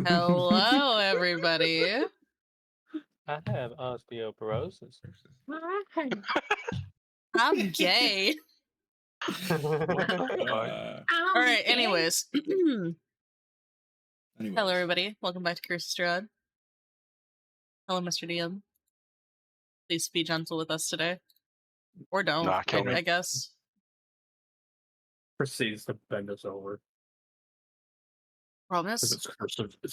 Hello, everybody. I have osteoporosis. I'm gay. All right. Anyways, hello, everybody. Welcome back to Curse Strahd. Hello, Mr. DM. Please be gentle with us today, or don't. I guess. Proceeds to bend us over. Promise. It's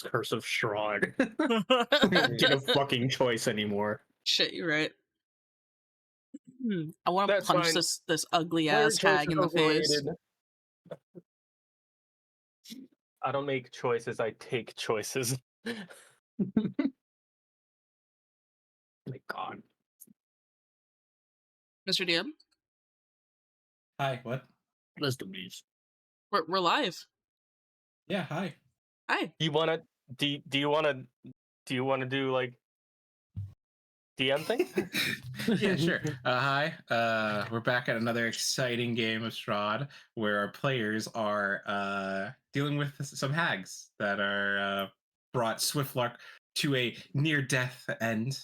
curse of Strahd. Don't get a fucking choice anymore. Shit, you're right. I want to punch this ugly ass hag in the face. I don't make choices, I take choices. My God. Mr. DM? Hi, what? Let's do these. We're live. Yeah, hi. Hi. Do you wanna do like DM thing? Yeah, sure. Hi. We're back at another exciting game of Strahd where our players are dealing with some hags that are brought Swiftlark to a near-death end.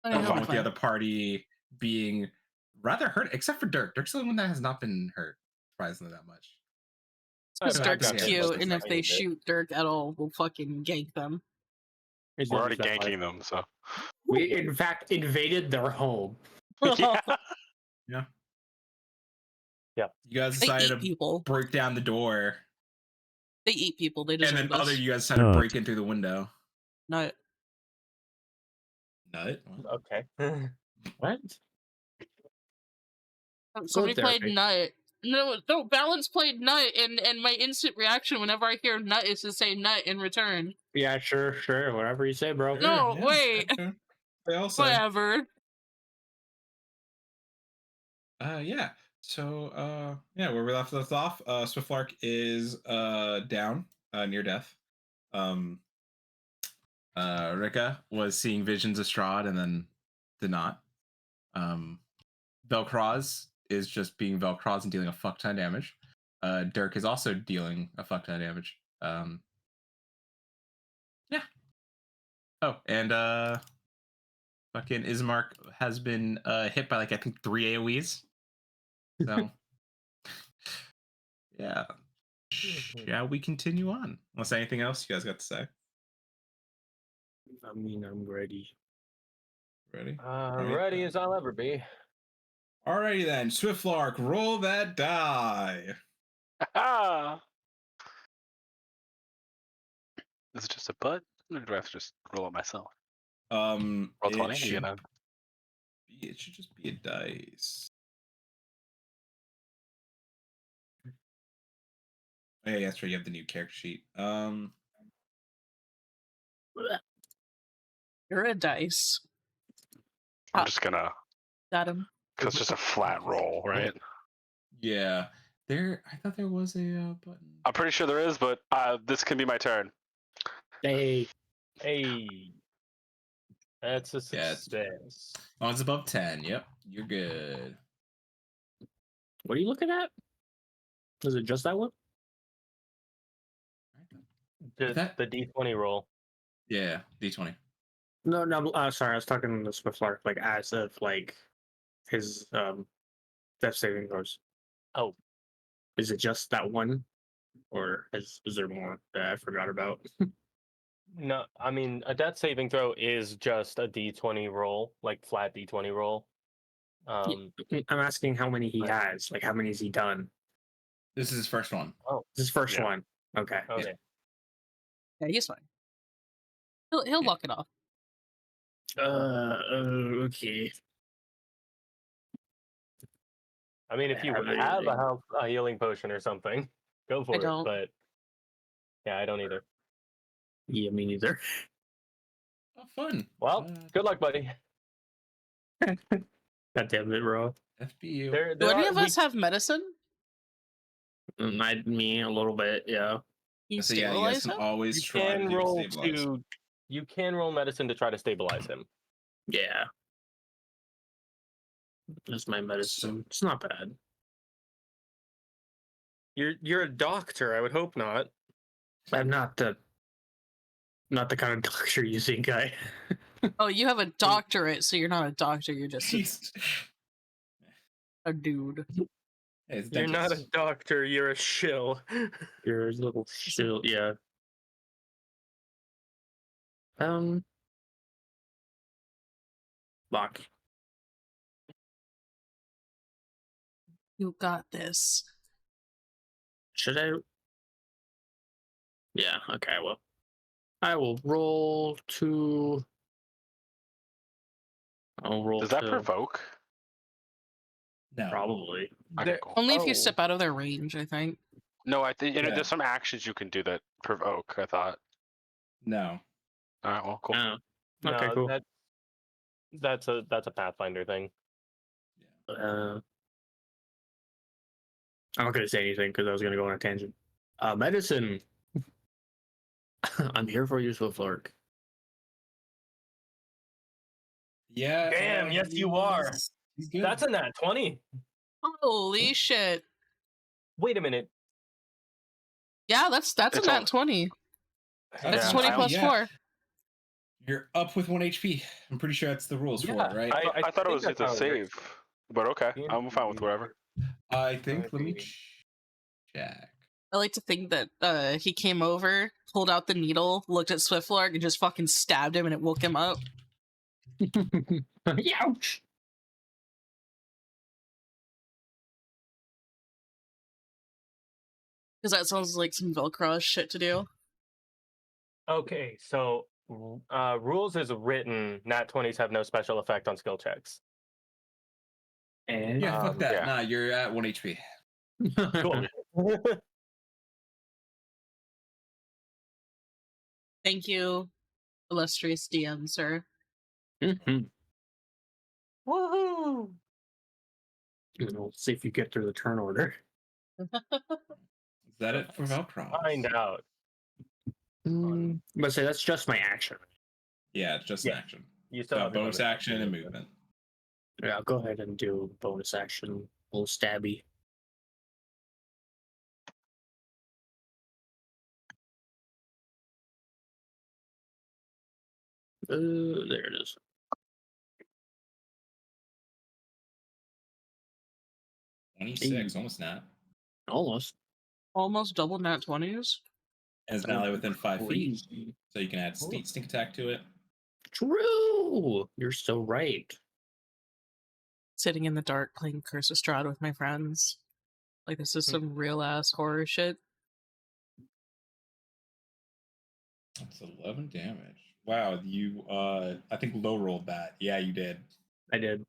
Along with the other party being rather hurt, except for Dirk. Dirk's the only one that has not been hurt, surprisingly, that much. Because Dirk's cute, and if they shoot Dirk at all, we'll fucking gank them. We're already ganking them, so. We, in fact, invaded their home. Yeah. You guys decided to break down the door. They eat people. They just. And then other you guys decided to break in through the window. Nut. Okay. What? Somebody played Nut. No, Balance played Nut, and my instant reaction whenever I hear Nut is to say Nut in return. Yeah, sure. Whatever you say, bro. No, wait. They all say. Whatever. Yeah. So, where we left off, Swiftlark is down, near death. Rikka was seeing visions of Strahd and then did not. Velcroz is just being Velcroz and dealing a fuck ton of damage. Dirk is also dealing a fuck ton of damage. Yeah. Oh, and fucking Ismark has been hit by like I think 3 AoEs. So yeah. Shall we continue on? Unless anything else you guys got to say? I mean, I'm ready. Ready? Ready as I'll ever be. Alrighty then, Swiftlark, roll that die. Is it just a butt? Or do I have to just roll it myself? Roll 20, it should just be a dice. Oh, yeah, that's right. You have the new character sheet. You're a dice. I'm just gonna. Got him. Because it's just a flat roll, right? Yeah. I thought there was a button. I'm pretty sure there is, but this can be my turn. Hey. That's a success. As long as it's above 10, yep, you're good. What are you looking at? Is it just that one? Just the D20 roll. Yeah, D20. No, sorry, I was talking to Swiftlark, like, as of, like, his, death saving throws. Oh. Is it just that one? Or is there more that I forgot about? No, I mean, a death saving throw is just a D20 roll, like, flat D20 roll. I'm asking how many he has. Like, how many has he done? This is his first one. Oh, this is his first one. Okay. Yeah, he's fine. He'll walk it off. Okay. I mean, if you have a healing potion or something, go for it. But yeah, I don't either. Yeah, me neither. Oh, fun. Well, good luck, buddy. God damn it, bro. FBU. Do any of us have medicine? Me a little bit, yeah. You guys can always try to stabilize. You can roll medicine to try to stabilize him. Yeah. That's my medicine. It's not bad. You're a doctor. I would hope not. I'm not the kind of doctor you think I. Oh, you have a doctorate, so you're not a doctor. You're just a dude. You're not a doctor. You're a shill. You're a little shill. Yeah. Lock. You got this. Should I? Yeah. Okay. Well, I will roll to. I'll roll. Does that to... provoke? No. Probably. Okay, cool. Only if you step out of their range, I think. No, I think there's some actions you can do that provoke. I thought. No. All right. Well, cool. Okay. Cool. That's a Pathfinder thing. I'm not gonna say anything because I was gonna go on a tangent. Medicine. I'm here for you, Swiftlark. Yeah. Damn. Yes, you are. He's good. That's a nat 20. Holy shit! Wait a minute. Yeah, that's a nat 20. That's 20 plus 4. You're up with 1 HP. I'm pretty sure that's the rules for it, right? I thought it was just a save, but okay, I'm fine with whatever. I think. Let me check. I like to think that he came over, pulled out the needle, looked at Swiftlark, and just fucking stabbed him, and it woke him up. Ouch! Because that sounds like some Velcroz shit to do. Okay, so rules is written. Nat 20s have no special effect on skill checks. And Yeah, fuck that. Yeah. Nah, you're at 1 HP. Cool. Thank you, illustrious DM, sir. Mm-hmm. Woohoo! We'll see if you get through the turn order. Is that it for Velcroz? Find out. But say that's just my action. Yeah, it's just an action. You still have bonus action and movement. Yeah, I'll go ahead and do bonus action. A little stabby. There it is. Almost not. Almost double nat 20s. As an ally within 5 feet, so you can add stink attack to it. True. You're so right. Sitting in the dark playing Curse of Strahd with my friends. Like, this is some real ass horror shit. That's 11 damage. Wow, you I think low rolled that. Yeah, you did. I did.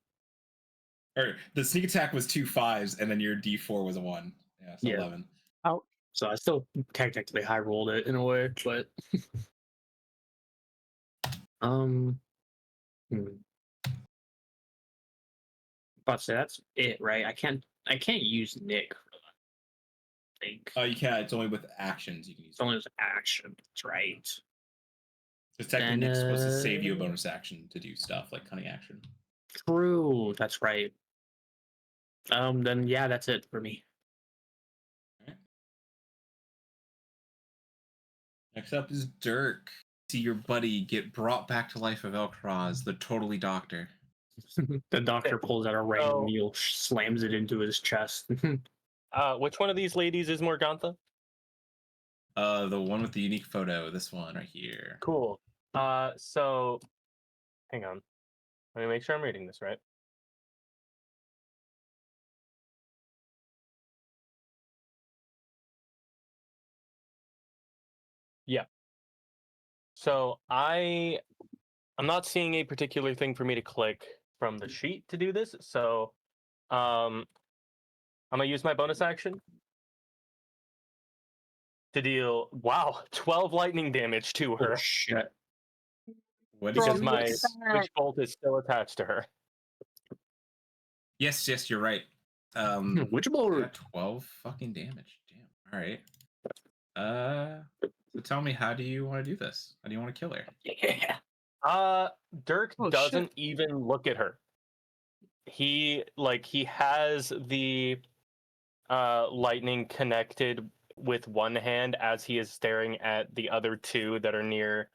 Or the sneak attack was 2 5s, and then your D4 was a 1. Yeah, so 11. Oh, so I still technically high rolled it in a way, but But say that's it, right? I can't use Nick for that. I think. Oh, you can't. It's only with actions you can use. It's only with action. That's right. Because technically Nick's supposed to save you a bonus action to do stuff like cunning action. True. That's right. Then yeah, that's it for me. Right. Next up is Dirk. See your buddy get brought back to life of Velcroz, the totally doctor. The doctor pulls out a random needle, slams it into his chest. Which one of these ladies is Morgantha? The one with the unique photo. This one right here. Cool. So, hang on. Let me make sure I'm reading this right. Yeah. So I'm not seeing a particular thing for me to click from the sheet to do this. So, I'm gonna use my bonus action to deal 12 lightning damage to her. Oh, shit. Because my witch bolt is still attached to her. Yes, you're right. Witch bolt. 12 fucking damage. Damn. All right. So tell me, how do you want to do this? How do you want to kill her? Yeah. Dirk doesn't even look at her. He has the lightning connected with one hand as he is staring at the other two that are near.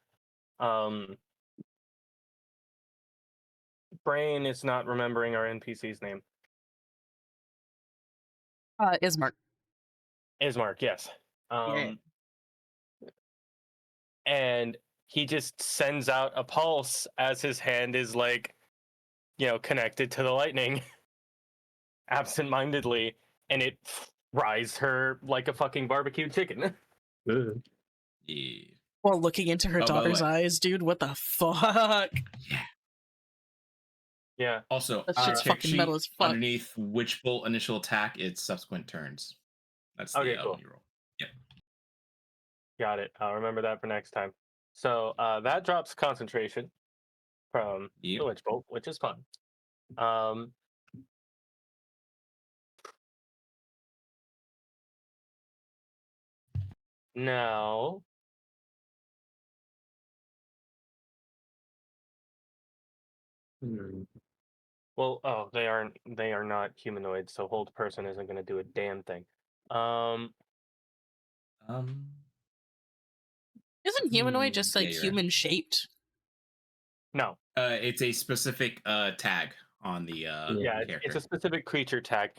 Brain is not remembering our NPC's name. Ismark. Ismark, yes. Yeah. And he just sends out a pulse as his hand is like, connected to the lightning absentmindedly, and it fries her like a fucking barbecued chicken. Yeah. While looking into her Oh, by the daughter's way. eyes, dude, what the fuck? Yeah. Yeah. Also, That shit's check fucking sheet metal as fuck. underneath which bolt initial attack, it's subsequent turns. That's Okay, the cool. when you roll. Yep. Got it. I'll remember that for next time. So that drops concentration from the Witch Bolt, which is fun. Now, well, they are not humanoids, so hold person isn't going to do a damn thing. Isn't humanoid just like yeah, human shaped? No. It's a specific tag on the character. It's a specific creature tag.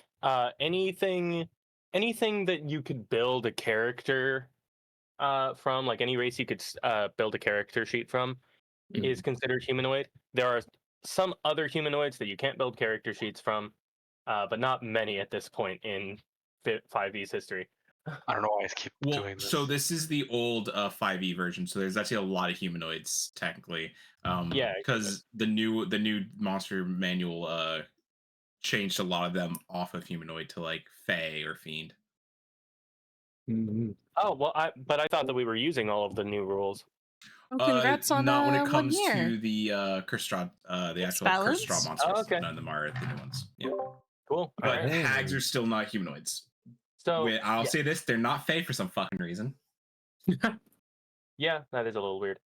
Anything that you could build a character from, like any race you could build a character sheet from, is considered humanoid. There are some other humanoids that you can't build character sheets from, but not many at this point in 5e's history. I don't know why I keep doing this. So this is the old 5e version. So there's actually a lot of humanoids technically. Because the new monster manual changed a lot of them off of humanoid to like Fae or Fiend. Oh well, I thought that we were using all of the new rules. Oh, congrats on not when it comes 1 year. to the Strahd, the actual balance? Strahd monsters. Oh, okay. None of them are the new ones. Yeah. Cool. But hags are still not humanoids. So I'll say this: they're not Fae for some fucking reason. Yeah, that is a little weird.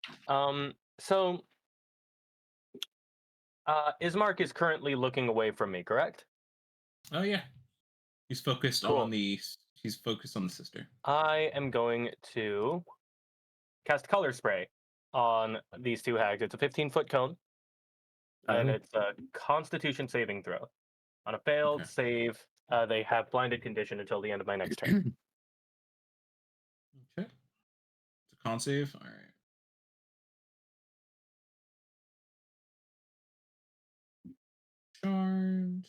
So Ismark is currently looking away from me, correct? Oh yeah, he's focused on the. He's focused on the sister. I am going to cast Color Spray on these two hags. It's a 15-foot cone, and it's a Constitution saving throw. On a failed save, they have blinded condition until the end of my next turn. Okay. It's a con save. All right. Charmed.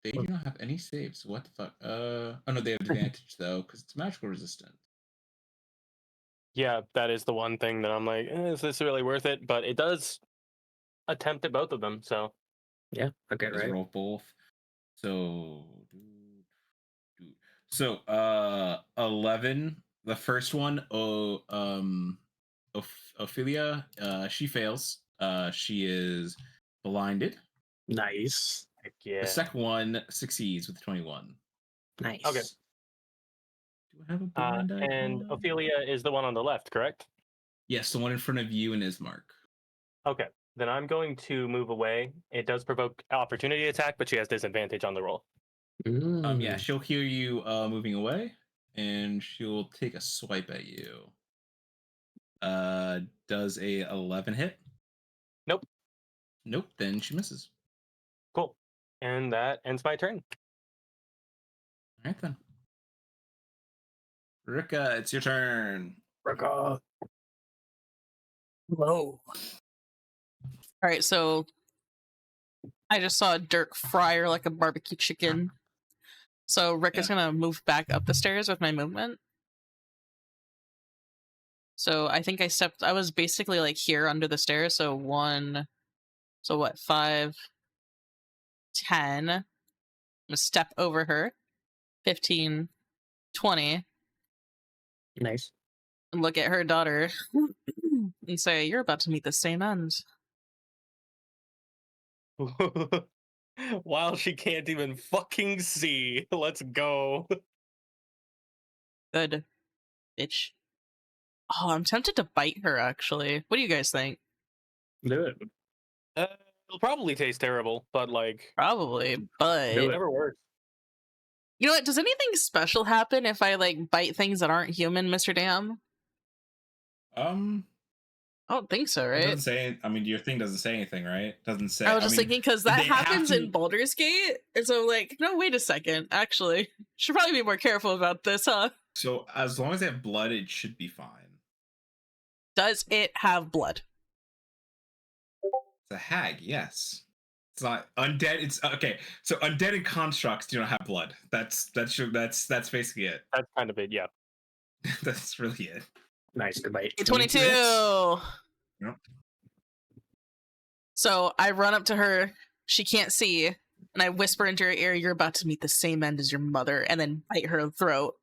They do not have any saves. What the fuck? Oh no, they have advantage though because it's magical resistant. Yeah, that is the one thing that I'm like, is this really worth it? But it does attempt at both of them, so yeah, okay, right. Roll both. So 11. The first one, Ophelia, she fails. She is blinded. Nice. Heck yeah. The second one succeeds with 21. Nice. Okay. Do I have a blind icon? And Ophelia is the one on the left, correct? Yes, the one in front of you and Ismark. Okay. Then I'm going to move away. It does provoke opportunity attack, but she has disadvantage on the roll. Yeah, she'll hear you moving away, and she'll take a swipe at you. Does a 11 hit? Nope. Nope, then she misses. Cool. And that ends my turn. All right, then. Rikka, it's your turn. Rikka. Whoa. All right, so I just saw Dirk fry her like a barbecue chicken. So Rikka's gonna move back up the stairs with my movement. So I think I was basically like here under the stairs. So 5, 10. I'm gonna step over her. 15, 20. Nice. And look at her daughter and say, "You're about to meet the same end." While she can't even fucking see. Let's go. Good. Bitch. Oh, I'm tempted to bite her, actually. What do you guys think? Do it. It'll probably taste terrible, but like... Probably, but... Whatever works. You know what? Does anything special happen if I like bite things that aren't human, Mr. Dam? I don't think so, It right? doesn't say. I mean, your thing doesn't say anything, right? Doesn't say. I was just thinking because that they have happens to- in Baldur's Gate, and so like, no, wait a second. Actually, should probably be more careful about this, huh? So as long as they have blood, it should be fine. Does it have blood? It's a hag, yes. It's not undead. It's okay. So undead and constructs do not have blood. That's basically it. That's kind of it. Yeah. That's really it. Nice, good bite. 22. Yep. So I run up to her. She can't see, and I whisper into her ear, "You're about to meet the same end as your mother," and then bite her throat.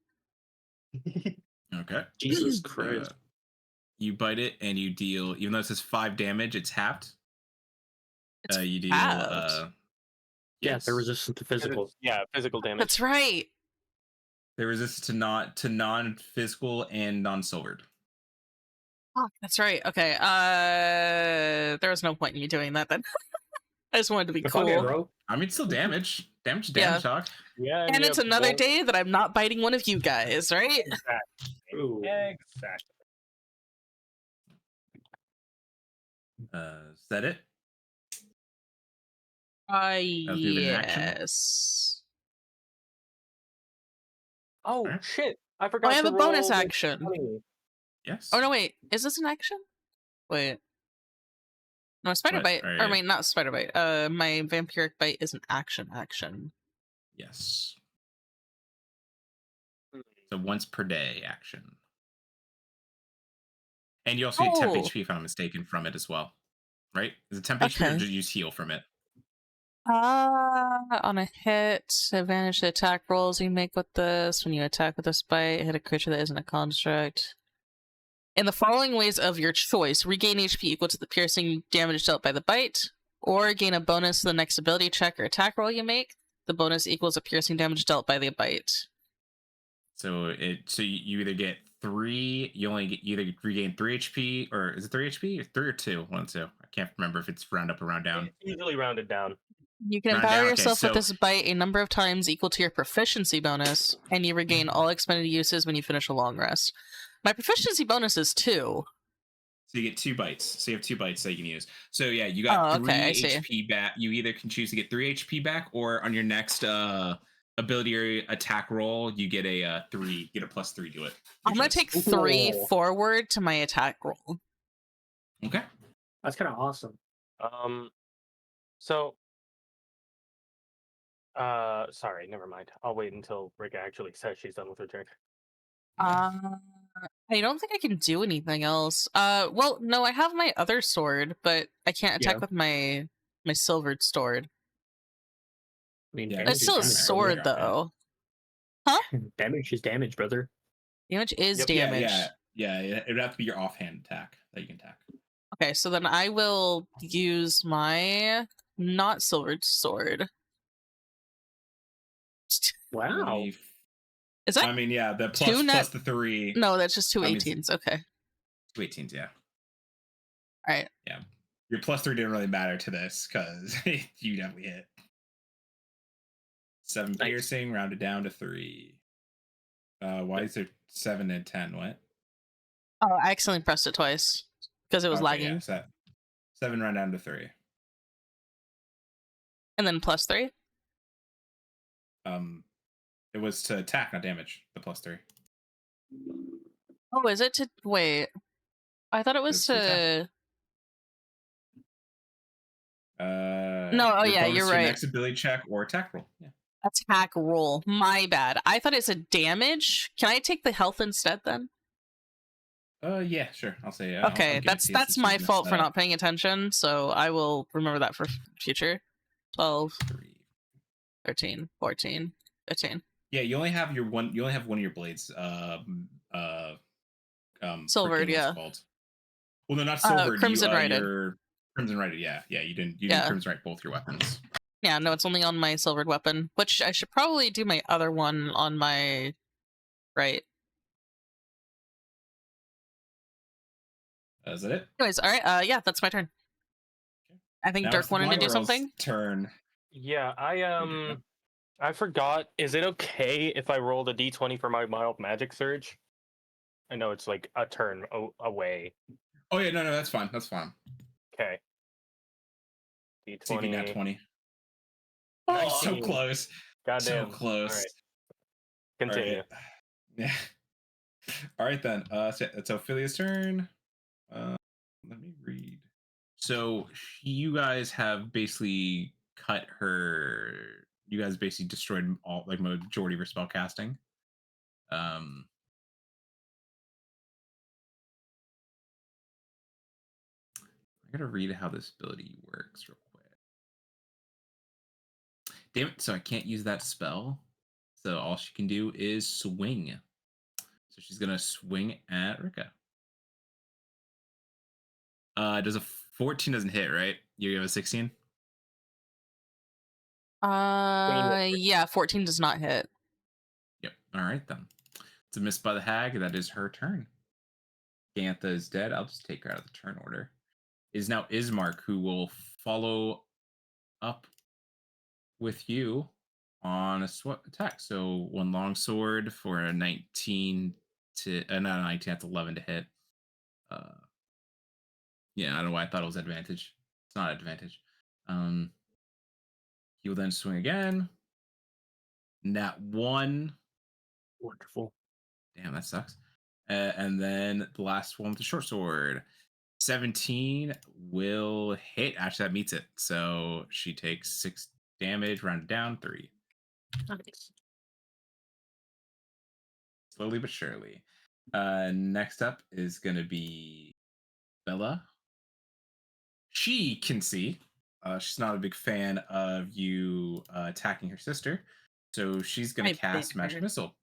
Okay. Jesus Uh, Christ. you bite it and you deal. Even though it says 5 damage, it's halved. It's You deal. halved. Yeah, Yes. they're resistant to physical. Yeah, physical damage. That's right. They're resistant to non-physical and non-silvered. Oh, that's right. Okay. There was no point in me doing that then. I just wanted to be Fuck cool. it, bro. I mean, it's still damage. Damage, Yeah. talk. Yeah, And it's yeah, another well, day that I'm not biting one of you guys, right? Exactly. Ooh. Exactly. Is that it? Yes. an action? Oh Alright. shit! I Oh, forgot. I have to a bonus roll the action. 20. Yes. Oh no, wait. Is this an action? Wait. No, spider What? bite. Are Or you- wait, not spider bite. My vampiric bite is an action. Yes. So once per day action. And you also get temp Oh. HP if I'm not mistaken from it as well. Right? Is it temp HP or Okay. just use heal from it? On a hit, advantage to attack rolls you make with this. When you attack with this bite, hit a creature that isn't a construct. In the following ways of your choice, regain HP equal to the piercing damage dealt by the bite, or gain a bonus to the next ability check or attack roll you make. The bonus equals a piercing damage dealt by the bite. So you either get 3, you either regain 3 HP, or is it 3 HP? Or 3 or 2? 1 2. I can't remember if it's round up or round down. It's usually rounded down. You can Round empower down, okay, yourself with so- this bite a number of times equal to your proficiency bonus, and you regain all expended uses when you finish a long rest. My proficiency bonus is 2. So you get 2 bites. So you have 2 bites that you can use. So yeah, you got Oh, okay, I 3 see. HP back. You either can choose to get 3 HP back, or on your next ability or attack roll, you get a 3, get a +3 to it. I'm Your gonna choice. take 3 Ooh. forward to my attack roll. Okay. That's kind of awesome. So sorry, never mind. I'll wait until Rikka actually says she's done with her turn. I don't think I can do anything else. Well, no, I have my other sword, but I can't attack Yeah. with my silvered sword. I mean, Yeah, damage It's still a is sword, brother. though. damage. Damage is damage, brother. Damage is Yep. damage. Yeah. It would have to be your offhand attack that you can attack. Okay, so then I will use my not silvered sword. Wow. Is that I mean, yeah, the plus, two net- plus the 3. no? That's just two I mean, 18s. Okay, 2 18s, yeah. all right. Your +3 didn't really matter to this because you definitely hit. 7 Nice. piercing, rounded down to 3. Why is there 7 and 10? What? Oh, I accidentally pressed it twice because it was Okay, lagging. Yeah, 7 round down to 3. And then +3. It was to attack, not damage. The +3. Oh, is it to wait? I thought it was It's to attack. to No, oh yeah, you're right. Next ability check or attack roll. Yeah. attack roll. My bad. I thought it's a damage. Can I take the health instead then? Yeah, sure. I'll say. Okay, that's my fault for not paying attention. So I will remember that for future. 12, 3. 13, 14, 15. Yeah, you only have one. You only have one of your blades. Silvered, freaking, yeah. what's it called? Well, no, not silvered. Crimson Righted. Your Crimson Righted. Yeah. You didn't Yeah. Crimson Right both your weapons. Yeah, no, it's only on my silvered weapon, which I should probably do my other one on my right. Is that it? Anyways, all right. Yeah, that's my turn. I think Now Dirk it's the wanted to do Blyboro's something. Turn. Yeah, I I forgot. Is it okay if I rolled a d20 for my mild magic surge? I know it's like a turn away. Oh yeah, no, that's fine. That's fine. Okay. CV nat D20. 20. Oh, so 19. close. Goddamn. So close. All right. Continue. All right. Yeah. All right then. So it's Ophelia's turn. Let me read. So you guys have basically cut her. You guys basically destroyed all like majority of her spell casting. I gotta read how this ability works real quick. Damn it! So I can't use that spell. So all she can do is swing. So she's gonna swing at Rikka. Does a 14 doesn't hit, right? You have a 16? Yeah, 14 does not hit. Yep. All right then. It's a miss by the hag. That is her turn. Gantha is dead. I'll just take her out of the turn order. It is now Ismark who will follow up with you on a attack. So one long sword for a 19 to not a 19, that's 11 to hit. Yeah, I don't know why I thought it was advantage. It's not advantage. He will then swing again. Nat 1. Wonderful. Damn, that sucks. And then the last one with the short sword. 17 will hit. Actually, that meets it. So she takes 6 damage, rounded down 3. Nice. Slowly but surely. Next up is going to be Bella. She can see. She's not a big fan of you attacking her sister. So she's going to cast Magic Missile.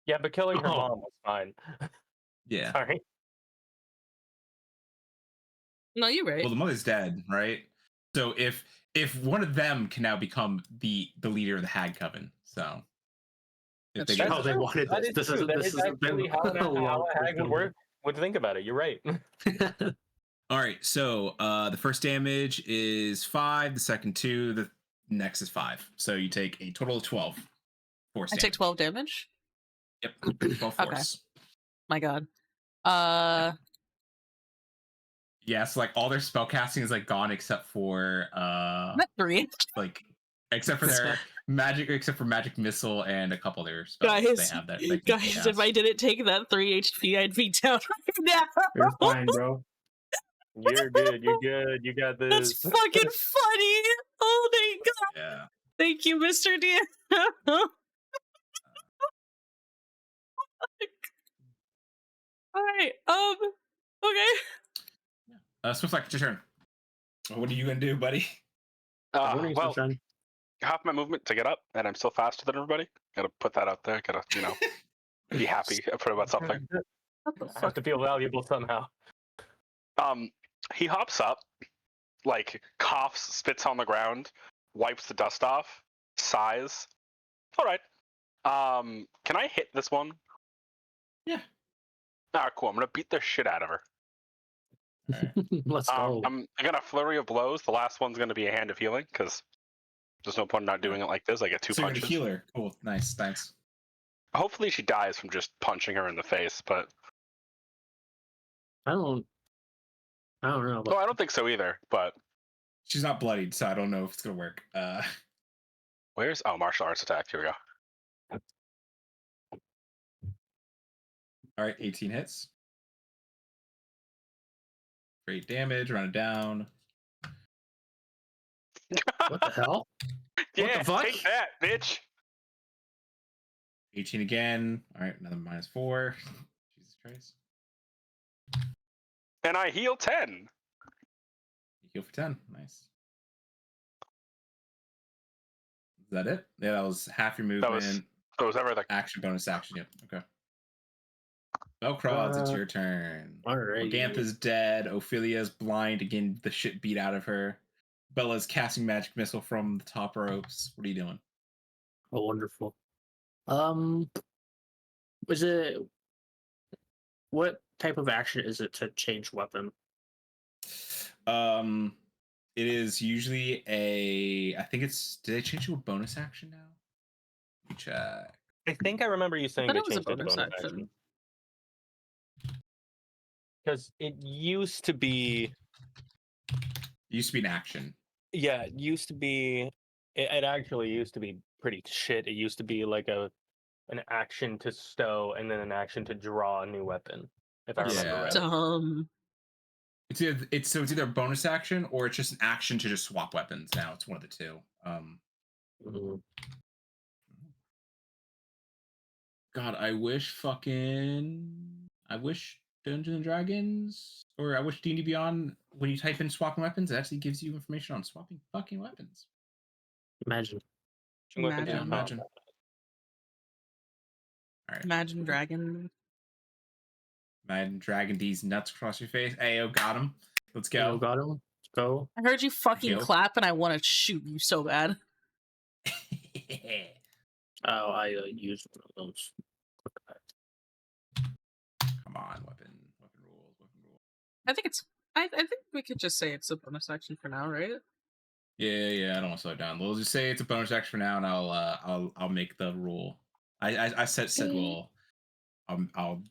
Yeah, but killing her Oh. mom was fine. Yeah. Sorry. No, you're right. Well, the mother's dead, right? So if one of them can now become the leader of the Hag Coven, so if That's they true. How they wanted That this. is This true. isn't. That This is hasn't been actually how a long a hag would think about it. You're right. All right, so the first damage is 5, the second 2, the next is 5. So you take a total of 12 force I damage. take 12 damage? Yep, 12 Okay. force. My god. Yeah, so like all their spell casting is like gone except for Not 3. like except for their magic, except for magic missile and a couple other spells Guys, they have that guys, if I didn't take that 3 HP, I'd be down right now. You're fine, bro. You're good. You're good. You got That's this. fucking funny. Oh my god. Yeah. Thank you, Mr. D. Alright, okay. Swiftlark, it's your turn. What are you gonna do, buddy? Morning, Well, sunshine. half my movement to get up, and I'm still faster than everybody. Gotta put that out there. Gotta, be happy about something. What the I have fuck? to feel valuable somehow. He hops up, like coughs, spits on the ground, wipes the dust off, sighs. All right. Can I hit this one? Yeah. Ah, cool. I'm gonna beat the shit out of her. Let's go. I'm gonna flurry of blows. The last one's gonna be a hand of healing because there's no point in not doing it like this. I get 2 So you're gonna punches. heal her. Cool. Nice. Thanks. Hopefully she dies from just punching her in the face, but I don't know. no, But I don't think so either. But She's not bloodied, so I don't know if it's gonna work. where's martial arts attack? Here we go. All right, 18 hits. Great damage. Run it down. what the hell? Yeah, the fuck? take that, bitch. 18 again. All right, another -4. Jesus Christ. And I heal 10. You heal for 10. Nice. Is that it? Yeah, that was half your movement. That was everything. Action, bonus action. Yep. Okay. Velcroz, it's your turn. All right. Gantha's dead. Ophelia's blind. Again, the shit beat out of her. Bella's casting magic missile from the top ropes. What are you doing? Oh, wonderful. Was it? What type of action is it to change weapon? It is usually a. I think it's. Did they change to a bonus action now? Check. I think I remember you saying But they it was a changed it to bonus bonus action. action. Because it used to be, It used to be an action. yeah, it used to be, it actually used to be pretty shit. It used to be like an action to stow and then an action to draw a new weapon, if I remember Yeah. right. Dumb. It's either a bonus action or it's just an action to just swap weapons. Now it's one of the two. Mhm. God, I wish Dungeons and Dragons or I wish D&D Beyond, when you type in swapping weapons, it actually gives you information on swapping fucking weapons. Imagine. Weapons Imagine. in Imagine. combat. All right. Imagine Dragon. Imagine dragging these nuts across your face. Ayo, got him. Let's Go. go. Got him. Let's go. I heard you fucking Kill. clap and I want to shoot you so bad. Oh, I used one of those. Come on, weapon rules. I think it's. I think we could just say it's a bonus action for now, right? Yeah. I don't want to slow it down. We'll just say it's a bonus action for now, and I'll make the rule. I said we'll I'll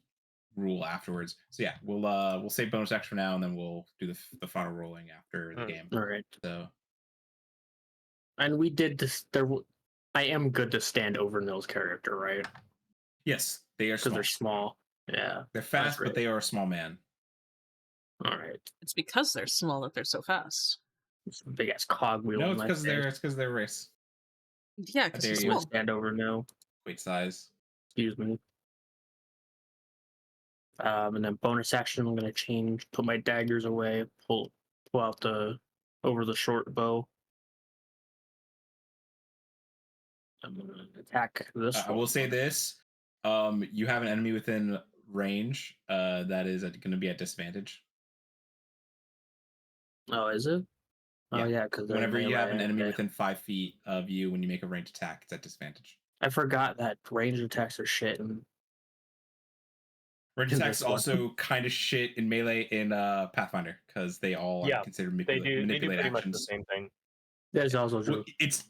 rule afterwards. So yeah, we'll say bonus action for now, and then we'll do the final ruling after the game. All right. So And we did this. I am good to stand over Nil's character, right? yes, they are Because small. they're small. Yeah. They're fast, great. but they are a small man. All right. It's because they're small that they're so fast. It's a big ass cogwheel. No, in it's my because face. they're race. Yeah, because There he's you I'm go. gonna small. stand over Nil. Weight size. Excuse me. And then bonus action, I'm gonna put my daggers away, pull out over the short bow. I'm gonna attack this I will one. say this: you have an enemy within range that is going to be at disadvantage. Oh, is it? Yeah. Oh, yeah, because Whenever you have an enemy within 5 feet of you, when you make a ranged attack, it's at disadvantage. I forgot that ranged attacks are shit. And Ranged In attacks this one. also kind of shit in melee in Pathfinder because they all Yeah, are considered They do manipulate pretty much the actions. same thing. there's also Well, true. it's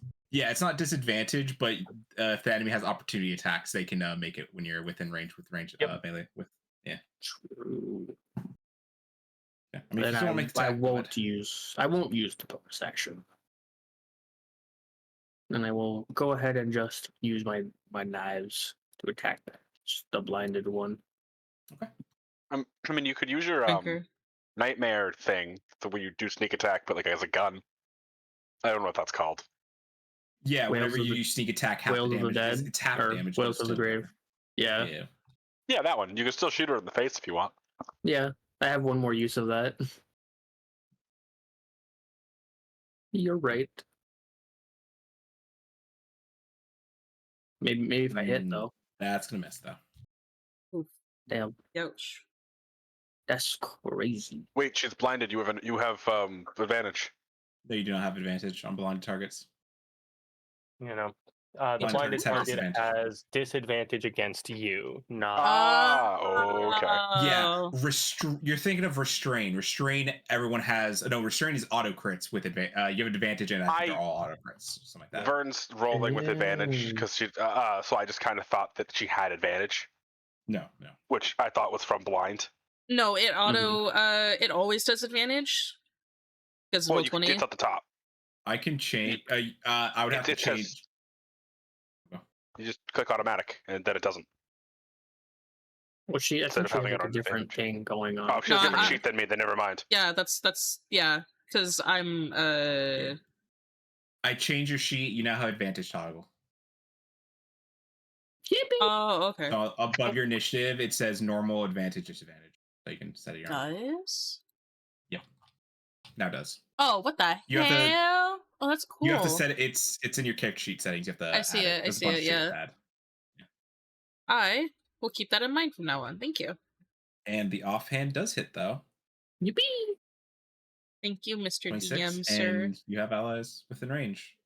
not disadvantage, but if the enemy has opportunity attacks, they can make it when you're within range with range Yep. melee. With True. yeah. I mean, if you Then still want to make the I attack, go ahead. won't use the bonus action. And I will go ahead and just use my knives to attack the blinded one. I mean, you could use your Drinker. nightmare thing, the way you do sneak attack, but like as a gun. I don't know what that's called. Yeah, Whales whenever of you the- sneak attack, half the Whales of the damage. Dead, It's half or damage. Whales but of the still Grave. there. Yeah. Yeah. Yeah, that one. You can still shoot her in the face if you want. Yeah. I have one more use of that. You're right. Maybe if I hit though. That's gonna miss though. Damn. Ouch. That's crazy. Wait, she's blinded. You have advantage. No, you do not have advantage on blinded targets. You know, the Blinded blinded targets have target disadvantage. has disadvantage against you, not. Okay. Yeah, Oh. you're thinking of restrain. Restrain. Everyone has restrain is auto crits with advantage. You have advantage, and I think they're all auto crits, something like that. Vern's rolling with advantage because she. So I just kind of thought that she had advantage, No. which I thought was from blind. No, it auto. It always does advantage. Because Well, roll 20. it's at the top. I can change. I would have to It says- change. You just click automatic, and then it doesn't. Well, I Instead think of she has having it like a on different advantage. thing going on. Oh, she has a No, different I- sheet than me. Then never mind. Yeah, that's yeah. Because I'm I change your sheet. You now have advantage toggle. Yippee! Oh, okay. So above your initiative, it says normal, advantage, disadvantage. So you can set it your own. Does? Now it does. Oh, what the You have to- hell? Oh, that's cool. You have to set it. It's in your character sheet settings. You have to. I see add it, I There's a see bunch it, of shit yeah. to add. I will keep that in mind from now on. Thank you. And the offhand does hit though. Yippee! Thank you, Mr. 26, DM, sir. and you have allies within range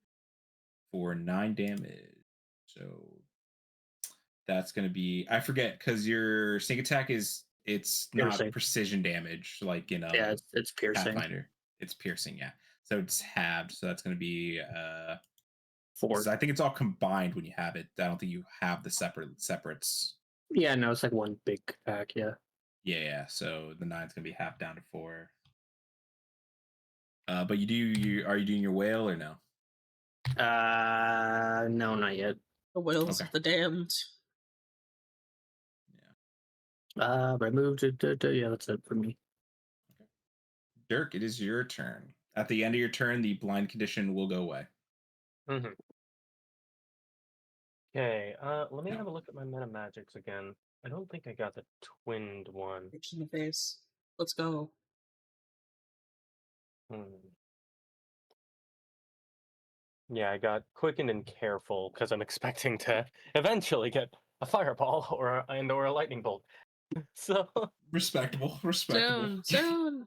for 9 damage. So that's gonna be, I forget, because your sneak attack it's Piercing. not precision damage like in Yeah, it's piercing. Pathfinder. It's piercing, yeah. So it's halved. So that's gonna be 4. I think it's all combined when you have it. I don't think you have the separates. Yeah, no, it's like one big pack. Yeah. Yeah. So the 9's gonna be half down to 4. But are you doing your whale or no? No, not yet. The Whales Okay. of the Damned. But I moved to yeah, that's it for me. Dirk, it is your turn. At the end of your turn, the blind condition will go away. Mm-hmm. Okay, let me No. have a look at my meta magics again. I don't think I got the twinned one. Bitch in the face. Let's go. Hmm. Yeah, I got quickened and careful because I'm expecting to eventually get a fireball or a lightning bolt. So, Respectable. Soon. Soon,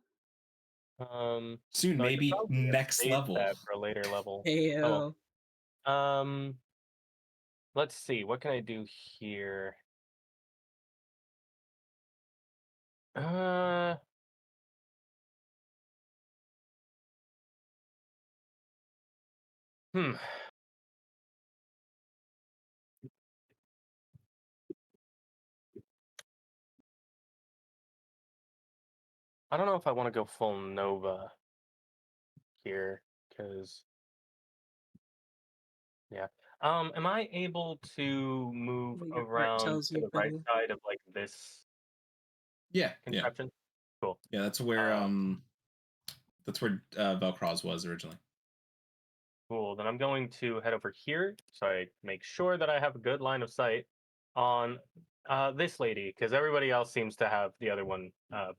so I could maybe probably have next saved level. that for a later level. Heyo. Let's see. What can I do here? Uh, hmm. I don't know if I want to go full Nova here, because yeah. Am I able to move What your heart around tells to you, the right buddy. side of like this Yeah. contraption? Cool. Yeah, that's where Velcroz was originally. Cool. Then I'm going to head over here so I make sure that I have a good line of sight on this lady, because everybody else seems to have the other one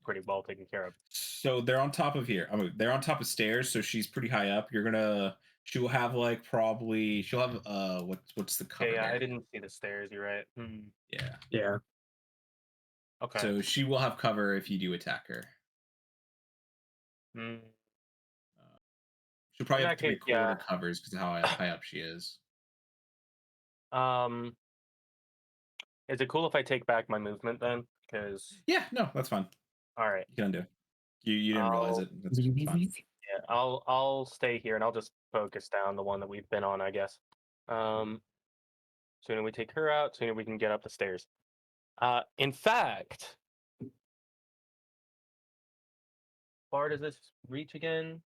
pretty well taken care of. So they're on top of here. I mean, they're on top of stairs, so she's pretty high up. She will have like she'll have what's the cover Okay, yeah, here? I didn't see the stairs. You're right. Yeah. Yeah. Okay. So she will have cover if you do attack her. Hmm. She'll probably In have that case, 3/4 yeah. covers because of how high up she is. Is it cool if I take back my movement then? Because Yeah, no, that's fine. all right, You can undo. You didn't realize I'll it. That's fine. yeah, I'll stay here and I'll just focus down the one that we've been on, I guess. Sooner we take her out, sooner we can get up the stairs. In fact, far does this reach again?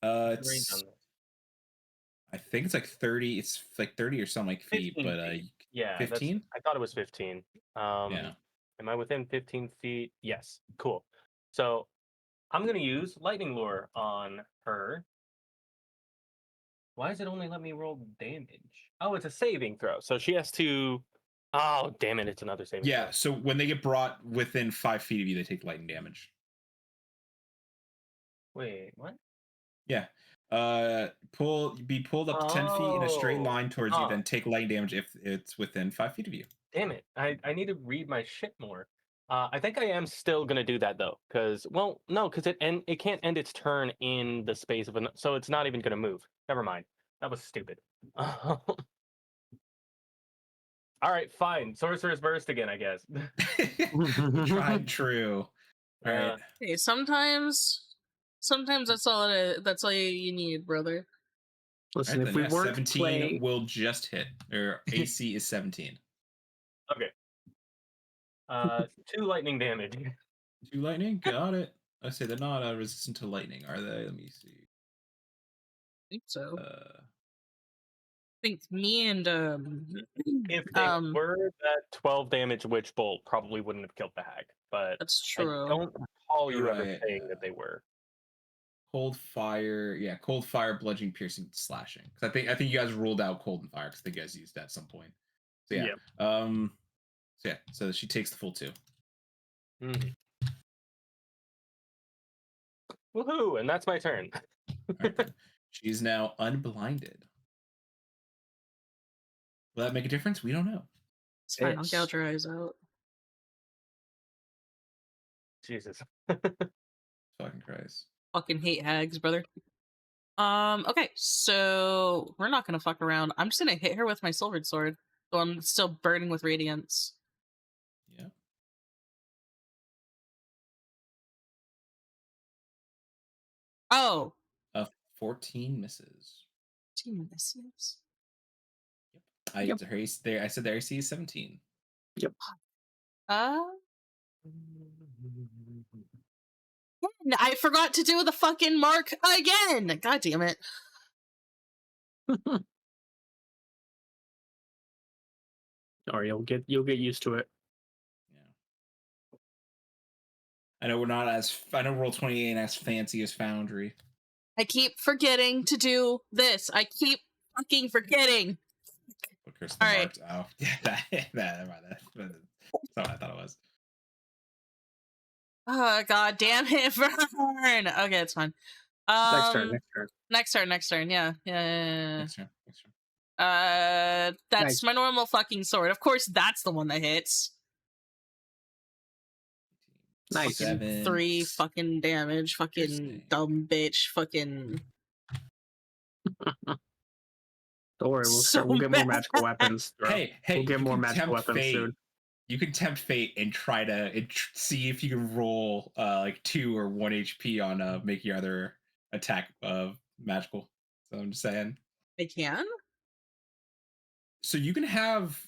Already It's done this. I think it's like 30. It's like 30 or something like feet, 15 but feet. Yeah, 15. I thought it was 15. Yeah. Am I within 15 feet? Yes. Cool. So I'm gonna use lightning lure on her. Why does it only let me roll damage? Oh, it's a saving throw. So she has to. Oh, damn it! It's another saving Yeah. throw. So when they get brought within 5 feet of you, they take lightning damage. Wait, what? Yeah. Be pulled up to 10 feet in a straight Oh, line towards you, then take lightning damage if it's within 5 feet of you. damn it! I need to read my shit more. I think I am still gonna do that though, because no, because it can't end its turn in the space of so it's not even gonna move. Never mind. That was stupid. All right, fine. Sorcerer's Burst again, I guess. Tried true. All right. Hey, sometimes that's all that's all you need, brother. Listen, All right, if then, we yeah, weren't 17 playing, will just hit. Or AC is 17. Okay. 2 lightning damage. 2 lightning? Got it. I say they're not resistant to lightning, are they? Let me see. I think so. Uh, I think me and If they were, that 12 damage witch bolt probably wouldn't have killed the hag. But that's I true. don't recall You're you ever right, saying that they were. cold fire, bludgeoning, piercing, slashing. Because I think you guys ruled out cold and fire because I think you guys used that at some point. So yeah. So she takes the full 2. Woohoo! And that's my turn. All right, then. She's now unblinded. Will that make a difference? We don't know. It's fine. I'll It's- gouge your eyes out. Jesus. Fucking Christ. Fucking hate hags, brother. Okay, so we're not gonna fuck around. I'm just gonna hit her with my silvered sword. So I'm still burning with radiance. Yeah. Oh, 14 misses. 15 misses. I said their AC is 17. I forgot to do the fucking mark again. God damn it. Or you'll get used to it. Yeah. I know roll 20 ain't as fancy as Foundry. I keep forgetting to do this. I keep fucking forgetting. What curse the All right. marks? Oh, yeah, that's not what I thought it was. Oh, god damn it, Vern. Okay, it's fine. Next turn. Next turn. Yeah. Next turn. That's Nice. my normal fucking sword. Of course, that's the one that hits. Nice. 3 fucking damage. Fucking Piercing. dumb bitch. Fucking. Don't worry, we'll get more magical weapons. Bro. Hey, we'll get you more can magical tempt weapons fate. soon. You can tempt fate and try to see if you can roll like 2 or 1 HP on make your other attack magical. So I'm just saying. I can? So you can have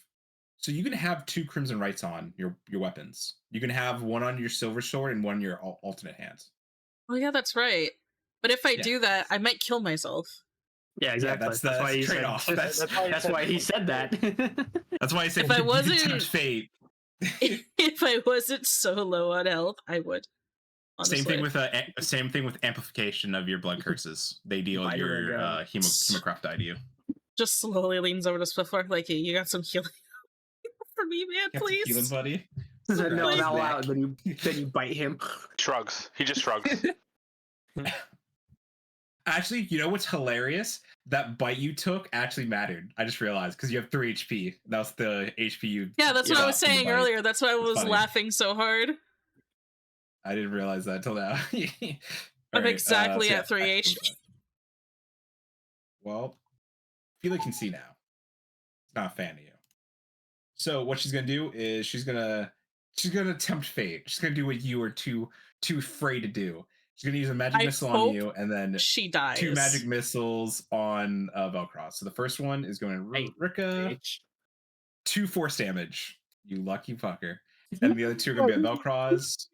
2 Crimson Rights on your weapons. You can have one on your silver sword and one on your alternate hands. Oh yeah, that's right. But if I do that, I might kill myself. Yeah, exactly. Yeah, that's why the he trade-off. said. That's why he said that. That's why I said If I you can wasn't- tempt fate. If I wasn't so low on health, I would. Honestly. Same thing with amplification of your blood curses. They deal Might your have hemocraft die to you. Just slowly leans over to Swiftlark like, hey, you got some healing for me, man, You got some please. healing, buddy. No, Please. not allowed. Then you bite him. Shrugs. He just shrugs. Actually, you know what's hilarious? That bite you took actually mattered. I just realized because you have 3 HP. That was the HP you. Yeah, that's what I got was from the saying bite. earlier. That's why I It's was funny. laughing so hard. I didn't realize that till now. I'm exactly at 3 action HP. effect. Well, Fila can see now. Not a fan of you. So what she's gonna do is she's gonna tempt fate. She's gonna do what you were too afraid to do. She's gonna use a magic missile on you, and then She dies. 2 magic missiles on Velcroz. So the first one is going to Rikka. 2 force damage. You lucky fucker. And the other 2 are gonna be at Velcroz.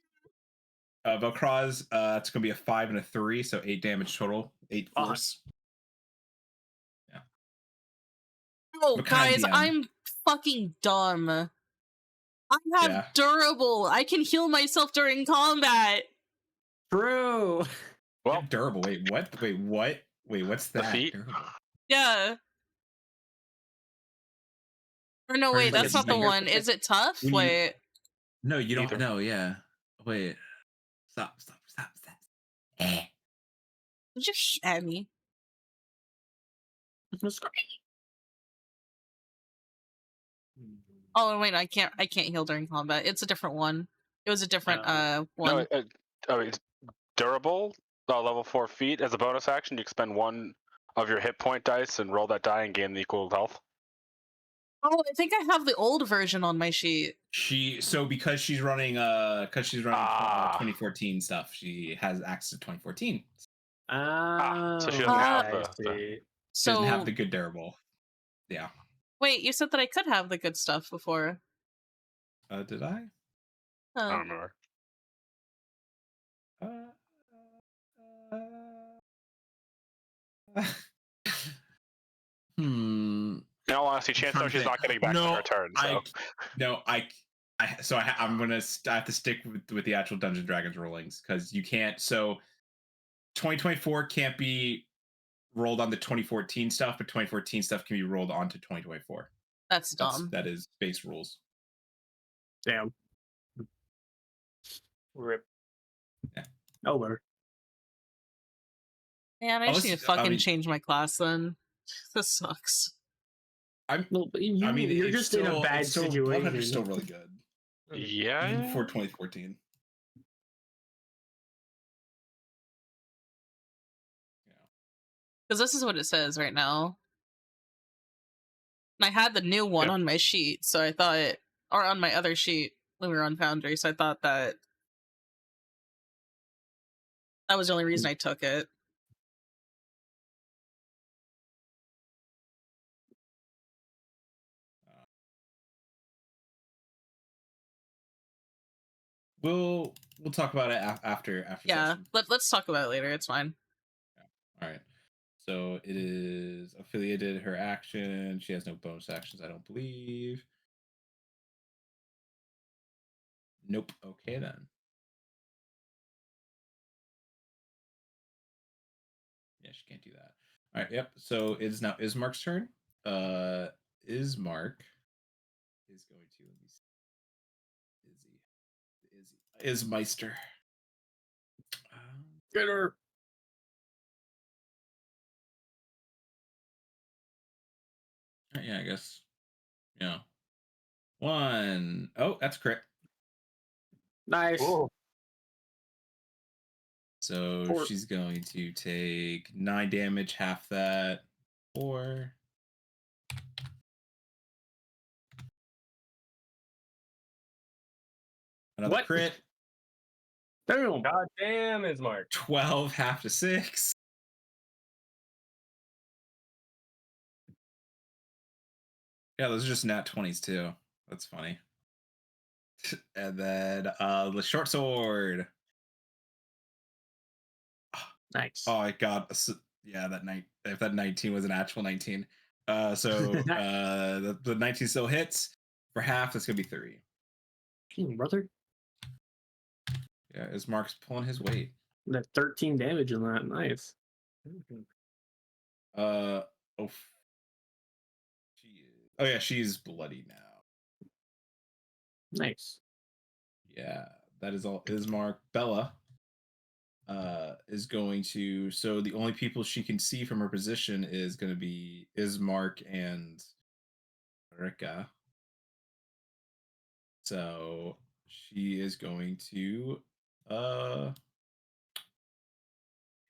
Velcroz, it's gonna be a 5 and a 3, so 8 damage total. 8 force. Yeah. Oh, What kind of guys, DM? I'm fucking dumb. I have durable. I can heal myself during combat. True. Well, Well, durable. Wait, what? Wait, what? Wait, what's the that? feet. Durable. Yeah. Or no, Or wait, like that's a not the finger- one. Is it tough? When you- Wait. No, you don't Either. know. Yeah. Wait. Stop. Eh. Did you shoot at me? Oh wait, I can't heal during combat. It's a different one. It was a different one. No, it's durable. Level 4 feet. As a bonus action, you expend 1 of your hit point dice and roll that die and gain the equal health. Oh, I think I have the old version on my sheet. Because she's running 2014 stuff, she has access to 2014. So she doesn't have I the. see. She doesn't So have the good durable. Yeah. wait, you said that I could have the good stuff before. Did I? I Oh. don't remember. Hmm. In all honesty, chances are she's not getting back to her turn. So. I have to stick with the actual Dungeons Dragons rulings because you can't. So 2024 can't be rolled on the 2014 stuff, but 2014 stuff can be rolled onto 2024. That's dumb. That is base rules. Damn. Rip. Over. Man, I just need to fucking I mean- change my class then. This sucks. Well, you're it's just in a bad situation. Bloodhunter's still really good. Yeah. Even before 2014. Because this is what it says right now. And I had the new one on my sheet, so I thought, or on my other sheet when we were on Foundry, so I thought that was the only reason I took it. we'll talk about it after Yeah, session. let's talk about it later. It's fine. All right. So it is Ophelia did her action. She has no bonus actions, I don't believe. Nope. Okay then. Yeah, she can't do that. All right. Yep. So it is now Ismark's turn. Ismark is going to let me see. Ismeister. Get her. Yeah, I guess. Yeah. 1. Oh, that's crit. Nice. Whoa. So 4. she's going to take 9 damage, half that. 4. Another What? crit. Damn. God damn, Ismark. 12, half to 6. Yeah, those are just nat 20s too. That's funny. And then the short sword. Nice. Oh, I got yeah, that night. If that 19 was an actual 19. So the 19 still hits. For half, that's gonna be 3. King brother. Yeah, Ismark's pulling his weight. That 13 damage in that. Nice. Oh, she is. Oh yeah, she's bloody now. Nice. Yeah, that is all. Ismark. Bella is going to. So the only people she can see from her position is going to be Ismark and Rikka. So she is going to.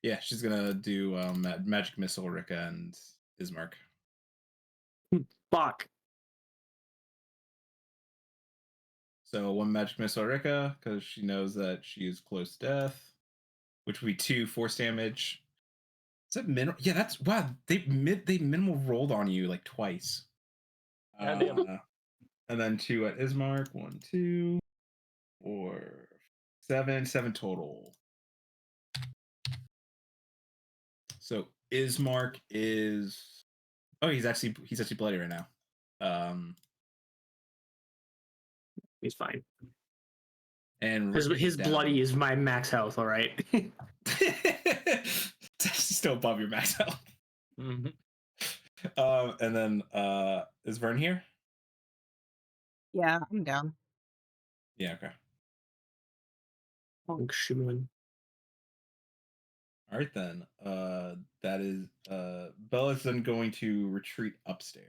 Yeah, she's gonna do magic missile Rikka and Ismark. Fuck. So 1 magic missile Rikka because she knows that she is close to death, which would be 2 force damage. Is that minimal? Yeah, that's wow. They minimal rolled on you like twice. Goddamn. And then 2 at Ismark. 1, 2, 4, 7 total. So Ismark is. Oh, he's actually bloody right now. He's fine. And His bloody is my max health, all right? Still above your max health. Mm-hmm. And then is Vern here? Yeah, I'm down. Yeah, okay. Functioning. All right then. That is Bella's then going to retreat upstairs.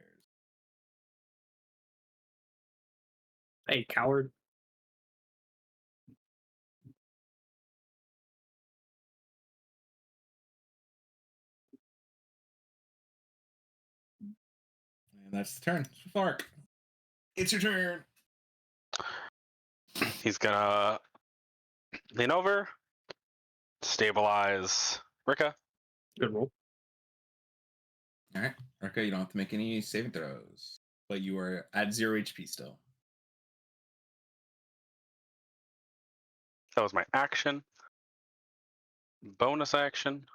Hey, coward. And that's the turn. Swiftlark. It's your turn. He's gonna lean over, stabilize Rikka. Good roll. All right, Rikka, you don't have to make any saving throws, but you are at 0 HP still. That was my action. Bonus action.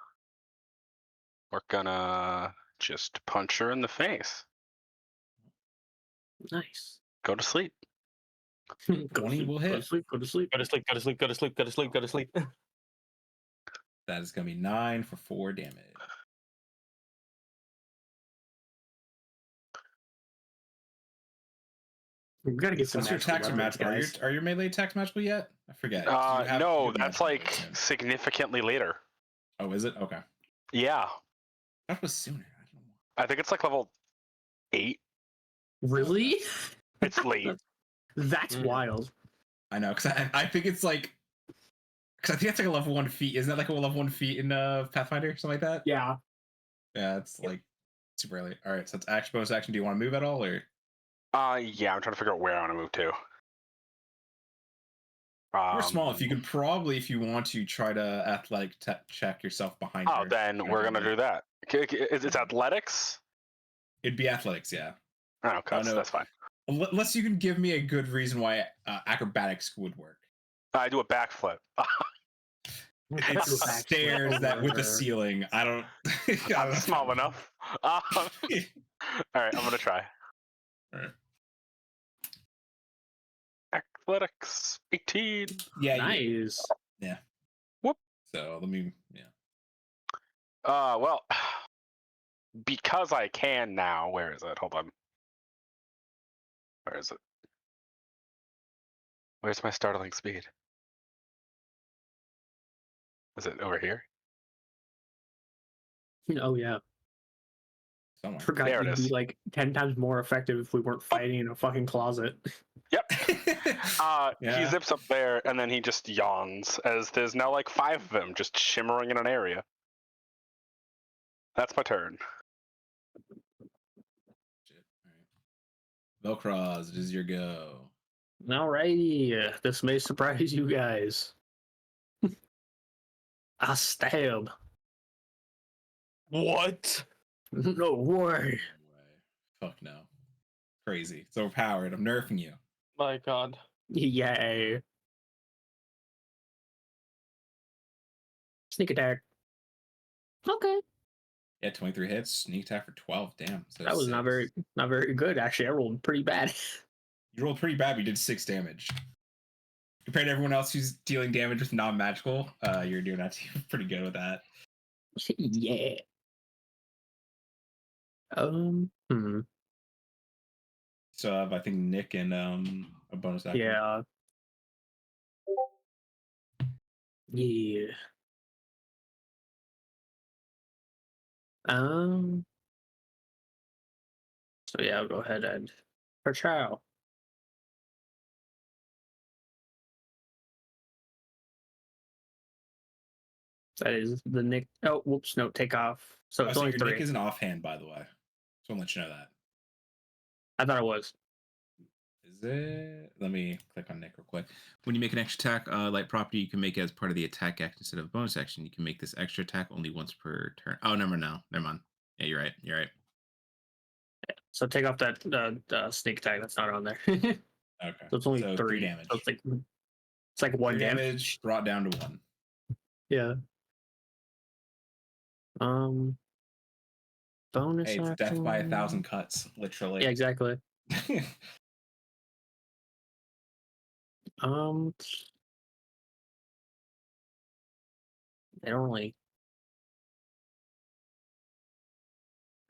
We're gonna just punch her in the face. Nice. Go to sleep. Go to 20 sleep, will Go hit. to sleep. Go to sleep. Go to sleep, go to sleep, go to sleep, go to sleep, go to sleep. That is going to be 9 for 4 damage. We've got to get some What's your magical attacks or weapons, magical? guys. Are your melee attacks magical yet? I forget. You No, have that's magical, I like assume. significantly later. Oh, is it? Okay. Yeah, That was sooner. I don't know. I think it's like level 8. Really? It's late. That's Mm. wild. I know, because I think it's like. Because I think it's like a level 1 feat. Isn't that like a level 1 feat in Pathfinder? Something like that? Yeah. Yeah, it's like super early. All right, so it's action, bonus action. Do you want to move at all, or? Yeah, I'm trying to figure out where I want to move to. You're small. If you could probably, if you want to, try to athletic check yourself behind. Oh, then we're gonna do that. It's athletics. It'd be athletics, yeah. Oh, no. that's fine. Unless you can give me a good reason why acrobatics would work. I do a backflip. It's back stairs that with a floor. ceiling. I don't. I don't I'm know. small enough. All right, I'm gonna try. Alright. Athletics 18. Yeah. You did. Nice. Yeah. Whoop. So let me. Yeah. Well, because I can now. Where is it? Hold on. Where is it? Where's my startling speed? Is it over here? Oh yeah. Somewhere. Forgot There it you'd be is. like 10 times more effective if we weren't fighting in a fucking closet. Yep. He Yeah. zips up there and then he just yawns as there's now like 5 of them just shimmering in an area. That's my turn. Shit. All right. Velcroz, it is your go. Alrighty, this may surprise you guys. I stab. What? No way. No way. Fuck no. Crazy. It's overpowered. I'm nerfing you. My God. Yay. Sneak attack. Okay. Yeah, 23 hits. Sneak attack for 12. Damn. So That was not very good actually. I rolled pretty bad. You rolled pretty bad, but you did 6 damage. Compared to everyone else who's dealing damage with non-magical, you're doing that pretty good with that. Yeah. Hmm. So I think Nick and a bonus action. Yeah. Yeah. So yeah, I'll go ahead and Perchow. That is the Nick. Oh, whoops! No, take off. So it's So only your 3. Nick isn't offhand, by the way. So I'll let you know that. I thought it was. Is it? Let me click on Nick real quick. When you make an extra attack, light property, you can make it as part of the attack action instead of a bonus action. You can make this extra attack only once per turn. Oh, never mind. Yeah, you're right. You're right. So take off that sneak attack that's not on there. Okay. So it's only So 3 damage. So it's like 1 3 damage. damage brought down to 1. Yeah. Bonus. Hey, it's death by 1,000 action. cuts, literally. Yeah, exactly. They don't really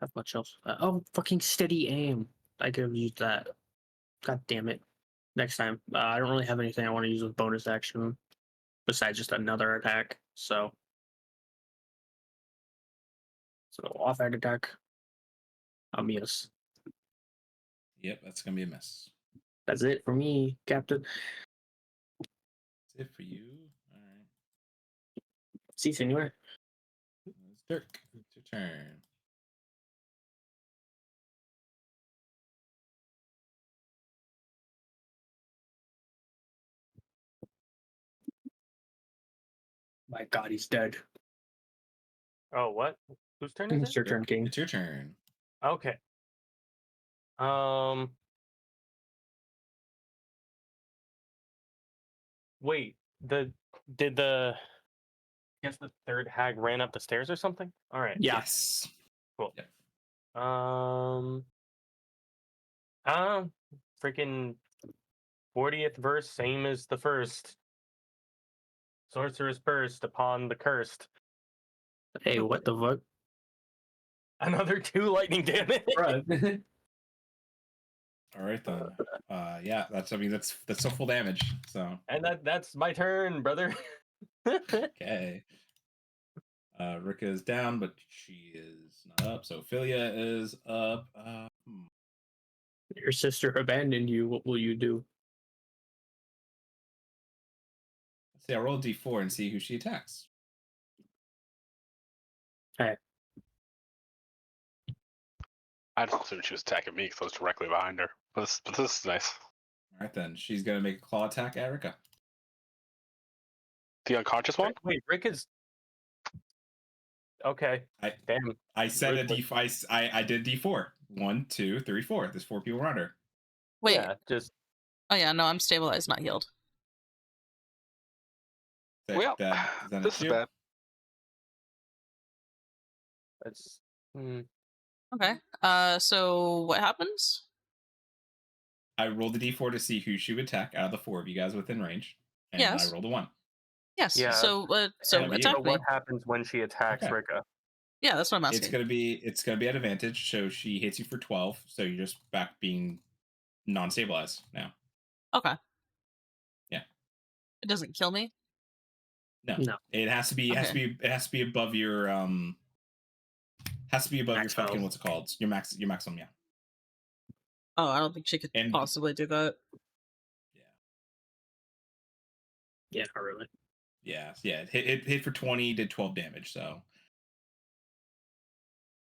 have much else. Oh, fucking steady aim. I could have used that. God damn it. Next time. I don't really have anything I want to use with bonus action besides just another attack. So off egg attack. Yes. Yep, that's gonna be a miss. That's it for me, Captain. That's it for you. All right. See, senor. It's Dirk. It's your turn. My God, he's dead. Oh, what? Whose turn is It's it? your turn, King. It's your turn. Okay. Wait. Did the I guess the third hag ran up the stairs or something? All right. Yeah. Yes. Cool. Yep. Freaking 40th verse, same as the first. Sorcerer's burst upon the cursed. Hey, what the fuck? Another 2 lightning damage. Bruh. All right then. Yeah, that's a full damage. So And that's my turn, brother. okay. Rikka is down, but she is not up. So Philia is up. Your sister abandoned you. What will you do? Let's see. I'll roll a d4 and see who she attacks. Hey. I just assumed she was attacking me because I was directly behind her. But this is nice. All right then. She's gonna make a claw attack at Rikka. The unconscious one? Wait, Rick is. Okay. Damn. I said a Ruthless. d5. I did d4. 1, 2, 3, 4. There's 4 people around her. Wait. Yeah, just Oh yeah, no, I'm stabilized, not healed. Well, is that this it is too? bad. That's Okay. So what happens? I rolled the d4 to see who she would attack out of the 4 of you guys within range, and I Yes. rolled a 1. Yes. Yeah. So That'd be attack so me. what happens when she attacks Okay. Rikka? Yeah, that's what I'm asking. It's gonna be at advantage, so she hits you for 12, so you're just back being non-stabilized now. Okay. Yeah. It doesn't kill me. No. It has to be above your Max fucking health. what's it called? Your maximum, yeah. Oh, I don't think she could And- possibly do that. Yeah, not really. Yeah. It hit for 20, did 12 damage, so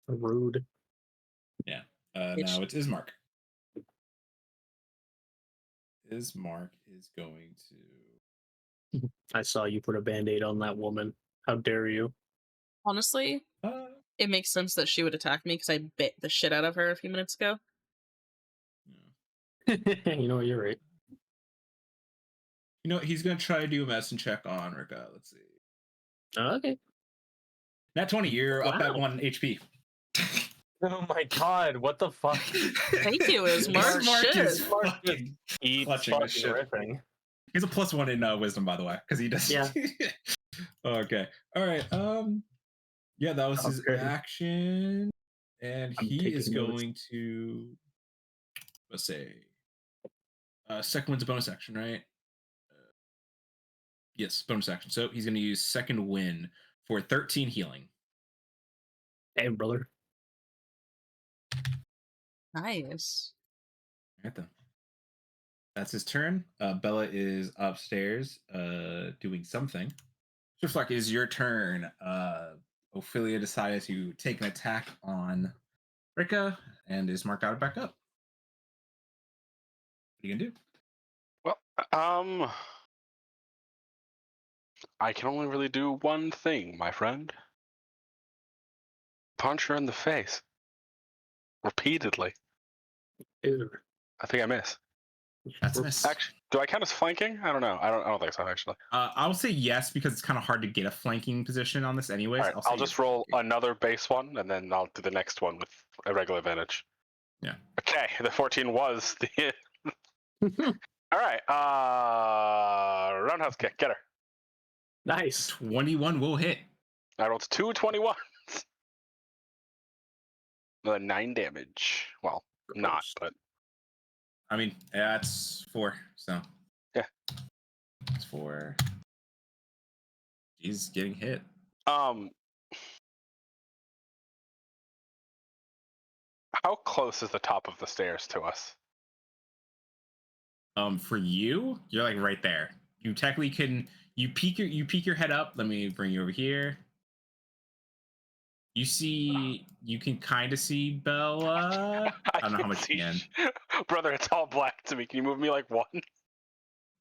Rude. now it's Ismark. Ismark is going to I saw you put a band-aid on that woman. How dare you? Honestly, it makes sense that she would attack me because I bit the shit out of her a few minutes ago. You know what, you're right. You know, he's gonna try to do a medicine check on Rikka. Let's see. Okay. Nat 20, you're up at Wow. 1 HP. Oh my god! What the fuck? Thank you, Ismark. Ismark is Shit. fucking Eat clutching this fucking shit. ripping. He's a +1 in wisdom, by the way, because he does. Yeah. Okay. All right. Yeah, that was his Okay. action, and I'm he is taking notes. going to, let's say, second one's a bonus action, right? Yes, bonus action. So he's going to use second win for 13 healing. Hey, brother. Nice. All right then. That's his turn. Bella is upstairs, doing something. Swiftlark, it is your turn. Ophelia decided to take an attack on Rikka and is marked out back up. What are you gonna do? Well, I can only really do one thing, my friend. Punch her in the face. Repeatedly. Ew. I think I miss. That's a miss. Actually, do I count as flanking? I don't know. I don't think so, actually. I will say yes because it's kind of hard to get a flanking position on this, anyways. All right, I'll just roll another base one, and then I'll do the next one with a regular advantage. Yeah. Okay, the 14 was the. All right, roundhouse kick, get her. Nice. 21 will hit. I rolled 2 21s. Another 9 damage. Well, not, but I mean, that's 4. So yeah, it's 4. He's getting hit. how close is the top of the stairs to us? For you, you're like right there. You technically can. You peek your head up. Let me bring you over here. You can kind of see Bella. I don't know how much you can. Brother, it's all black to me. Can you move me like 1?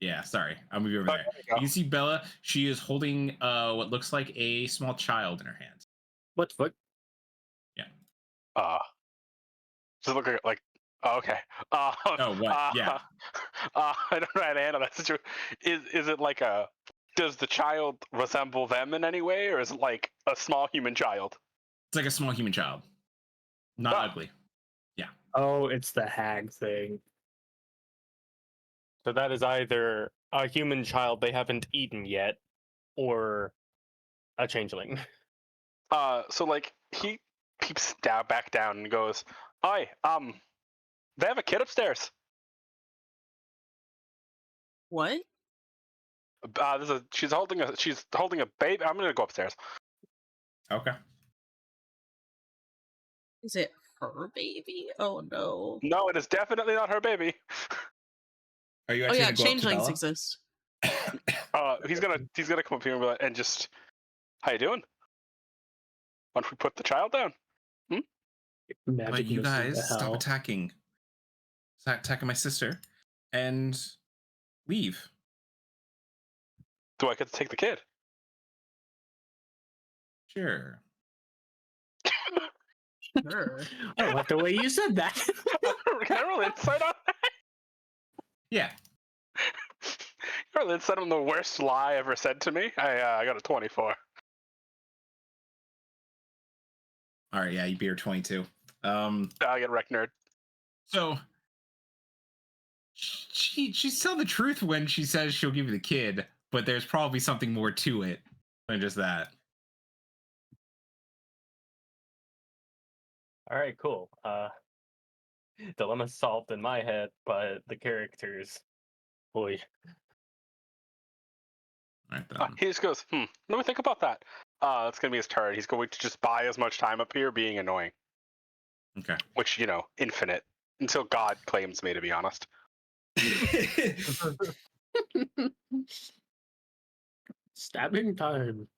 Yeah, sorry. I'll move you over there. You can see Bella. She is holding what looks like a small child in her hands. What the fuck? Does it look like oh, okay. Oh, what? Yeah. I don't know how to handle that situation. Is it like a? Does the child resemble them in any way, or is it like a small human child? It's like a small human child. Not ugly. Oh, it's the hag thing. So that is either a human child they haven't eaten yet, or a changeling. So like he peeps back down and goes, "Hi, they have a kid upstairs. What? She's holding a baby. I'm gonna go upstairs." Okay. Is it her baby? Oh no. No, it is definitely not her baby. Are you Oh actually yeah, gonna go up to changelings Bella? exist. He's gonna come up here and just, how you doing? Why don't we put the child down? Magic But you missile guys to stop hell. attacking. Stop attacking my sister, and leave. Do I get to take the kid? Sure. Sure. I don't like the way you said that. Can I roll insight on that? Yeah. Apparently, said I'm the worst lie ever said to me. I got a 24. All right, yeah, you beat her 22. I get wrecked, nerd. So she's telling the truth when she says she'll give you the kid, but there's probably something more to it than just that. All right, cool. Dilemma solved in my head, but the characters, boy. All right, then. He just goes, let me think about that. It's going to be his turn. He's going to just buy as much time up here being annoying. Okay. Which, infinite. Until God claims me, to be honest. Stabbing time.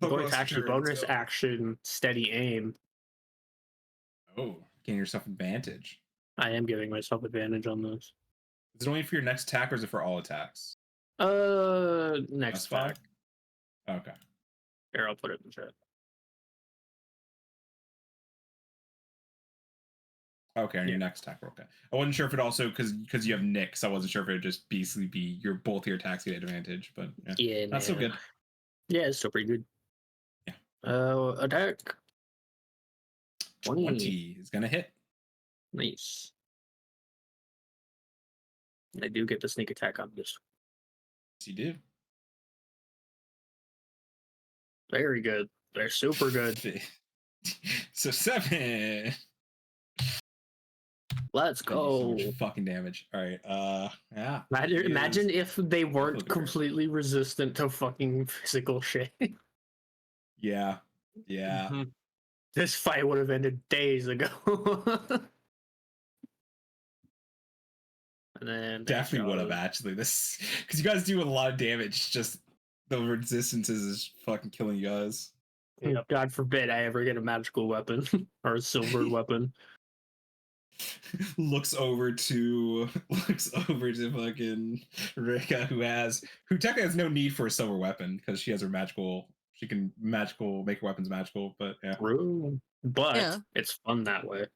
Bonus action, bonus action, steady aim. Oh, gain yourself advantage. I am giving myself advantage on this. Is it only for your next attack or is it for all attacks? Next That's fine. attack. Okay. Here, I'll put it in the chat. Okay, on your next attack roll. Okay. I wasn't sure if it also because you have Nick, so I wasn't sure if it would just basically be both your attacks get advantage, but Yeah, that's so good. Yeah, it's still pretty good. Yeah. Attack. 20 is gonna hit. Nice. I do get the sneak attack on this. Yes, you do. Very good. They're super good. So 7. Let's So go. much fucking damage. All right. Yeah. Imagine if they weren't Look at her. completely resistant to fucking physical shit. Yeah. Yeah. Mhm. This fight would have ended days ago. And then Definitely would have actually. This because you guys do a lot of damage. Just the resistances is fucking killing you guys. Yep. God forbid I ever get a magical weapon or a silver weapon. looks over to fucking Rikka, who technically has no need for a silver weapon because she has her magical. She can make her weapons magical, but yeah. True. But Yeah. it's fun that way.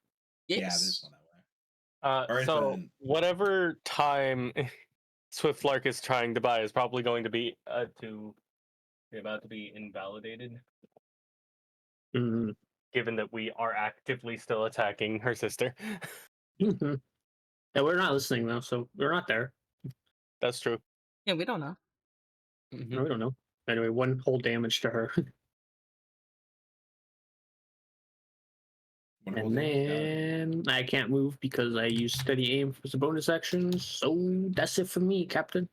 Yes. Yeah, this one that way. Alright, So then. whatever time Swiftlark is trying to buy is probably going to be about to be invalidated, Mhm. given that we are actively still attacking her sister. Mhm. And we're not listening though, so we're not there. That's true. Yeah, we don't know. No, we don't know. Anyway, 1 whole damage to her. Wonderful And thing. then I can't move because I use steady aim as a bonus action. So that's it for me, Captain.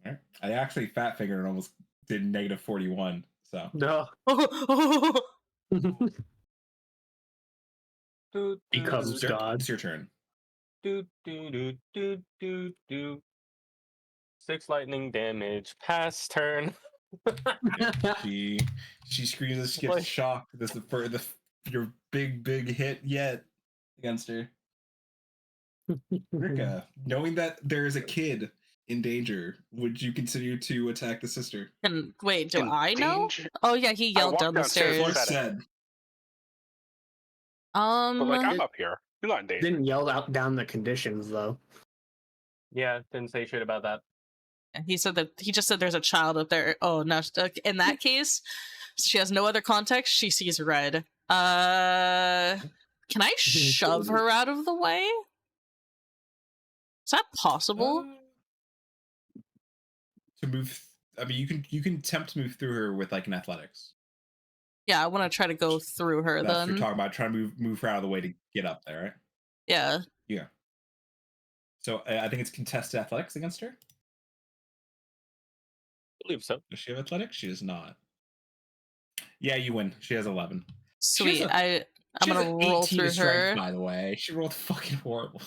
Alright. I actually fat fingered and almost did negative 41. So No. Becomes Dirk, God. it's your turn. Do. 6 lightning damage. Pass turn. She screams. She Like- gets shocked. This is your big hit yet against her. Rikka, knowing that there is a kid in danger, would you continue to attack the sister? And wait, do In I know? danger? Oh yeah, he yelled walked down the downstairs stairs. and Clark said it. said, But like, I'm it- up here. You're not in danger. Didn't yell out down the conditions though. Yeah, didn't say shit about that. He said that he just said there's a child up there. Oh no! In that case, she has no other context. She sees red. Can I shove her out of the way? Is that possible? to move. I mean, you can attempt to move through her with like an athletics. Yeah, I want to try to go through her. That's what you're Then talking about. Trying to move her out of the way to get up there, right? yeah. Yeah. So I think it's contested athletics against her. I believe so. Does she have athletics? She does not. Yeah, you win. She has 11. Sweet. a- I'm She has gonna an roll 18 through to strength, her. by the way. She rolled fucking horrible.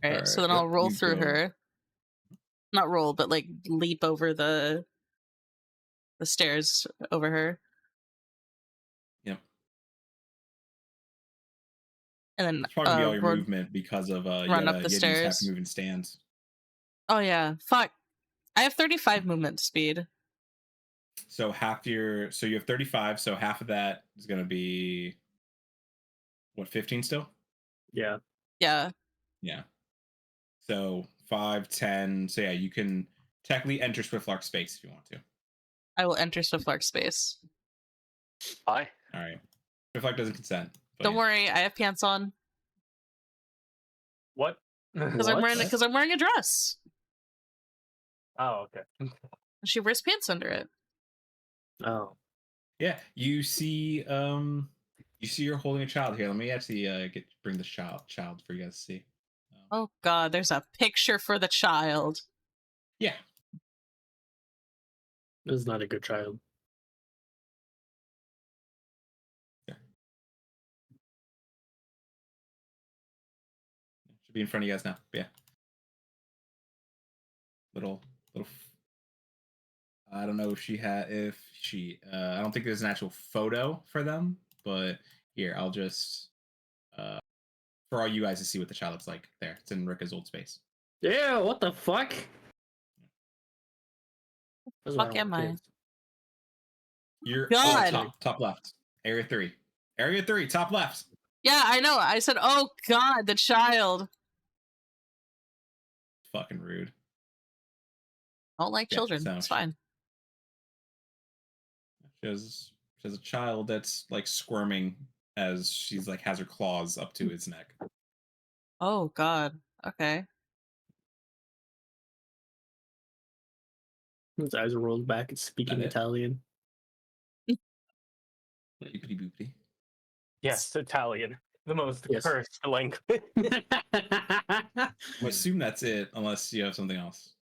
Right, so then I'll roll through her. Not roll, but like leap over the stairs over her. Yep. And then It's probably gonna be all your run- movement because of run up the you have stairs. to move in stands. Oh yeah, fuck. I have 35 movement speed. So you have 35, so half of that is gonna be what, 15 still? Yeah. Yeah. Yeah. So 5, 10. So yeah, you can technically enter Swiftlark space if you want to. I will enter Swiftlark space. Hi. All right. Swiftlark doesn't consent. but Don't yeah. worry, I have pants on What? because I'm wearing a dress. Oh, okay. She wears pants under it. Oh. Yeah, you see you're holding a child here. Let me actually bring the child for you guys to see. Oh God, there's a picture for the child. Yeah. This is not a good child. Should be in front of you guys now. But yeah. Little I don't know if she I don't think there's an actual photo for them, but here, I'll just for all you guys to see what the child looks like. There, it's in Rikka's old space. Yeah, what the fuck? That's why Fuck don't am want I? kids. You're God. top left. Area 3. Area 3, top left. Yeah, I know. I said, oh God, the child. Fucking rude. I don't like Yeah, children. so It's fine. She has a child that's like squirming as she's like has her claws up to its neck. Oh God. Okay. His eyes are rolled back and speaking That it? Italian. Boopity boopity. Yes, Italian. The most Yes. cursed language. I assume that's it, unless you have something else.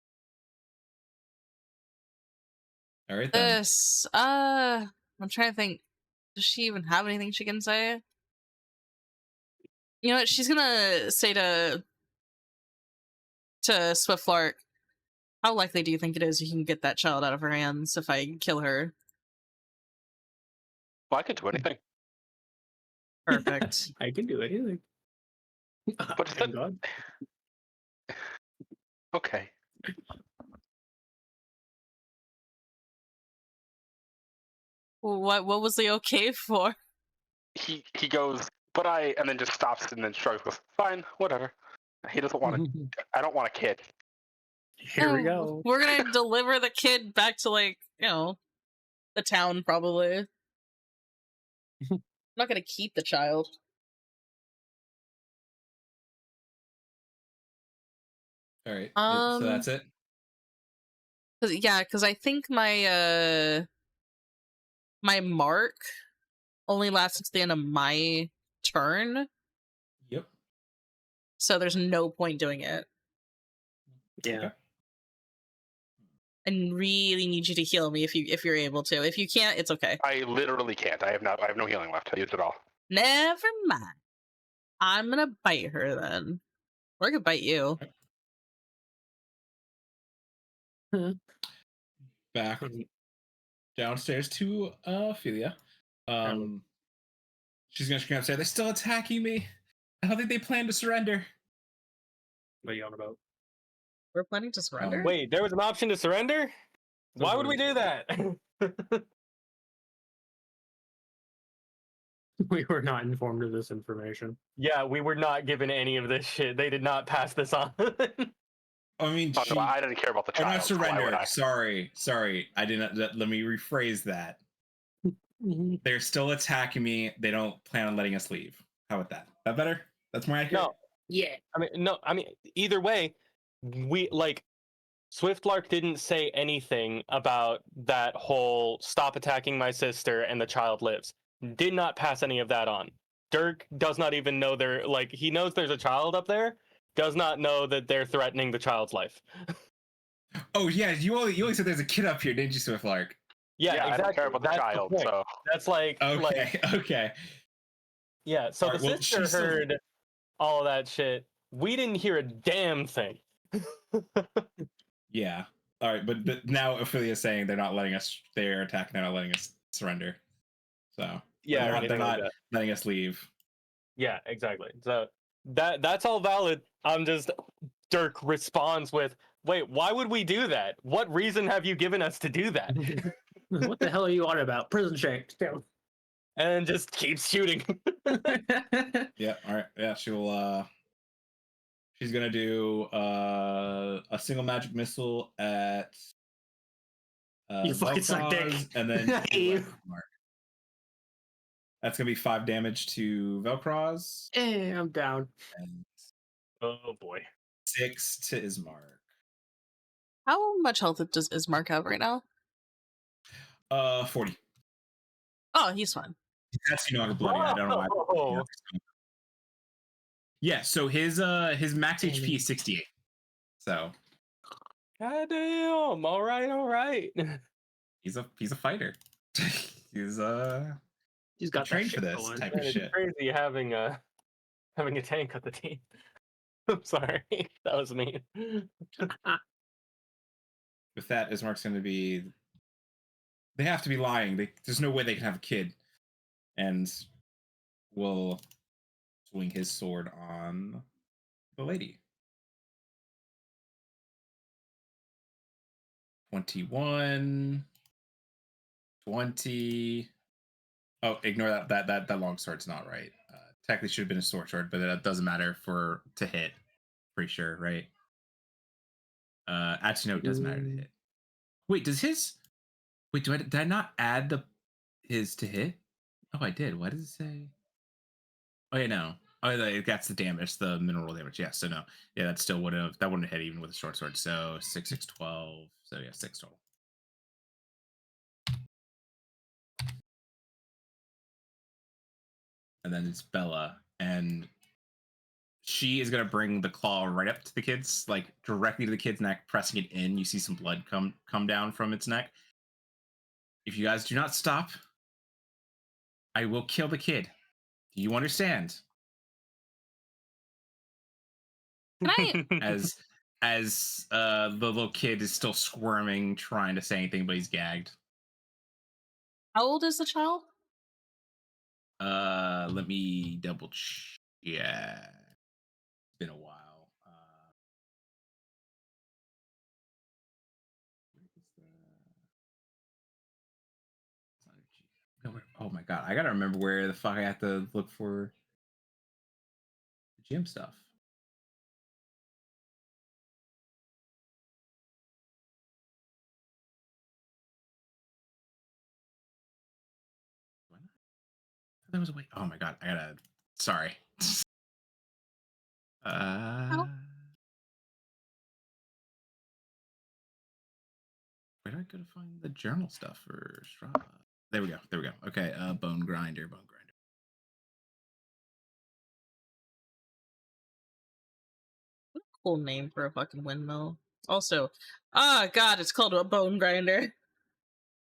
All right then. This. I'm trying to think. Does she even have anything she can say? You know what? She's gonna say to Swiftlark, how likely do you think it is you can get that child out of her hands if I kill her? Well, I could do anything. Perfect. I can do anything. But is Thank that- God. Okay. What was the okay for? He goes, but and then just stops and then shrugs. Goes, fine, whatever. He doesn't want to. I don't want a kid. Here we Oh, go. We're gonna deliver the kid back to the town probably. I'm not gonna keep the child. All right. So that's it. Because I think my my mark only lasts to the end of my turn, Yep. so there's no point doing it. Yeah. Okay. I really need you to heal me if you're able to. If you can't, it's okay. I literally can't. I have no healing left. I used it all. Never mind. I'm gonna bite her then. Or I could bite you. Back downstairs to Ophelia. She's gonna scream upstairs. They're still attacking me. I don't think they plan to surrender. What are you on about? We're planning to surrender? Wait, there was an option to surrender? Why would we do that? We were not informed of this information. Yeah, we were not given any of this shit. They did not pass this on. I mean, Oh, no, I didn't care about the or child. not so why would surrender. I? Sorry. I didn't. Let me rephrase that. They're still attacking me. They don't plan on letting us leave. How about that? That better? That's more accurate. No. Yeah. I mean, either way, Swiftlark didn't say anything about that whole stop attacking my sister and the child lives. Did not pass any of that on. Dirk does not even know he knows there's a child up there, does not know that they're threatening the child's life. Oh yeah, you only said there's a kid up here, didn't you, Swiftlark? Yeah, I exactly. don't care about the That's child. point. So That's Okay. yeah. So Alright, the well, sister she's still- heard all of that shit. We didn't hear a damn thing. Yeah. All right, but now Ophelia's saying they're not letting us. They're attacking. They're not letting us surrender. So Yeah, they're or not, anything like that. letting us leave. Yeah, exactly. So that's all valid. Dirk responds with, "Wait, why would we do that? What reason have you given us to do that?" What the hell are you on about? Prison shank. And just keeps shooting. Yeah. All right. Yeah. She'll She's gonna do a single magic missile at You fucking suck dick. Velcroz, and then I hate you. Mark. That's gonna be 5 damage to Velcroz I'm down. and Oh boy. 6 to Ismark. How much health does Ismark have right now? 40. Oh, he's fine. That's bloody. I don't know why. Whoa. Yeah, so his max HP is 68. So God damn. All right. he's a fighter. he's He's got that trained shit for this going. type Man, of it's shit. crazy having a tank at the team. I'm sorry. That was mean. With that, Ismark's going to be. They have to be lying. There's no way they can have a kid, and will swing his sword on the lady. 21, 20. Oh, ignore that long sword's not right. Technically should have been a sword, but it doesn't matter to hit. Pretty sure, right? Actually, no, it doesn't matter to hit. Wait, did I not add his to hit? Oh, I did. What does it say? Oh yeah, no. Oh, that's the damage, the mineral damage. Yeah, so no. Yeah, that wouldn't have hit even with a short sword. So 6, 6, 12. So yeah, 6 total. And then it's Bella, and she is gonna bring the claw right up to the kid's, like directly to the kid's neck, pressing it in. You see some blood come down from its neck. If you guys do not stop, I will kill the kid. Do you understand? Can I? As the little kid is still squirming, trying to say anything, but he's gagged. How old is the child? Let me double check. Yeah, it's been a while. Oh my god, I gotta remember where the fuck I have to look for the gym stuff. There was a way. Oh my god, I gotta. Sorry. Oh. Where do I go to find the journal stuff for Strahd? There we go. Okay, bone grinder. Cool name for a fucking windmill. Also, god, it's called a bone grinder.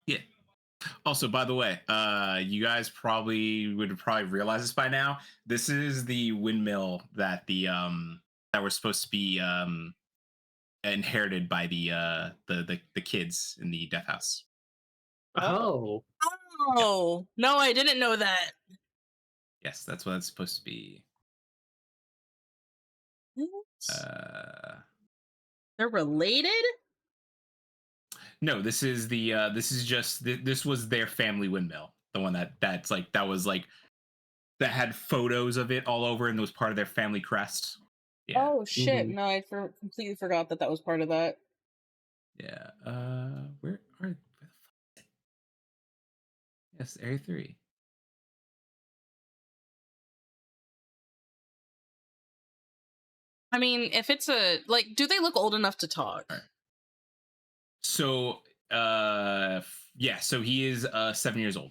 Yeah. Also, by the way, you guys would realize this by now. This is the windmill that that was supposed to be inherited by the kids in the death house. Oh. Oh no, I didn't know that. Yes, that's what it's supposed to be. They're related? No, this is this was their family windmill. The one that had photos of it all over and was part of their family crest. Yeah. Oh shit! No, I completely forgot that was part of that. Yeah. Where are? Yes, Area 3. I mean, if it's do they look old enough to talk? Right. So, yeah. So he is 7 years old.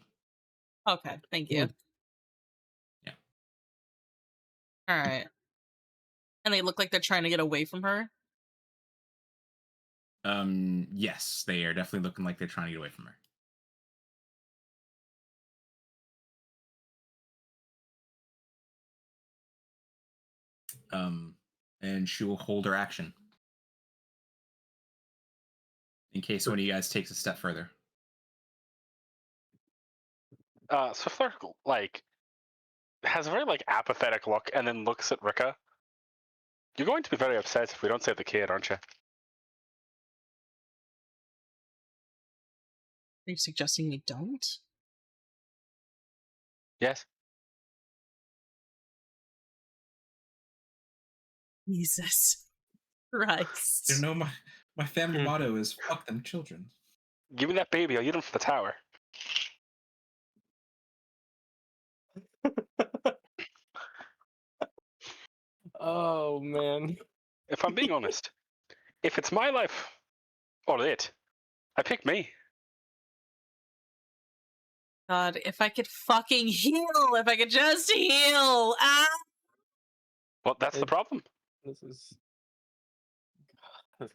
Okay, thank you. Yeah. All right. And they look like they're trying to get away from her. Yes, they are definitely looking like they're trying to get away from her. And she will hold her action in case one of you guys takes a step further. Swiftlark has a very apathetic look, and then looks at Rikka. You're going to be very upset if we don't save the kid, aren't you? Are you suggesting we don't? Yes. Jesus Christ. You know, my family motto is "fuck them children." Give me that baby. I'll use him for the tower. Oh man. If I'm being honest, if it's my life or it, I pick me. God, if I could fucking heal, if I could just heal. Ah! Well, that's the It- problem. This is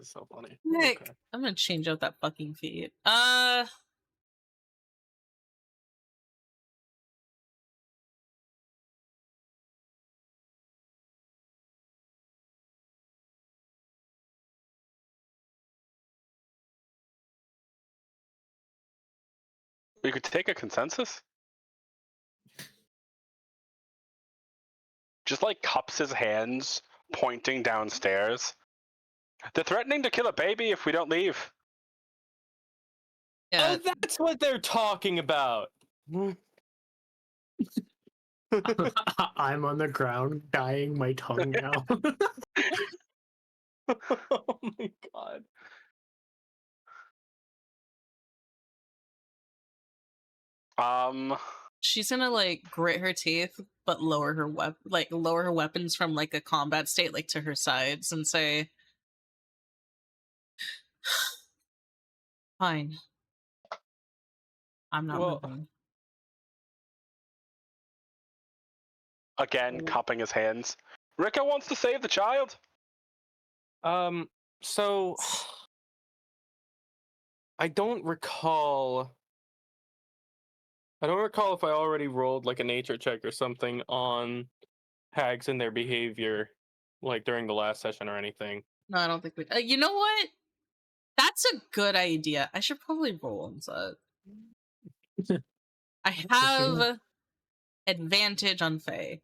so funny. Nick, Okay. I'm gonna change out that fucking feat. We could take a consensus. Just like cups his hands, pointing downstairs. They're threatening to kill a baby if we don't leave. Yeah, Oh, that's what they're talking about. I'm on the ground, dying my tongue now. Oh my god. she's gonna like grit her teeth, but lower her lower her weapons from like a combat state, like to her sides, and say, "Fine, I'm not Well, moving." Again, cupping his hands. Rikka wants to save the child. so I don't recall if I already rolled like a nature check or something on hags and their behavior like during the last session or anything. No, I don't think we. You know what? That's a good idea. I should probably roll on that. I have advantage on Fae.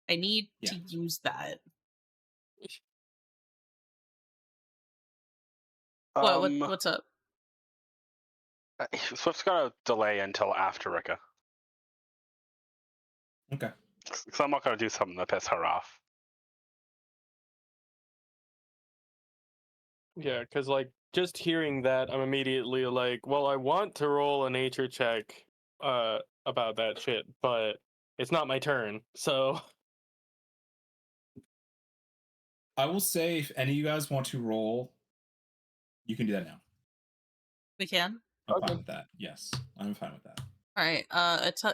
I need to use that. What's up? Swift's gonna delay until after Rikka. Okay. Because I'm not gonna do something to piss her off. Yeah, because like just hearing that, I'm immediately like, well, I want to roll a nature check about that shit, but it's not my turn, so I will say, if any of you guys want to roll, you can do that now. We can. I'm Okay. fine with that. Yes, I'm fine with that. All right.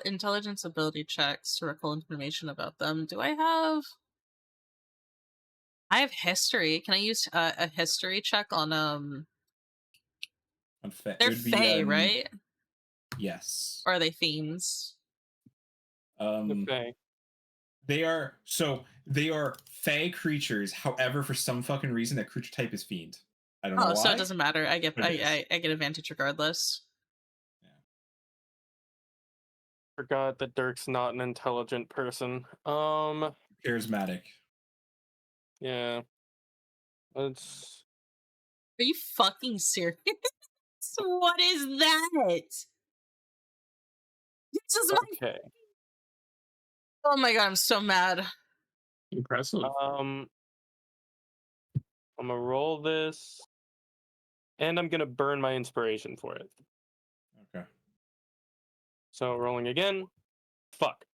Intelligence ability checks to recall information about them. Do I have? I have history. Can I use a history check on On They're it would be, Fae, right? Yes. Or are they fiends? okay. They are Fae creatures. However, for some fucking reason, that creature type is fiend. I don't know why. So it doesn't matter. I get but it is. I get advantage regardless. Forgot that Dirk's not an intelligent person. Charismatic. Yeah. It's Are you fucking serious? What is that? This is my... okay. Oh my god, I'm so mad. Impressive. I'm gonna roll this, and I'm gonna burn my inspiration for it. Okay. So rolling again. Fuck.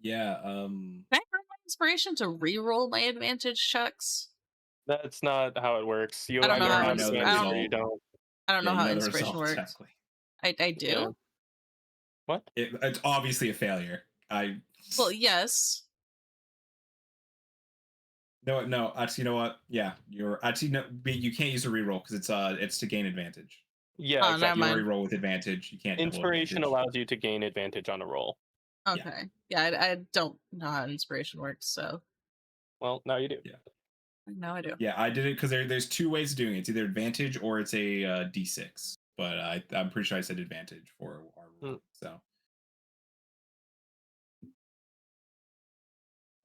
Yeah. Can I burn my inspiration to re-roll my advantage checks? That's not how it works. You I don't either know how have ins- advantage I or don't- you don't. I don't know how you the inspiration result, works. Exactly. I do. Yeah. What? It's obviously a failure. Well, yes. No. Actually, you know what? Yeah, you're actually no. You can't use a reroll because it's to gain advantage. Yeah, Oh, exactly. never You already mind. roll with advantage. You can't. double Inspiration advantage. allows you to gain advantage on a roll. Okay. Yeah, I don't know how inspiration works, so Well, now you do. Yeah. now I do. Yeah, I did it because there's two ways of doing it. It's either advantage or it's a D6. But I'm pretty sure I said advantage for our rule. So.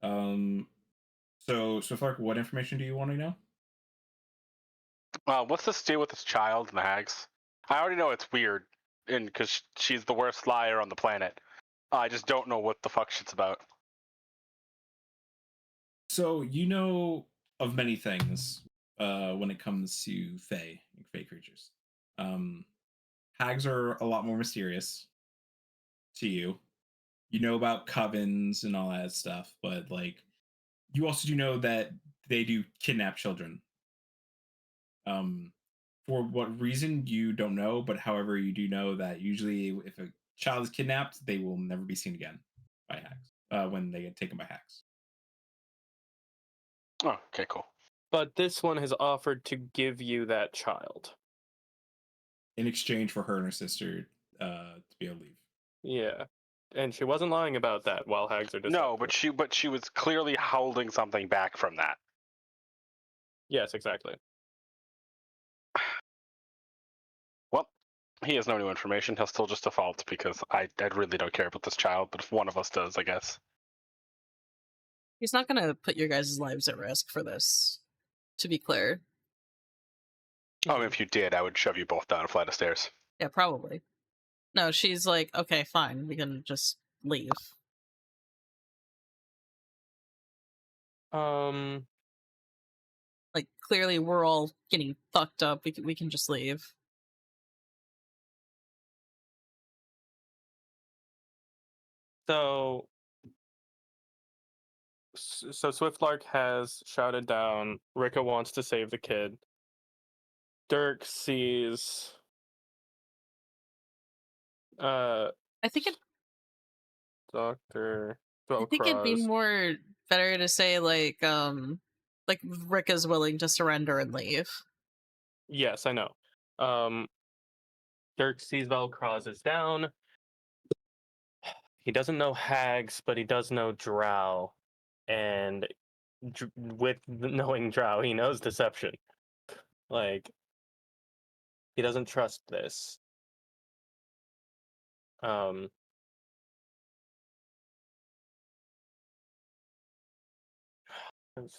So Swiftlark, what information do you want to know? What's this do with this child and the hags? I already know it's weird, and because she's the worst liar on the planet. I just don't know what the fuck shit's about. So you know of many things when it comes to fae creatures. Hags are a lot more mysterious to you. You know about covens and all that stuff, but like you also do know that they do kidnap children. For what reason you don't know, but however you do know that usually if a child is kidnapped, they will never be seen again by hags when they get taken by hags. Oh, okay, cool. But this one has offered to give you that child. In exchange for her and her sister to be able to leave. Yeah. And she wasn't lying about that while hags are deceptive. No, but she was clearly holding something back from that. Yes, exactly. Well, he has no new information. He'll still just default because I really don't care about this child, but if one of us does, I guess. He's not gonna put your guys' lives at risk for this, to be clear. Oh, if you did, I would shove you both down a flight of stairs. Yeah, probably. No, she's like, okay, fine, we can just leave. Like, clearly we're all getting fucked up. We can just leave. So Swiftlark has shouted down, Rikka wants to save the kid. Dirk sees I think Dr. I think it'd be Velcroz. more better to say like Rikka's willing to surrender and leave. Yes, I know. Dirk sees Velcroz is down. He doesn't know hags, but he does know drow. And with knowing drow, he knows deception. Like, he doesn't trust this. It's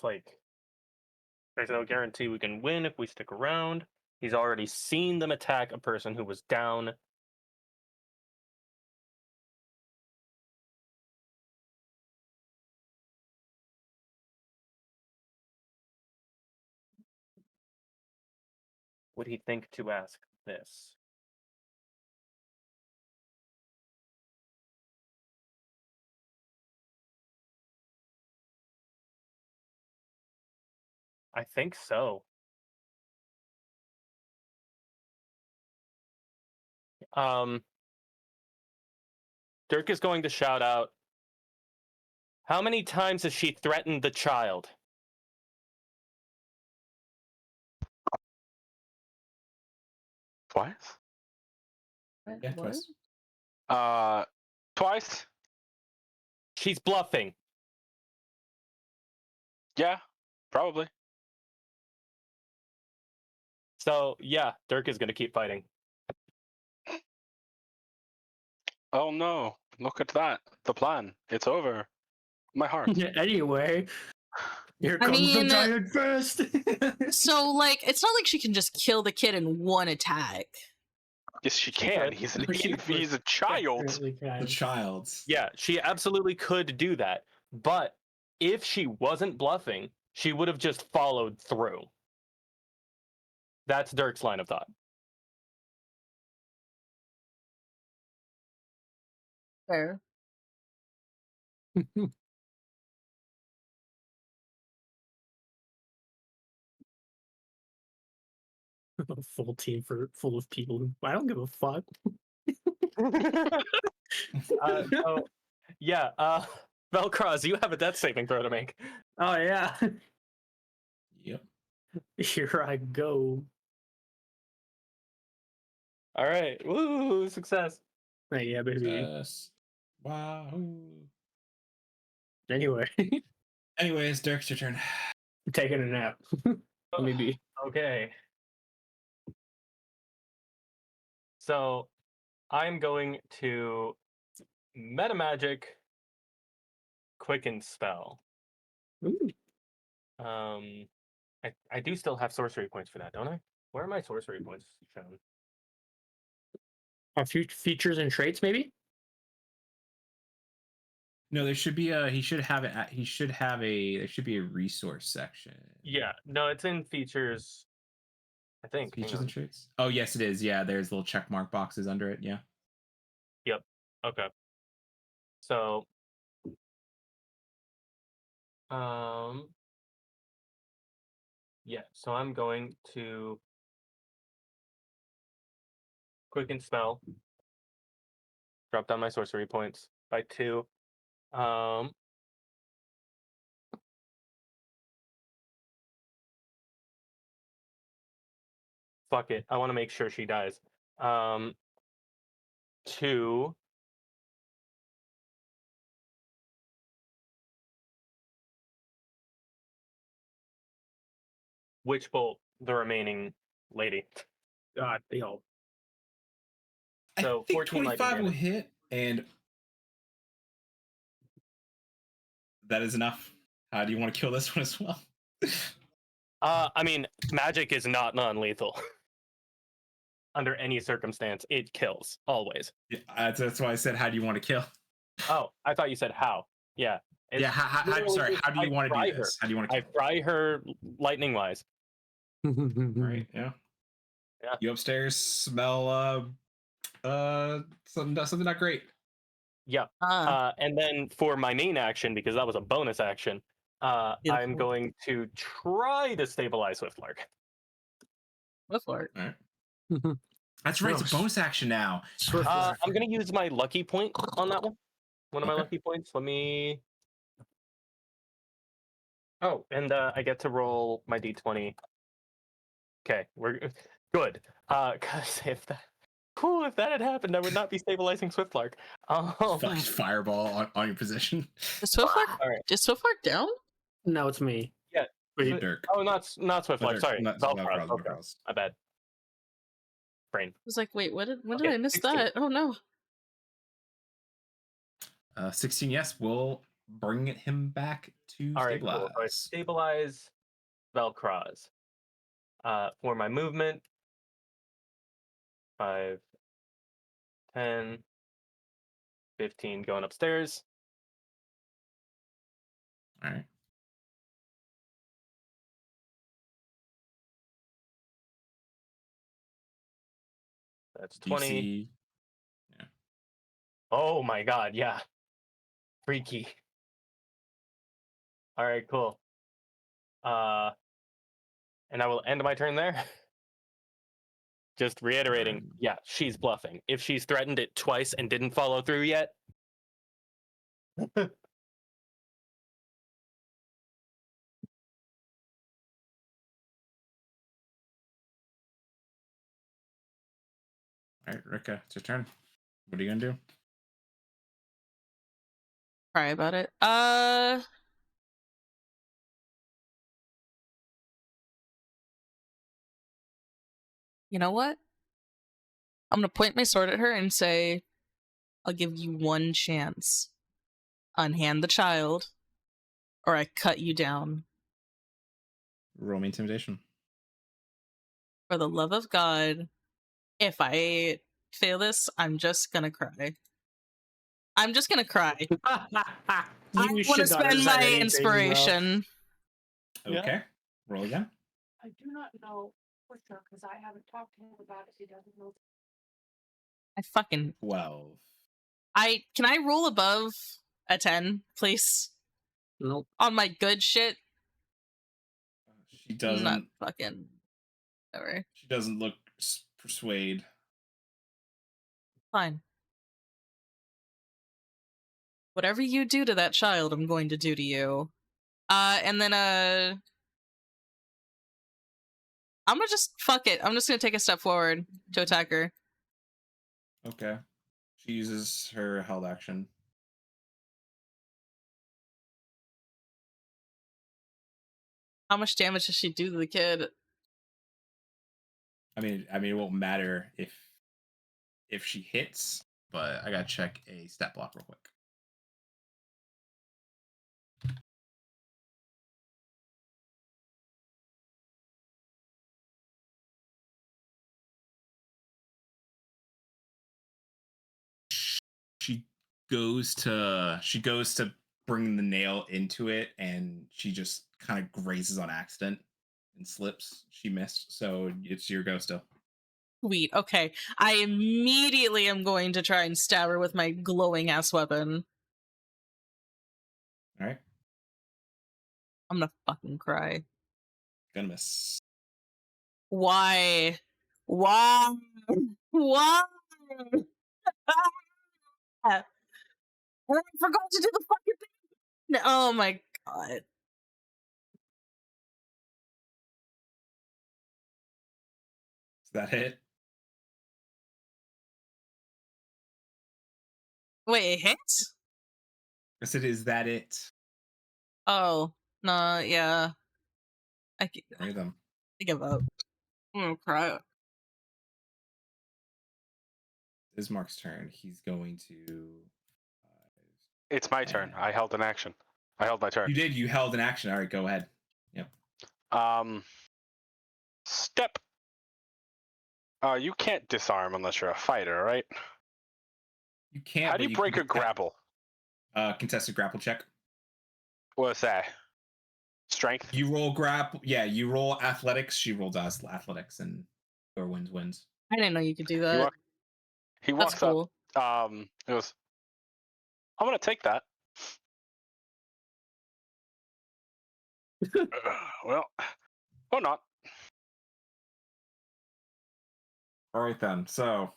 like, there's no guarantee we can win if we stick around. He's already seen them attack a person who was down. Would he think to ask this? I think so. Dirk is going to shout out, how many times has she threatened the child? Twice? Yeah, What? twice. Twice? She's bluffing. Yeah, probably. So, yeah, Dirk is going to keep fighting. Oh no, look at that. The plan. It's over. My heart. Anyway, here I comes the mean, giant fist. So like, it's not like she can just kill the kid in one attack. Yes, she can. He's an he's a child. Definitely can. The child. Yeah, she absolutely could do that. But if she wasn't bluffing, she would have just followed through. That's Dirk's line of thought. Fair. A full team full of people who I don't give a fuck. Velcroz, you have a death saving throw to make. Oh yeah. Yep. Here I go. All right. Woo, success. Hey, yeah, baby. Yes. Wow. Anyway, Anyways, Dirk's your turn. I'm taking a nap. Let me be. Okay. So, I'm going to metamagic quicken spell. Ooh. I do still have sorcery points for that, don't I? Where are my sorcery points shown? Features and traits, maybe? No, there should be a. He should have it. He should have a. There should be a resource section. Yeah, no, it's in features. I think. hang Features on. and traits. Oh yes, it is. Yeah, there's little check mark boxes under it. Yeah. Yep. Okay. So, yeah. So I'm going to quicken spell. Drop down my sorcery points by 2. Fuck it. I want to make sure she dies. 2. Witch bolt the remaining lady. God, they all. So I think 14 lightning 25 will damage. hit, and that is enough. How do you want to kill this one as well? I mean, magic is not non-lethal. Under any circumstance, it kills always. Yeah, that's why I said, how do you want to kill? Oh, I thought you said how. Yeah. It's Yeah. literally Sorry. just How do you I want to fry do her. this? How do you want to I kill? fry her lightning wise. All right. Yeah. Yeah. You upstairs smell something not great. Yeah. And then for my main action, because that was a bonus action, I'm Beautiful. going to try to stabilize Swiftlark. Swiftlark. All right. That's right. It's a Gross. bonus action now. Swiftlark. I'm going to use my lucky point on that one. One of my Okay. lucky points. Let me. Oh, and I get to roll my d20. Okay, we're good. Because if that had happened, I would not be stabilizing Swiftlark. Fucking fireball on your position. Is Swiftlark, All right. is Swiftlark down? No, it's me. Yeah. Wait, Dirk. Oh, not Swiftlark. Dirk, Sorry, not Velcroz. Velcroz, Okay, Velcroz. my bad. Brain. I was like, wait, when did Okay, I miss 16. that? Oh no. 16, yes, we'll bring him back to All right, stabilize. cool. So I stabilize Velcroz. For my movement, 5, 10, 15, going upstairs. All right. That's 20. DC. Oh my god, yeah. Freaky. All right, cool. And I will end my turn there. Just reiterating, yeah, she's bluffing. If she's threatened it twice and didn't follow through yet. All right, Rikka, it's your turn. What are you gonna do? Cry about it. You know what? I'm gonna point my sword at her and say, I'll give you one chance. Unhand the child, or I cut you down. Roll me intimidation. For the love of God, if I fail this, I'm just gonna cry. I'm just gonna cry. I want to should not have spend said my anything, inspiration. Yeah. Okay. Roll again. I do not know for sure because I haven't talked to him about it. He doesn't know. I fucking 12. can I roll above a 10, please? Nope. On my good shit? She doesn't. Not fucking whatever. She doesn't look persuade. Fine. Whatever you do to that child, I'm going to do to you. And then I'm gonna just fuck it. I'm just gonna take a step forward to attack her. Okay. She uses her held action. How much damage does she do to the kid? I mean, it won't matter if she hits, but I gotta check a stat block real quick. She goes to bring the nail into it, and she just kind of grazes on accident and slips. She missed, so it's your go still. Sweet. Okay. I immediately am going to try and stab her with my glowing ass weapon. All right, I'm gonna fucking cry. gonna miss. Why? Why? Why? I forgot to do the fucking thing. Oh my god. Is that it? Wait, it hits? I said, is that it? Oh, no, yeah. I Right them. give up. I'm gonna cry. It's Mark's turn. He's going to. It's my turn. I held an action. I held my turn. You did. You held an action. All right, go ahead. Yep. Step. You can't disarm unless you're a fighter, right? You can't. How do you break a grapple? Contested grapple check. What's that? Strength. You roll grapple. Yeah, you roll athletics. She rolls athletics, and whoever wins. I didn't know you could do that. He That's walks cool. up. He goes, I'm gonna take that. Well, or not. All right then. So,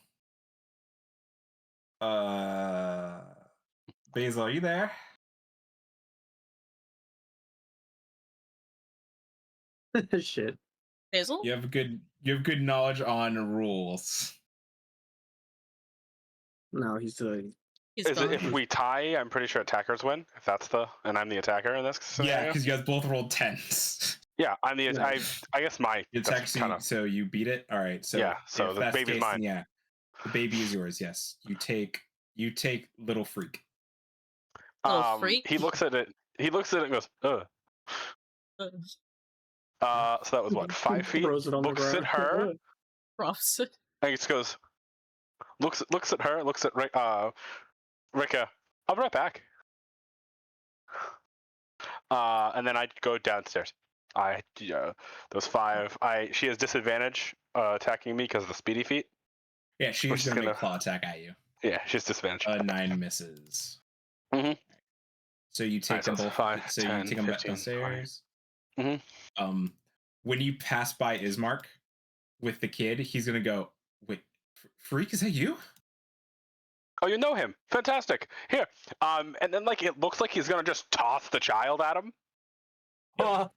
Basil, are you there? Shit. Basil? You have good knowledge on rules. No, he's doing. He's Is it gone. if we tie? I'm pretty sure attackers win. If that's and I'm the attacker in this scenario. Yeah, because you guys both rolled 10s. Yeah, I'm the. Yeah. I guess my. It's actually so you beat it. All right. So Yeah, so if the that's baby's case, mine. then yeah, the baby is yours. Yes, you take little freak. Little freak. He looks at it. He looks at it and goes, ugh. So that was what, 5 feet? Throws it on the Looks at ground. her. Props. And he just goes, looks at her, looks at Rikka. I'll be right back. And then I go downstairs. Those 5. She has disadvantage attacking me because of the speedy feat. Yeah, she's Which is gonna make gonna- a claw attack at you. Yeah, she's disadvantage. 9 misses. Mhm. So you take them so both. 5, So 10, you take them back 15, downstairs. 20. When you pass by Ismark with the kid, he's gonna go, "Wait, freak, is that you?" Oh, you know him. Fantastic. Here. And then it looks like he's gonna just toss the child at him. And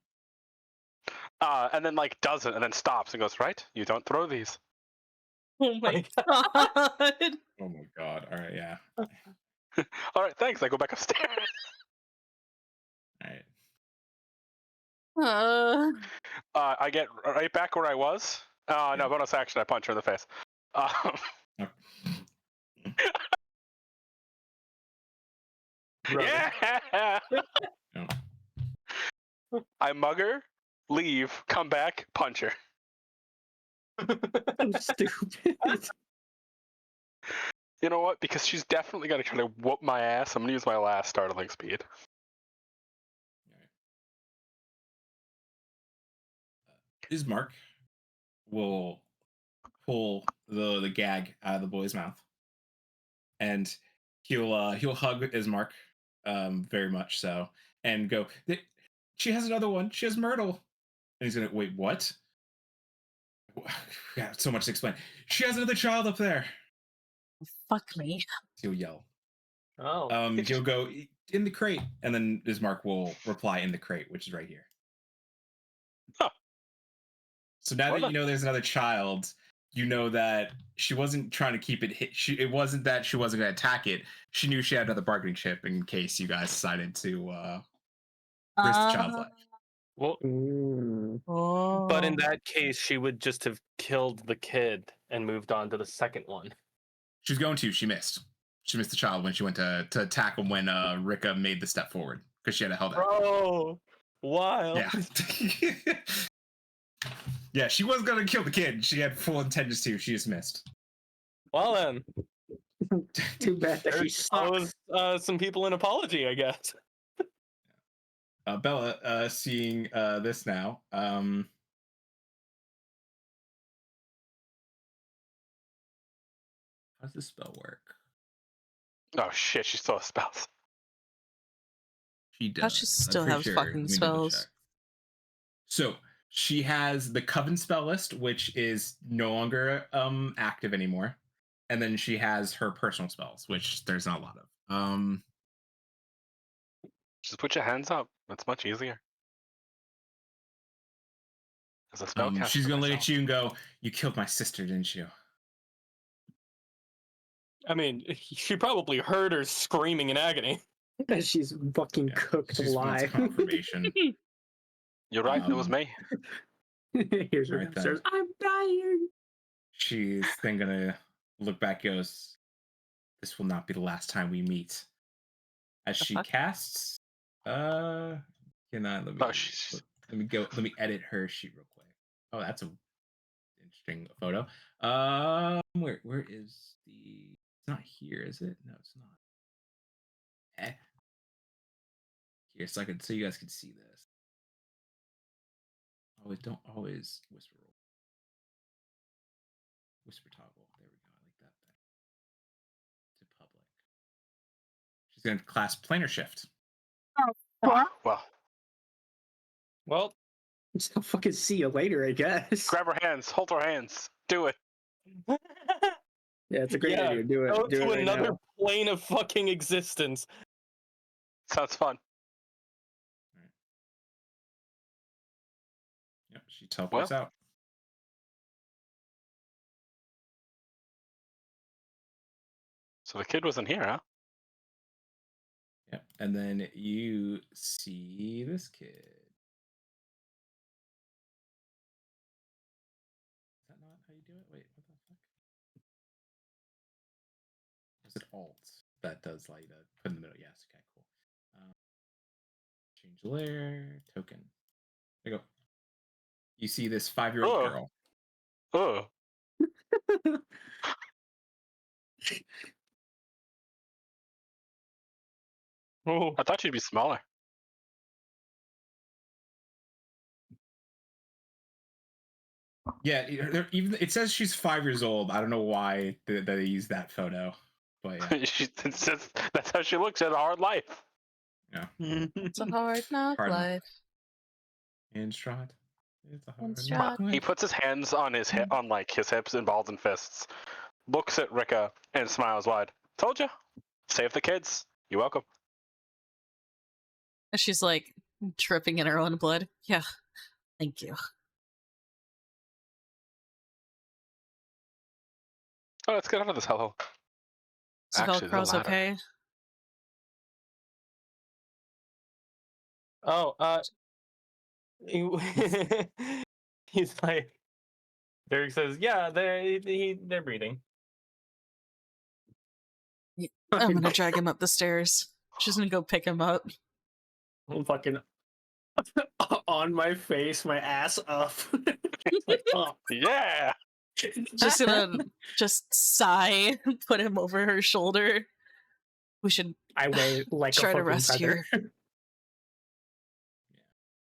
then does it and then stops and goes, right? You don't throw these. Oh my god. Oh my god! All right, yeah. All right, thanks. I go back upstairs. All right. I get right back where I was. No, bonus action. I punch her in the face. Yeah. No. I mug her, leave, come back, punch her. I'm stupid. You know what? Because she's definitely gonna try to whoop my ass. I'm gonna use my last startling speed. Ismark will pull the gag out of the boy's mouth, and he'll hug Ismark, very much so, and go, "She has another one. She has Myrtle." And he's gonna, "Wait, what?" Yeah, so much to explain. "She has another child up there." Fuck me. He'll yell. Oh. He'll go, "In the crate," and then Ismark will reply, "In the crate," which is right here. Huh. So now Well that you know there's another child, you know that she wasn't trying to keep it hit. It wasn't that she wasn't going to attack it. She knew she had another bargaining chip in case you guys decided to risk the child's life. Well, Oh. but in that case, she would just have killed the kid and moved on to the second one. She's going to. She missed. She missed the child when she went to attack him when Rikka made the step forward because she had a held out. Bro, wild. Yeah. Yeah, she was going to kill the kid. She had full intentions to. She just missed. Well then. Too bad that she Owes sucks. some people an apology, I guess. Bella, seeing this now, how does this spell work? Oh shit, she still has spells. She does. How she I'm still pretty have sure. fucking Let me double spells? check. So she has the Coven spell list, which is no longer active anymore, and then she has her personal spells, which there's not a lot of. Just put your hands up. It's much easier. As a spellcaster She's gonna look myself. at you and go, "You killed my sister, didn't you?" I mean, she probably heard her screaming in agony. That she's fucking Yeah, cooked she just wants alive. confirmation. You're right, it was me. Here's her Right then. downstairs. I'm dying. She's then gonna look back, goes, "This will not be the last time we meet." As she fuck? casts, let me Oh, she's... let me edit her sheet real quick. Oh, that's a interesting photo. Where is the? It's not here, is it? No, it's not. Here, so you guys can see this. Don't always whisper toggle. There we go. I like that better. To public. She's gonna class planar shift. Well, I'll fucking see you later, I guess. grab her hands, hold her hands, do it. Yeah, it's a great Yeah, idea. Do Go it. Do to it right another now. plane of fucking existence. Sounds fun. Yep, she teleports out. So the kid wasn't here, huh? Yep, and then you see this kid. Is that not how you do it? Wait, what the fuck? Is it Alt that does like the put in the middle? Yes, okay, cool. Change layer, token. There you go. You see this 5-year-old girl. Oh. Oh. I thought she'd be smaller. Yeah, even it says she's 5 years old. I don't know why they use that photo, but yeah. That's how she looks in a hard life. Yeah. It's a hard knock Hard knock. life. And Strahd. It's a hard And knock Strahd. He life. puts his hands on his on like his hips and balls and fists, looks at Rikka and smiles wide. Told you, save the kids. You're welcome. And she's like dripping in her own blood. Yeah, thank you. Oh, let's get out of this hellhole. Is Velcroz okay? Oh, he's like, Dirk says, yeah, they're breathing. I'm gonna drag him up the stairs. She's gonna go pick him up. I'm fucking on my face, my ass up. Like, oh. Yeah. Just gonna just sigh, put him over her shoulder. We should I weigh like try a to fucking rest feather. here.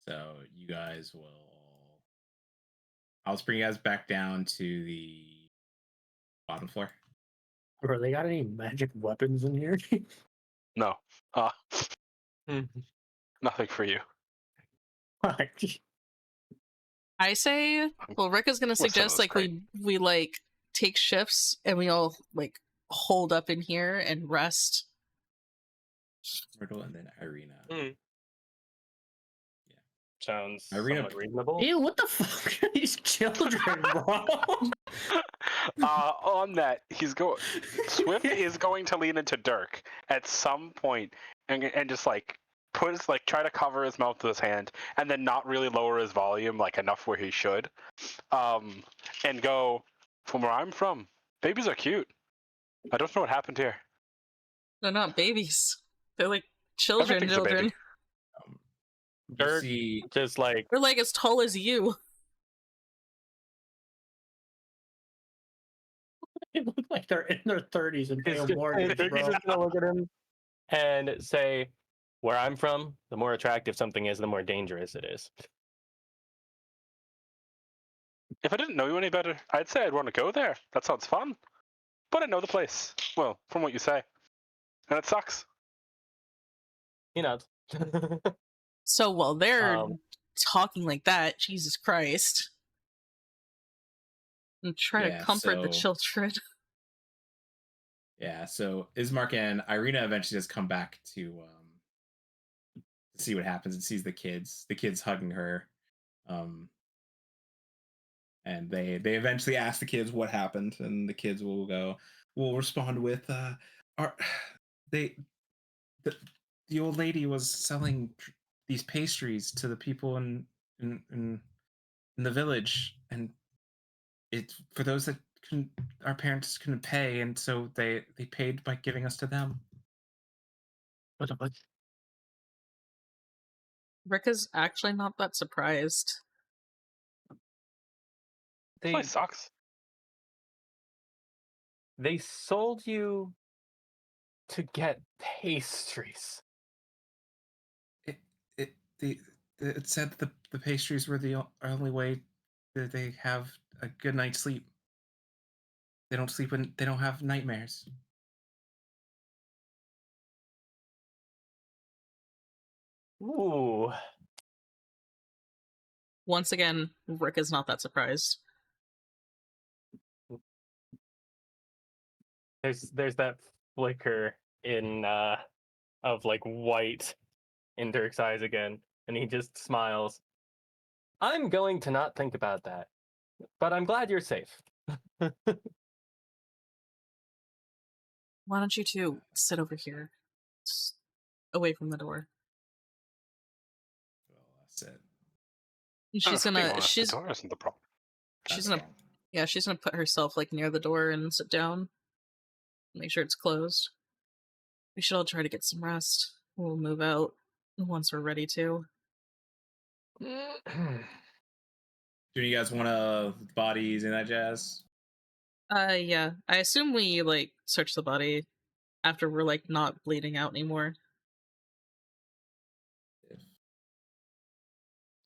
So you guys will. I'll just bring you guys back down to the bottom floor. Bro, they got any magic weapons in here? No. Nothing for you. I say, well, Rikka's gonna Well, some of suggest those like great. we like take shifts and we all like hold up in here and rest. Myrtle and then Irina. Sounds Irina- somewhat reasonable. Ew, what the fuck are these children, bro? On that, Swift is going to lean into Dirk at some point and just like try to cover his mouth with his hand and then not really lower his volume like enough where he should, and go, from where I'm from, babies are cute. I don't know what happened here. They're not babies. They're like children. Everything's a baby. Dirk see, just like, They're like as tall as you. They look like they're in their 30s and pay a mortgage, Dirk is bro. just gonna look at him and say, "Where I'm from, the more attractive something is, the more dangerous it is." If I didn't know you any better, I'd say I'd want to go there. That sounds fun. But I know the place. Well, from what you say. And it sucks. He nods. So while they're Um, talking like that, Jesus Christ. And try to Yeah, comfort the so- children. Yeah, so Ismark and Irina eventually just come back to see what happens and sees the kids hugging her. And they eventually ask the kids what happened, and the kids will respond with are they the old lady was selling these pastries to the people in the village, and it's for those that couldn't, our parents couldn't pay, and so they paid by giving us to them. What the fuck? Rikka's actually not that surprised. This place sucks. they sold you to get pastries. It said the pastries were the only way that they have a good night's sleep. They don't sleep when they don't have nightmares. Ooh. Once again, Rikka's not that surprised. There's that flicker in of like white in Dirk's eyes again, and he just smiles. I'm going to not think about that, but I'm glad you're safe. Why don't you two sit over here? Just away from the door. Well, that's it. And Being she's gonna honest, the door isn't the problem. she's That's gonna yeah, she's gonna put herself like near the door and sit down. Make sure it's closed. We should all try to get some rest. We'll move out once we're ready to. Do you guys want to bodies and that jazz? Yeah. I assume we like search the body after we're like not bleeding out anymore.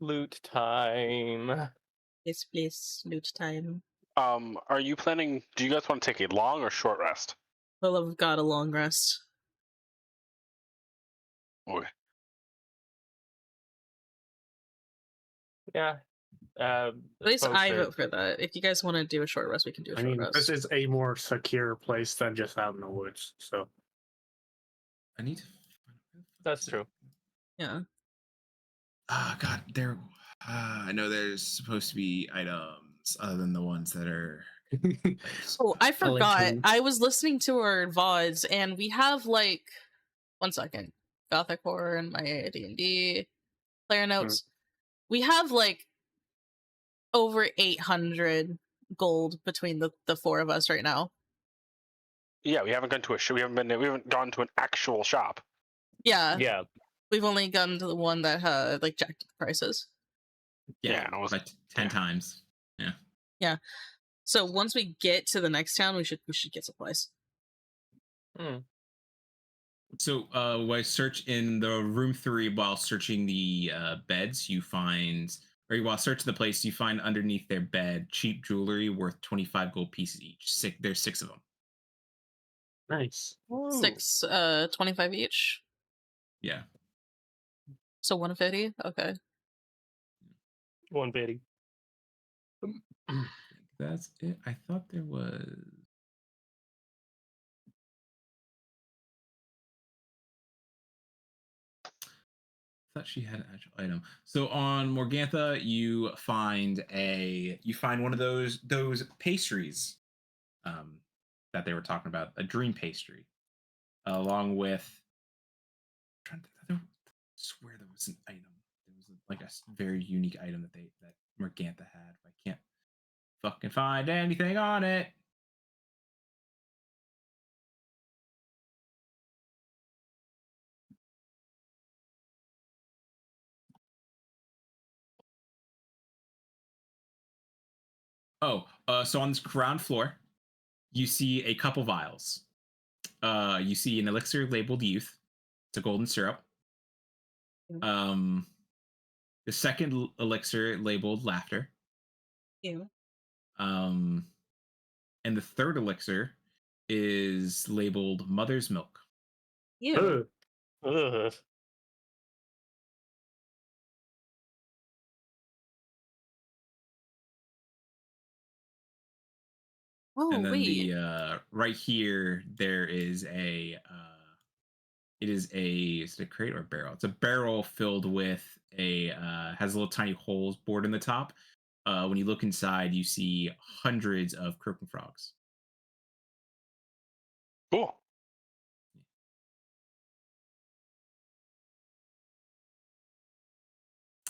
Loot time. Yes, please. Loot time. Are you planning? Do you guys want to take a long or short rest? Well, I've got a long rest. Okay. Yeah. At least folks I are- vote for that. If you guys want to do a short rest, we can do a I short mean, rest. this is a more secure place than just out in the woods. So I need to. That's true. Yeah. Ah, God, there. I know there's supposed to be items other than the ones that are. Oh, I forgot. Ellington. I was listening to our VODs, and we have like 1 second. Gothic horror and my DnD player notes. We have like over 800 gold between the four of us right now. Yeah, we haven't gone to we haven't gone to an actual shop. Yeah. Yeah. We've only gone to the one that had like jacked up the prices. Yeah, and it was like 10 times. So once we get to the next town, we should get supplies. So, while search in the room 3, while searching the beds, you find, or while searching the place, you find underneath their bed cheap jewelry worth 25 gold pieces each. There's 6 of them. nice. 6 25 each. Yeah. So 150? Okay. 150. That's it. I thought there was. I thought she had an actual item. So on Morgantha, you find one of those pastries that they were talking about, a dream pastry, along with. I swear there was an item. There was like a very unique item that Morgantha had. I can't fucking find anything on it. Oh, so on this ground floor, you see a couple vials. You see an elixir labeled youth. It's a golden syrup. The second elixir labeled laughter. Ew. And the third elixir is labeled mother's milk. Ew. Ugh. Oh, And then wait. the right here there is a is it a crate or a barrel? It's a barrel filled with a has little tiny holes bored in the top. When you look inside, you see hundreds of croaking frogs. Cool.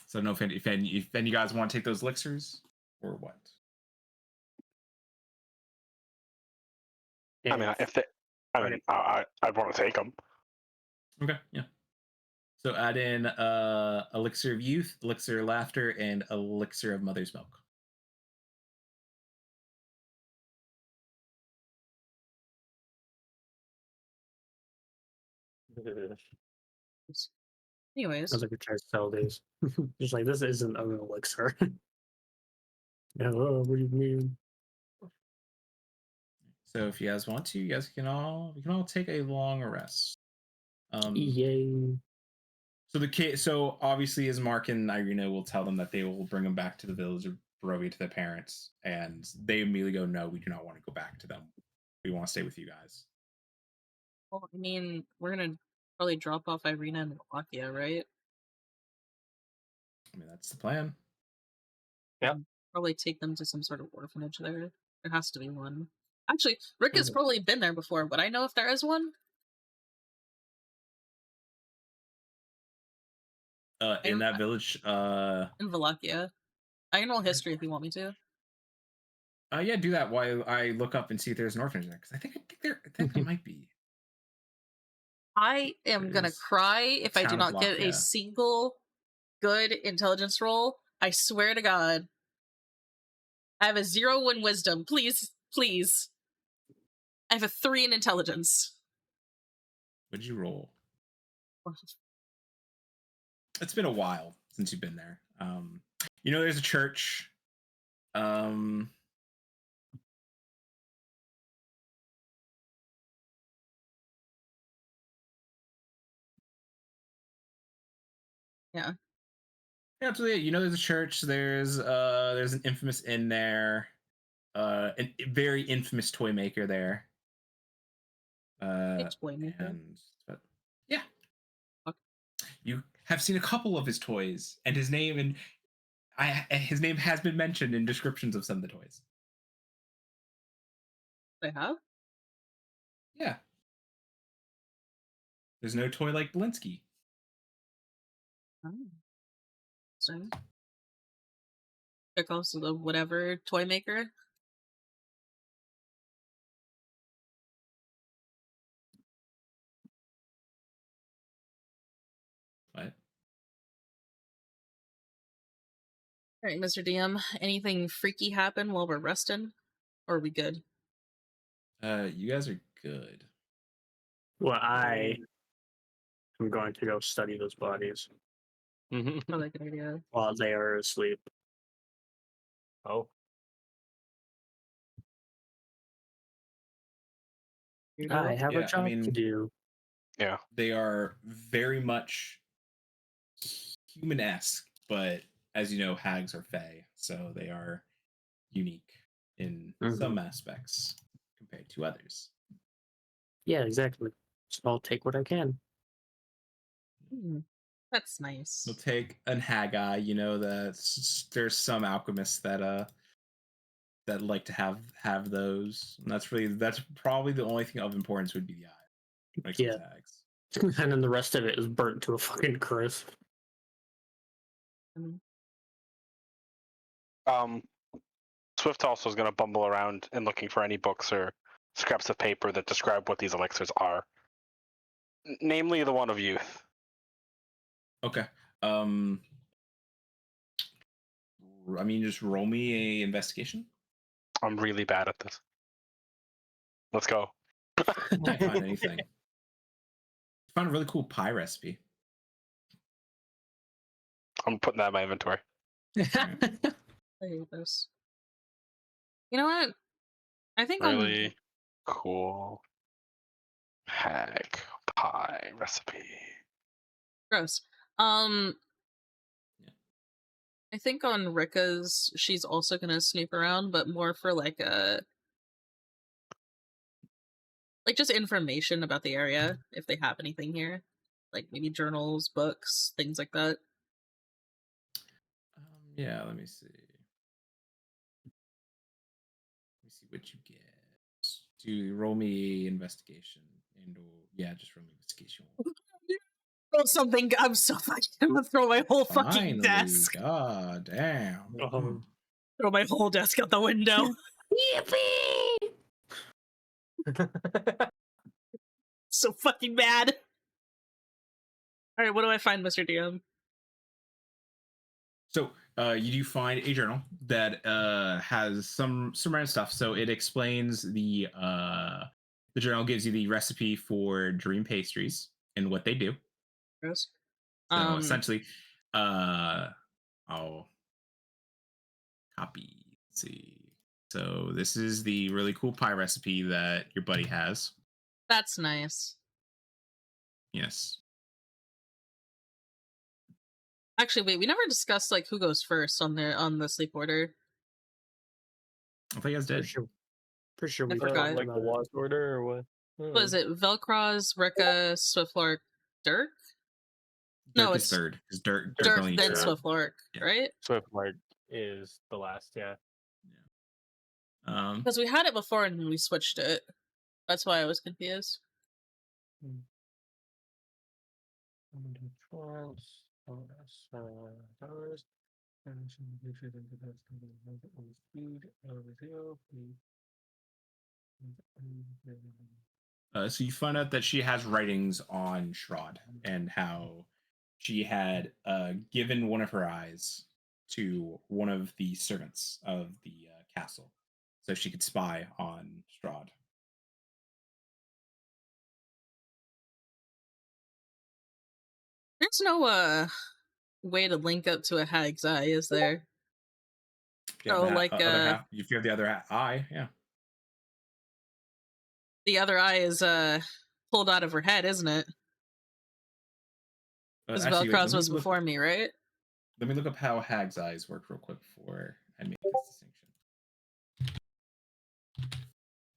So I don't know if any you guys want to take those elixirs or what. I mean, if they, I'd want to take them. Okay, yeah. So add in elixir of youth, elixir of laughter, and elixir of mother's milk. Anyways. I was like, try to sell these. Just like, this isn't an elixir. Yeah, what do you mean? So if you guys want to, you guys can all take a long rest. Yay. So obviously, as Mark and Irina will tell them that they will bring them back to the village of Barovia to their parents, and they immediately go, "No, we do not want to go back to them. We want to stay with you guys." Well, I mean, we're gonna probably drop off Irina and Vallaki, right? I mean, that's the plan. Yep. Probably take them to some sort of orphanage there. There has to be one. Actually, Rikka's probably been there before. Would I know if there is one? In that village, In Vallaki. I can roll history if you want me to. Yeah, do that while I look up and see if there's an orphanage there, because I think there might be. I am gonna There's cry if I do Town not of get Vallaki. a single good intelligence roll. I swear to God. I have a 0 in wisdom. Please, please. I have a 3 in intelligence. What'd you roll? It's been a while since you've been there. There's a church. Yeah. Yeah, absolutely. There's a church. There's an infamous inn there. A very infamous toy maker there. Toy maker. But yeah, Okay. you have seen a couple of his toys, and his name his name has been mentioned in descriptions of some of the toys. They have? Yeah. There's no toy like Blinsky. Oh. So. They're also the whatever toy maker. What? Alright, Mr. DM. Anything freaky happen while we're resting? Or are we good? You guys are good. Well, I am going to go study those bodies Probably a good idea. while they are asleep. Oh. I have Yeah, a job to do. Yeah. They are very much human-esque, but as you know, hags are fae, so they are unique in some aspects compared to others. Yeah, exactly. So I'll take what I can. That's nice. We'll take an haggai. There's some alchemists that like to have those. And that's probably the only thing of importance would be the eye. When it comes to hags. And then the rest of it is burnt to a fucking crisp. Swift also is going to bumble around and looking for any books or scraps of paper that describe what these elixirs are. Namely, the one of youth. Okay. Just roll me a investigation. I'm really bad at this. Let's go. Can't find anything. Found a really cool pie recipe. I'm putting that in my inventory. I hate this. You know what? I think Really cool hag pie recipe. gross. Yeah. I think on Rikka's, she's also gonna snoop around, but more for like just information about the area if they have anything here, like maybe journals, books, things like that. Yeah, let me see. Let me see what you get. Do roll me investigation and yeah, just roll me investigation. Throw something. I'm so fucking. I'm gonna throw my whole fucking Finally, desk. god damn. Throw my whole desk out the window. Yippee! So fucking mad. All right, what do I find, Mr. DM? So you do find a journal that has some random stuff. So it explains the journal gives you the recipe for dream pastries and what they do. Gross. So essentially, I'll copy. Let's see. So this is the really cool pie recipe that your buddy has. That's nice. Yes. Actually, wait, we never discussed like who goes first on the sleep order. I think you guys did. For sure, I we forgot. talked Like the about it. lost order or what? What is it? Velcroz, Rikka, Swiftlark, Dirk? Dirk No, is it's third. Because Dirk Dirk, only then showed up. Swiftlark, Yeah. right? Swiftlark is the last, yeah. Because we had it before and we switched it. That's why I was confused. So you find out that she has writings on Strahd and how she had given one of her eyes to one of the servants of the castle so she could spy on Strahd. There's no way to link up to a hag's eye, is there? If you have Oh, that like other half, if you have the other eye, yeah. the other eye is pulled out of her head, isn't it? Because Actually, wait, Velcroz was before me, right? let me look up how hag's eyes work real quick before I make this distinction.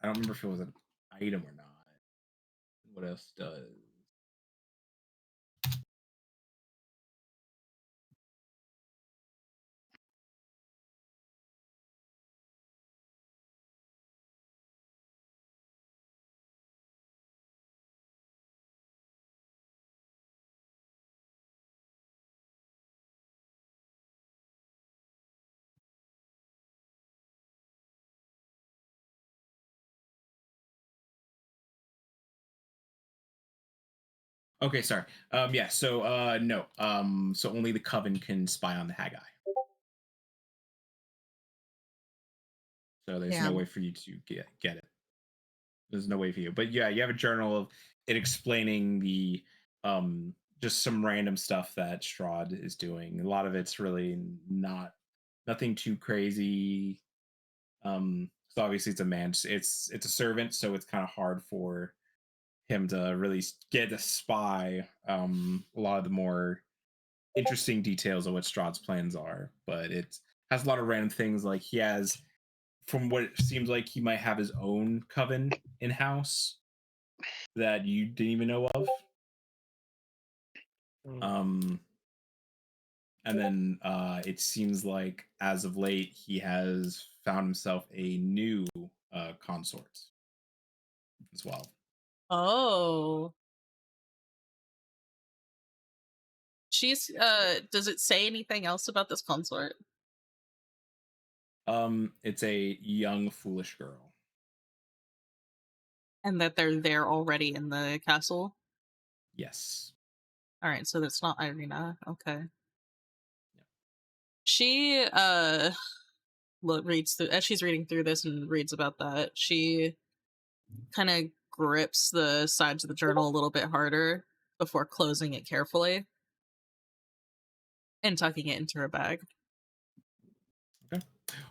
I don't remember if it was an item or not. What else does? Okay, sorry. Yeah, so no. So only the coven can spy on the hag eye. So there's no Damn. way for you to get it. There's no way for you. But yeah, you have a journal of it explaining the just some random stuff that Strahd is doing. A lot of it's really nothing too crazy. So obviously it's a man. It's a servant, so it's kind of hard for him to really get to spy a lot of the more interesting details of what Strahd's plans are. But it has a lot of random things, like he has, from what it seems like, he might have his own coven in house that you didn't even know of. And then it seems like as of late he has found himself a new consort as well. Oh. She's does it say anything else about this consort? It's a young foolish girl. And that they're there already in the castle? Yes. Alright, so that's not Irina. Okay. Yep. She reads through, as she's reading through this and reads about that, she kind of grips the sides of the journal a little bit harder before closing it carefully and tucking it into her bag.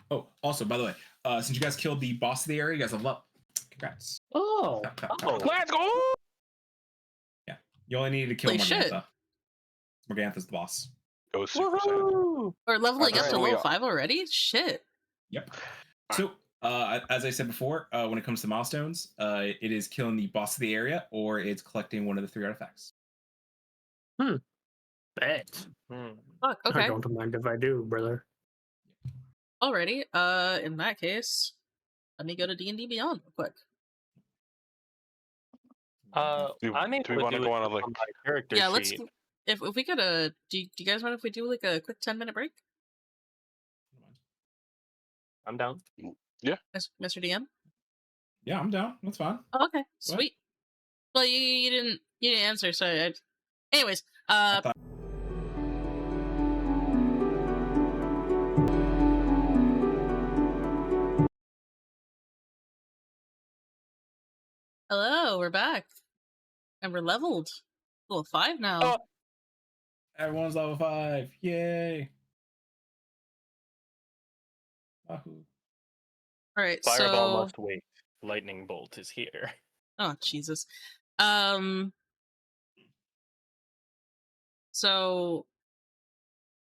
Oh, also, by the way, since you guys killed the boss of the area, you guys level up. Congrats. Oh, Tap, tap, tap. Oh. Let's go! You only needed to kill Holy shit. Morgantha. Morgantha's the boss. Go Super Saiyan. Woohoo! We're leveling up Alright, to so we level are- 5 already? Shit. Yep. So, as I said before, when it comes to milestones, it is killing the boss of the area or it's collecting one of the 3 artifacts. bet. Fuck, I okay. don't mind if I do, brother. Alrighty. In that case, let me go to D&D Beyond real quick. I'm able do we to wanna do go it on a, like- from my character Yeah, let's. sheet. If we could, do you guys mind if we do like a quick 10-minute break? I'm down. Mr. DM? Yeah, I'm down. That's fine. Oh, okay, sweet. Well, you didn't answer, so anyways, I thought- hello, we're back. And we're leveled. Level 5 now. Oh. Everyone's level 5. Yay. Wahoo. Alright, Fireball so must wait. Lightning bolt is here. oh Jesus. So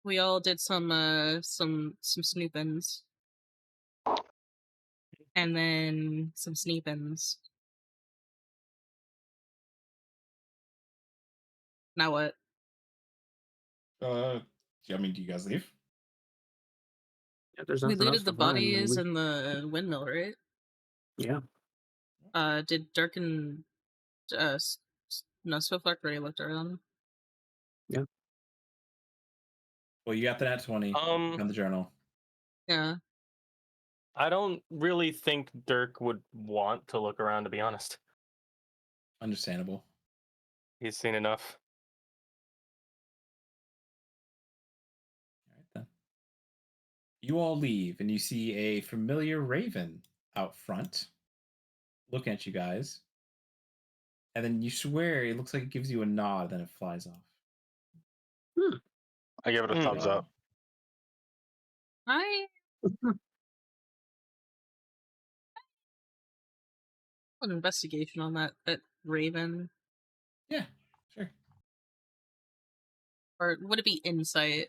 we all did some snoopins. And then some sneepins. Now what? I mean, do you guys leave? Yeah, there's We nothing else looted the to find, then bodies we- in the windmill, right? Yeah. Did Dirk and no, Swiftlark already looked around. Well, you got the nat 20 on the journal. Yeah. I don't really think Dirk would want to look around, to be honest. Understandable. He's seen enough. All right, then. You all leave, and you see a familiar raven out front looking at you guys. And then you swear it looks like it gives you a nod, then it flies off. I give it a thumbs up. I an investigation on that raven, Yeah, sure. or would it be insight?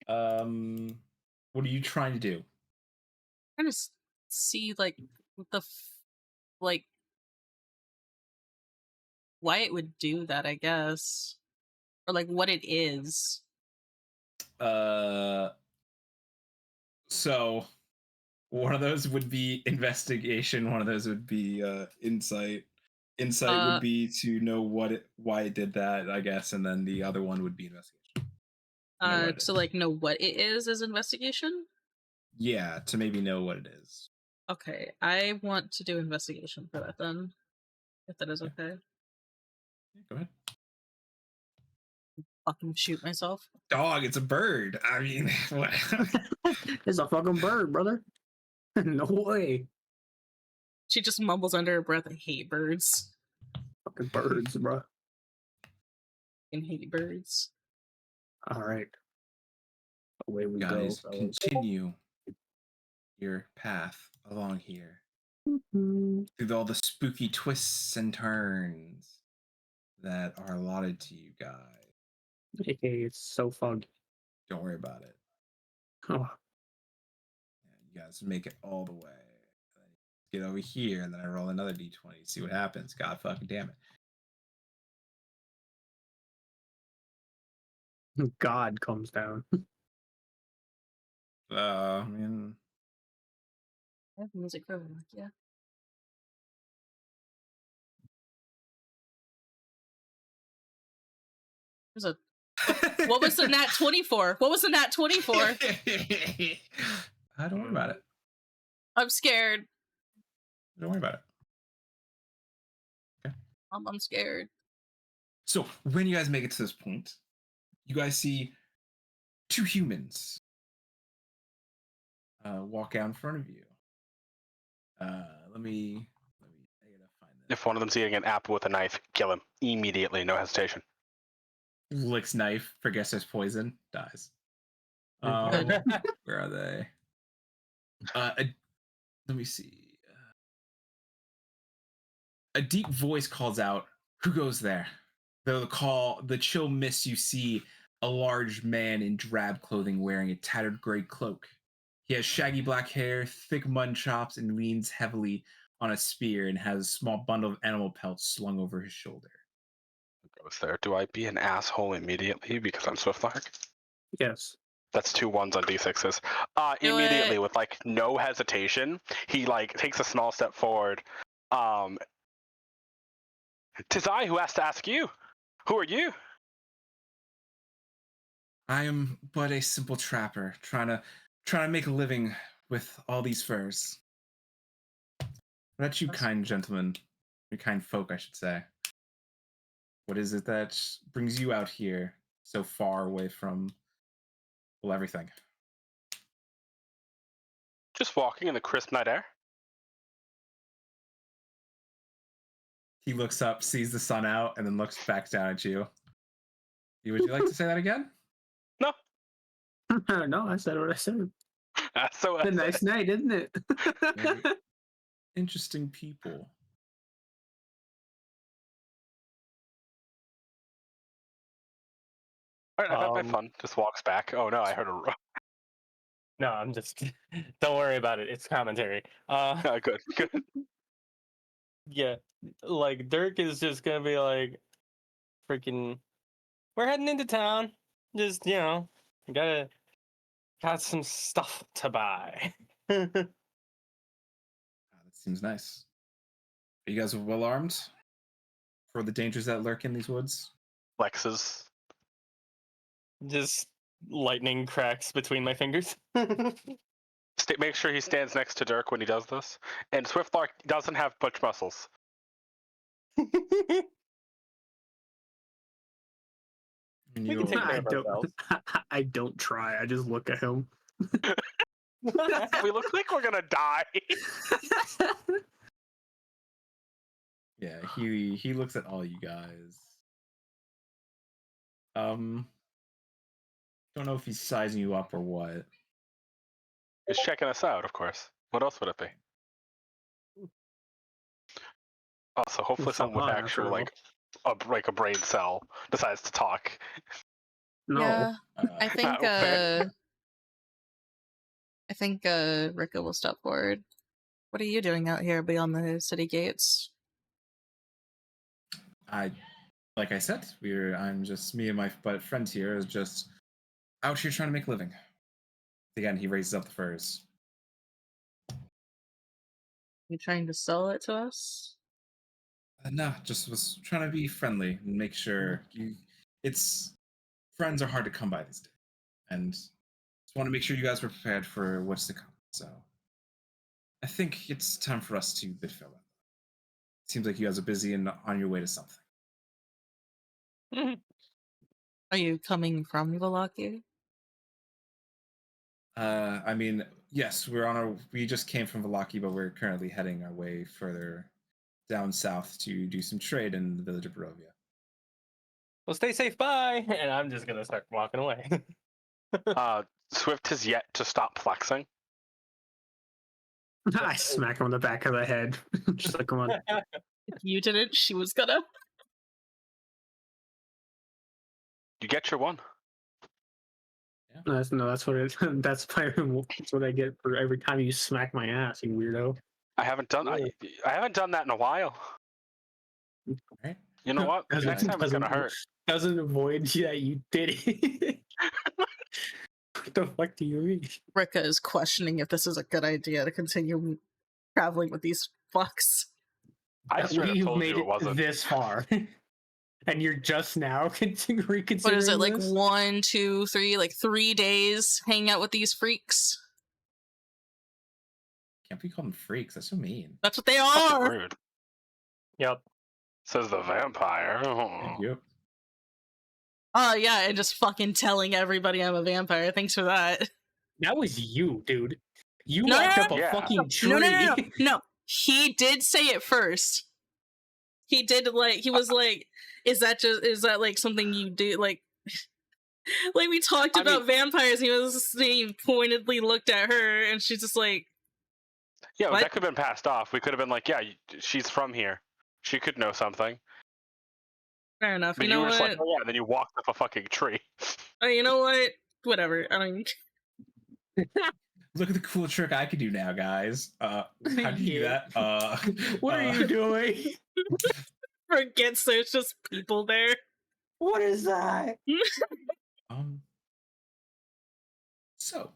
What are you trying to do? Trying to see like what the like why it would do that, I guess, or like what it is. So one of those would be investigation. One of those would be insight. Insight would be to know why it did that, I guess, and then the other one would be investigation. Know what it To is. like know what it is investigation. Yeah, to maybe know what it is. Okay, I want to do investigation for that then, if that is okay. Yeah, go ahead. Fucking shoot myself. Dog, it's a bird. I mean, what? It's a fucking bird, brother. No way. She just mumbles under her breath, "I hate birds. Fucking birds, bro. I hate birds." All right. Away we Guys, go. fellas. continue your path along here Mhm. through all the spooky twists and turns that are allotted to you guys. Hey, it's so foggy. Don't worry about it. Oh, You guys make it all the way. Get over here, and then I roll another d20. See what happens. God fucking damn it. God comes down. I mean, I have music for Vallaki, yeah. There's a what was the nat 24? What was the nat 24? Don't worry about it. I'm scared. Don't worry about it. I'm scared. So when you guys make it to this point, you guys see 2 humans walk out in front of you. let me. I gotta find this. If one of them's eating an apple with a knife, kill him immediately, no hesitation. Licks knife, forgets there's poison, dies. Good. Where are they? Let me see. A deep voice calls out, "Who goes there?" The chill mist, you see a large man in drab clothing wearing a tattered gray cloak. He has shaggy black hair, thick mutton chops, and leans heavily on a spear and has a small bundle of animal pelts slung over his shoulder. Who goes there? Do I be an asshole immediately because I'm Swiftlark? Yes. That's 2 1s on d6s. Do Immediately, it. with like no hesitation, he like takes a small step forward. "'Tis I who has to ask you. Who are you?" I am but a simple trapper, trying to make a living with all these furs. What you kind gentlemen, you kind folk, I should say. What is it that brings you out here so far away from, well, everything? Just walking in the crisp night air. He looks up, sees the sun out, and then looks back down at you. Would you like to say that again? No. No, I said what I said. So A nice night, isn't it? Very interesting people. All right, I've had my fun. Just walks back. Oh no, I heard a. No, I'm just. Don't worry about it. It's commentary. Good. Yeah, like Dirk is just gonna be like, freaking. We're heading into town. Just got some stuff to buy. That seems nice. Are you guys well armed for the dangers that lurk in these woods? Flexes. Just lightning cracks between my fingers. Make sure he stands next to Dirk when he does this. And Swiftlark doesn't have much muscles. We can take care of ourselves. I don't try. I just look at him. We look like we're gonna die. Yeah, he looks at all you guys. Don't know if he's sizing you up or what. He's checking us out, of course. What else would it be? Also, hopefully someone with actual like a brain cell decides to talk. No. Yeah, I think Okay. Rikka will step forward. What are you doing out here beyond the city gates? Like I said, I'm just me and my friends here is just out here trying to make a living. Again, he raises up the furs. You trying to sell it to us? No, just was trying to be friendly and make sure friends are hard to come by these days, and just want to make sure you guys were prepared for what's to come. So I think it's time for us to bid farewell. Seems like you guys are busy and on your way to something. Are you coming from Vallaki? I mean, yes, we just came from Vallaki, but we're currently heading our way further down south to do some trade in the village of Barovia. Well, stay safe, bye. And I'm just gonna start walking away. Swift has yet to stop flexing. I smack him on the back of the head. Just like, come on. If you didn't, she was gonna. You get your one. That's what it. That's what I get for every time you smack my ass, you weirdo. I haven't done that in a while. Right? You know what? Next time it's gonna hurt. Doesn't avoid that you did it. What the fuck do you mean? Rikka is questioning if this is a good idea to continue traveling with these fucks. I straight up You've told made you it wasn't. this far. And you're just now reconsidering. What is it, like this? 1, 2, 3, like 3 days hanging out with these freaks? Can't be called them freaks. That's so mean. That's what they Fucking are! rude. Yep. Says the vampire. Thank you. Oh yeah, and just fucking telling everybody I'm a vampire. Thanks for that. That was you, dude. You No, walked no, up a yeah. fucking tree. No. He did say it first. He did he was like, is that like something you do like we talked I about vampires, he pointedly looked at her and she's just like, Yeah, what? that could have been passed off. We could have been like, yeah, she's from here. She could know something. Fair enough. But You you know were just what? like, oh yeah, then you walked up a fucking tree. You know what? Whatever. I don't. Look at the cool trick I can do now, guys. How do you do that? What are you doing? Forgets there's just people there. What is that? So,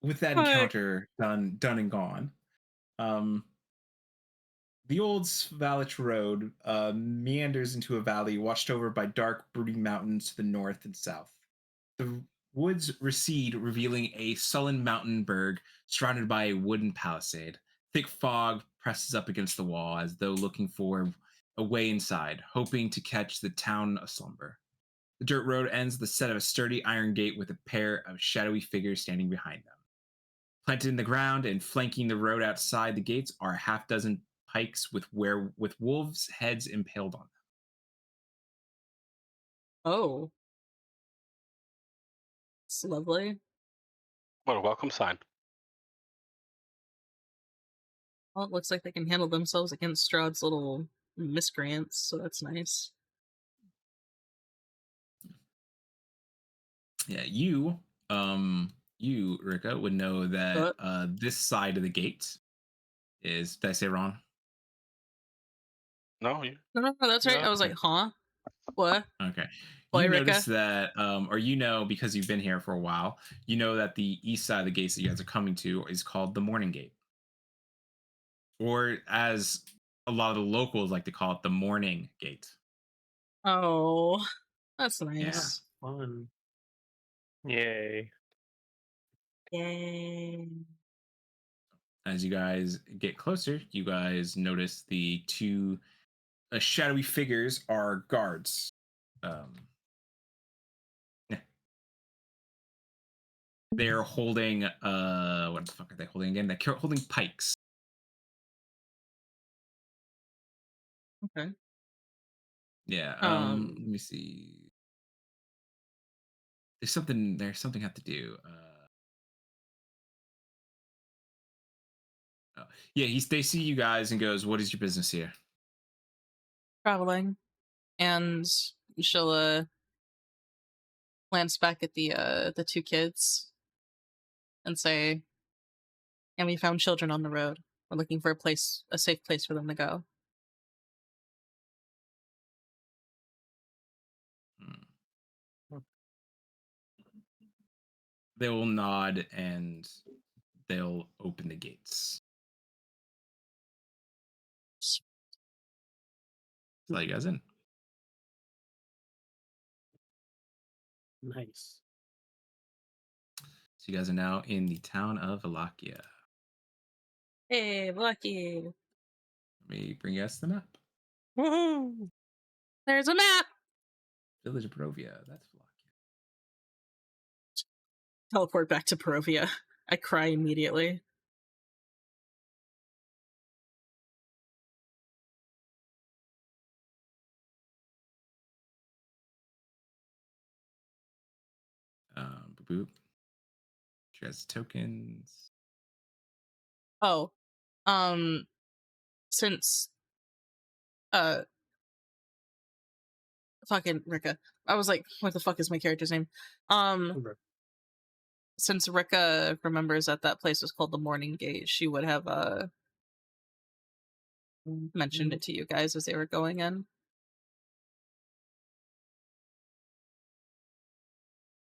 with that Hi. encounter done and gone, the old Vallaki road meanders into a valley washed over by dark, brooding mountains to the north and south. The woods recede, revealing a sullen mountain berg surrounded by a wooden palisade. Thick fog presses up against the wall as though looking for a way inside, hoping to catch the town aslumber. The dirt road ends the set of a sturdy iron gate with a pair of shadowy figures standing behind them. Planted in the ground and flanking the road outside the gates are a half dozen pikes with wolves' heads impaled on them. Oh, it's lovely. What a welcome sign. Well, it looks like they can handle themselves against Strahd's little miscreants, so that's nice. Yeah, you, Rikka, would know that this side of the gate is. Did I say wrong? No, you. No, that's right. No. I was like, huh? What? Okay. Boy, You Rikka. notice that, or because you've been here for a while, you know that the east side of the gates that you guys are coming to is called the Morning Gate, or as a lot of the locals like to call it, the Morning Gate. Oh, that's nice. Fun. Yay. Yay. As you guys get closer, you guys notice the two shadowy figures are guards. They're holding what the fuck are they holding again? They're holding pikes. Okay. Yeah. Let me see. There's something I have to do. Yeah, they see you guys and goes, "What is your business here?" Traveling, and she'll glance back at the two kids and say, "And we found children on the road. We're looking for a safe place for them to go." They will nod and they'll open the gates. Let you guys in. Nice. So you guys are now in the town of Vallaki. Hey, Vallaki. Let me bring you guys to the map. Woohoo! There's a map. Village of Barovia. That's Vallaki. Teleport back to Barovia. I cry immediately. Boop. She has tokens. Oh, since fucking Rikka. I was like, what the fuck is my character's name? Since Rikka remembers that place was called the Morning Gate, she would have mentioned it to you guys as they were going in.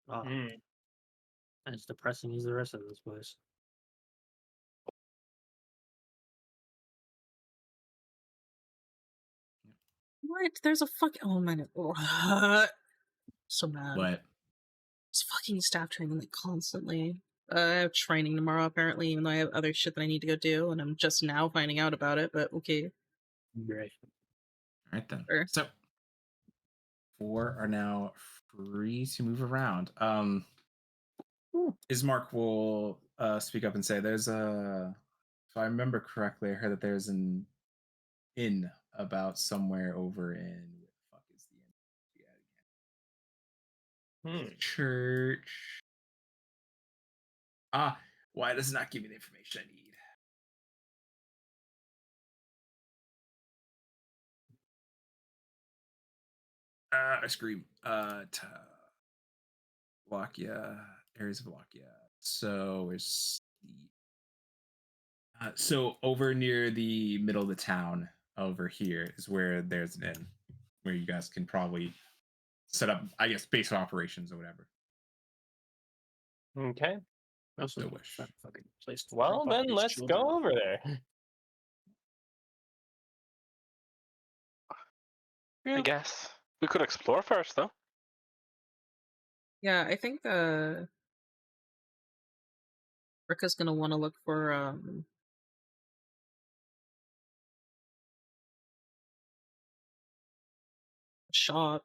Oh, as depressing as the rest of this place. What? There's a oh man. So mad. What? It's fucking staff training like constantly. I have training tomorrow apparently, even though I have other shit that I need to go do, and I'm just now finding out about it, but okay. Great. All right then. Sure. So 4 are now free to move around. Ismark will speak up and say, "There's a if I remember correctly, I heard that there's an inn about somewhere over in where the fuck is the inn? Church. Ah, why does it not give me the information I need? I scream. Wallachia, areas of Wallachia. So where's so over near the middle of the town, over here is where there's an inn, where you guys can probably set up, I guess, base operations or whatever. Okay. Also, So wish. fucking place to Well, drop off then these let's children. go over there. I guess we could explore first, though. Yeah, I think Rikka's gonna want to look for a shop.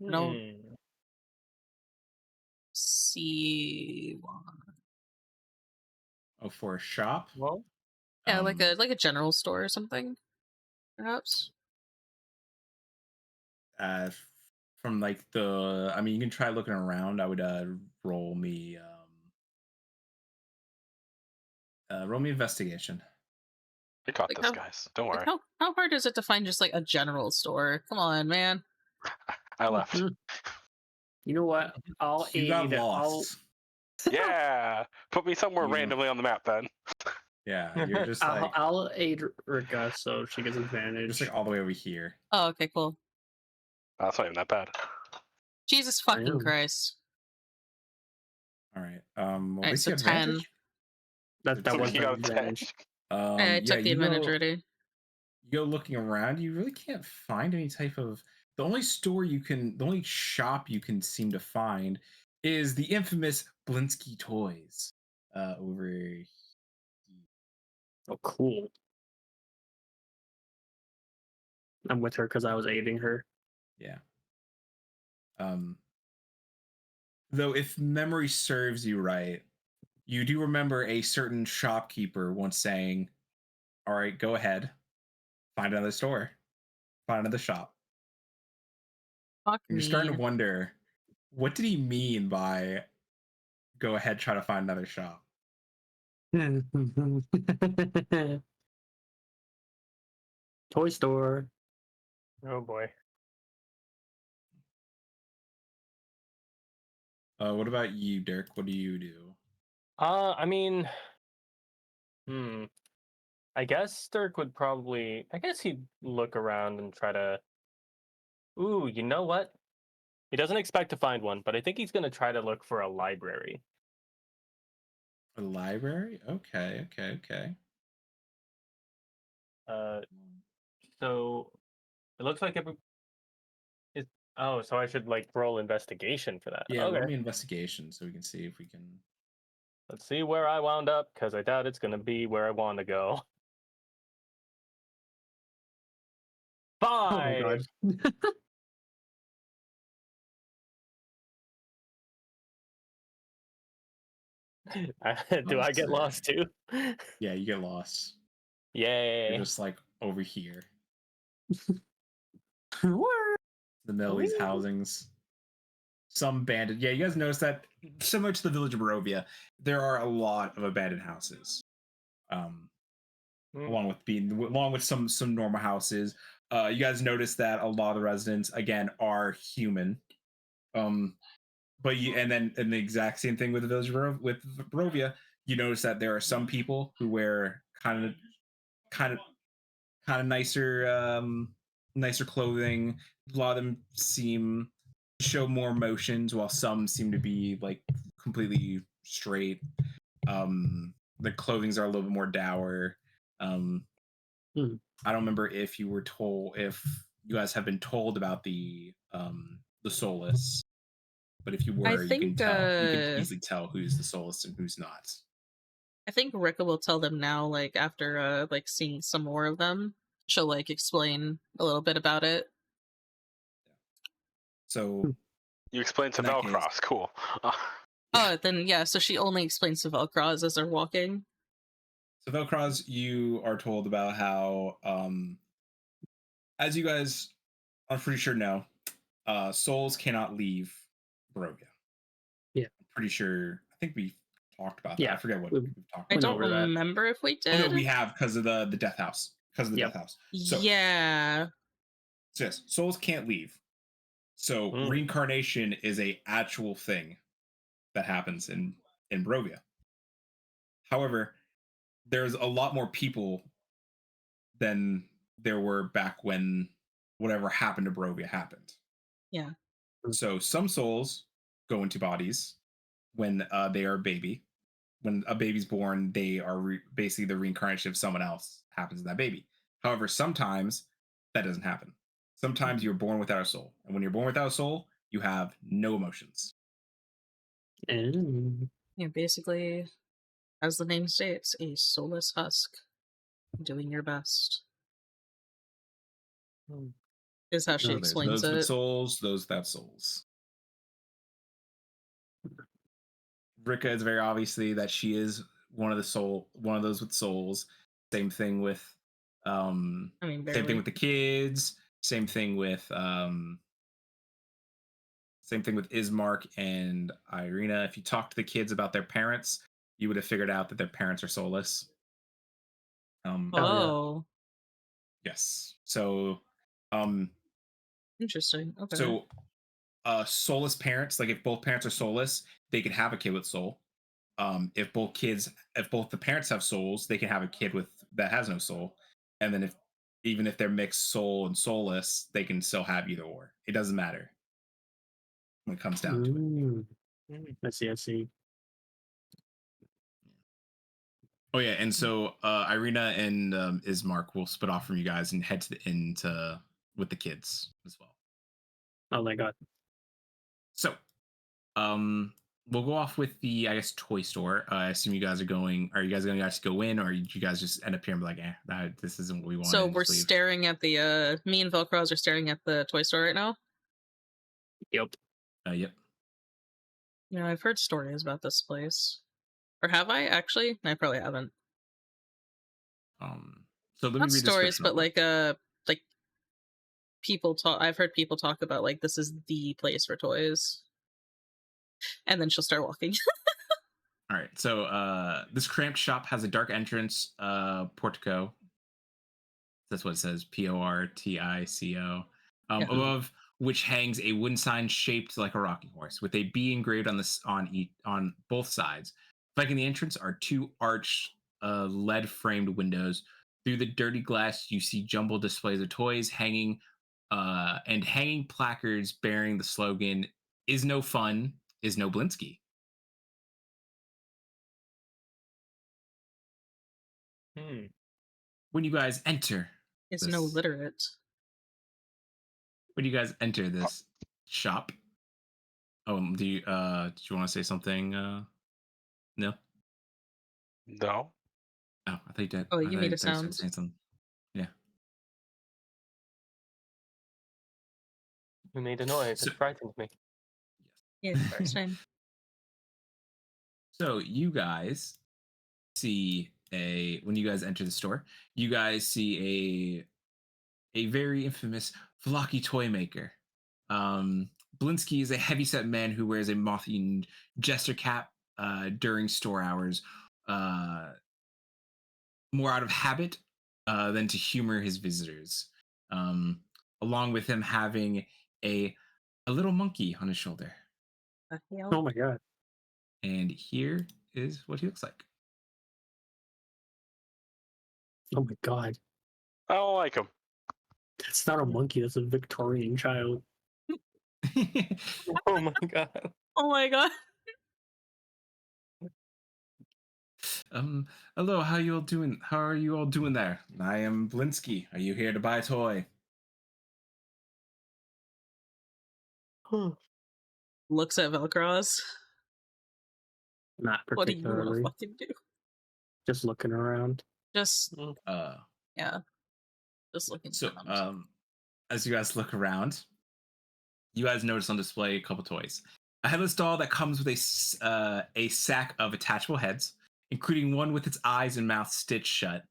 No. See, Oh, for a shop? Well, yeah, like a general store or something, perhaps. From like the, I mean, you can try looking around. I would roll me investigation. We got Like this, how- guys. Don't Like worry. how hard is it to find just like a general store? Come on, man. I left. You know what? I'll You got aid. lost. Yeah. Put me somewhere You- randomly on the map then. Yeah, you're just like I'll aid Rikka so she gets advantage. just like all the way over here. Oh, okay, cool. That's not even that bad. Jesus I fucking know. Christ. All right. Well, Alright, at least so you have 10. advantage. that So was you my got advantage. I Yeah, took the you advantage go, already. you go looking around. You really can't find any type of. The only shop you can seem to find is the infamous Blinsky Toys. Over. Oh, cool. I'm with her because I was aiding her. Yeah. Though, if memory serves you right, you do remember a certain shopkeeper once saying, "All right, go ahead, find another store, find another shop." Fuck And you're me. starting to wonder, what did he mean by "go ahead, try to find another shop"? Toy store. oh boy. What about you, Dirk? What do you do? I mean, I guess Dirk would probably. I guess he'd look around and try to. Ooh, you know what? He doesn't expect to find one, but I think he's gonna try to look for a library. A library? Okay. So it looks like every. Oh, so I should like roll investigation for that. Yeah, Okay. roll me investigation so we can see if we can. Let's see where I wound up, because I doubt it's gonna be where I want to go. Oh my 5. god. Do I get Say. lost too? Yeah, you get lost. Yay. You're just like over here, Where? the middle of these Ooh. housings. Some abandoned. Yeah, you guys notice that similar to the village of Barovia, there are a lot of abandoned houses. Along with some normal houses. You guys notice that a lot of the residents again are human. But the exact same thing with the village of Barovia, you notice that there are some people who wear kind of nicer clothing. A lot of them seem to show more emotions, while some seem to be like completely straight. The clothings are a little bit more dour. I don't remember if you guys have been told about the Soulless, but if you were, I you can think, tell. You can easily tell who's the Soulless and who's not. I think Rikka will tell them now, like after like seeing some more of them. She'll like explain a little bit about it. So You explained to In that Velcroz. case- Cool. Oh, then yeah, so she only explains to Velcroz as they're walking. So Velcroz, you are told about how, as you guys, I'm pretty sure know, souls cannot leave Barovia. Yeah. I'm pretty sure. I think we talked about that. Yeah, I forget what we've- we've talked I went about. don't over that. remember if we Oh did. no, we have because of the death house. Because of the Yep. death house. So, Yeah. so yes, souls can't leave. So Mm. reincarnation is a actual thing that happens in Barovia. However, there's a lot more people than there were back when whatever happened to Barovia happened. Yeah. So some souls go into bodies when they are a baby. When a baby's born, they are basically the reincarnation of someone else happens to that baby. However, sometimes that doesn't happen. Sometimes you're born without a soul. And when you're born without a soul, you have no emotions. And Yeah, basically, as the name states, a soulless husk. Doing your best. Is how she So there's explains those with it. souls, those without souls. Rikka is very obviously that she is one of those with souls. Same thing with I mean, same barely. thing with the kids, same thing with Ismark and Irina. If you talk to the kids about their parents, you would have figured out that their parents are soulless. Oh, Yes. So interesting. Okay. so soulless parents, like if both parents are soulless, they can have a kid with soul. If both the parents have souls, they can have a kid with that has no soul. And then even if they're mixed soul and soulless, they can still have either or. It doesn't matter when it comes down to it. I see. Oh yeah, and so Irina and Ismark will split off from you guys and head to the inn with the kids as well. Oh my god. So, we'll go off with the toy store. I assume you guys are going. Are you guys going to guys go in, or did you guys just end up here and be like, this isn't what we wanted? So and we're just leave? staring at the me and Velcroz are staring at the toy store right now. Yep. Yep. Yeah, I've heard stories about this place. Or have I actually? I probably haven't. So let me Not read the stories, description but real quick. like people talk. I've heard people talk about like this is the place for toys, and then she'll start walking. All right. So this cramped shop has a dark entrance, portico. That's what it says. Portico. Yeah. Above which hangs a wooden sign shaped like a rocking horse, with a bee engraved on both sides. Flanking the entrance are two arched, lead framed windows. Through the dirty glass, you see jumbled displays of toys hanging placards bearing the slogan "Is no fun, is no Blinsky." When you guys enter It's this, no literate. when you guys enter this shop, do you want to say something? No. No. Oh, I thought you did. Oh, I you thought made a started sound. saying something. Yeah. We made a noise. So- It frightened me. Yeah, first time. So you guys see when you guys enter the store, you guys see a very infamous Vallaki toy maker. Blinsky is a heavyset man who wears a moth-eaten jester cap during store hours, more out of habit than to humor his visitors. Along with him having a little monkey on his shoulder. Oh my god. And here is what he looks like. Oh my god. I don't like him. That's not a monkey, that's a Victorian child. Oh my god. Oh my god. Hello, how you all doing? How are you all doing there? I am Blinsky. Are you here to buy a toy? Looks at Velcroz. Not What do you want to particularly. fucking do? Just looking around. Just Uh, yeah. Just looking so around. as you guys look around, you guys notice on display a couple toys. A headless doll that comes with a sack of attachable heads, including one with its eyes and mouth stitched shut.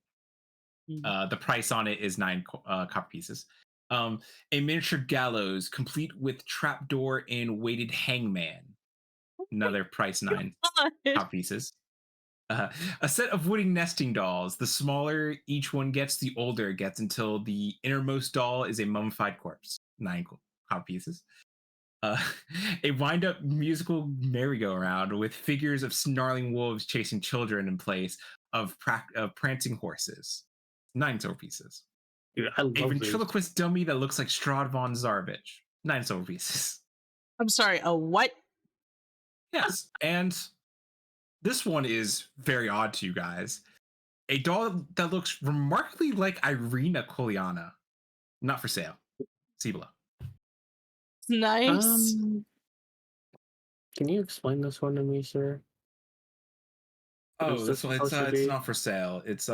The price on it is 9 copper pieces. A miniature gallows, complete with trapdoor and weighted hangman. Another price 9 copper pieces. A set of wooden nesting dolls. The smaller each one gets, the older it gets, until the innermost doll is a mummified corpse. 9 copper pieces. A wind-up musical merry-go-round with figures of snarling wolves chasing children in place of prancing horses. 9 silver pieces. Dude, I love A these. ventriloquist dummy that looks like Strahd von Zarvich. 9 silver pieces. I'm sorry, a what? Yes, and this one is very odd to you guys. A doll that looks remarkably like Irina Koliana. Not for sale. See below. Nice. Can you explain this one to me, sir? What Oh, is this one supposed to it's be? not for sale. It's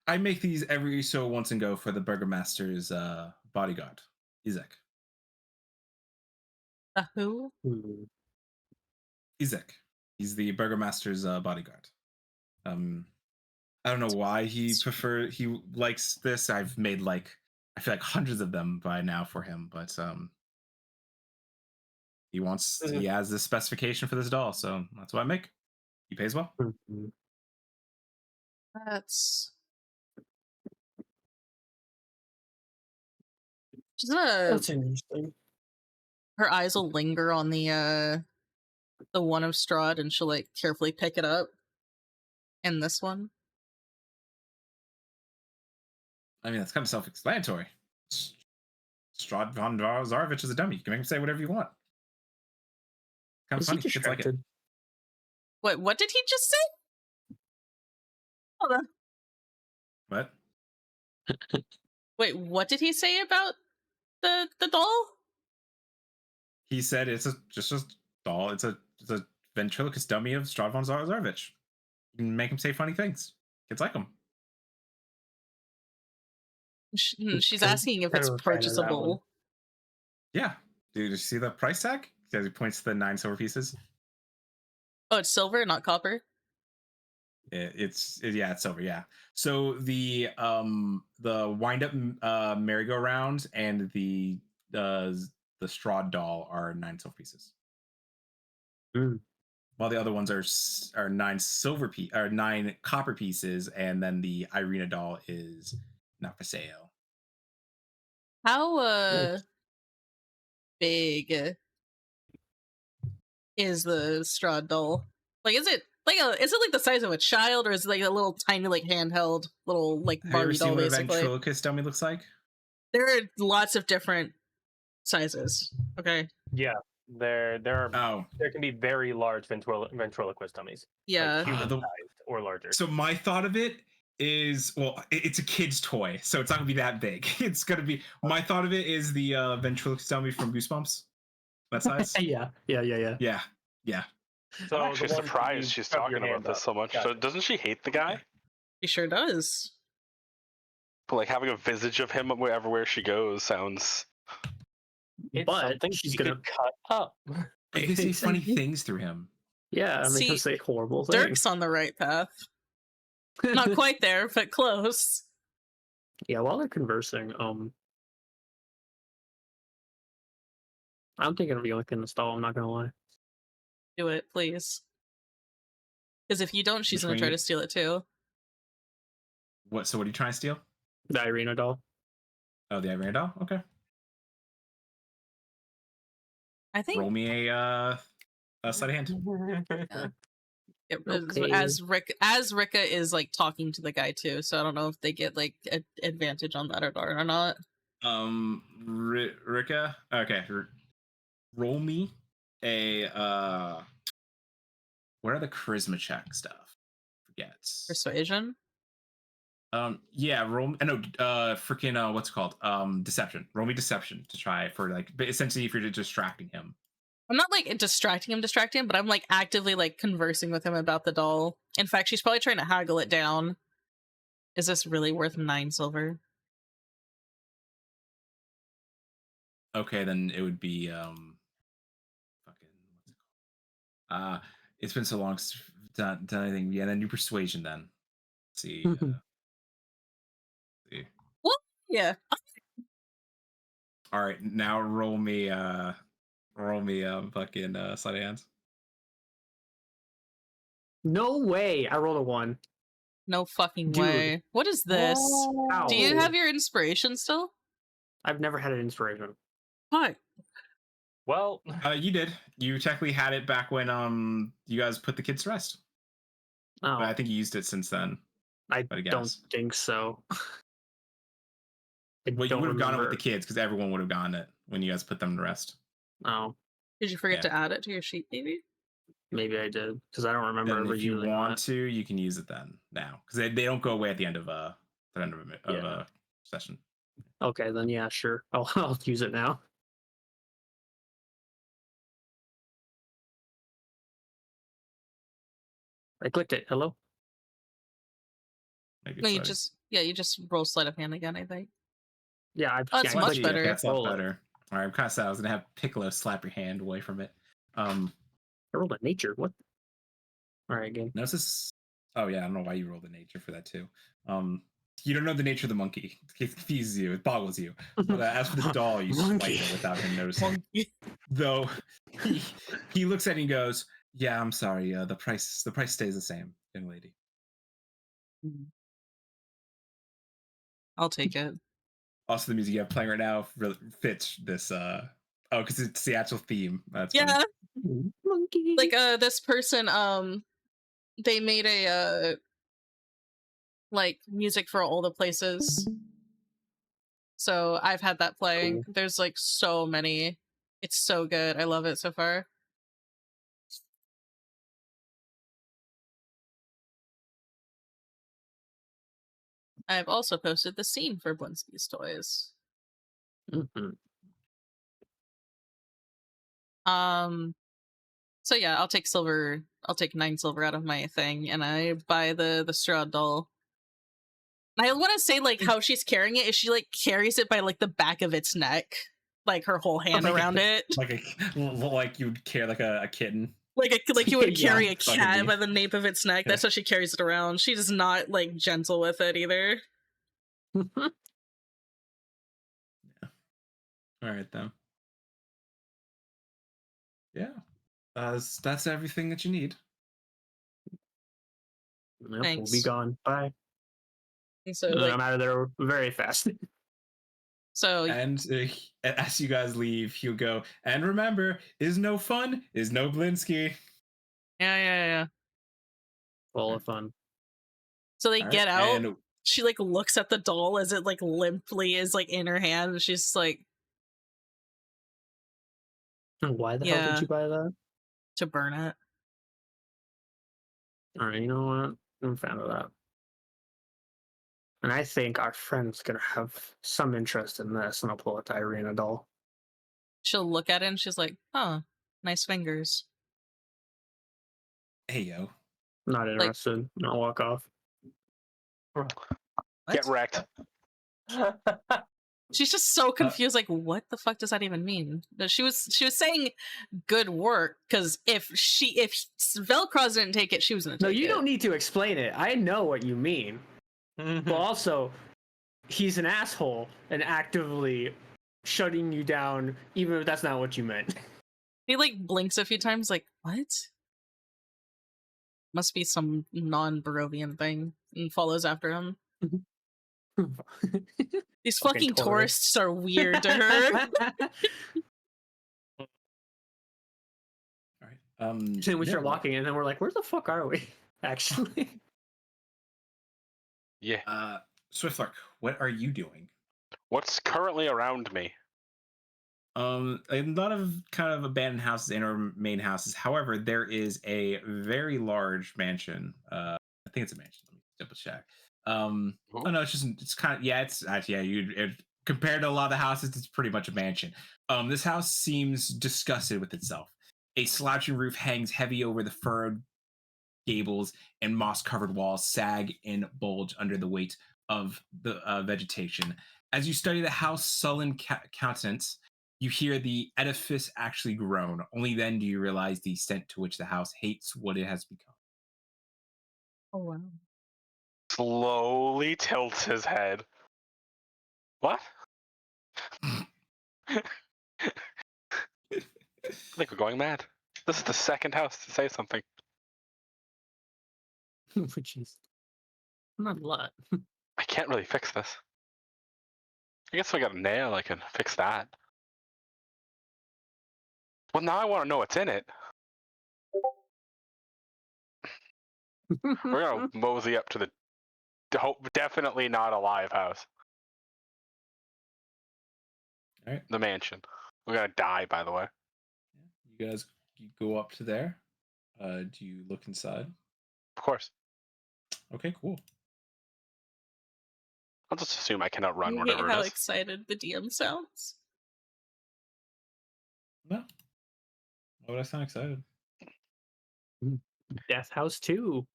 I make these every so once and go for the Burgermaster's bodyguard, Izek. Who? Izek. He's the Burgermaster's bodyguard. I don't know why he likes this. I've made I feel like hundreds of them by now for him, but he has this specification for this doll, so that's what I make. He pays well. That's That's interesting. her eyes will linger on the one of Strahd, and she'll like carefully pick it up. And this one. I mean, that's kind of self-explanatory. Strahd von Zarvich is a dummy. You can make him say whatever you want. Kind of Is he funny. Kids like it. distracted? What did he just say? Hold on. What? Wait, what did he say about the doll? He said it's just a doll. It's a ventriloquist dummy of Strahd von Zarvich. You can make him say funny things. Kids like him. She's asking if it's Never fan of that one. purchasable. Yeah. Dude, did you see the price tag? He points to the 9 silver pieces. Oh, it's silver, not copper. It's silver. Yeah. So the wind up merry-go-round and the Strahd doll are 9 silver pieces. While the other ones are 9 copper pieces, and then the Irina doll is not for sale. How big is the Strahd doll? Like, is it like the size of a child, or is it like a little tiny like handheld little like Have you ever Barbie seen doll what a basically? ventriloquist dummy looks like? There are lots of different sizes. Okay. Yeah, there are. Oh, There can be very large ventriloquist dummies. Yeah. Like human the- sized or larger. so my thought of it is, well, it's a kid's toy, so it's not gonna be that big. It's gonna be, my thought of it is the ventriloquist dummy from Goosebumps. That size. Yeah. Yeah. I'm So the actually ones that surprised you she's shove your talking about hand this up. so much. Gotcha. So doesn't she hate the guy? She sure does. But like having a visage of him everywhere she goes sounds. It's But something she's she gonna- could cut up. But you can say funny things through him. Yeah, I mean, he'll See, say horrible things. Dirk's on the right path. Not quite there, but close. Yeah, while they're conversing, I'm thinking of going to install. I'm not gonna lie. Do it, please. Because if you don't, she's Which gonna one try you- to steal it too. So what are you trying to steal? The Irina doll. Oh, the Irina doll? Okay. I think Roll me a sleight of hand. it, Okay. as Rikka is like talking to the guy too, so I don't know if they get like advantage on that or not. Rikka. Okay. Roll me a what are the charisma check stuff? Forgets. Persuasion. Yeah, roll. No, freaking what's it called? Deception. Roll me deception to try for like, but essentially if you're distracting him. I'm not like distracting him, but I'm like actively like conversing with him about the doll. In fact, she's probably trying to haggle it down. Is this really worth 9 silver? Okay, then it would be fucking what's it called? It's been so long done anything. Yeah, then do persuasion then. Let's see. See. What? Yeah. All right, now roll me fucking sleight of hands. No way. I rolled a 1. No fucking Dude. way. What is this? Ow. Do you have your inspiration still? I've never had an inspiration. Hi. Well, You did. You technically had it back when you guys put the kids to rest. Oh, But I think you used it since then. I but I don't guess. think so. I Well, you don't would have gone it with remember. the kids because everyone would have gotten it when you guys put them to rest. Oh, Did you forget Yeah. to add it to your sheet, maybe? maybe I did because I don't remember And ever if you using want that. to, you can use it then now because they don't go away at the end of a Yeah. session. Okay, then yeah, sure. I'll use it now. I clicked it. Hello. Maybe No, it's you loading. just roll sleight of hand again, I think. Yeah, I. Oh, it's yeah, I much clicked it. better. That's a lot Roll it. better. All right, I'm kind of sad. I was gonna have Piccolo slap your hand away from it. I rolled a nature. What? All right, again. Notice this. Oh yeah, I don't know why you rolled the nature for that too. You don't know the nature of the monkey. It confuses you. It boggles you. But as for the doll, you swipe Monkey. it without him noticing. Monkey. Though he looks at it and goes, "Yeah, I'm sorry. The price stays the same, young lady." I'll take it. Also, the music you have playing right now really fits this. Because it's the actual theme. That's Yeah. funny. Monkey. Like this person they made a like music for all the places. So I've had that playing. Cool. There's like so many. It's so good. I love it so far. I've also posted the scene for Blinsky's Toys. Mhm. So yeah, I'll take silver. I'll take 9 silver out of my thing, and I buy the Strahd doll. I want to say like how she's carrying it is she like carries it by like the back of its neck, like her whole hand Like around it, like you would care like a kitten. like you would Yeah, carry a fucking cat deep. by the nape of its neck. That's how she carries it around. She does not like gentle with it either. All right then. Yeah, that's everything that you need. Yep, we'll Thanks. be gone. Bye. So And then like, I'm out of there very fast. so And as you guys leave, he'll go. And remember, is no fun, is no Blinsky. yeah. Full of fun. So they All get right, out. and She like looks at the doll as it like limply is like in her hand, and she's like, Why the hell Yeah. did you buy that? to burn it. All right, you know what? I'm a fan of that. And I think our friend's gonna have some interest in this, and I'll pull out the Irina doll. She'll look at it and she's like, "Huh, nice fingers." hey yo, Not interested. And I'll walk off. Get What? wrecked. She's just so confused. Like, what the fuck does that even mean? She was saying good work because if Velcroz didn't take it, she was gonna take No, it. you don't need to explain it. I know what you mean. But also, he's an asshole and actively shutting you down, even if that's not what you meant. He like blinks a few times, like, what? Must be some non-Barovian thing, and follows after him. These fucking tourists are weird to her. all right. Then we start yeah, walking, and then we're like, "Where the fuck are we?" Actually, Yeah. Swiftlark, what are you doing? What's currently around me? A lot of kind of abandoned houses in our main houses. However, there is a very large mansion. I think it's a mansion. Let me double check. Oh no, it's kind of it's actually compared to a lot of the houses, it's pretty much a mansion. This house seems disgusted with itself. A slouching roof hangs heavy over the furrowed gables, and moss-covered walls sag and bulge under the weight of the vegetation. As you study the house sullen countenance, you hear the edifice actually groan. Only then do you realize the extent to which the house hates what it has become. Oh wow. Slowly tilts his head. What? I think we're going mad. This is the second house to say something. Which is not a lot. I can't really fix this. I guess if I got a nail, I can fix that. Well, now I want to know what's in it. We're gonna mosey up to the definitely not a live house. All right. The mansion. We're gonna die, by the way. You guys go up to there. Do you look inside? Of course. Okay, cool. I'll just assume I can outrun You whatever hate how it is. excited the DM sounds. No. Why would I sound excited? Death House 2.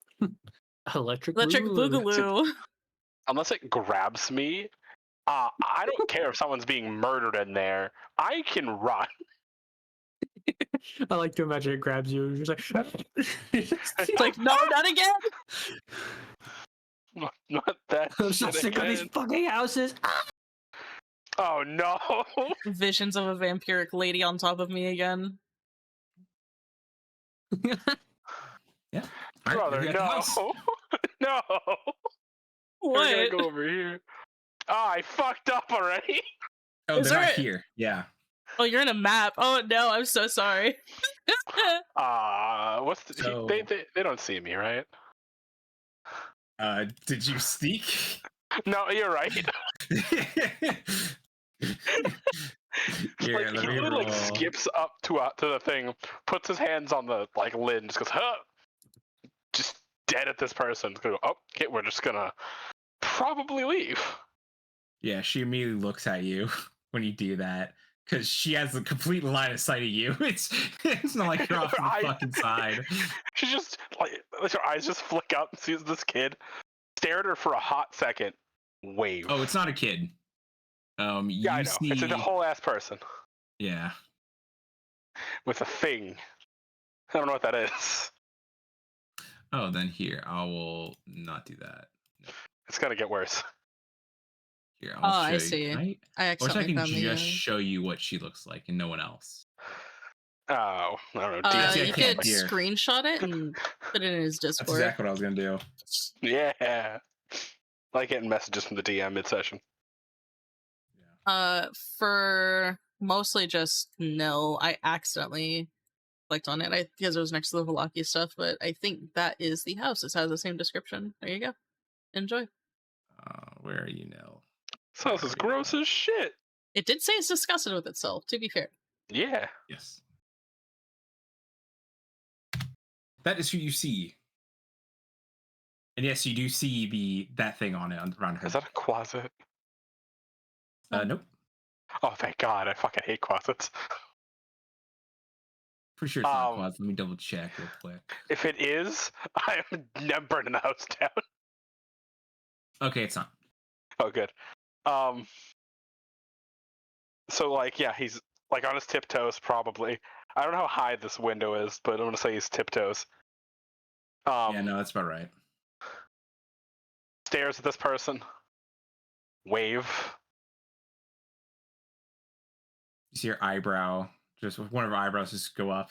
Electric Electric Boogaloo. Unless it grabs me, I don't care if someone's being murdered in there. I can run. I like to imagine it grabs you and you're just like, It's like, no, not again. Not that I'm so shit sick of these again. fucking houses. Oh no! Visions of a vampiric lady on top of me again. Yeah. All right, Brother, you're at the no! house. No! We're What? gonna go over here. Oh, I fucked up already. Oh, Is they're not there- here. Yeah. Oh, you're in a map. Oh no, I'm so sorry. What's the, So- they don't see me, right? Did you sneak? No, you're right. Here, Like, let he me literally, like, roll. skips up to the thing, puts his hands on the lid, and just goes, huh? Just dead at this person. Go, oh, okay, we're just gonna probably leave. Yeah, she immediately looks at you when you do that because she has a complete line of sight of you. It's not like you're off to the fucking side. She just her eyes just flick up and sees this kid, stare at her for a hot second, wave. Oh, it's not a kid. yeah, You I know. see... It's a whole ass person Yeah. with a thing. I don't know what that is. Oh, then here, I will not do that. It's gonna get worse. Here, Oh, I'll show I you. see. Can I I wish I accidentally can found the. just show you what she looks like and no one else. Oh, I don't know. see, I You can't could hear. screenshot it and put it in his That's Discord. exactly what I was gonna do. Yeah. Like getting messages from the DM mid-session. For mostly just no, I accidentally clicked on it because it was next to the Vallaki stuff, but I think that is the house. It has the same description. There you go. Enjoy. Where are you now? This house is gross as shit. It did say it's disgusted with itself, to be fair. Yeah. Yes. That is who you see. And yes, you do see that thing on it around her. Is that a closet? Nope. Oh, thank God. I fucking hate closets. Pretty sure it's not a closet. Let me double check real quick. If it is, I am never burning the house down. Okay, it's not. Oh, good. So, like, yeah, he's, like, on his tiptoes, probably. I don't know how high this window is, but I'm going to say he's tiptoes. Yeah, no, that's about right. Stares at this person. Wave. You see her eyebrow, just one of her eyebrows just go up.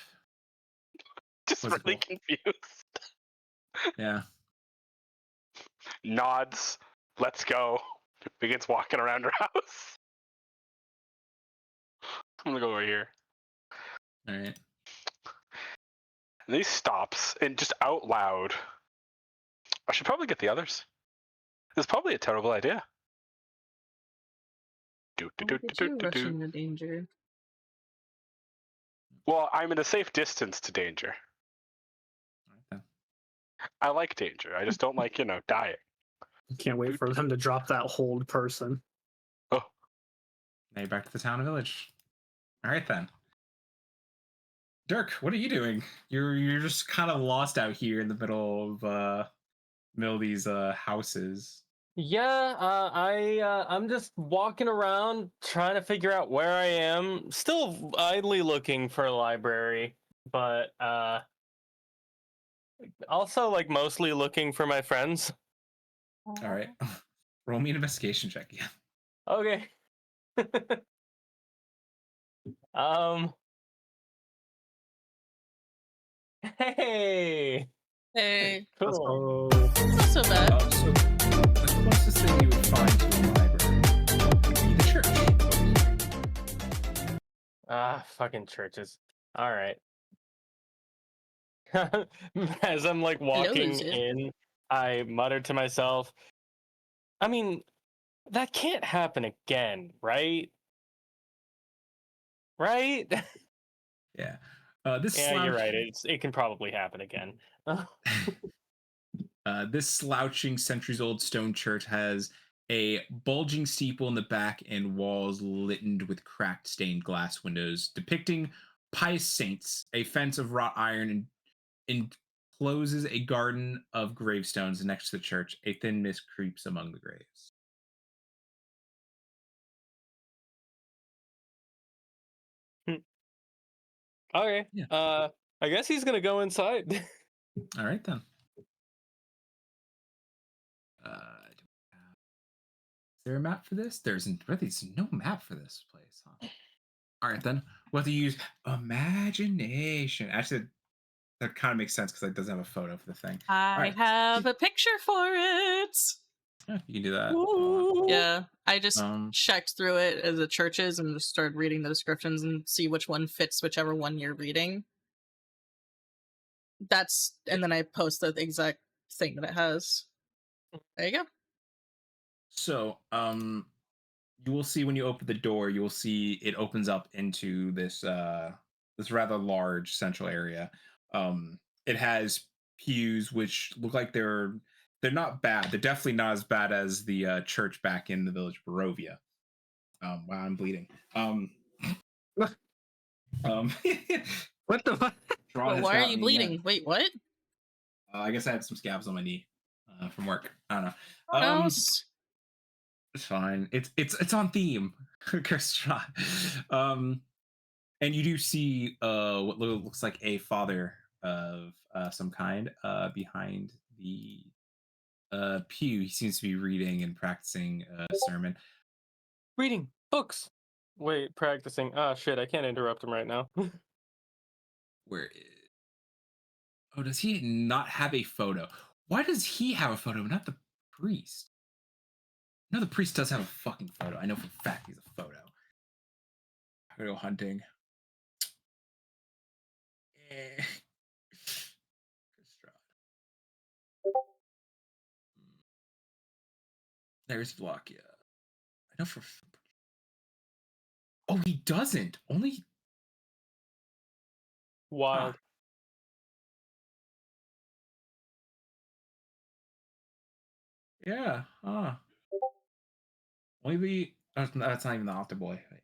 Just What's it really called? confused. Yeah. Nods. Let's go. Begins walking around her house. I'm going to go over here. All right. And he stops and just out loud. I should probably get the others. This is probably a terrible idea. Why did you rush into danger? Well, I'm in a safe distance to danger. All right then. I like danger. I just don't like, dying. Can't wait for them to drop that hold person. Oh, Now you're back to the town and village. All right then. Dirk, what are you doing? You're just kind of lost out here in the middle of these houses. Yeah, I'm just walking around trying to figure out where I am. Still idly looking for a library, but Also, like, mostly looking for my friends. All right. Roll me an investigation check. Yeah. Okay. um. Hey. Hey, Let's Cool. go. not so bad. So the closest thing you would find to a library would be the church over here. Fucking churches. All right. As I'm like walking loser. in, I muttered to myself, I mean, that can't happen again, right? Right? Yeah. This Yeah, you're slouch- right. It can probably happen again. This slouching centuries-old stone church has a bulging steeple in the back and walls littered with cracked stained glass windows depicting pious saints. A fence of wrought iron encloses a garden of gravestones next to the church. A thin mist creeps among the graves. Okay. Yeah. I guess he's gonna go inside. All right then. Is there a map for this? There's no map for this place, huh? All right then. We'll have to use imagination. Actually, that kind of makes sense because it doesn't have a photo for the thing. I right. have a picture for it. Yeah, you can do that. Ooh. Yeah, I just Um, checked through it as the churches and just started reading the descriptions and see which one fits whichever one you're reading. And then I post the exact thing that it has. There you go. So, you will see when you open the door, you will see it opens up into this rather large central area. It has pews which look like they're not bad. They're definitely not as bad as the church back in the village of Barovia. Wow, I'm bleeding. What the fuck? Strahd But has why are got you me, bleeding? Wait, what? I guess I had some scabs on my knee from work. I don't know. Who knows? It's fine. It's on theme. Curse Strahd. And you do see what looks like a father of some kind behind the pew. He seems to be reading and practicing a sermon. Reading books. Wait, practicing. Ah, shit! I can't interrupt him right now. Where is... Oh, does he not have a photo? Why does he have a photo, not the priest? No, the priest does have a fucking photo. I know for a fact he's a photo. I'm gonna go hunting. There's Vallaki. I know for... Oh, he doesn't. Only... Wild. Yeah. Maybe that's not even the altar boy. Wait.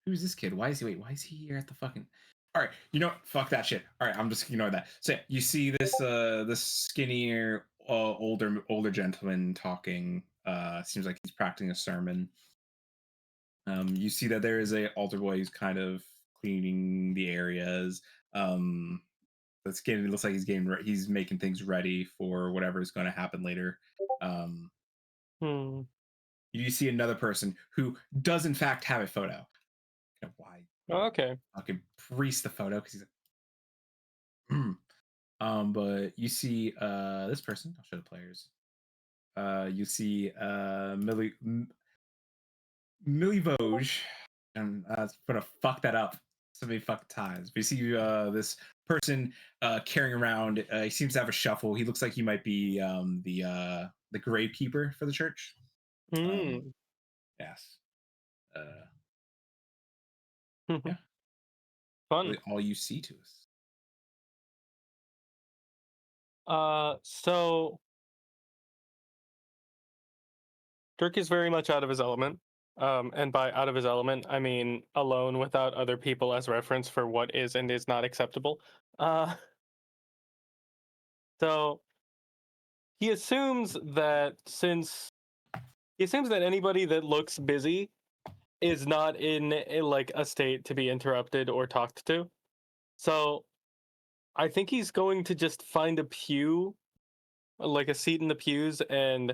Who's this kid? Why is he here at the fucking... All right, you know what? Fuck that shit. All right, I'm just gonna ignore that. So you see this skinnier older gentleman talking. Seems like he's practicing a sermon. You see that there is a altar boy who's kind of cleaning the areas. That's getting... It looks like he's making things ready for whatever is going to happen later. You see another person who does in fact have a photo. Why? Okay. Fucking priest the photo because he's like, but you see this person. I'll show the players. You see Millie Vogue, and I'm gonna fuck that up so many fucking times. But you see this person carrying around. He seems to have a shuffle. He looks like he might be the gravekeeper for the church. Yes. Yeah. Fun. Really all you see to us. So Dirk is very much out of his element. And by out of his element, I mean alone without other people as reference for what is and is not acceptable. So he assumes that anybody that looks busy is not in like a state to be interrupted or talked to. So I think he's going to just find a pew, like a seat in the pews, and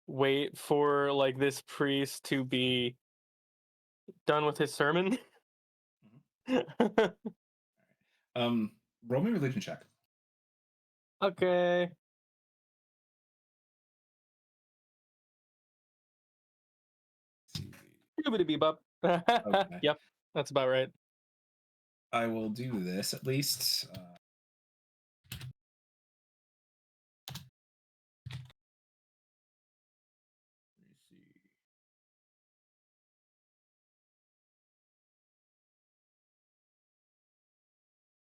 wait for like this priest to be done with his sermon. Roll me a religion check. Okay. Doobity-bee-bop. Yep, that's about right. I will do this at least. Let me see.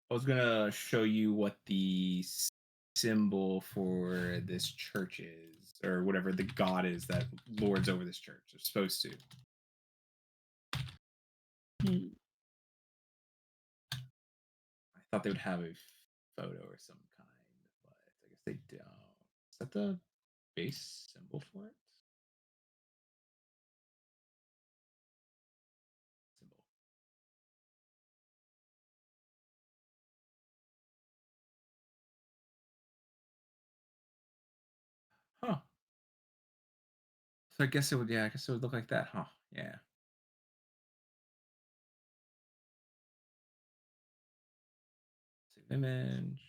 I was gonna show you what the symbol for this church is, or whatever the god is that lords over this church. They're supposed to. I thought they would have a photo or some kind, but I guess they don't. Is that the base symbol for it? Symbol. Huh. So I guess it would, yeah, I guess it would look like that, huh? Yeah. Save image.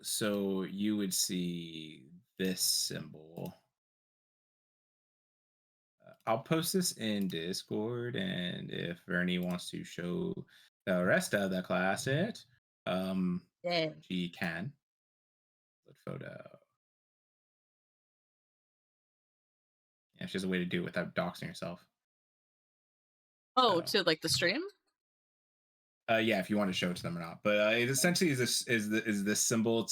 So you would see this symbol. I'll post this in Discord, and if Vernie wants to show the rest of the class it, Yeah. she can. Look photo. Yeah, she has a way to do it without doxing herself. Oh, to like the stream? Yeah, if you want to show it to them or not, but it essentially is this symbol.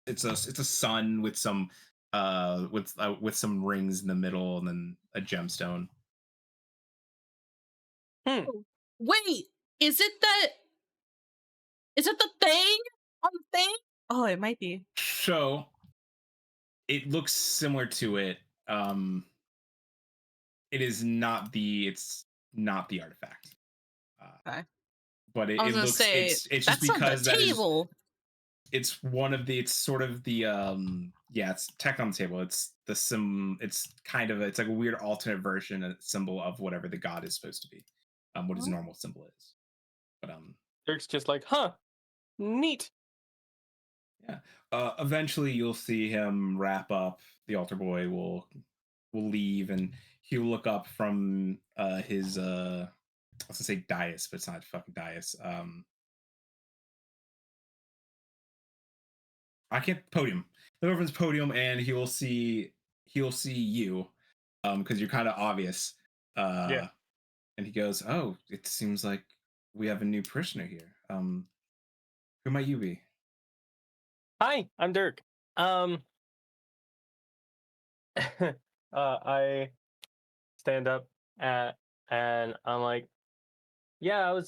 It's a sun with some with some rings in the middle and then a gemstone. Oh, wait, is it the thing on the thing? Oh, it might be. So it looks similar to it. It is not the artifact. Okay. But I was it gonna looks say, it's just that's on the because that is table. it's one of the it's sort of the yeah, it's tech on the table. It's it's kind of it's like a weird alternate version, a symbol of whatever the god is supposed to be. What his normal symbol is. But Dirk's just like, huh, neat. yeah. Eventually you'll see him wrap up. The altar boy will leave, and he'll look up from his I was gonna say dais, but it's not fucking dais. I can't podium. Look over his podium, and he'll see you, because you're kind of obvious. Yeah. And he goes, "Oh, it seems like we have a new parishioner here. Who might you be?" Hi, I'm Dirk. I stand up and I'm like, yeah,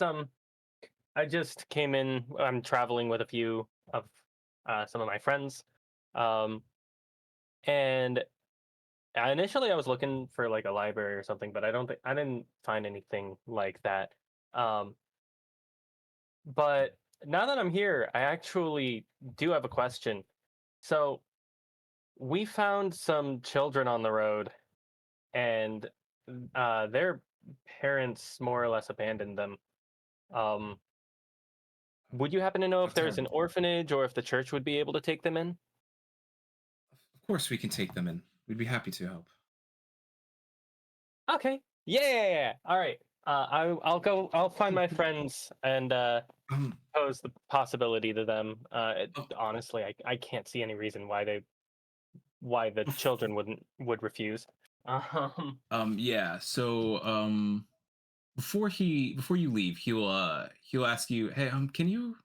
I just came in. I'm traveling with a few of some of my friends, and initially I was looking for like a library or something, but I didn't find anything like that. Um, but now that I'm here, I actually do have a question. So we found some children on the road, and their parents more or less abandoned them. Um, would you happen to know if That's there's an terrible. orphanage or if the church would be able to take them in? Of course, we can take them in. We'd be happy to help. Okay. Yeah. All right. I'll go. I'll find my friends and pose the possibility to them. Honestly, I can't see any reason why the children would refuse. Yeah. So before you leave, he'll ask you, "Hey, can you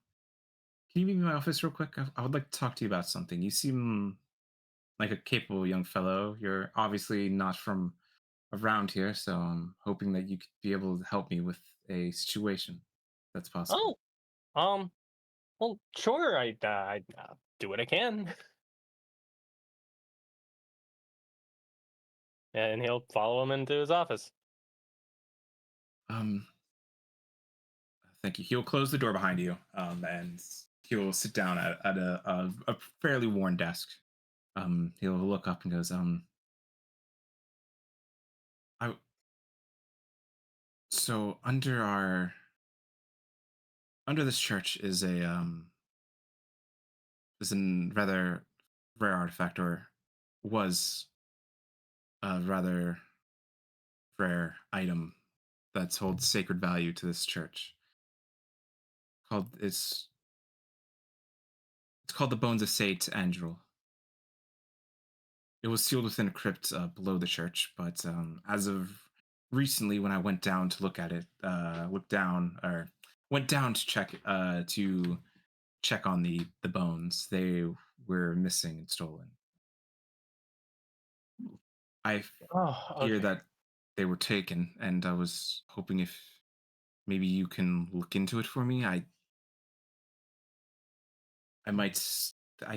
meet me in my office real quick? I would like to talk to you about something. You seem like a capable young fellow. You're obviously not from around here, so I'm hoping that you could be able to help me with a situation that's possible." Oh, well, sure. I do what I can. and he'll follow him into his office. Thank you. He'll close the door behind you, and he'll sit down at a fairly worn desk. He'll look up and goes, so under this church is a rather rare artifact, or was a rather rare item that holds sacred value to this church. It's called the Bones of Saint Angel. It was sealed within a crypt below the church, but as of recently, when I went down to look at it, went down to check on the bones, they were missing and stolen. I hear that they were taken, and I was hoping if maybe you can look into it for me. I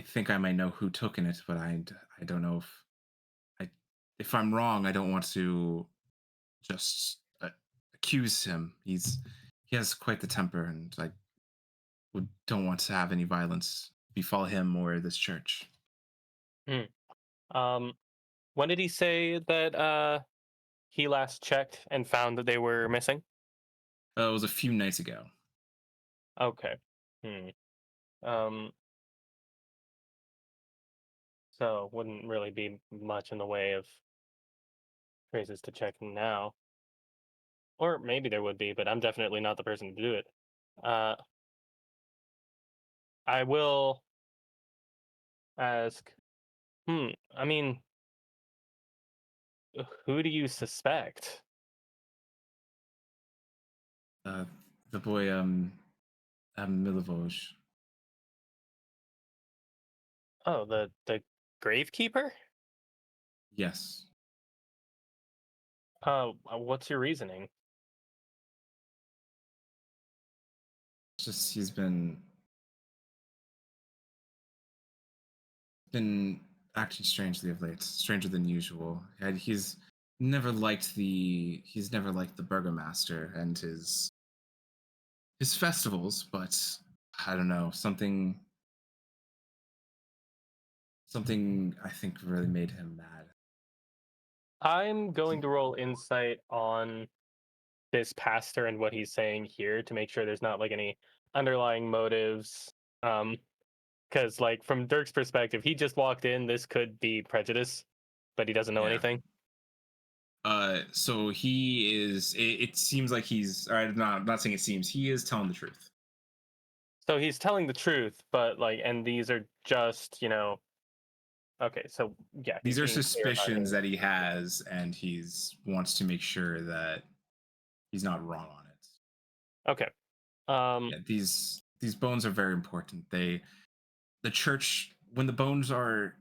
think I might know who took it, but I don't know if I'm wrong. I don't want to just accuse him. He has quite the temper, and I don't want to have any violence befall him or this church. When did he say that he last checked and found that they were missing? It was a few nights ago. Okay. So wouldn't really be much in the way of traces to check now. Or maybe there would be, but I'm definitely not the person to do it. I will ask, I mean, who do you suspect? The boy, Milivoj. Oh, the gravekeeper? Yes. What's your reasoning? Just he's been acting strangely of late, stranger than usual. And he's never liked the burgomaster and his festivals, but I don't know, something I think really made him mad. I'm going to roll insight on this pastor and what he's saying here to make sure there's not like any underlying motives. Because like from Dirk's perspective, he just walked in. This could be prejudice, but he doesn't know anything. So he is. It seems like he's. All right, I'm not saying it seems. He is telling the truth. So he's telling the truth, but like, and these are just, okay. So yeah, These are suspicions that he has, and he's wants to make sure that he's not wrong on it. Okay. Yeah, these bones are very important. The church, when the bones are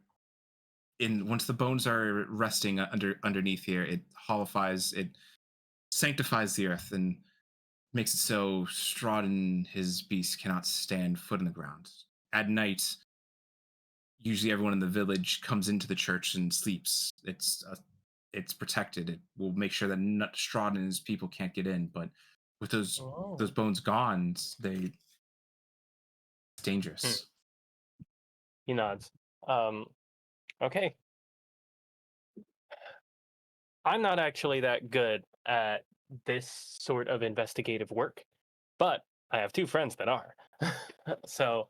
once the bones are resting underneath here, it hollifies, it sanctifies the earth and makes it so Strahd and his beast cannot stand foot in the ground. At night, usually everyone in the village comes into the church and sleeps. It's protected. It will make sure that Strahd and his people can't get in. But with those bones gone, it's dangerous. He nods. Okay. I'm not actually that good at this sort of investigative work, but I have two friends that are. So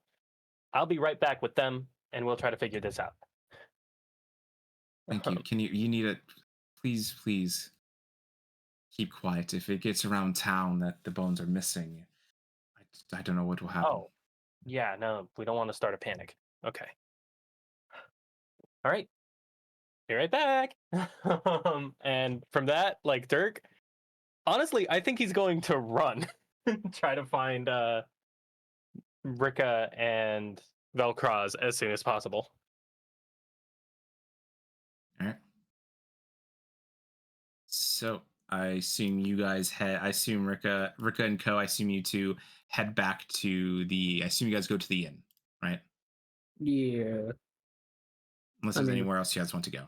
I'll be right back with them and we'll try to figure this out. Thank you. You need it. Please keep quiet. If it gets around town that the bones are missing, I don't know what will happen. Oh, yeah, no, we don't want to start a panic. Okay. All right. Be right back. And from that, like Dirk, honestly, I think he's going to run, try to find Rikka and Velcroz as soon as possible. All right. So I assume you guys I assume Rikka and Co. I assume you two head back to I assume you guys go to the inn, right? Yeah. Unless there's anywhere else you guys want to go.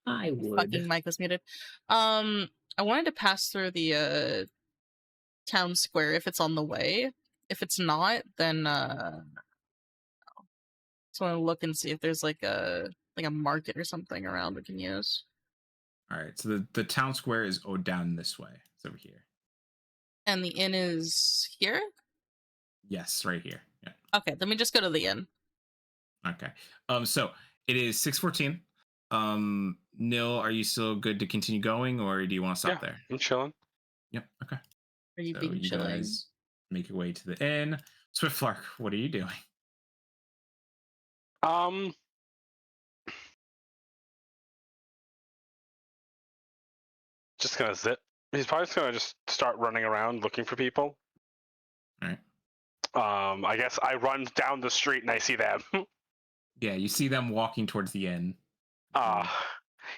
I would. Fucking mic was muted. I wanted to pass through the town square if it's on the way. If it's not, then just want to look and see if there's like a market or something around we can use. All right, so the town square is down this way. It's over here. And the inn is here? Yes, right here. Yeah. Okay, let me just go to the inn. Okay. So it is 6:14. Nil, are you still good to continue going, or do you want to stop there? I'm chilling. Yep. Okay. Are you So being you chilling? guys make your way to the inn. Swiftlark, what are you doing? Just gonna zip. He's probably just gonna start running around looking for people. All right. I guess I run down the street and I see them. Yeah, you see them walking towards the inn.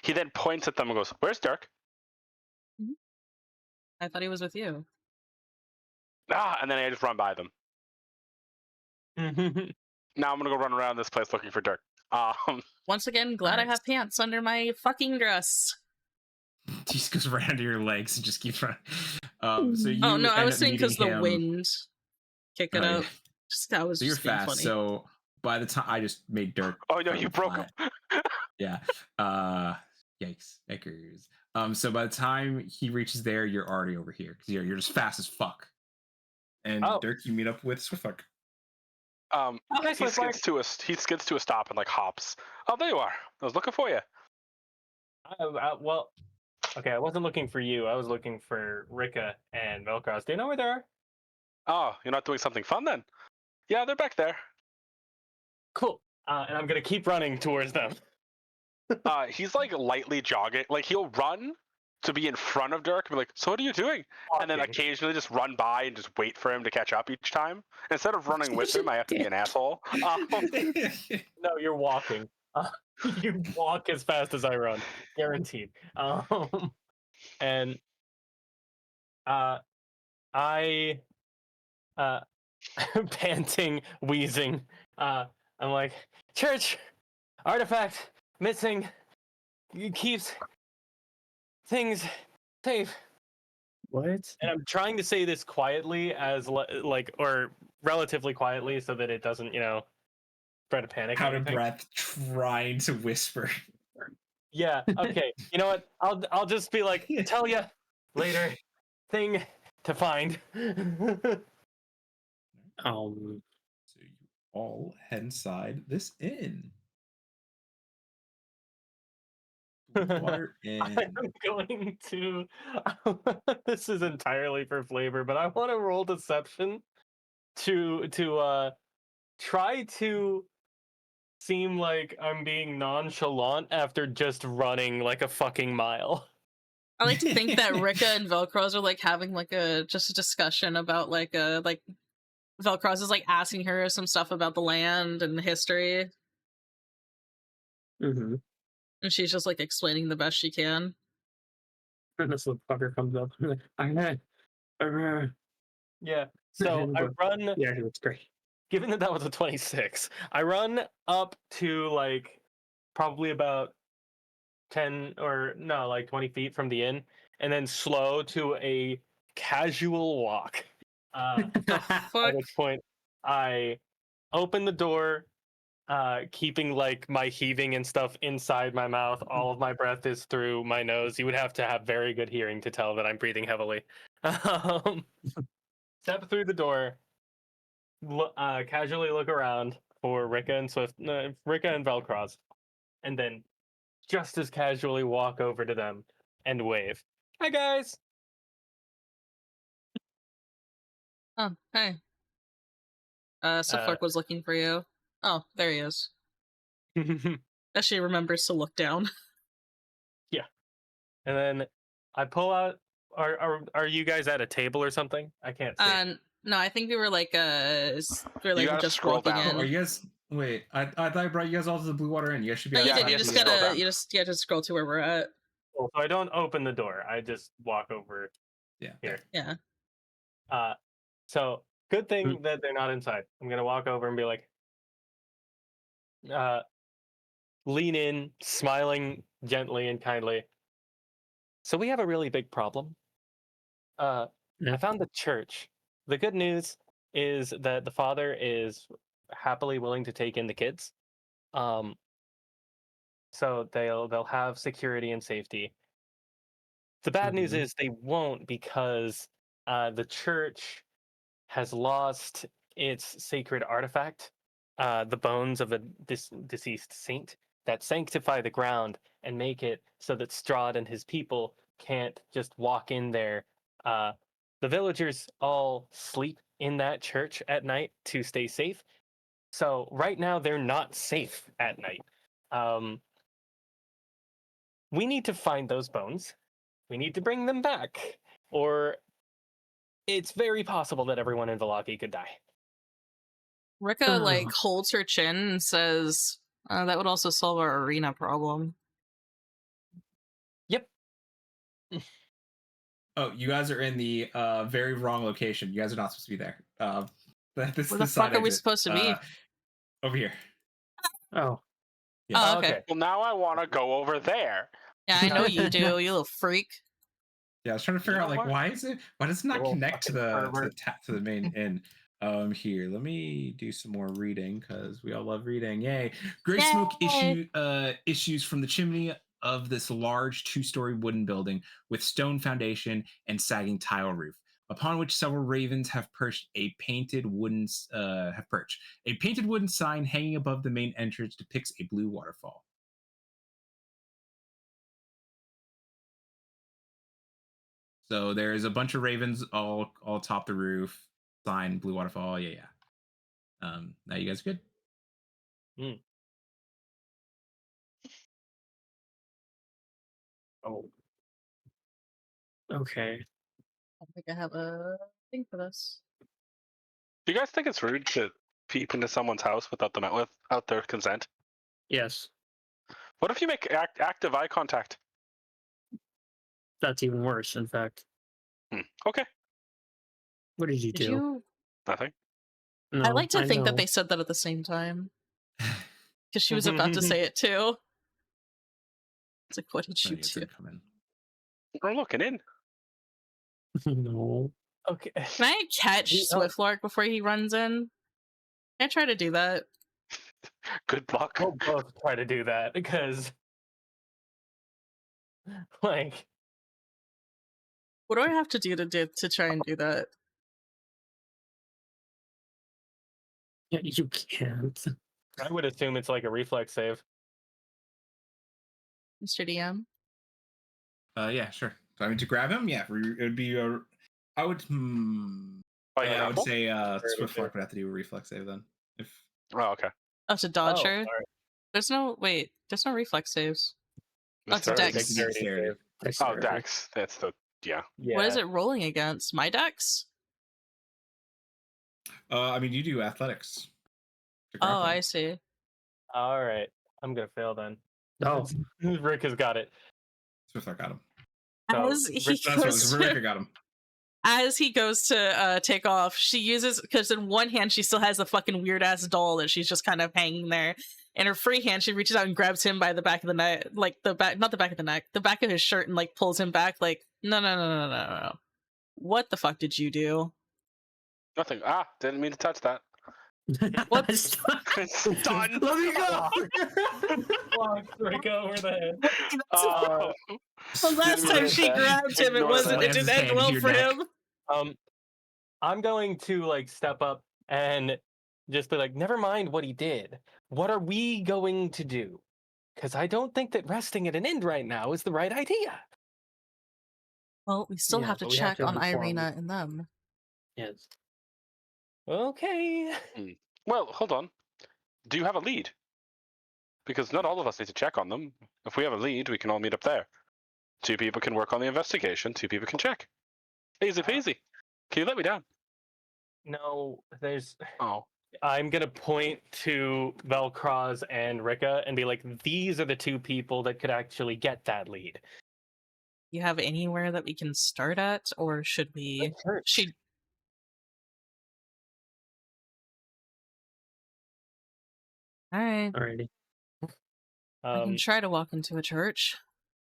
He then points at them and goes, "Where's Dirk?" I thought he was with you. And then I just run by them. Now I'm gonna go run around this place looking for Dirk. Once again, glad I Nice. have pants under my fucking dress. He just goes right under your legs and just keeps running. So you Oh no, I end was up saying because meeting the him- wind kick it Oh, yeah. up. Just that was So you're just being fast. funny. So by the time I just made Dirk. Oh no, you broke him. Yeah. Yikes. Eckers. So by the time he reaches there, you're already over here because you're just fast as fuck. And Oh. Dirk, you meet up with Swiftlark. He skids to a stop and like hops. Oh, there you are. I was looking for you. Well, okay, I wasn't looking for you. I was looking for Rikka and Velcroz. Do you know where they are? Oh, you're not doing something fun then? Yeah, they're back there. Cool. And I'm gonna keep running towards them. He's like lightly jogging. Like he'll run to be in front of Dirk and be like, "So what are you doing?" And then Walking. occasionally just run by and just wait for him to catch up each time. Instead of running with him, I have to be an asshole. No, you're walking. You walk as fast as I run, guaranteed. And I, panting, wheezing. I'm like, church, artifact missing. Keeps things safe. What? And I'm trying to say this quietly, as or relatively quietly, so that it doesn't, spread a panic. or Out of anything. breath, trying to whisper. Yeah. Okay. You know what? I'll just be like, tell ya later. Thing to find. So you all head inside this inn. Water Inn. I'm going to. This is entirely for flavor, but I want to roll deception to try to seem like I'm being nonchalant after just running like a fucking mile. I like to think that Rikka and Velcroz are like having like just a discussion about like Velcroz is like asking her some stuff about the land and the history, Mm-hmm. and she's just like explaining the best she can. And this little fucker comes up. Yeah. So I run. Yeah, that's great. Given that was a 26, I run up to like probably about 20 feet from the inn, and then slow to a casual walk. At Fuck. which point, I open the door, keeping like my heaving and stuff inside my mouth. All of my breath is through my nose. You would have to have very good hearing to tell that I'm breathing heavily. Step through the door, casually look around for Rikka and Velcroz, and then just as casually walk over to them and wave. Hi guys. Oh, hey. Swiftlark was looking for you. Oh, there he is. As she remembers to look down. And then I pull out. Are you guys at a table or something? I can't see. No, I think we were like gotta just scroll walking down. in. Are you guys? Wait, I thought I brought you guys all to the Blue Water Inn. You guys should be. No, you outside. did. You yeah, just you scroll gotta. down. You just scroll to where we're at. So I don't open the door. I just walk over Yeah. here. Yeah. So good thing that they're not inside. I'm gonna walk over and be like, lean in, smiling gently and kindly. So we have a really big problem. I Yeah. found the church. The good news is that the father is happily willing to take in the kids. So they'll have security and safety. The bad news Mhm. is they won't because the church has lost its sacred artifact, the bones of a deceased saint that sanctify the ground and make it so that Strahd and his people can't just walk in there. The villagers all sleep in that church at night to stay safe. So right now they're not safe at night. We need to find those bones. We need to bring them back, or it's very possible that everyone in Vallaki could die. Rikka like holds her chin and says, "That would also solve our arena problem." Yep. Oh, you guys are in the very wrong location. You guys are not supposed to be there. This Where the the fuck side are we exit. supposed to be? Over here. Oh, Yes. Oh, okay. Well, now I want to go over there. Yeah, I know you do, you little freak. Yeah, I was trying to figure You out know like what? why does it not Little connect to fucking the pervert. to the main inn? Here, let me do some more reading because we all love reading. Yay! Gray smoke Yay! issues from the chimney of this large two-story wooden building with stone foundation and sagging tile roof, upon which several ravens have perched. A painted wooden sign hanging above the main entrance depicts a blue waterfall. So there's a bunch of ravens all atop the roof. Sign, blue waterfall. Yeah. Now you guys are good. Oh, okay. I think I have a thing for this. Do you guys think it's rude to peep into someone's house without their consent? Yes, What if you make active eye contact? that's even worse. In fact, Okay, what did you Did do? you? nothing. No, I like to think that know. they said that at the same time because she was about to say it too. It's like, what did Trying you to get do? them to come in. I'm looking in. No. okay. Can I catch Swiftlark before he runs in? Can I try to do that? Good luck. We'll both try to do that because, like, What do I have to do to try and do that? Yeah, you can't. I would assume it's like a reflex save. Mr. DM? Yeah, sure. So I mean to grab him, yeah, it would be a. I would. Oh, I yeah. would say Sure, Swiftlark would have to do a reflex save then. If Oh, okay. Oh, to dodge Oh, her? sorry. There's no reflex saves. Oh, it's a Dexterity. dex. Dexterity save. Oh, Dex. That's the Yeah. What is it rolling against? My dex? I mean you do athletics. to Oh, grapple. I see. All right. I'm gonna fail then. Oh, Rick has got it. Swiftlark got him. So, As he That's what goes Rikka got him. as he goes to take off, she uses, because in one hand she still has the fucking weird ass doll that she's just kind of hanging there. In her free hand, she reaches out and grabs him by the back of the neck, like the back, not the back of the neck, the back of his shirt, and like pulls him back. Like, no. What the fuck did you do? nothing. Didn't mean to touch that. What? It's done. Let me go. Walk Rick over the head. Oh. The last Didn't time mean she to grabbed him, it ignore wasn't. that. It didn't end Hand well to your for neck. him. I'm going to like step up and just be like, never mind what he did. What are we going to do? Because I don't think that resting at an inn right now is the right idea. Well, we still Yeah, have to but we have check to on inform- Irina and them. Yes. Okay. Well, hold on. Do you have a lead? Because not all of us need to check on them. If we have a lead, we can all meet up there. 2 people can work on the investigation. 2 people can check. Easy peasy. Can you let me down? No, there's. Oh. I'm gonna point to Velcroz and Rikka and be like, these are the 2 people that could actually get that lead. You have anywhere that we can start at, or should we? She. All right. Alrighty. I can try to walk into a church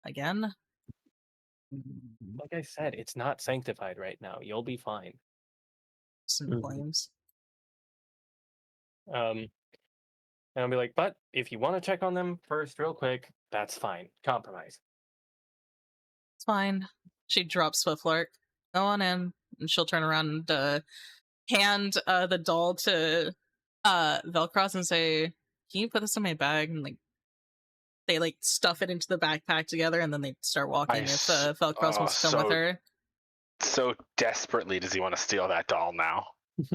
again. Like I said, it's not sanctified right now. You'll be fine. Some Mhm. flames. And I'll be like, but if you want to check on them first, real quick, that's fine. Compromise. It's fine. She drops Swiftlark. Go on in, and she'll turn around and hand the doll to Velcroz and say, "Can you put this in my bag?" And like they like stuff it into the backpack together, and then they start walking. If Velcroz wants to come with her, So desperately does he want to steal that doll now.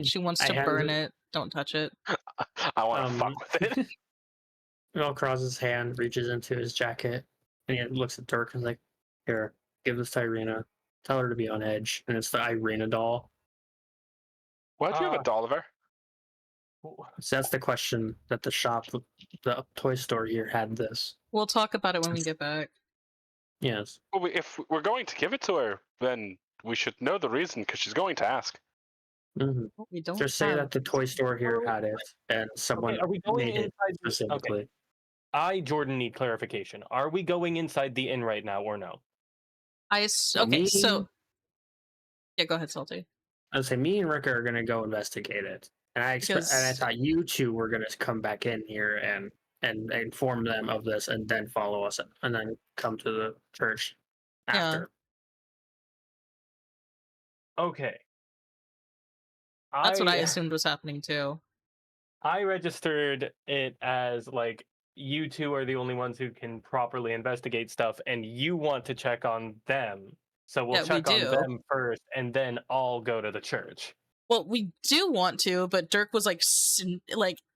she wants I to hand burn it- it. Don't touch it. I want to fuck with it. Velcroz's hand reaches into his jacket and he looks at Dirk and is like, "Here, give this to Irina. Tell her to be on edge." And it's the Irina doll. Why'd you have a doll of her? So that's the question that the shop, the toy store here had this. We'll talk about it when we get back. Yes. Well, if we're going to give it to her, then we should know the reason because she's going to ask. Mm-hmm. We don't Just say have- that the toy store here had it and someone Okay, are we going made it inside? specifically. Okay. I, Jordan, need clarification. Are we going inside the inn right now or no? Okay, Me- so yeah, go ahead, Salty. I'd say me and Rikka are going to go investigate it. And I Because- and I thought you two were going to come back in here and inform them of this and then follow us and then come to the church after. Okay. That's what I assumed was happening too. I registered it as like you two are the only ones who can properly investigate stuff, and you want to check on them. So we'll Yeah, we check on do. them first, and then I'll go to the church. Well, we do want to, but Dirk was like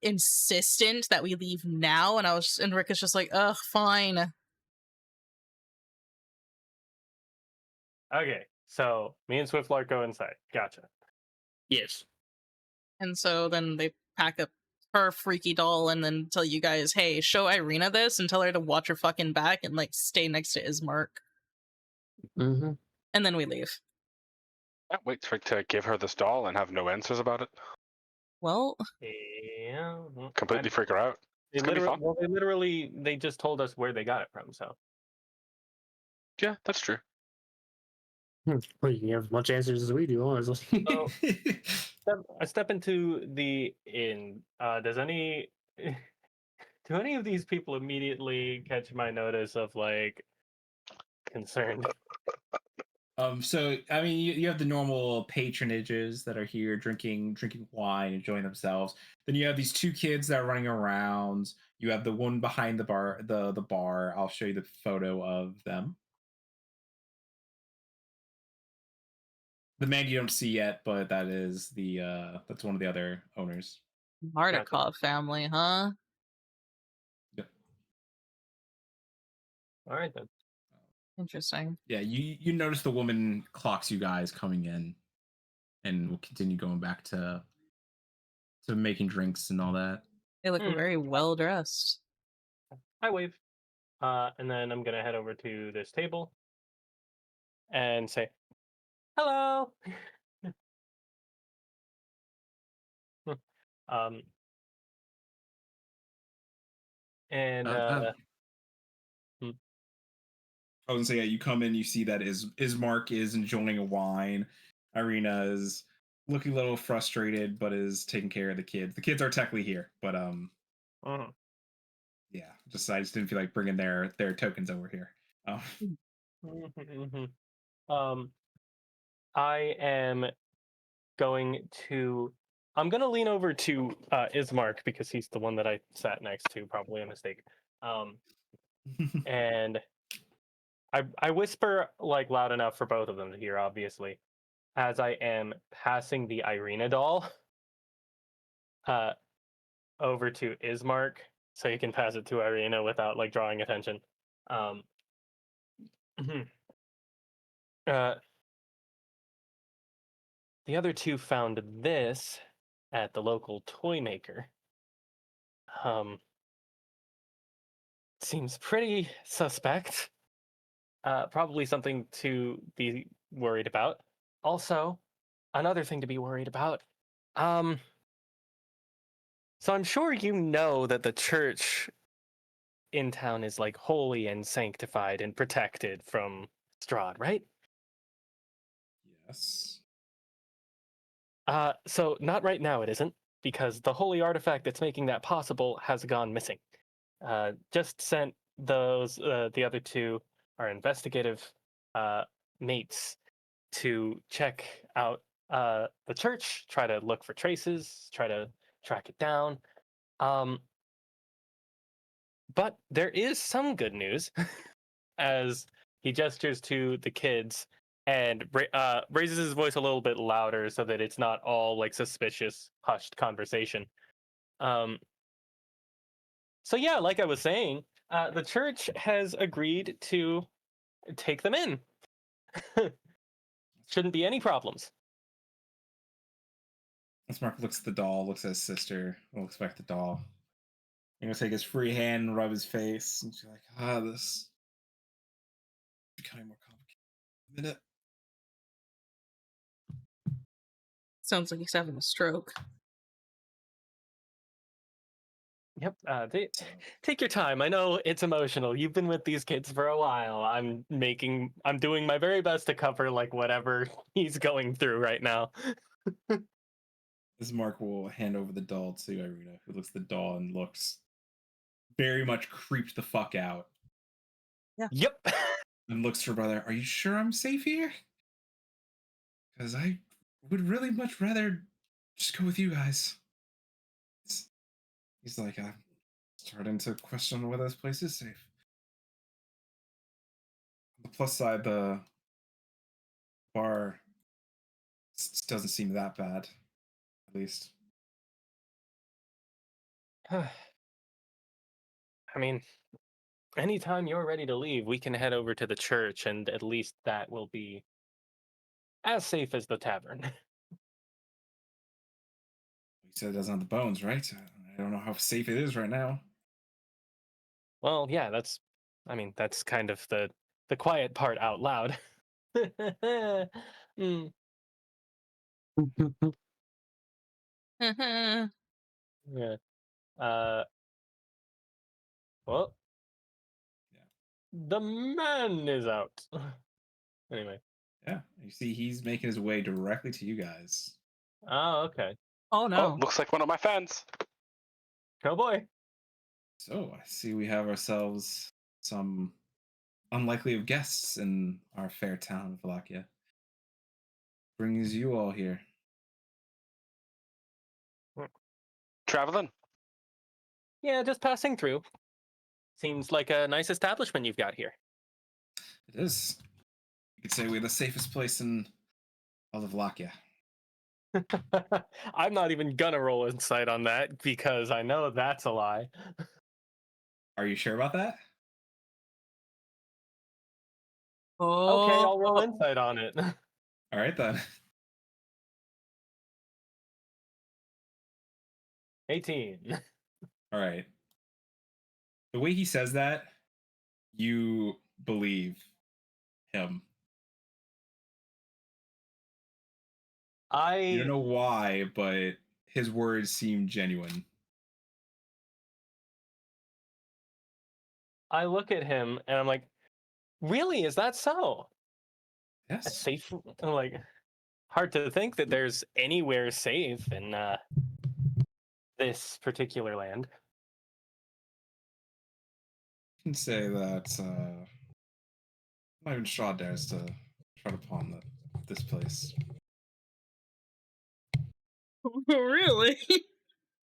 insistent that we leave now, and Rick is just like, ugh, fine. Okay, so me and Swiftlark go inside. Gotcha. Yes. And so then they pack up her freaky doll and then tell you guys, hey, show Irina this and tell her to watch her fucking back and like stay next to Ismark. Mm-hmm. And then we leave. Can't wait to give her this doll and have no answers about it. Well, Yeah. Completely freak her out. It's gonna be fun. Well, they just told us where they got it from, so. Yeah, that's true. Well, you can have as much answers as we do, honestly. So, I step into the inn. Do any of these people immediately catch my notice of like concerned? So I mean, you have the normal patronages that are here, drinking wine, enjoying themselves. Then you have these two kids that are running around. You have the one behind the bar, the bar. I'll show you the photo of them. The man you don't see yet, but that is that's one of the other owners. Mardukov family, huh? All right then. Interesting. Yeah, you notice the woman clocks you guys coming in, and will continue going back to making drinks and all that. They look very well dressed. I wave, and then I'm gonna head over to this table and say, "Hello." And I was gonna say, yeah, you come in, you see that Ismark is enjoying a wine. Irina is looking a little frustrated, but is taking care of the kids. The kids are technically here, but yeah, I just didn't feel like bringing their tokens over here. I am I'm gonna lean over to Ismark because he's the one that I sat next to, probably a mistake. And I whisper like loud enough for both of them to hear, obviously, as I am passing the Irina doll over to Ismark so he can pass it to Irina without like drawing attention. The other two found this at the local toy maker. Seems pretty suspect. Probably something to be worried about. Also, another thing to be worried about. So I'm sure you know that the church in town is like holy and sanctified and protected from Strahd, right? Yes. So not right now it isn't, because the holy artifact that's making that possible has gone missing. Just sent those the other two, our investigative mates, to check out the church, try to look for traces, try to track it down. But there is some good news, as he gestures to the kids and raises his voice a little bit louder so that it's not all like suspicious, hushed conversation. So yeah, like I was saying, the church has agreed to take them in. Shouldn't be any problems. As Mark looks at the doll, looks at his sister, looks back at the doll. He's gonna take his free hand and rub his face, and she's like, this is becoming more complicated. A minute. Sounds like he's having a stroke. Yep. Take your time. I know it's emotional. You've been with these kids for a while. I'm doing my very best to cover like whatever he's going through right now. This Mark will hand over the doll to Irina, who looks at the doll and looks very much creeped the fuck out. Yep. And looks to her brother. Are you sure I'm safe here? Because I would really much rather just go with you guys. He's like, I'm starting to question whether this place is safe. On the plus side, the bar doesn't seem that bad, at least. I mean, anytime you're ready to leave, we can head over to the church, and at least that will be as safe as the tavern. You said it doesn't have the bones, right? I don't know how safe it is right now. Well, yeah, that's kind of the quiet part out loud. Mm. Yeah. Well, the man is out. Anyway. Yeah, you see, he's making his way directly to you guys. Oh, okay. Oh no. Oh, looks like one of my fans. Oh boy. So I see we have ourselves some unlikely of guests in our fair town of Vallaki. Brings you all here. Traveling. Yeah, just passing through. Seems like a nice establishment you've got here. It is. You could say we're the safest place in all of Vallaki. I'm not even gonna roll insight on that because I know that's a lie. Are you sure about that? Oh. Okay, I'll roll insight on it. All right then. 18. All right. The way he says that, you believe him. You don't know why, but his words seem genuine. I look at him and I'm like, really? Is that so? Yes. Safe? Like, hard to think that there's anywhere safe in this particular land. I can say that not even Strahd dares to tread upon this place. Really?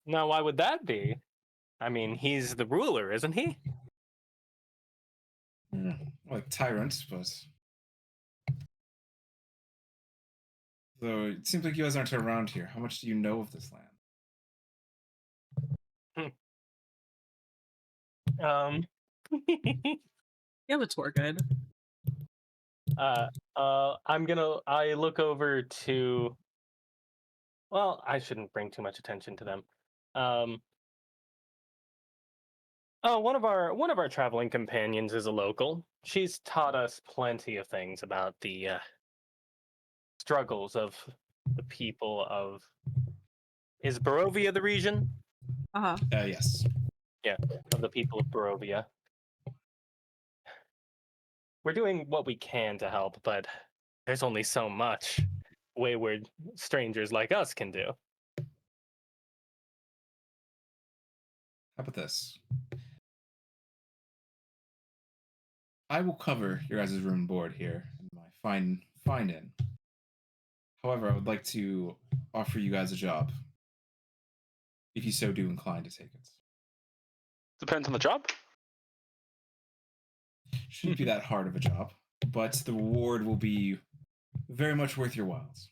Now, why would that be? I mean, he's the ruler, isn't he? Yeah, like tyrants, but though it seems like you guys aren't around here. How much do you know of this land? You have a tour guide. I look over to. Well, I shouldn't bring too much attention to them. One of our traveling companions is a local. She's taught us plenty of things about the struggles of the people of. Is Barovia the region? Uh-huh. Yes. of the people of Barovia. We're doing what we can to help, but there's only so much wayward strangers like us can do. How about this? I will cover your guys' room and board here in my fine inn. However, I would like to offer you guys a job, if you so do incline to take it. Depends on the job. Shouldn't be that hard of a job, but the reward will be very much worth your whiles.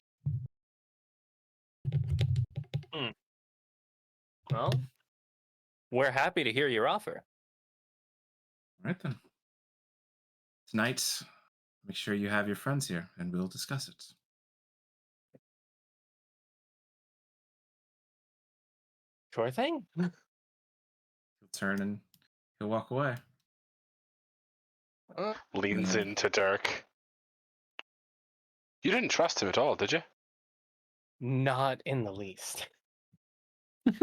Well, we're happy to hear your offer. All right then. Tonight, make sure you have your friends here, and we'll discuss it. Sure thing. He'll turn and he'll walk away. Leans Yeah. into Dirk. You didn't trust him at all, did you? Not in the least.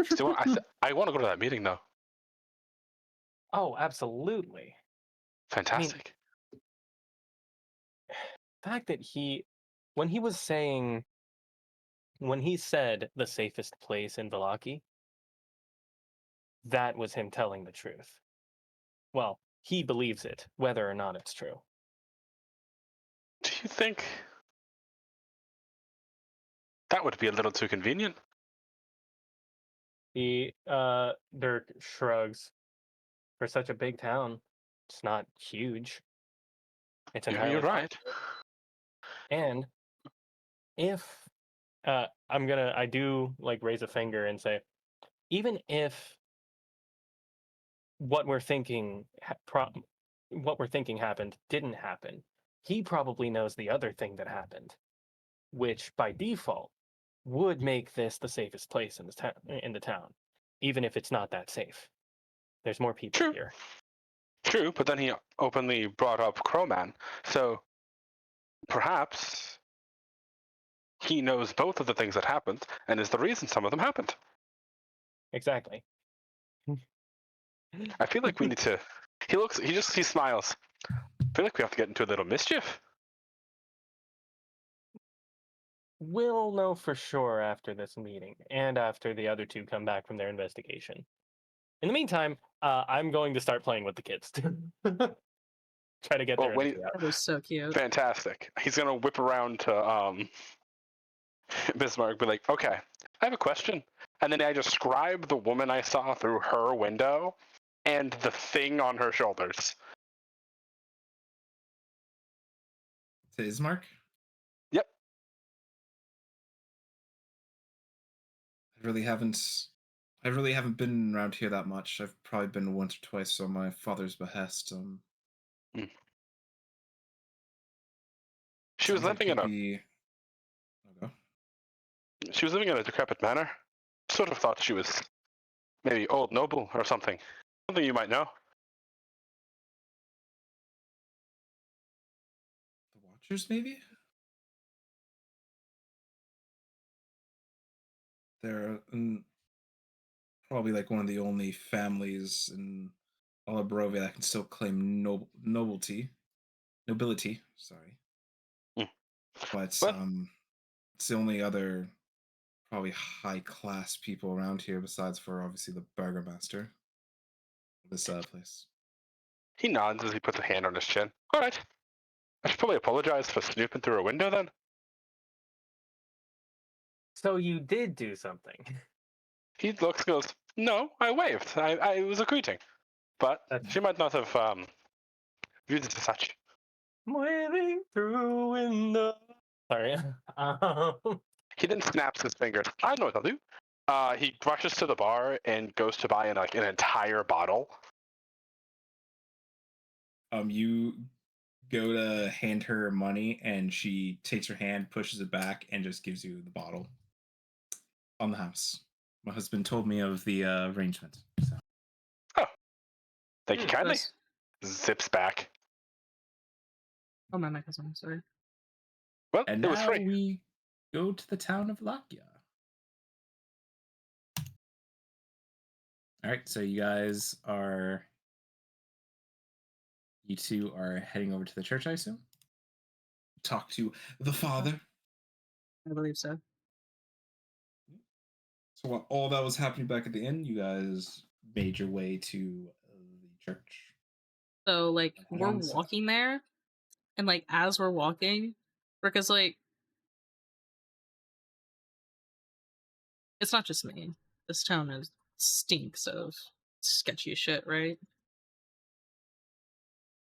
Still, I want to go to that meeting though. Oh, absolutely. Fantastic. The fact that when he said the safest place in Vallaki, that was him telling the truth. Well, he believes it, whether or not it's true. Do you think that would be a little too convenient? Dirk shrugs. For such a big town, it's not huge. It's entirely You're right. And if I do like raise a finger and say, even if what we're thinking happened didn't happen, he probably knows the other thing that happened, which by default would make this the safest place in the town, even if it's not that safe. There's more people True. here. True, but then he openly brought up Crowman, so perhaps he knows both of the things that happened and is the reason some of them happened. Exactly. I feel like we need to. He smiles. I feel like we have to get into a little mischief. We'll know for sure after this meeting and after the other two come back from their investigation. In the meantime, I'm going to start playing with the kids. Try to get Well, their when energy out. That is so cute. Fantastic. He's gonna whip around to Bismarck, be like, "Okay, I have a question," and then I describe the woman I saw through her window and the thing on her shoulders. To Ismark? Yep. I really haven't been around here that much. I've probably been once or twice on my father's behest. She was Sounds like living in you'd a be... Okay. She was living in a decrepit manor. Sort of thought she was maybe old noble or something. Something you might know. The Watchers, maybe? They're probably like one of the only families in all of Barovia that can still claim nobility. Sorry, Mm. but Well, it's the only other probably high class people around here besides for obviously the burgomaster of this place. he nods as he puts a hand on his chin. All right. I should probably apologize for snooping through a window then. So you did do something. He looks and goes, "No, I waved. I was a greeting. But she might not have viewed it as such." Waving through window. Sorry. He then snaps his fingers. I know what I'll do. He rushes to the bar and goes to buy an entire bottle. You go to hand her money, and she takes your hand, pushes it back, and just gives you the bottle. On the house. My husband told me of the arrangement. So. Oh, thank you kindly. Yes. Zips back. Oh, my cousin. I'm sorry. Well, And it was now free. we go to the town of Lakia. All right, so you two are heading over to the church, I assume. Talk to the father. I believe so. So while all that was happening back at the inn, you guys made your way to the church. So like And we're head on south. walking there, and like as we're walking, Rikka's like, it's not just me. This town stinks of sketchy shit, right?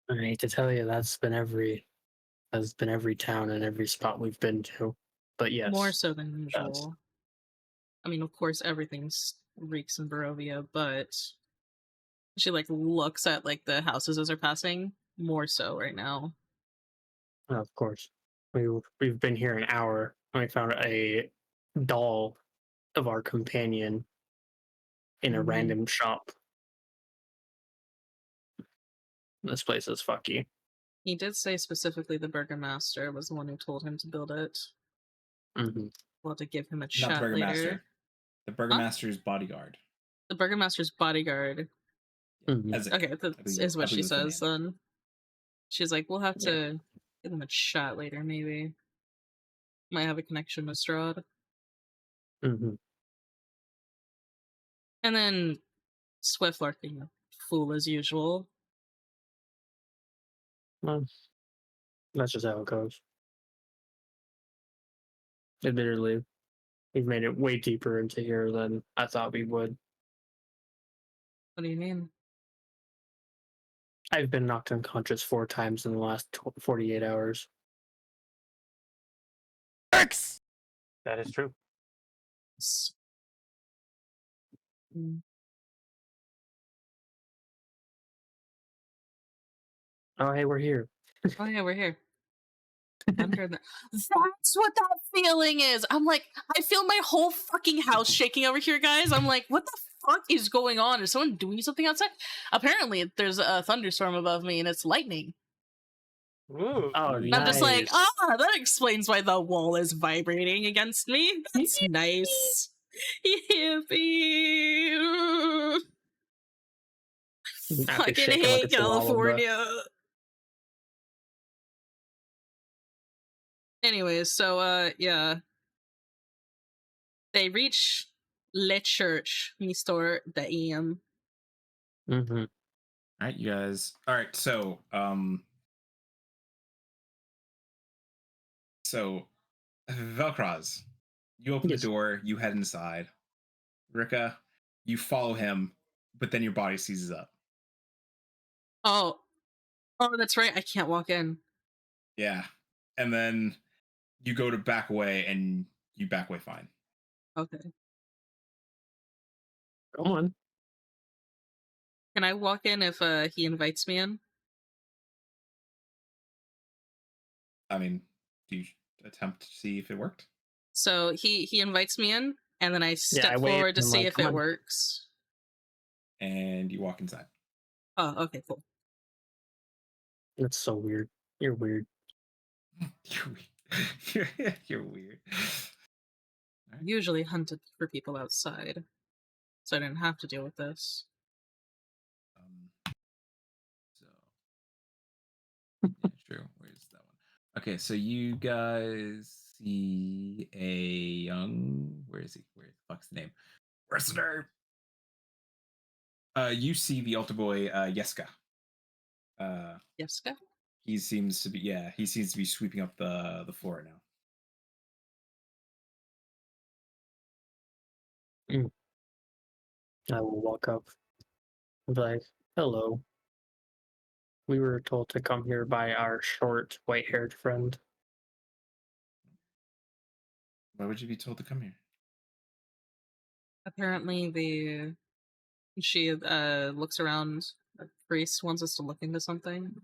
I hate to tell you, that's been every town and every spot we've been to. But yes, More so than it usual. does. I mean, of course, everything reeks in Barovia, but she like looks at like the houses as they're passing. More so right now. Of course, we've been here an hour. And we found a doll of our companion in a Mhm. random shop. This place is fucky. He did say specifically the Burgomaster was the one who told him to build it. Mm-hmm. We'll have to give him a Not the shot burgomaster. later. The burgomaster's bodyguard. The Burgomaster's bodyguard. Mm-hmm. Ezek, Okay, that is what she says then. She's like, we'll have to give him a shot later, maybe. Might have a connection with Strahd. Mm-hmm. And then Swiftlark being a fool as usual. Well, that's just how it goes. Admittedly, we've made it way deeper into here than I thought we would. What do you mean? I've been knocked unconscious 4 times in the last 48 hours. That is true. Mm. Oh, hey, we're here. Oh yeah, we're here. That's what that feeling is. I'm like, I feel my whole fucking house shaking over here, guys. I'm like, what the fuck is going on? Is someone doing something outside? Apparently, there's a thunderstorm above me and it's lightning. Ooh. Oh, And I'm just like, nice. that explains why the wall is vibrating against me. That's nice. Yippee! After Fucking shaking like hate a chihuahua. California. Anyways, so yeah. They reach Le Church, Mr. Daim. Mm-hmm. All right, you guys. All right, so Velcroz, you open Yes. the door, you head inside. Rikka, you follow him, but then your body seizes up. Oh, that's right. I can't walk in. Yeah, and then you go to back away, and you back away fine. Okay. Come on. Can I walk in if he invites me in? I mean, do you attempt to see if it worked? So he invites me in, and then I step I wave forward to and I'm see like, if "Come it on." works. And you walk inside. Oh, okay, cool. That's so weird. You're weird. You're weird. Usually hunted for people outside, so I didn't have to deal with this. So yeah, true. Where's that one? Okay, so you guys see a young. Where is he? Where the fuck's the name? Where's the name? You see the altar boy, Yeska. Yeska? He seems to be sweeping up the floor now. I will walk up and be like, hello. We were told to come here by our short, white-haired friend. Why would you be told to come here? Apparently, she looks around. The priest wants us to look into something.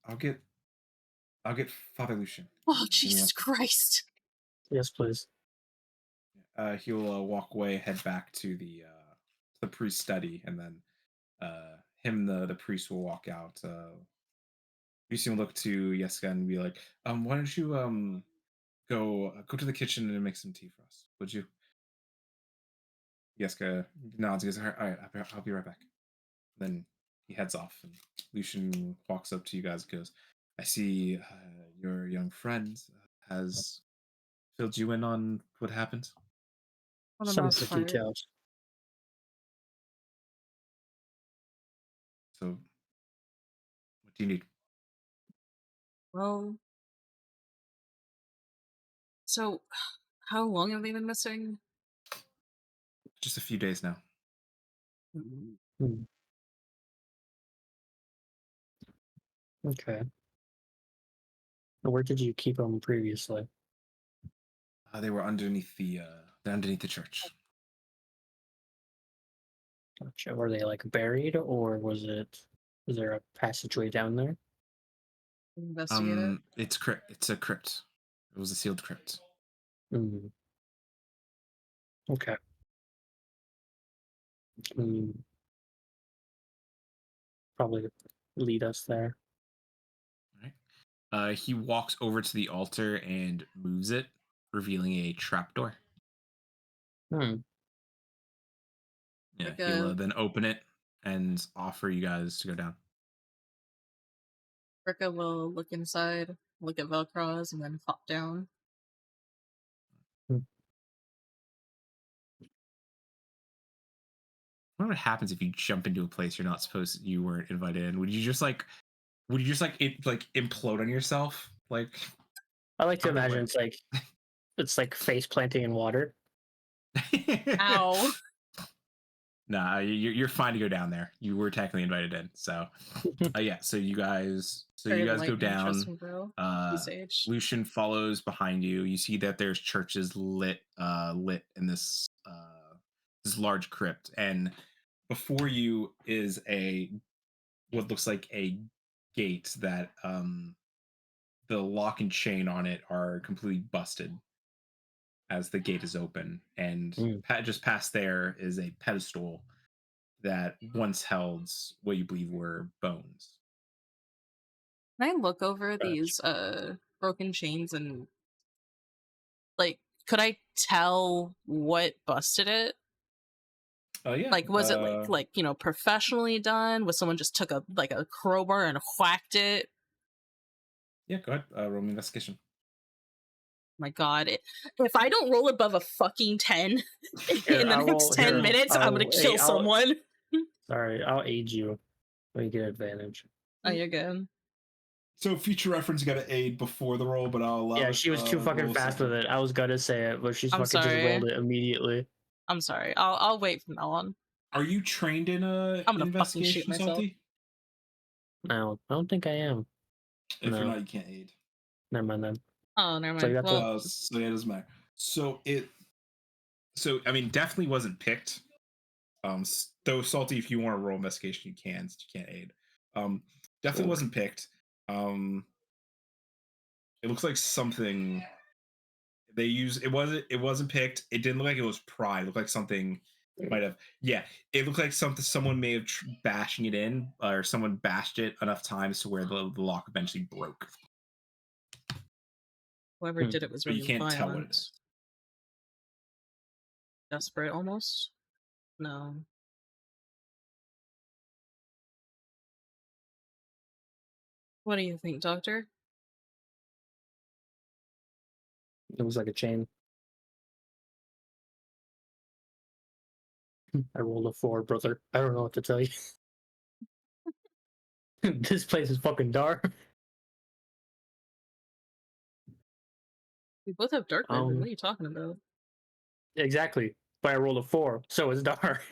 I'll get Father Lucian. Oh, Jesus Christ! Yes, please. He'll walk away, head back to the priest's study, and then the priest will walk out. Lucian will look to Yeska and be like, why don't you go to the kitchen and make some tea for us, would you? Yeska nods and goes, all right, I'll be right back. Then he heads off, and Lucian walks up to you guys and goes, I see your young friend has filled you in on what happened. For the Some of most the part. details. So, what do you need? Well, so how long have they been missing? Just a few days now. Hmm. Okay. Where did you keep them previously? They were underneath the church. Gotcha. Were they like buried, or was there a passageway down there? Investigate it. It's a crypt. It was a sealed crypt. Hmm. Okay. Hmm. Probably lead us there. Right. He walks over to the altar and moves it, revealing a trapdoor. Hmm. Yeah, Like he'll a- then open it and offer you guys to go down. Rikka will look inside, look at Velcroz, and then hop down. I wonder what happens if you jump into a place you weren't invited in. Would you just implode on yourself? Like, I like to Okay, imagine wait. it's like face planting in water. Ow. Nah, you're fine to go down there. You were technically invited in, so yeah. So you guys Very go lightning, trust down. me, bro. He's age. Lucian follows behind you. You see that there's churches lit in this large crypt, and before you is what looks like a gate that the lock and chain on it are completely busted as the gate is open, and just past there is a pedestal that once held what you believe were bones. Can I look over Gotcha. these broken chains and like could I tell what busted it? Oh yeah. Like was it like professionally done? Was someone just took a crowbar and whacked it? Yeah, go ahead. Roll me investigation. My god, if I don't roll above a fucking 10 Here, in the I'll next roll- 10 here, minutes, I'm gonna kill someone. Sorry, I'll aid you. We get advantage. Oh, you're good. So future reference, you got to aid before the roll, but I'll allow Yeah, it, she was too fucking roll fast second. with it. I was gonna say it, but she's I'm fucking just sorry. rolled it immediately. I'm sorry. I'll wait from now on. Are you trained in I'm gonna fucking shoot investigation, myself. Salty? No, I don't think I am. If you're No. not, you can't aid. Never mind then. Oh, never So mind. you got Well, So yeah, it doesn't matter. So I mean, definitely wasn't picked. Though Salty, if you want to roll investigation, you can. Since you can't aid. Definitely Cool. wasn't picked. It looks like something they use. It wasn't picked. It didn't look like it was pried. It looked like something might have. Yeah, it looked like someone may have bashing it in, or someone bashed it enough times to where the lock eventually broke. whoever did it was But really you can't violent. tell what it is. Desperate, almost. No. What do you think, Doctor? It was like a chain. I rolled a 4, brother. I don't know what to tell you. This place is fucking dark. We both have dark vision. What are you talking about? Exactly. But I rolled a 4, so it's dark.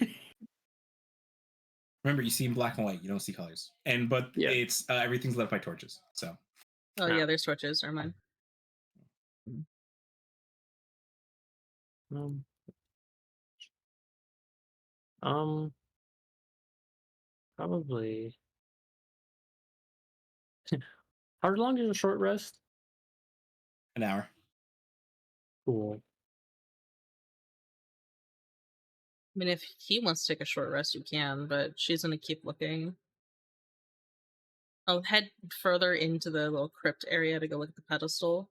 Remember, you see in black and white. You don't see colors. But Yeah. it's everything's lit up by torches. So Oh yeah, there's switches. Never mind. Probably. How long is a short rest? an hour. Cool. I mean, if he wants to take a short rest, you can, but she's gonna keep looking. I'll head further into the little crypt area to go look at the pedestal.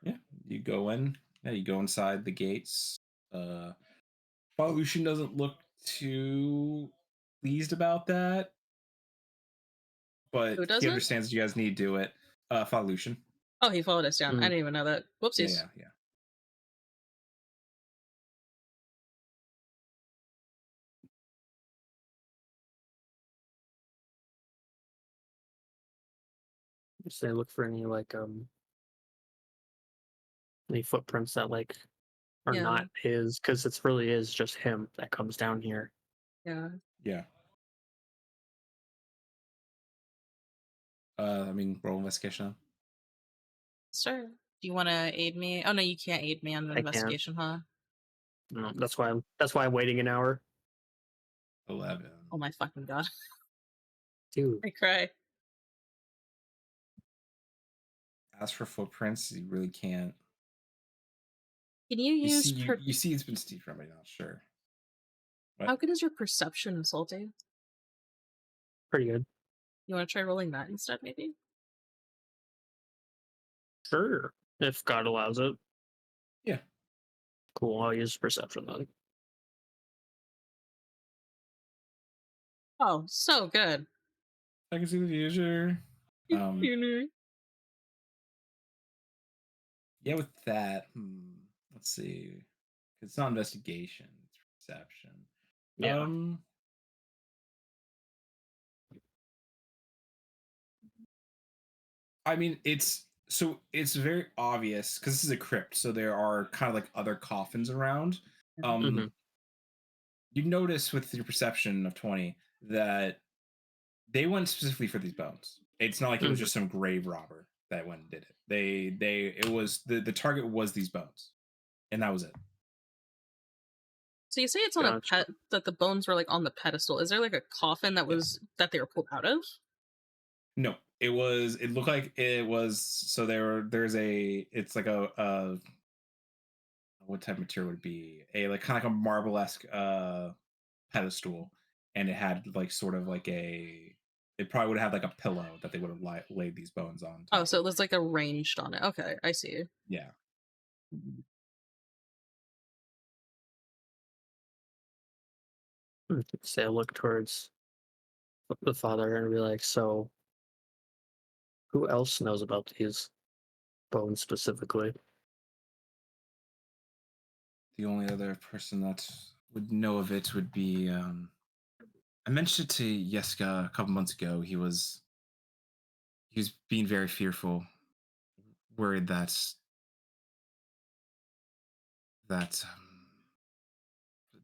Yeah, you go in. Yeah, you go inside the gates. Lucian doesn't look too pleased about that, but Who he doesn't? understands you guys need to do it. Lucian. Oh, he followed us down. I Mm. didn't even know that. Whoopsies. Yeah. Just they look for any footprints that are Yeah. not his, because it's really is just him that comes down here. Yeah. Yeah. Roll investigation. Sure. Do you want to aid me? Oh no, you can't aid me on an I can't. investigation, huh? No, that's why I'm waiting an hour. 11. Oh my fucking god. Dude, I cry. As for footprints, you really can't. Can you You use see it's been Steve from, but not sure. How good is your perception, Salty? pretty good. You want to try rolling that instead, maybe? Sure, if God allows it. Yeah. Cool. I'll use perception then. Oh, so good. I can see the user. Yeah, with that, let's see. It's not investigation, it's perception. Yeah. It's very obvious because this is a crypt, so there are kind of like other coffins around. You notice with your perception of 20 that they went specifically for these bones. It's not like it was just some grave robber that went and did it. It was the target was these bones, and that was it. So you say it's on a pet, that the bones were like on the pedestal. Is there like a coffin that was that they were pulled out of? No, it looked like it was. So it's like a what type of material would it be? A like kind of like a marble-esque pedestal, and it had like sort of like it probably would have like a pillow that they would have laid these bones on. Oh, so it was like arranged on it. Okay, I see. Yeah. Say I look towards the father and be like, so who else knows about these bones specifically? The only other person that would know of it would be I mentioned it to Yeska a couple months ago. He was being very fearful, worried that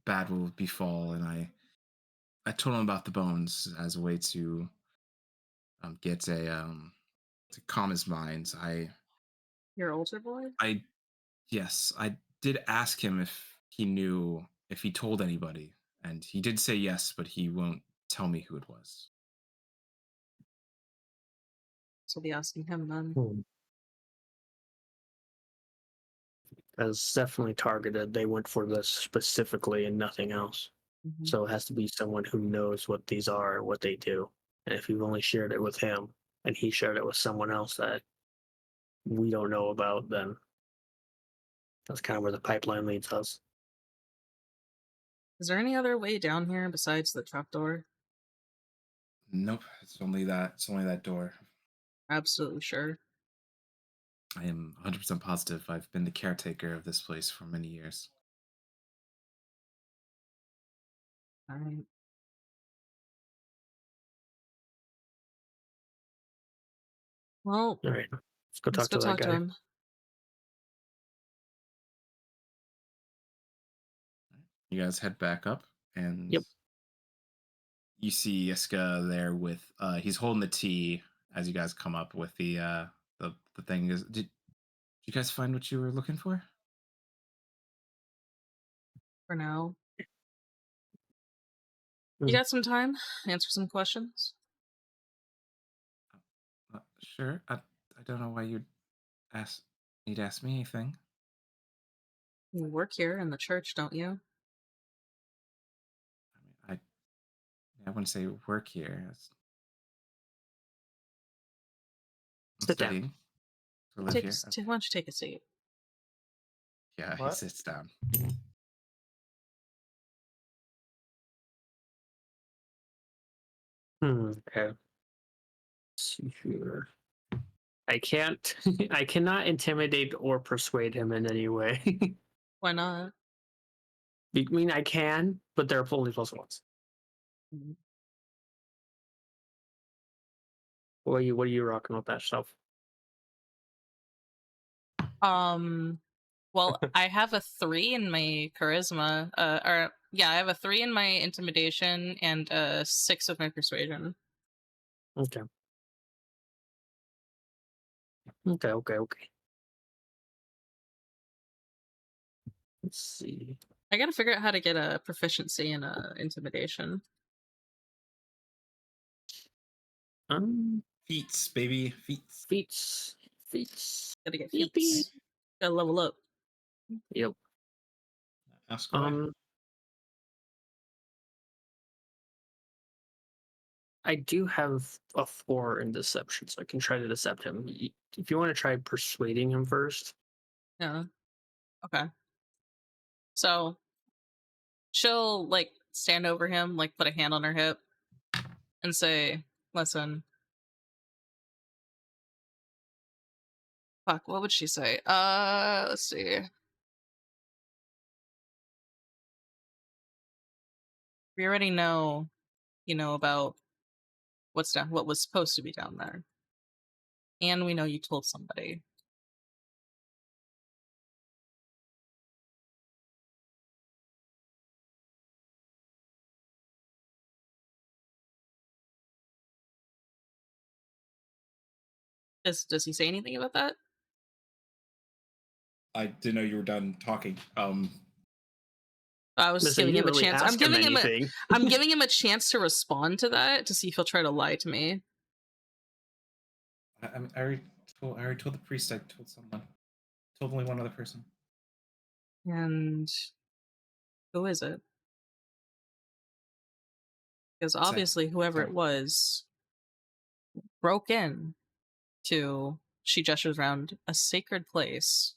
bad will befall, and I told him about the bones as a way to get to calm his mind. Your older boy? Yes, I did ask him if he told anybody, and he did say yes, but he won't tell me who it was. So I'll be asking him then. As definitely targeted, they went for this specifically and nothing else. So it has to be someone who knows what these are, what they do. And if you've only shared it with him and he shared it with someone else that we don't know about, then that's kind of where the pipeline leads us. Is there any other way down here besides the trapdoor? Nope, it's only that door. Absolutely sure. I am 100% positive. I've been the caretaker of this place for many years. All right. Well, all right, let's go let's talk to that guy. him. You guys head back up, and Yep. You see Iska there with he's holding the tea as you guys come up with the thing. Did you guys find what you were looking for? For now. You got some time? Answer some questions? Sure. I don't know why you'd need to ask me anything. You work here in the church, don't you? I wouldn't say work here. I'm Sit down. studying. To live here. Why don't you take a seat? Yeah, What? he sits down. Okay. Let's see here. I can't. I cannot intimidate or persuade him in any way. Why not? I mean, I can, but they're only plus ones. Mhm. What are you rocking with that stuff? Well, I have a 3 in my charisma. I have a 3 in my intimidation and a 6 of my persuasion. Okay. Okay. Let's see. I gotta figure out how to get a proficiency in intimidation. Feats, baby, feats. Feats. Gotta get Yippee. feats. Gotta level up. Yep. Ask away. I do have a 4 in deception, so I can try to decept him. If you want to try persuading him first. Yeah. Okay. So she'll like stand over him, like put a hand on her hip, and say, "Listen." Fuck. What would she say? Let's see. We already know, about what was supposed to be down there, and we know you told somebody. Does he say anything about that? I didn't know you were done talking. I was Listen, giving you him a didn't really chance. ask him anything. I'm giving him a chance to respond to that to see if he'll try to lie to me. I already told the priest. I told someone. Told only one other person. And who is it? Because obviously, whoever it was broke in to. She gestures around a sacred place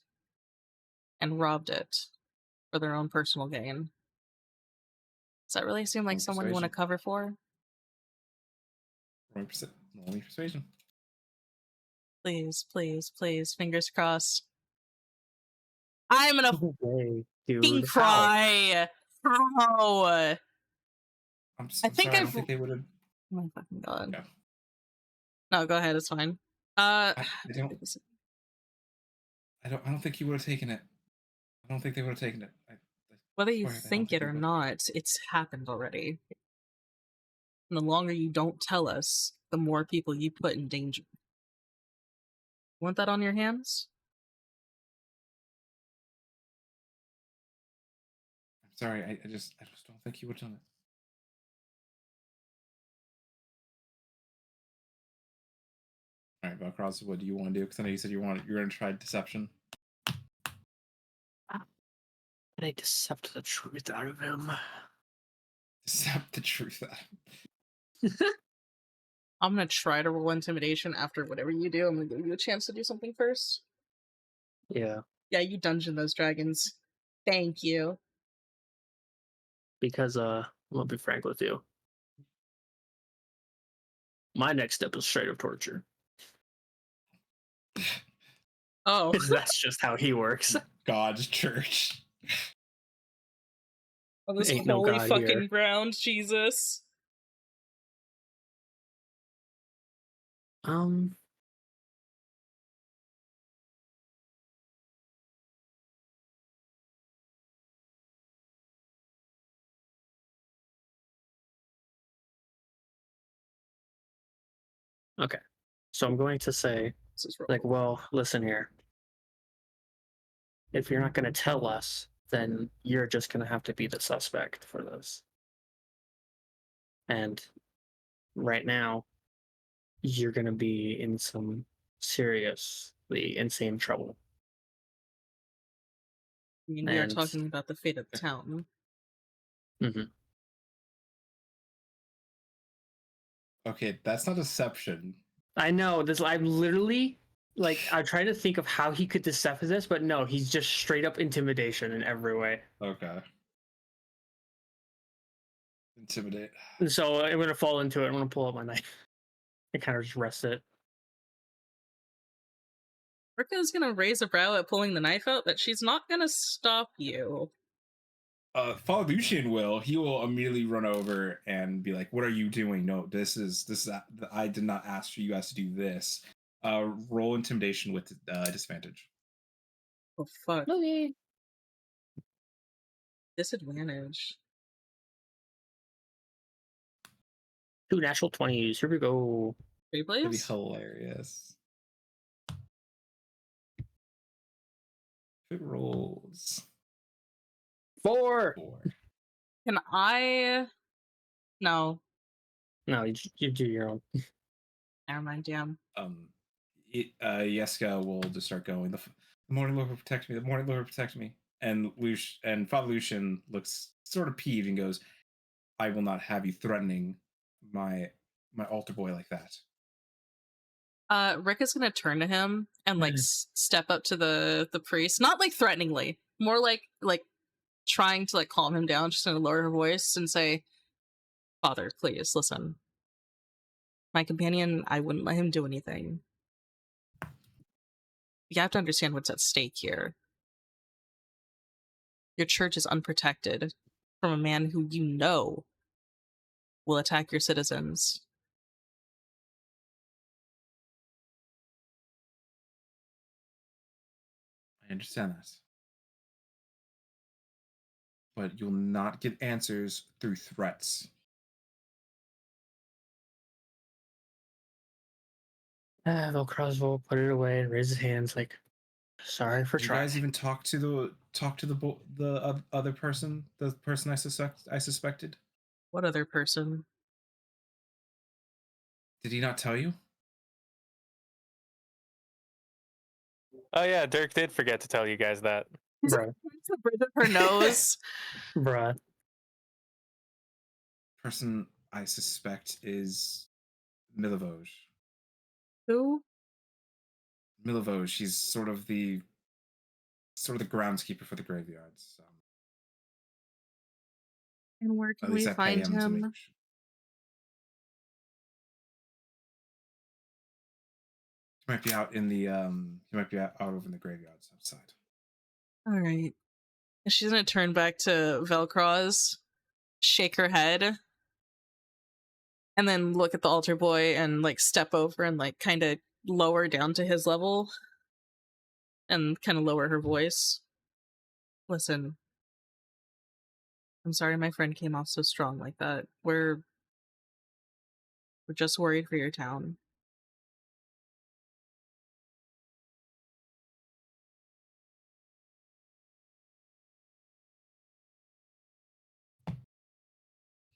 and robbed it for their own personal gain. Does that really seem like Only someone you want to persuasion. cover for? Only persuasion. Please, please, please, fingers crossed. I'm gonna Okay, fucking dude. cry. How? I'm I think sorry. I I've. don't think they would have. Oh my fucking god. No. No, go ahead. It's fine. I don't think you would have taken it. I don't think they would have taken it. Whether you swear, I don't think it they or would. not, it's happened already. And the longer you don't tell us, the more people you put in danger. Want that on your hands? I'm sorry. I just don't think you would have done it. All right, Velcroz, what do you want to do? Because I know you said you're going to try deception. Did I decept the truth out of him? Decept the truth out. I'm gonna try to roll intimidation after whatever you do. I'm gonna give you a chance to do something first. Yeah, Yeah, you dungeon those dragons. Thank you. because I'm gonna be frank with you. My next step is straight up torture. Oh. Because that's just how he works. God's church. On this Ain't no holy God fucking here. ground, Jesus. Okay. So I'm going to say, This is like, well, listen here. If you're not going to tell us, then you're just going to have to be the suspect for this. And right now, you're going to be in some seriously insane trouble. I mean, we are And- talking about the fate of the town. Okay, that's not deception. I know this. I'm literally like I'm trying to think of how he could deceive this, but no, he's just straight up intimidation in every way. Okay. Intimidate. So I'm gonna fall into it. I'm gonna pull out my knife. I kind of just rest it. Rikka's gonna raise a brow at pulling the knife out, but she's not gonna stop you. Father Lucian will. He will immediately run over and be like, "What are you doing? No, this is. I did not ask for you guys to do this. Roll intimidation with disadvantage." Oh fuck. Okay. Disadvantage. 2 natural 20s. Here we go. Three That'd be plays? hilarious. It rolls 4. 4. Can I? No. No, you do your own. Never mind, damn. Yeska will just start going. The Morning Lord will protect me. The Morning Lord will protect me. And Father Lucian looks sort of peeved and goes, "I will not have you threatening my altar boy like that." Rick is gonna turn to him and like step up to the priest, not like threateningly, more like trying to like calm him down, just in a lower voice, and say, "Father, please listen. My companion, I wouldn't let him do anything. You have to understand what's at stake here. Your church is unprotected from a man who you know will attack your citizens. I understand that. But you'll not get answers through threats. Velcroz will put it away and raise his hands like, "Sorry for Did you trying." guys even talk to the other person, the person I suspected? What other person? Did he not tell you? Oh yeah, Dirk did forget to tell you guys that. Bruh. The bridge of her nose. Bruh. Person I suspect is Milivoj. Who? Milivoj, she's sort of the groundskeeper for the graveyards. And where At can least we I pay find him to make him? sure. He might be out in the he might be out over in the graveyards outside. All right. She's gonna turn back to Velcroz, shake her head, and then look at the altar boy and like step over and like kind of lower down to his level and kind of lower her voice. Listen, I'm sorry my friend came off so strong like that. We're just worried for your town.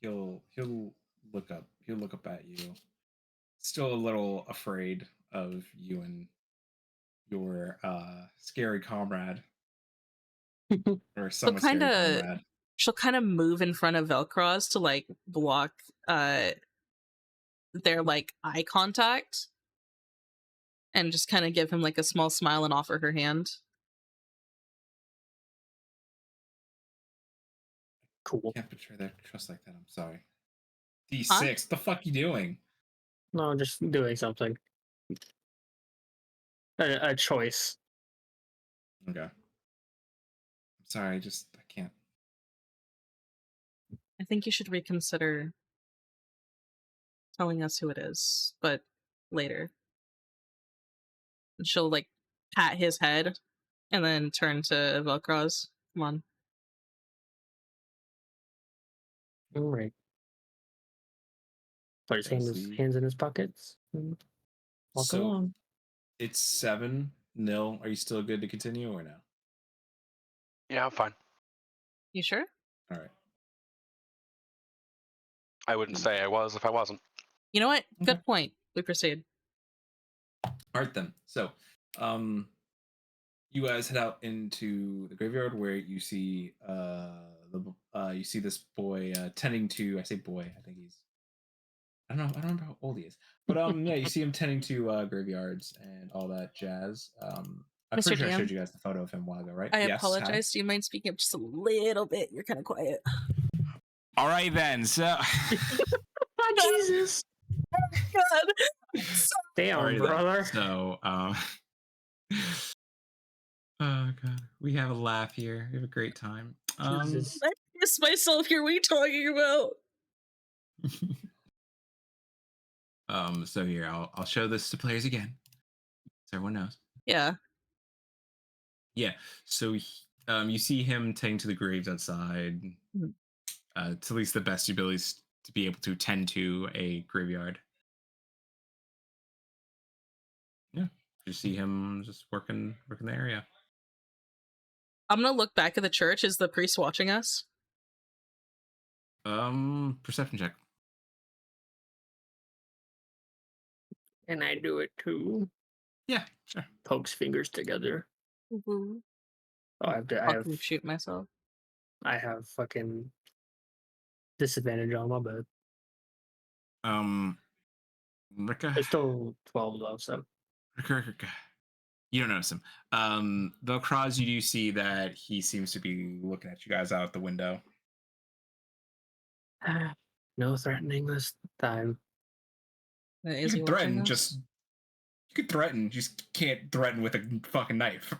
He'll look up. He'll look up at you. Still a little afraid of you and your scary comrade, or somewhat scary kinda- comrade. She'll kind of move in front of Velcroz to like block their like eye contact and just kind of give him like a small smile and offer her hand. Cool. Can't betray that trust like that. I'm sorry. D6. Huh? What the fuck you doing? No, just doing something. A choice. Okay. I'm sorry. I can't. I think you should reconsider telling us who it is, but later. And she'll like pat his head and then turn to Velcroz. Come on. All right. Put his Chelsea. hands in his pockets. And walk So- along. It's 7-0. Are you still good to continue or no? Yeah, I'm fine. You sure? All right. I wouldn't say I was if I wasn't. You know what? Okay. Good point. We proceed. All right then. So, you guys head out into the graveyard where you see you see this boy tending to. I say boy. I think he's. I don't know how old he is, but yeah, you see him tending to graveyards and all that jazz. I'm Mr. pretty sure I Dan? showed you guys the photo of him a while ago, right? I Yes, hi. apologize. Do you mind speaking up just a little bit? You're kind of quiet. All right then. So. Jesus. God. Damn, Alrighty then. brother. So, oh god, we have a laugh here. We have a great time. Jesus. I piss myself here. What are you talking about? So here, I'll show this to players again, so everyone knows. Yeah. Yeah. So, you see him tending to the graves outside. Mhm. It's at least the best abilities to be able to tend to a graveyard. Yeah. You see him just working the area. I'm gonna look back at the church. Is the priest watching us? Perception check. And I do it too. Yeah, sure. Pokes fingers together. Mm-hmm. Oh, I Fucking shoot myself. I have fucking disadvantage on my bed. Rikka. It's still 12 though, so. Rikka. You don't notice him. Velcroz, you do see that he seems to be looking at you guys out the window. No threatening this time. Is You he can watching threaten, us? you can threaten, just can't threaten with a fucking knife.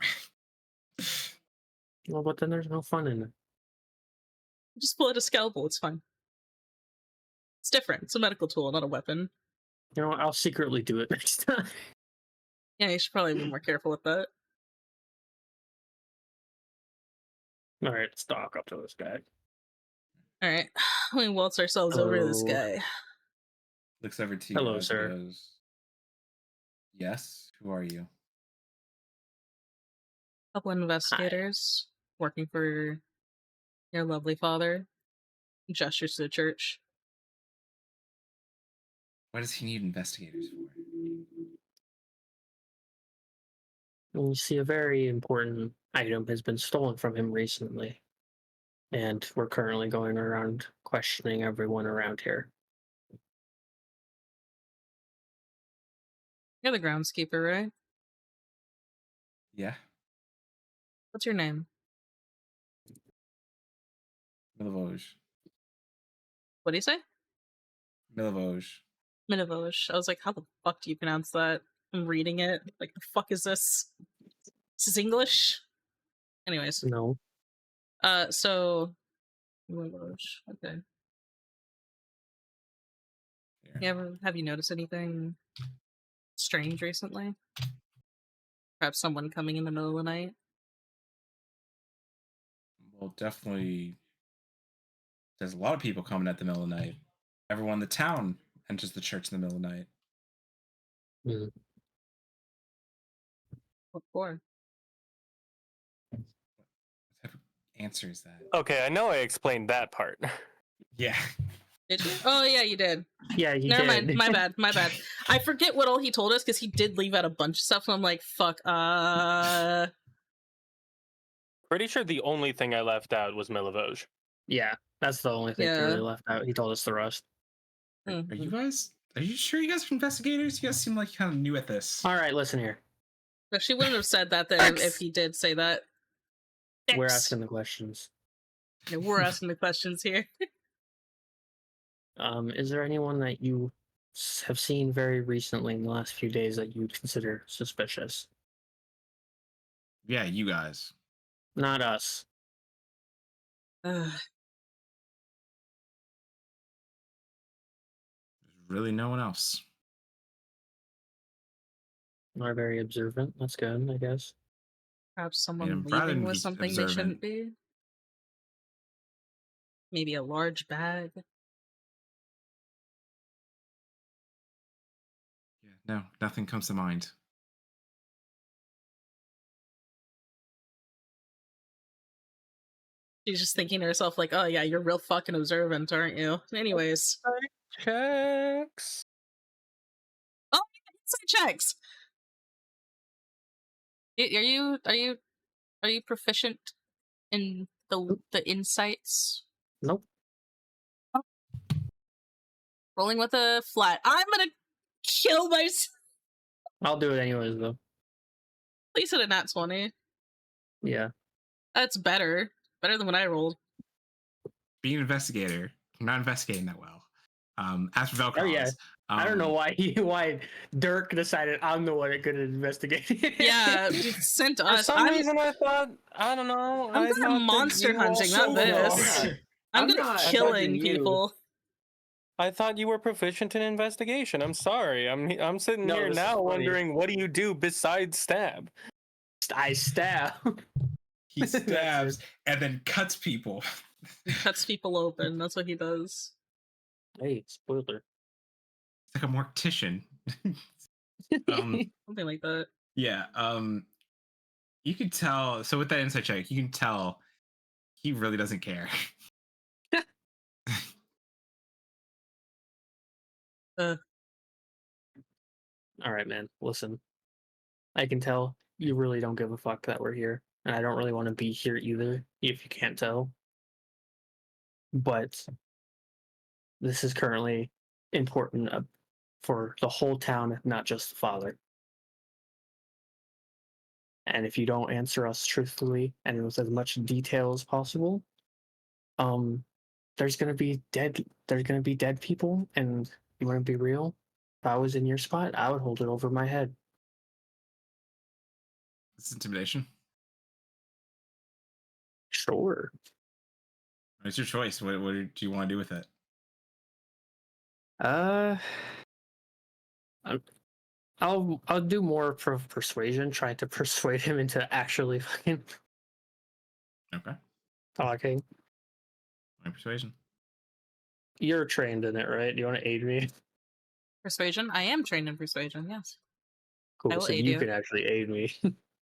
Well, but then there's no fun in it. Just pull out a scalpel. It's fine. It's different. It's a medical tool, not a weapon. You know what? I'll secretly do it next time. Yeah, you should probably be more careful with that. All right, let's talk up to this guy. All right, we waltz ourselves over to this Hello. guy. Looks over to you. Hello, and sir. goes, yes, who are you? Couple investigators working for your lovely father. Gestures to the church. What does he need investigators for? You see, a very important item has been stolen from him recently. And we're currently going around questioning everyone around here. You're the groundskeeper, right? Yeah, What's your name? Milivoj. What do you say? Milivoj. Minivoj. I was like, how the fuck do you pronounce that? I'm reading it. Like, the fuck is this? This is English? Anyways. No. So Minivoj. Okay. Have you noticed anything strange recently? Perhaps someone coming in the middle of the night? Well, definitely. There's a lot of people coming at the middle of the night. Everyone in the town enters the church in the middle of the night. Mm. What for? What type of answer is that? Okay, I know I explained that part. Yeah. Did you? Oh yeah, you did. Yeah, you Never did. mind. My bad. My bad. I forget what all he told us because he did leave out a bunch of stuff. And I'm like, fuck. Pretty sure the only thing I left out was Milivoj. Yeah, that's the only thing he Yeah. really left out. He told us the rest. Are Mhm. you guys? Are you sure you guys are investigators? You guys seem like you kind of new at this. All right, listen here. No, she wouldn't have said that then if he did say that. We're X. asking the questions. Yeah, we're asking the questions here. Is there anyone that you have seen very recently in the last few days that you'd consider suspicious? Yeah, you guys. Not us. There's really no one else. Are very observant. That's good, I guess. Perhaps someone I'm rather leaving with just something they observant. shouldn't be. Maybe a large bag. Yeah, no, nothing comes to mind. She's just thinking to herself, like, oh yeah, you're real fucking observant, aren't you? Anyways. Checks. Oh, inside checks! Are you proficient in the insights? Nope. Rolling with a flat. I'm gonna kill myself. I'll do it anyways, though. Please hit a nat 20. Yeah. That's better. Better than what I rolled. Being an investigator, not investigating that well. As for Velcroz, Oh, yeah. I don't know why Dirk decided I'm the one that could investigate. Yeah, you sent For us. some reason, I thought, I don't know. I'm I good at thought that monster you hunting, not also this. know. I'm I'm good not at killing judging you. people. I thought you were proficient in investigation. I'm sorry. I'm sitting No, here this is now funny. wondering what do you do besides stab? I stab. he stabs and then cuts people. He cuts people open. That's what he does. Hey, spoiler. It's like a mortician. Something like that. Yeah. You can tell. So with that insight check, you can tell he really doesn't care. All right, man. Listen, I can tell you really don't give a fuck that we're here, and I don't really want to be here either. If you can't tell, but this is currently important for the whole town, not just the father. And if you don't answer us truthfully and with as much detail as possible, there's gonna be dead people, and you want to be real. If I was in your spot, I would hold it over my head. It's intimidation. Sure. It's your choice. What do you want to do with it? I'll do more persuasion, trying to persuade him into actually fucking Okay. talking. My persuasion. You're trained in it, right? Do you want to aid me? Persuasion? I am trained in persuasion, yes. I Cool. will So aid you you. can actually aid me.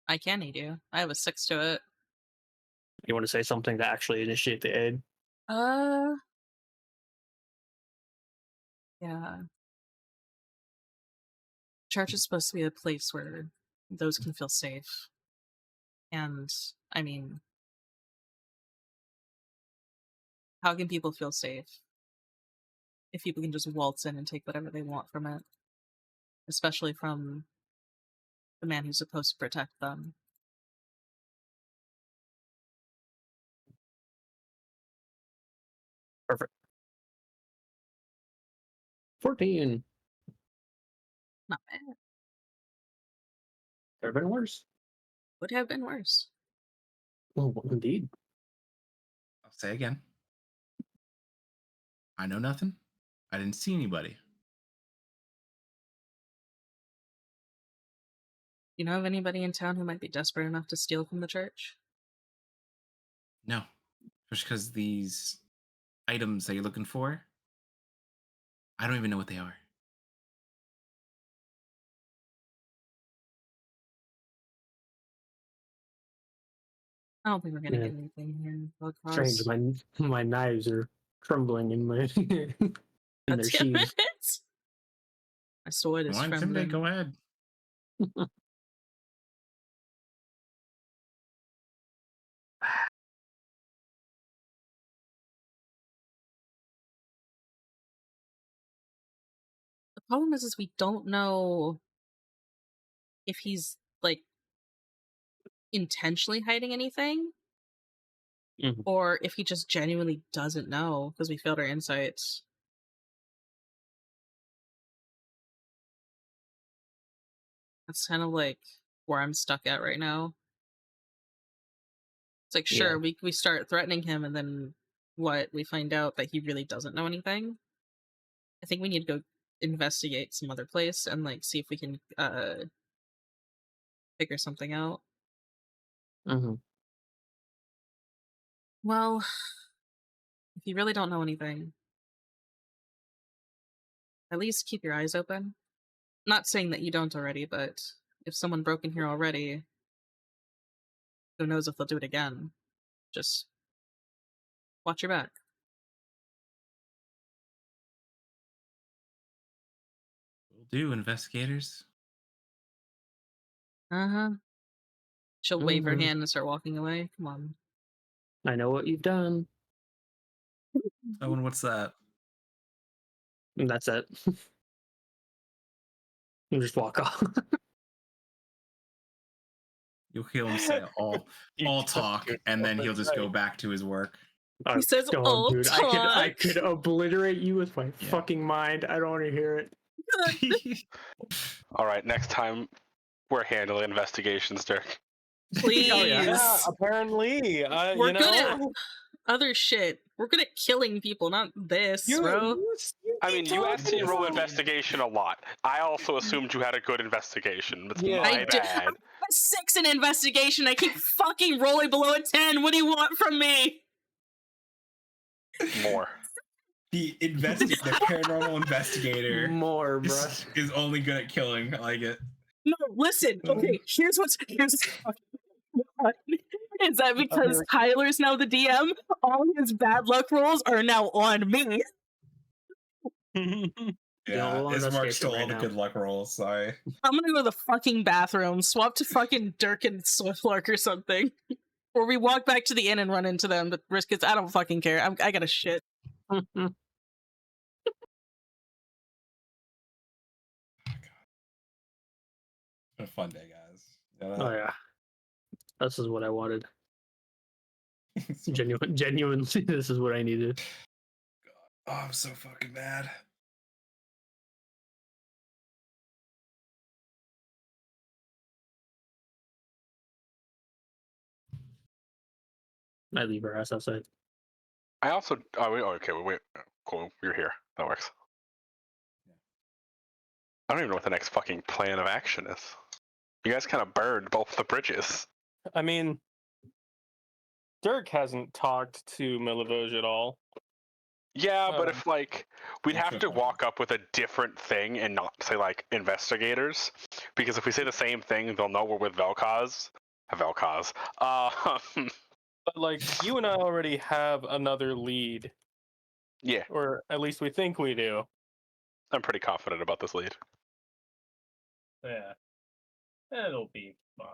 I can aid you. I have a 6 to it. You want to say something to actually initiate the aid? Yeah. Church is supposed to be a place where those can feel safe. And, I mean, how can people feel safe if people can just waltz in and take whatever they want from it? Especially from the man who's supposed to protect them. Perfect. 14. Not bad. Could have been worse. Would have been worse. Oh, indeed. I'll say again. I know nothing. I didn't see anybody. You know of anybody in town who might be desperate enough to steal from the church? No. Just because these items that you're looking for, I don't even know what they are. I don't think we're gonna Yeah. get anything here. Velcroz. Strange. My knives are trembling in my in their God damn sheaths. it! My sword is Want to intimidate? trembling. Go ahead. The problem is we don't know if he's like intentionally hiding anything, Mhm. or if he just genuinely doesn't know because we failed our insights. That's kind of like where I'm stuck at right now. It's like, sure, Yeah. we start threatening him, and then what? We find out that he really doesn't know anything. I think we need to go investigate some other place and like see if we can figure something out. Mm-hmm. Well, if you really don't know anything, at least keep your eyes open. Not saying that you don't already, but if someone broke in here already, who knows if they'll do it again. Just watch your back. Will do, investigators. Uh-huh. She'll wave her Mhm. hand and start walking away. Come on. I know what you've done. Oh, and what's that? And that's it. You just walk off. You'll hear him say all You all just talk, do and then it, he'll that's just go right. back to his work. He says oh, all dude, I touch. could obliterate you with my Yeah. fucking mind. I don't want to hear it. All right, next time we're handling investigations, Dirk. Please. Oh, yeah. Yeah, apparently. We're You good at know, other shit. We're good at killing people, not this, bro. I mean, you asked me to roll about- investigation a lot. I also assumed you had a good investigation. It's Yeah. my I did- bad. A 6 in investigation. I keep fucking rolling below a 10. What do you want from me? More. The paranormal investigator More, bro. is only good at killing. I like it. No, listen. Okay, here's what's fucking fun. Is that because Tyler's now the DM, all his bad luck rolls are now on me. Yeah, roll Ismark investigation stole all right the now. good luck rolls. Sorry. I'm gonna go to the fucking bathroom, swap to fucking Dirk and Swiftlark or something. Or we walk back to the inn and run into them, but risk it. I don't fucking care. I got a shit. Been a fun day, guys. Oh yeah, this is what I wanted. Genuinely, this is what I needed. Oh, I'm so fucking mad. I leave her ass outside. I also. Okay, wait. Cool, you're here. That works. I don't even know what the next fucking plan of action is. You guys kind of burned both the bridges. I mean, Dirk hasn't talked to Milivoj at all. Yeah, but if like we'd That's have good to point. walk up with a different thing and not say like investigators, because if we say the same thing, they'll know we're with Velcroz. Velcroz. But like, you and I already have another lead, Yeah, or at least we think we do. I'm pretty confident about this lead. Yeah, it'll be fine.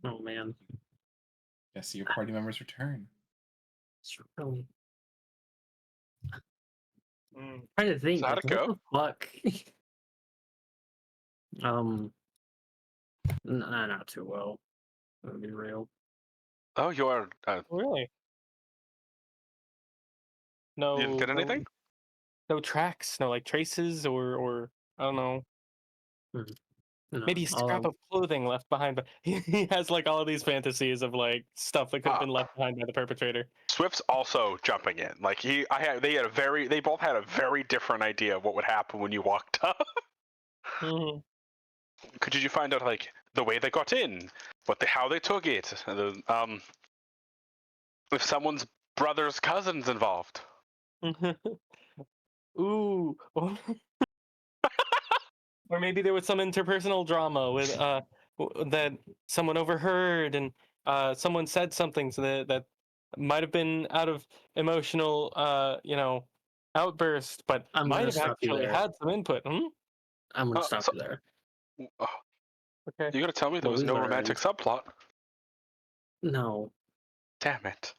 Oh man, Yeah, see your party members return. it's really Mm. trying to think. So how'd Like, it go? what the fuck? Not too well. To be real. Oh, you are. Really? No. You didn't get anything? No tracks, no like traces, or I don't know. No, Maybe a scrap of clothing left behind, but he has like all of these fantasies of like stuff that could have been left behind by the perpetrator. Swift's also jumping in. Like they both had a very different idea of what would happen when you walked up. Mm-hmm. Did you find out like the way they got in, how they took it, if someone's brother's cousin's involved? Ooh. Or maybe there was some interpersonal drama with that someone overheard and someone said something so that might have been out of emotional outburst, but I'm might gonna have stop you actually there. had some input. I'm gonna stop you there. Okay. You gotta tell me there What was we no romantic subplot. No, Damn it.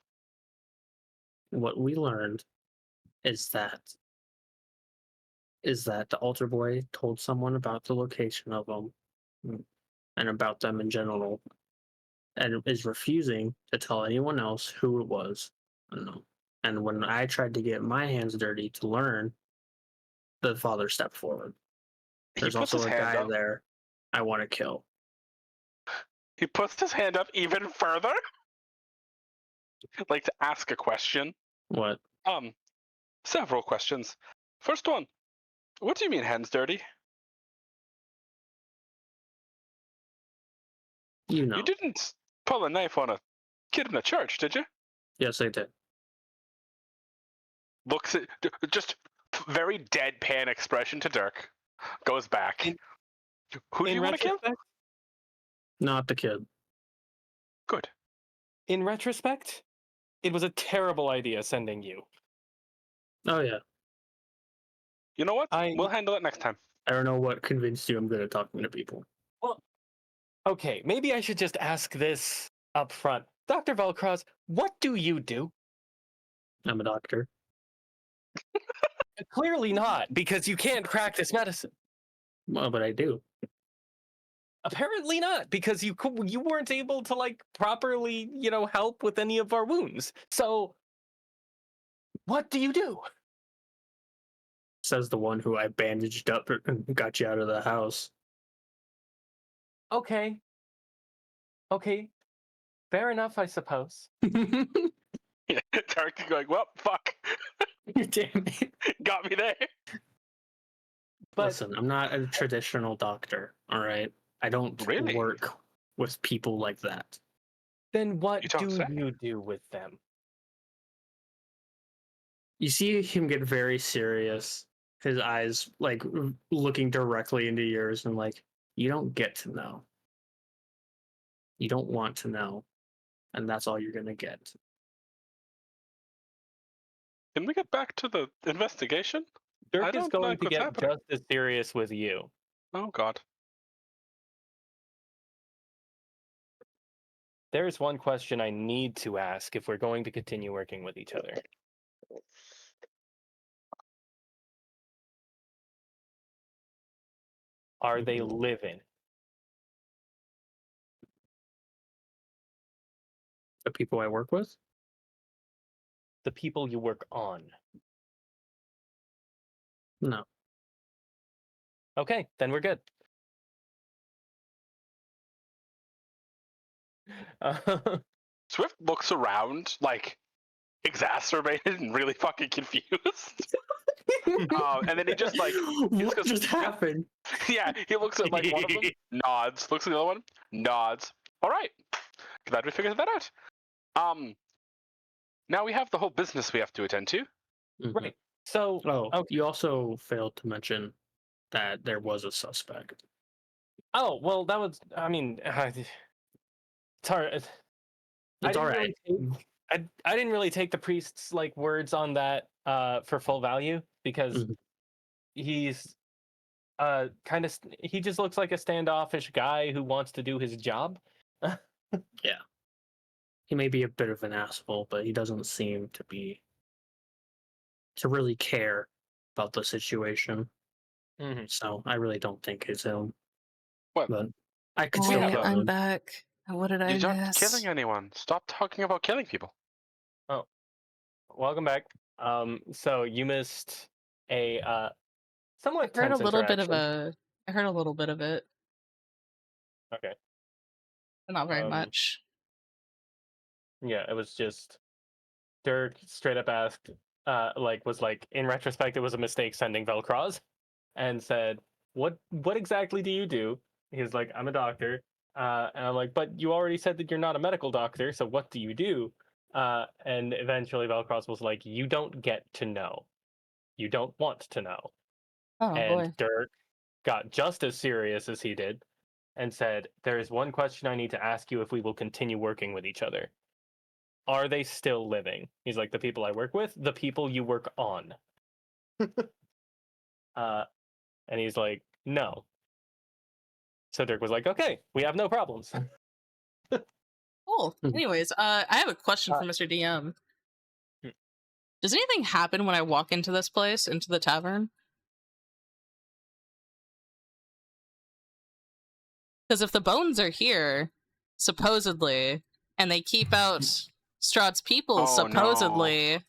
what we learned is that the altar boy told someone about the location of them and about them in general, and is refusing to tell anyone else who it was. No. And when I tried to get my hands dirty to learn, the father stepped forward. There's He puts also his a hand guy up. there I want to kill. He puts his hand up even further. Like to ask a question. What? Several questions. First one. What do you mean hands dirty? You know. You didn't pull a knife on a kid in a church, did you? Yes, I did. Looks at just very deadpan expression to Dirk. Goes back. Who do In you want to kill? retrospect, Not the kid. Good. in retrospect, it was a terrible idea sending you. Oh yeah. You know what? We'll handle it next time. I don't know what convinced you I'm good at talking to people. Well, okay, maybe I should just ask this up front. Dr. Velcroz, what do you do? I'm a doctor. Clearly not, because you can't practice medicine. Well, but I do. Apparently not, because you weren't able to like properly, help with any of our wounds. So, what do you do? Says the one who I bandaged up and got you out of the house. Okay. Okay. Fair enough, I suppose. Yeah, Dirk is going, well, fuck. Damn it. Got me there. But Listen, I'm not a traditional doctor, all right? I don't Really? work with people like that. then what You don't do say. you do with them? You see him get very serious, his eyes like looking directly into yours, and like, you don't get to know. You don't want to know, and that's all you're gonna get. Can we get back to the investigation? I Dirk is don't going like to what's get happening. just as serious with you. Oh, God. There's one question I need to ask if we're going to continue working with each other. Are they living? The people I work with? The people you work on? No. Okay, then we're good. Swift looks around, like, exacerbated and really fucking confused. And then he just, like, what goes, just happened? yeah, he looks at, like, one of them, nods, looks at the other one, nods. All right. Glad we figured that out. Now we have the whole business we have to attend to. Right. So, Oh, okay. you also failed to mention that there was a suspect. Oh, well, that was, I mean, it's hard. It's all right. I didn't really take the priest's like words on that for full value because Mhm. he's kind of he just looks like a standoffish guy who wants to do his job. Yeah. He may be a bit of an asshole, but he doesn't seem to really care about the situation. Mm-hmm. So I really don't think it's him. What? But I could Oh, still have kill I'm him. back. What did I You're not miss? killing anyone. Stop talking about killing people. Oh, welcome back. So you missed a somewhat I heard a tense little bit of interaction. I heard a little bit of it, Okay. but not very Um, much. Yeah, it was just Dirk straight up asked, was like, in retrospect, it was a mistake sending Velcroz, and said, "What exactly do you do?" He's like, "I'm a doctor," and I'm like, "But you already said that you're not a medical doctor, so what do you do?" And eventually, Velcroz was like, "You don't get to know. You don't want to know." Oh And boy. Dirk got just as serious as he did, and said, "There is one question I need to ask you if we will continue working with each other. Are they still living?" He's like, "The people I work with, the people you work on." And he's like, "No." So Dirk was like, "Okay, we have no problems." Cool. Mhm. Anyways, I have a question for Mr. DM. Hmm. Does anything happen when I walk into this place, into the tavern? Because if the bones are here, supposedly, and they keep out Strahd's people, Oh, supposedly,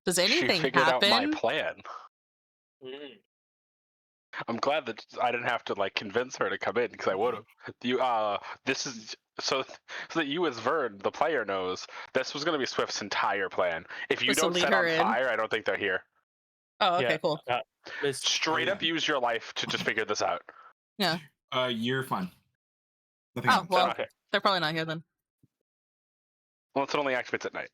does She anything figured out my happen? plan. I'm glad that I didn't have to like convince her to come in because I would have. This is so that you as Vern, the player, knows this was going to be Swift's entire plan. If you Was to don't lead set her on in? fire, I don't think they're here. Oh, okay, Yeah, cool. Straight up, use your life to just figure this out. Yeah. You're fine. Nothing Oh, happens. well, Okay. they're probably not here then. Well, it only activates at night.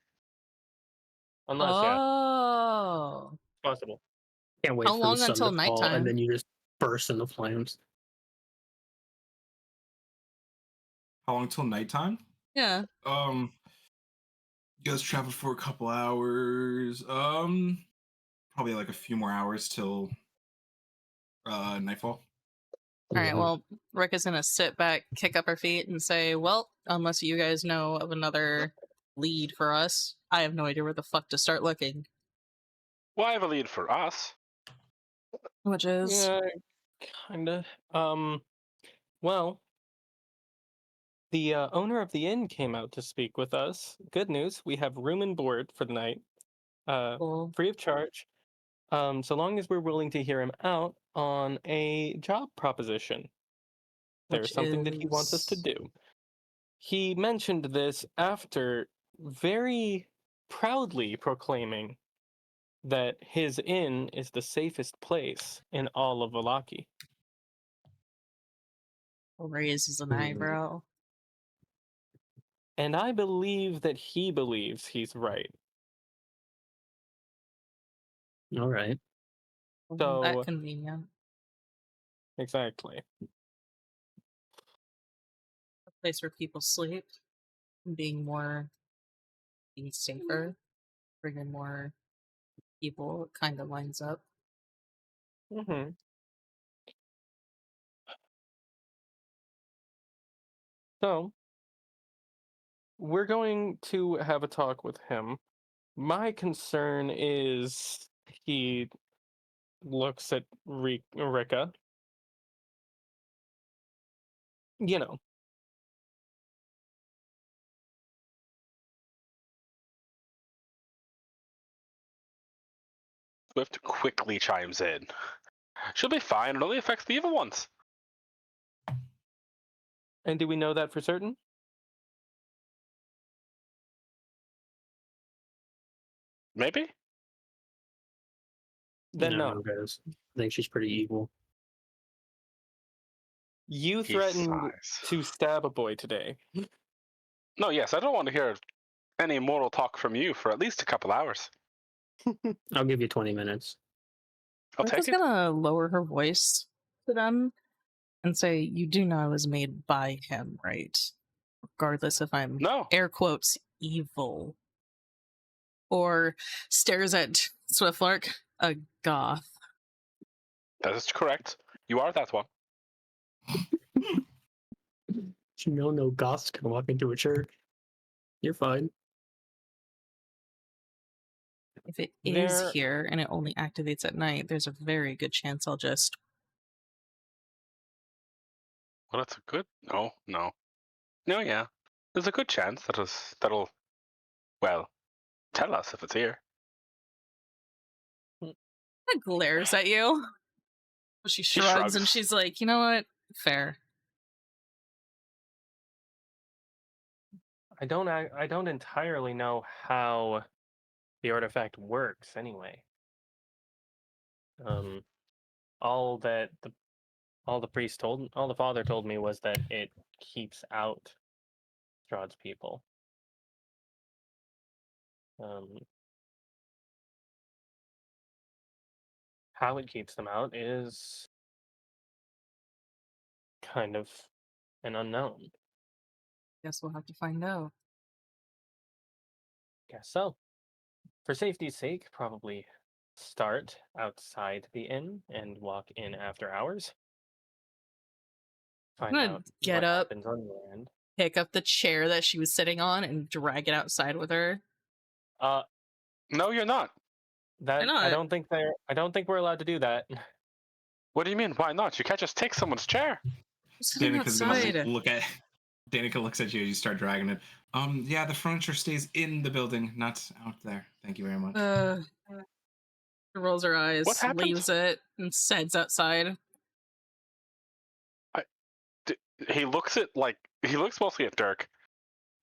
Unless, Oh. possible. Can't wait How for long the sun until to fall, nighttime? and then you just burst into flames. How long till nighttime? Yeah. You guys traveled for a couple hours. Probably like a few more hours till nightfall. All right, Mhm. well, Rikka's gonna sit back, kick up her feet, and say, well, unless you guys know of another lead for us, I have no idea where the fuck to start looking. Well, I have a lead for us. Which is Yeah, kinda. Well, the owner of the inn came out to speak with us. Good news, we have room and board for the night, cool. free of charge. So long as we're willing to hear him out on a job proposition. There's Which something that he wants us to is- do. He mentioned this after very proudly proclaiming that his inn is the safest place in all of Vallaki. Raises an Hmm. eyebrow. And I believe that he believes he's right. All right. So- That convenient. Exactly. A place where people sleep, being safer, bringing more people, it kind of lines up. Mm-hmm. So, we're going to have a talk with him. My concern is he looks at Rikka. You know, Swift quickly chimes in. She'll be fine. It only affects the evil ones. and do we know that for certain? Maybe? Then no. Guys. I think she's pretty evil. You He threatened sighs. to stab a boy today. No, yes, I don't want to hear any moral talk from you for at least a couple hours. I'll give you 20 minutes. I'll Rika's take it. gonna lower her voice to them and say, "You do know I was made by him, right? Regardless if I'm No. air quotes evil." Or stares at Swiftlark, a goth. That is correct. You are that one. You know, no goths can walk into a church. You're fine. If it is There- here and it only activates at night, there's a very good chance I'll just. Well, that's a good. No, yeah. There's a good chance that'll, well, tell us if it's here. glares at you. She shrugs and shrugs. she's like, "You know what? Fair." I don't entirely know how the artifact works anyway. All the father told me was that it keeps out Strahd's people. How it keeps them out is kind of an unknown. Guess we'll have to find out. Guess so. For safety's sake, probably start outside the inn and walk in after hours. Find gonna out get what up. happens on your end. Pick up the chair that she was sitting on and drag it outside with her. No, you're not. That not? I don't think we're allowed to do that. What do you mean? Why not? You can't just take someone's chair. Sitting Danica's outside. gonna look at. Danica looks at you as you start dragging it. Yeah, the furniture stays in the building, not out there. Thank you very much. She rolls her eyes, What happened? leaves it, and heads outside. He looks mostly at Dirk.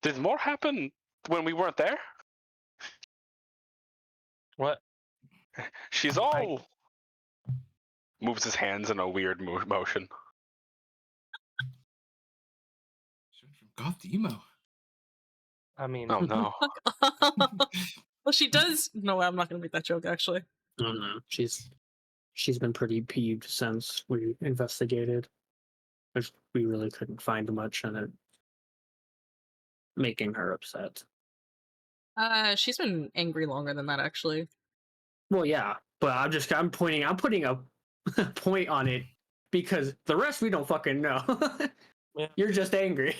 Did more happen when we weren't there? What? She's all moves his hands in a weird motion. From goth to emo. I mean, Oh no. Well, she does. No, I'm not going to make that joke, actually. I don't know. She's been pretty peeved since we investigated. We really couldn't find much in it, making her upset. She's been angry longer than that, actually. Well, yeah, but I'm putting a point on it because the rest we don't fucking know. Yeah. You're just angry.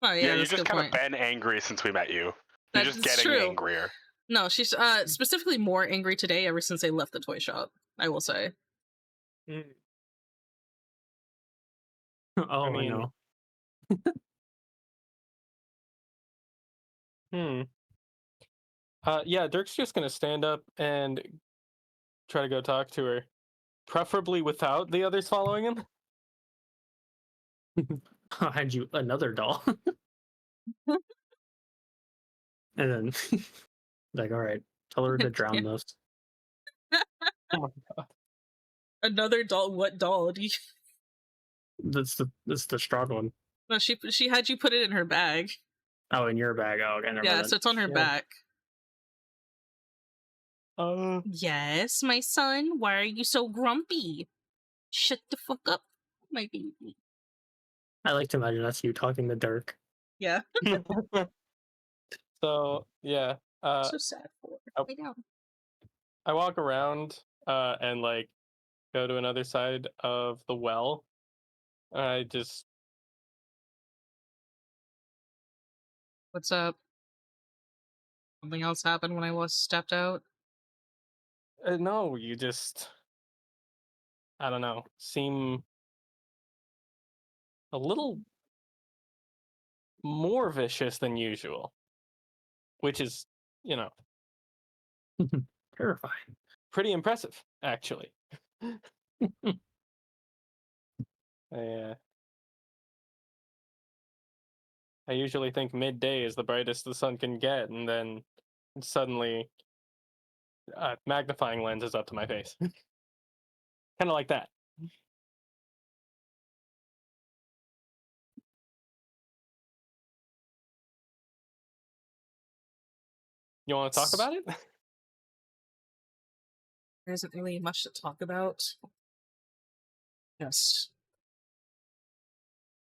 Oh, yeah, You've that's a just good kind point. of been angry since we met you. You're That just is getting true. angrier. No, she's specifically more angry today ever since they left the toy shop, I will say. Oh, I mean- know. Yeah, Dirk's just gonna stand up and try to go talk to her, preferably without the others following him. I'll hand you another doll. And then, like, all right, tell her to drown Yeah. this. Oh my god. Another doll? What doll? Do you... That's the Strahd one. No, she had you put it in her bag. Oh, in your bag. Oh, okay, never Yeah, mind. so it's on her back. Uh, Yes, my son. Why are you so grumpy? Shut the fuck up, my baby. I like to imagine that's you talking to Dirk. Yeah. so yeah, So sad for her. oh. Lay down. I walk around and like go to another side of the well. I just What's up? Something else happened when I was stepped out? no, you just I don't know, seem a little more vicious than usual, which is, you know, Terrifying. pretty impressive actually. Yeah. I usually think midday is the brightest the sun can get, and then suddenly magnifying lens is up to my face. Kind of like that. You want to talk about it? There isn't really much to talk about. Just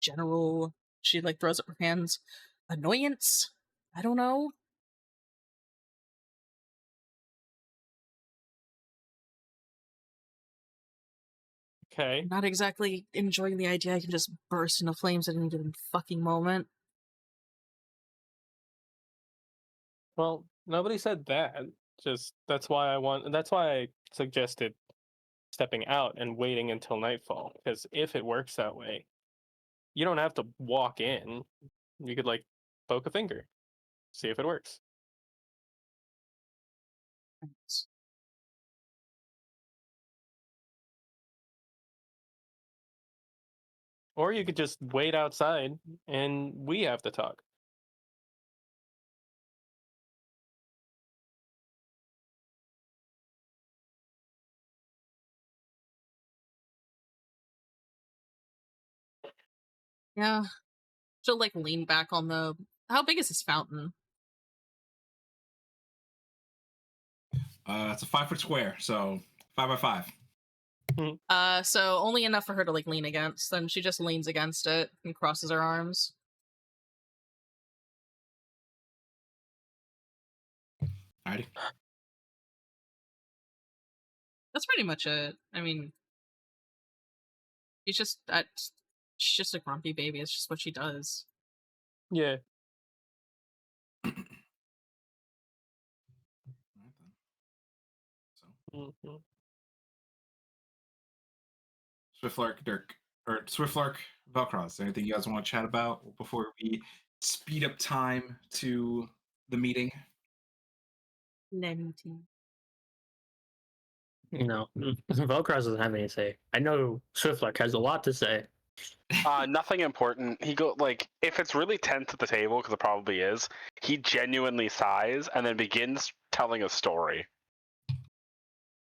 general, she like throws up her hands. Annoyance? I don't know. Okay. Not exactly enjoying the idea I can just burst into flames at any given fucking moment. Well, nobody said that. Just that's why I suggested stepping out and waiting until nightfall. Because if it works that way, you don't have to walk in. You could like poke a finger, see if it works. Or you could just wait outside and we have to talk. Yeah. She'll like lean back on the. How big is this fountain? It's a 5-foot square, so 5 by 5. So only enough for her to like lean against. Then she just leans against it and crosses her arms. Alrighty. That's pretty much it. I mean, she's just a grumpy baby. It's just what she does. Yeah. Mhm. Swiftlark, Dirk, or Swiftlark, Velcroz. Anything you guys want to chat about before we speed up time to the meeting? Lamenting. No, Velcroz doesn't have anything to say. I know Swiftlark has a lot to say. Nothing important. He go like if it's really tense at the table, because it probably is. He genuinely sighs and then begins telling a story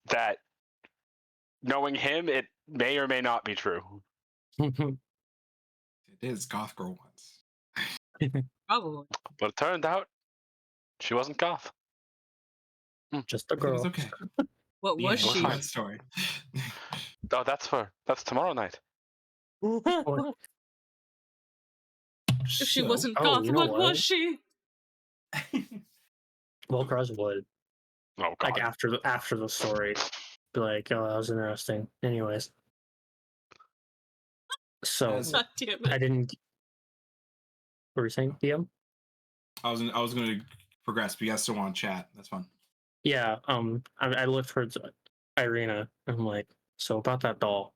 that, knowing him, it may or may not be true. It is goth girl once. Probably. But it turned out she wasn't goth. Just a Everything girl. is okay. What The was end. she? Fine story. Oh, that's tomorrow night. If she So- wasn't Oh, goth, you know what what? was she? Velcroz would Oh god. like after the story be like, oh, that was interesting. Anyways, so As- God damn I it. didn't. What were you saying, DM? I was going to progress, but you guys still want to chat. That's fun. Yeah. I look towards Irina. And I'm like, so about that doll.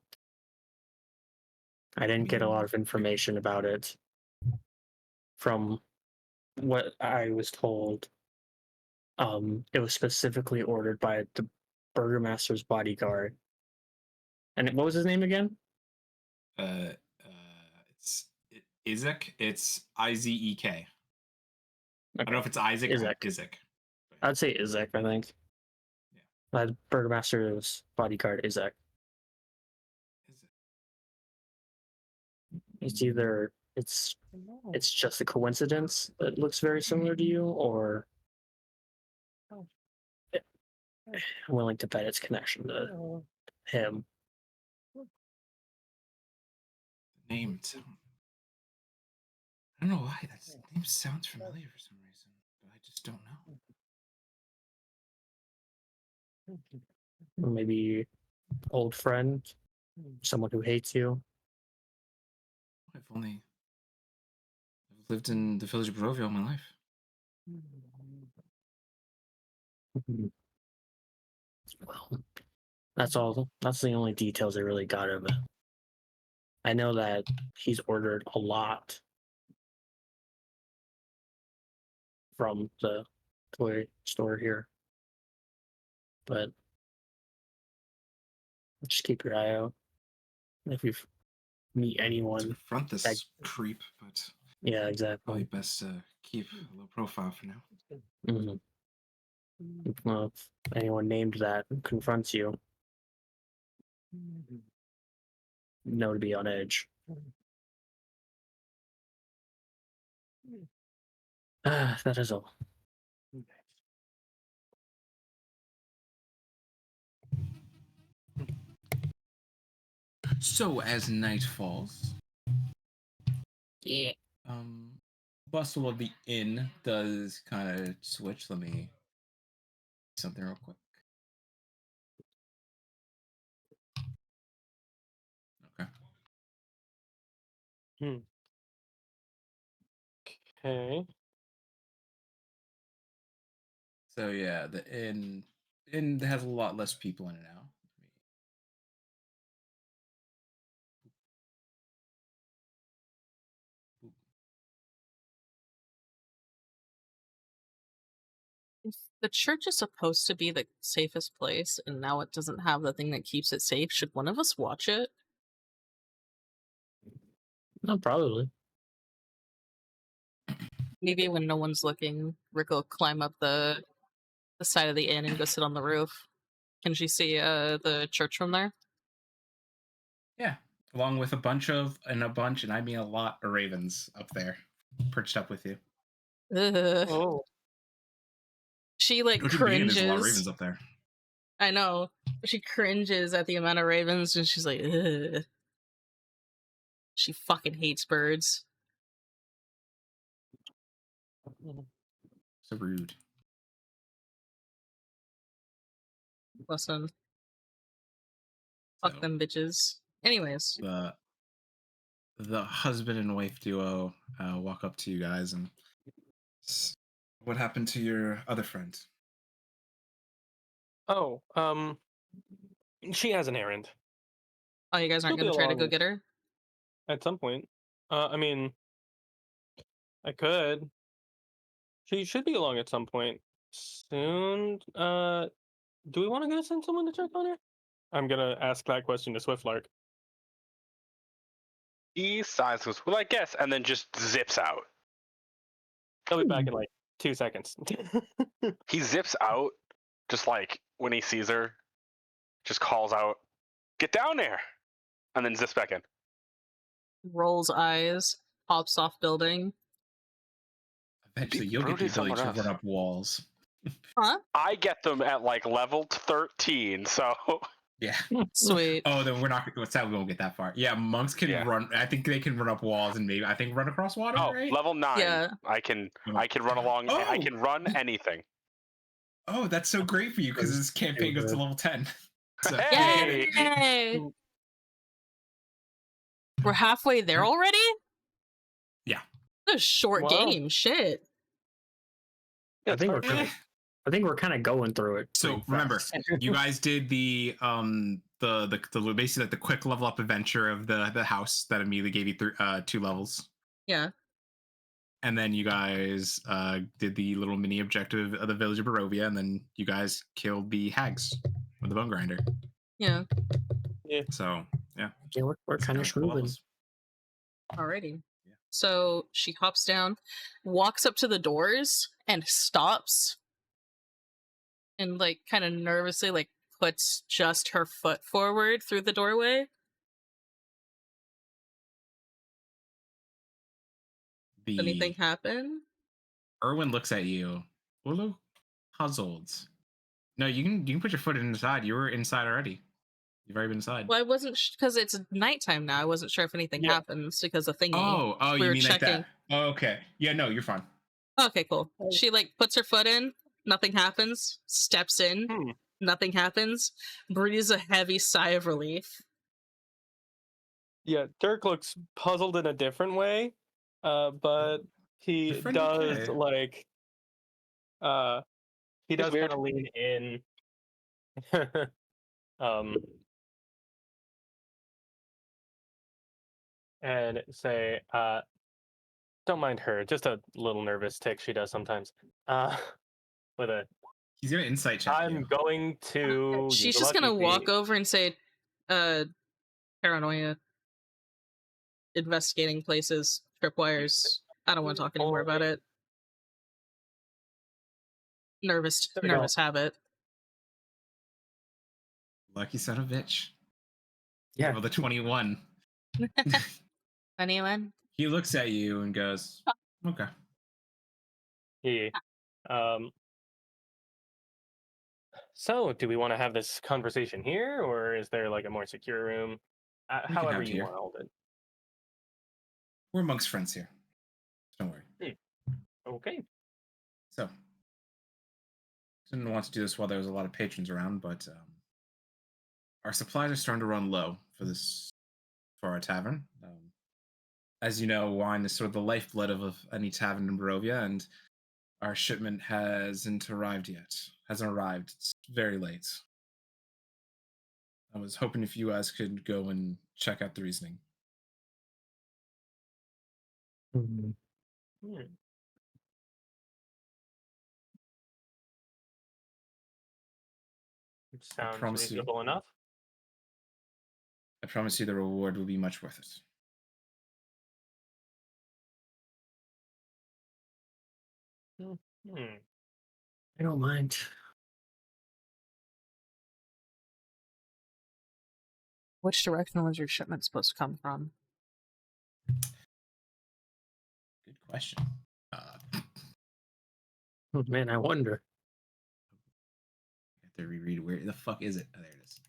I didn't get a lot of information about it. From what I was told, it was specifically ordered by the burgomaster's bodyguard. And what was his name again? It's Izek. It's Izek. I don't know if it's Isaac Izek. or Izek. I'd say Izek, I think. Yeah. Burgomaster's bodyguard, Izek. It's either it's just a coincidence that looks very similar to you, or I'm willing to bet it's connection to him. Name. I don't know why that name sounds familiar for some reason, but I just don't know. Or maybe old friend, someone who hates you. I've lived in the village of Barovia all my life. Well, that's all. That's the only details I really got of it. I know that he's ordered a lot from the toy store here, but just keep your eye out. If you meet To anyone, confront this that- creep, but yeah, probably exactly. best to keep a low profile for now. Mhm. Well, if anyone named that confronts you, know to be on edge. That is all. So as night falls, Yeah. bustle of the inn does kind of switch. Let me something real quick. Okay. Okay. So yeah, the inn has a lot less people in it now. If the church is supposed to be the safest place, and now it doesn't have the thing that keeps it safe, should one of us watch it? No, probably. Maybe when no one's looking, Rikka will climb up the side of the inn and go sit on the roof. Can she see the church from there? Yeah, along with a bunch, and I mean a lot of ravens up there, perched up with you. Ugh. Oh. She like Go to the beginning, there's a lot of cringes. ravens up there. I know. She cringes at the amount of ravens, and she's like, ugh. She fucking hates birds. So rude. Listen. Fuck So, them bitches. Anyways. The husband and wife duo walk up to you guys and what happened to your other friend? Oh, she has an errand Oh, you guys aren't She'll be gonna try to go along. get her? at some point. I mean, I could. She should be along at some point soon. Do we want to go send someone to check on her? I'm gonna ask that question to Swiftlark. He sighs, goes, well, I guess, and then just zips out. He'll be back in like 2 seconds. He zips out, just like when he sees her, just calls out, "Get down there!" and then zips back in. Rolls eyes, hops off building. Eventually, Be you'll get the rooted ability to somewhere run else. up walls. Huh? I get them at like level 13, so Yeah. Sweet. Oh, then we're not. What's that? We won't get that far. Yeah, monks can Yeah. run. I think they can run up walls and maybe run across water. oh, Right? level 9. Yeah. I can run along. I Oh! can run anything. Oh, that's so great for you because this campaign goes to level 10. So, Hey! Yay! We're halfway there already? Yeah. This is a short Wow. game. Shit. I It's think hard. we're kind of going through it. So pretty remember, fast. you guys did the basically like the quick level up adventure of the house that immediately gave you 2 levels, Yeah. and then you guys did the little mini objective of the village of Barovia, and then you guys killed the hags with the bone grinder. Yeah. So yeah, Yeah, we're it's kind of a couple schmoovin'. levels. Alrighty. Yeah. So she hops down, walks up to the doors, and stops. And like kind of nervously like puts just her foot forward through the doorway. Does anything happen? Erwin looks at you, a little puzzled. No, you can put your foot inside. You were inside already. You've already been inside. Well, I wasn't because it's nighttime now. I wasn't sure if anything Yeah. happens because the thingy. Oh, we you were mean checking. like that? Oh, okay. Yeah, no, you're fine. Okay, cool. She like puts her foot in, nothing happens. Steps in, Hmm. nothing happens. Breathes a heavy sigh of relief. Yeah, Dirk looks puzzled in a different way, but he Different? does Okay. like he It's does weird. kind of lean in, um, and say, "Don't mind her. Just a little nervous tick she does sometimes." With a, He's gonna insight check I'm you. going to. She's use a just gonna lucky walk feat." over and say, paranoia. Investigating places, tripwires. I don't want to talk anymore about it. Nervous There we go. habit. Lucky son of a bitch. Yeah. Well, the 21. Anyone? He looks at you and goes, "Okay." He, So, do we want to have this conversation here, or is there like a more secure room? We can However have it you here. want to hold it. We're amongst friends here. Don't worry. Okay. So, didn't want to do this while there was a lot of patrons around, but our supplies are starting to run low for our tavern. As you know, wine is sort of the lifeblood of any tavern in Barovia, and our shipment hasn't arrived yet. Hasn't arrived. It's very late. I was hoping if you guys could go and check out the reasoning. Mhm. Hmm. It sounds promise you. reasonable enough. I promise you the reward will be much worth it. Hmm. I don't mind. Which direction was your shipment supposed to come from? Good question. Oh, man, I wonder. I have to reread. Where the fuck is it? Oh, there it is.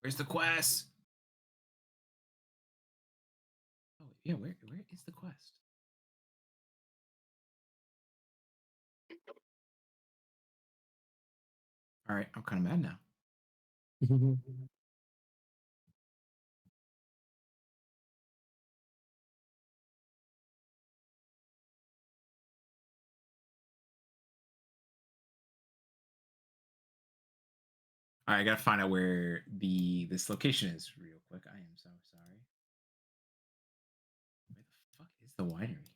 Where's the quest? Oh yeah, where is the quest? All right, I'm kind of mad now. All right, I gotta find out where this location is real quick. I am so sorry. Where the fuck is the winery?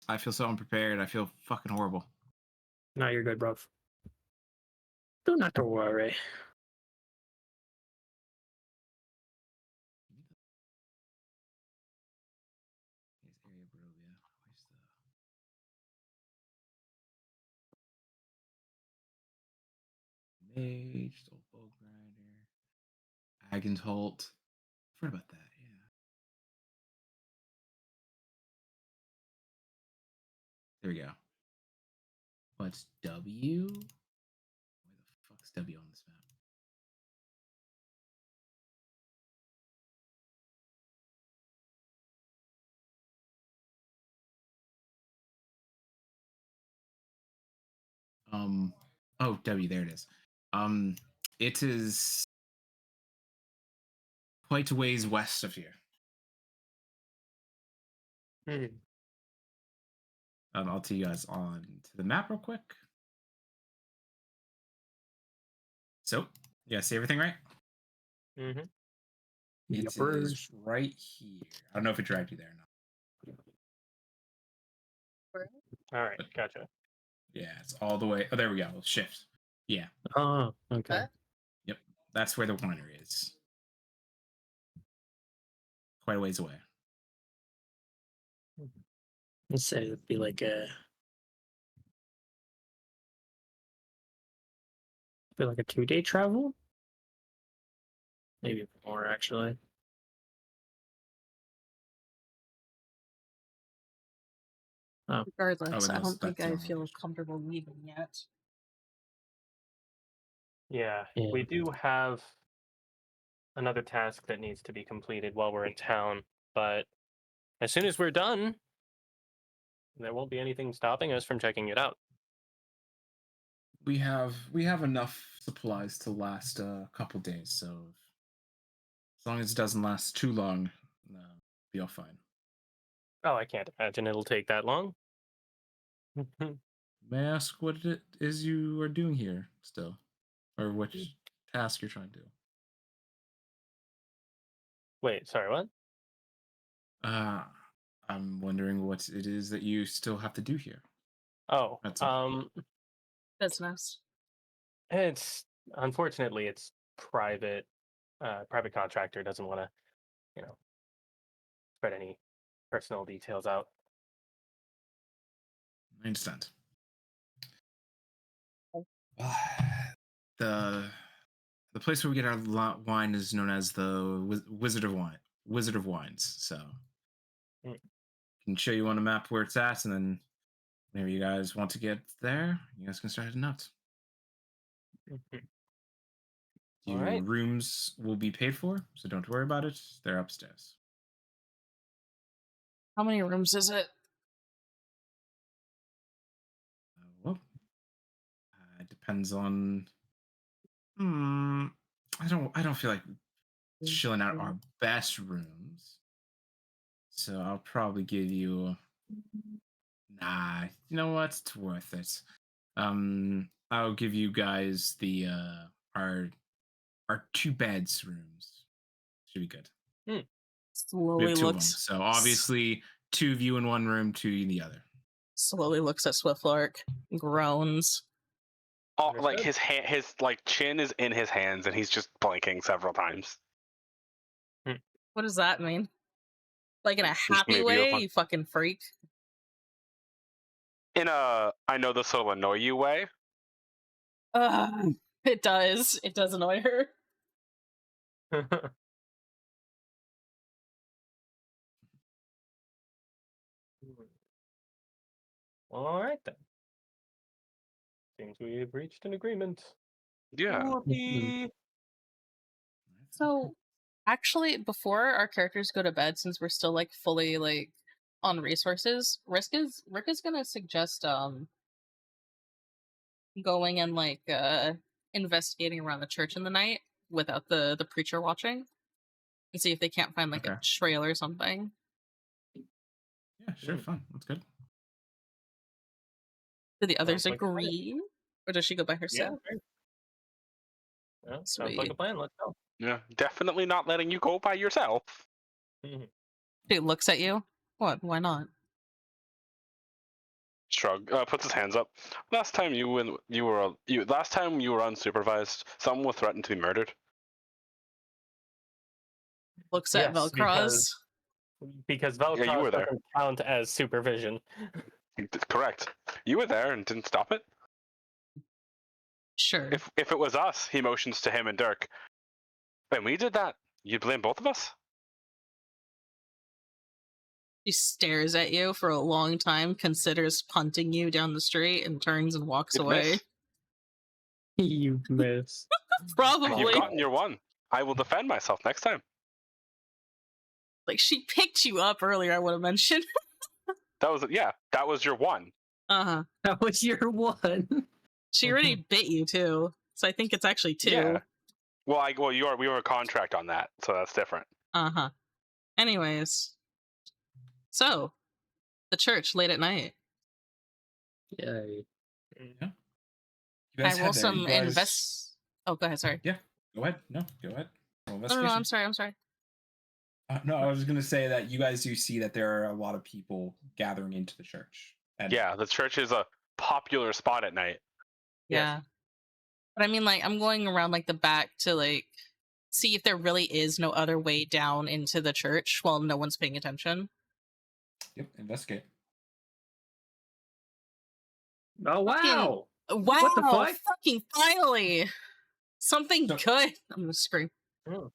I feel so unprepared. I feel fucking horrible. No, you're good, bruv. Do not to worry. Here's area Barovia. Where's the mage? Old bow grinder. Agensholt. I've heard about that. Yeah. There we go. What's W? Where the fuck's W on this map? Oh, W, there it is. It is quite a ways west of here. I'll tell you guys on to the map real quick. So, you guys see everything right? Mm-hmm. It Yuppers. is right here. I don't know if it dragged you there or not. All right, gotcha. Yeah, it's all the way. Oh, there we go. Shift. Yeah. Oh, okay. Yep. That's where the winery is. Quite a ways away. Let's say it'd be like a 2-day travel. Maybe more actually. Regardless, Oh, I and don't think that's I on feel lunch. comfortable leaving yet. Yeah, Yeah. we do have another task that needs to be completed while we're in town, but as soon as we're done, there won't be anything stopping us from checking it out. We have enough supplies to last a couple days, so as long as it doesn't last too long, be all fine. Oh, I can't imagine it'll take that long. May I ask what it is you are doing here still, or which task you're trying to do? Wait, sorry, what? I'm wondering what it is that you still have to do here. Oh, That's all. Business. it's unfortunately it's private. Private contractor doesn't want to, spread any personal details out. I understand. Oh. The place where we get our wine is known as the Wizard of Wines. So Mm. I can show you on a map where it's at, and then whenever you guys want to get there, you guys can start heading out. Mhm. Your Alright. rooms will be paid for, so don't worry about it. They're upstairs. How many rooms is it? Well, it depends on. I don't feel like chilling out our best rooms, so I'll probably give you. Nah, you know what? It's worth it. I'll give you guys the our 2 beds rooms. Should be good. We Slowly have 2 of them, looks. so obviously 2 of you in one room, 2 in the other. Slowly looks at Swiftlark, groans. Oh, like Understood. his like chin is in his hands, and he's just blinking several times. What does that mean? Like in a Just happy maybe way, one. you fucking freak. In a, I know this will annoy you way. It does. It does annoy her. Well, all right then. Seems we've reached an agreement. Yeah. Whoopee. So, actually, before our characters go to bed, since we're still like fully like on resources, Rikka's gonna suggest going and like investigating around the church in the night without the preacher watching, and see if they can't find like a Okay. trail or something. Yeah, sure, fun. That's good. Do the others Sounds like a plan. agree, or does she go by Yeah. herself? Sure. Yeah, sounds like a Sweet. plan. Let's go. Yeah. Definitely not letting you go by yourself. She looks at you. What? Why not? Shrug. Puts his hands up. Last time you were unsupervised, someone was threatened to be murdered. Looks at Yes, Velcroz. because Yeah, you Velcroz were there. doesn't count as supervision. Correct. You were there and didn't stop it. Sure. If it was us, he motions to him and Dirk. And we did that, you'd blame both of us? She stares at you for a long time, considers punting you down the street, and turns and walks You'd away. miss. You miss. Probably. You've gotten your one. I will defend myself next time. Like, she picked you up earlier, I would have mentioned. That was your one. Uh-huh. That was your one. She already bit you too, so I think it's actually 2. Yeah. Well, we were a contract on that, so that's different. Uh-huh. Anyways. So, the church late at night. Yay. Yeah. You I guys roll head there. some You guys... Oh, go ahead, sorry. Yeah. Go ahead. No, go ahead. Roll No, investigation. I'm sorry. No, I was just gonna say that you guys do see that there are a lot of people gathering into the church. And Yeah, the church is a popular spot at night. Yeah. But I mean, like, I'm going around, like, the back to, like, see if there really is no other way down into the church while no one's paying attention. Yep, investigate. Oh wow! Wow! What the fuck? Fucking finally! Something So- good! I'm gonna scream. Oh.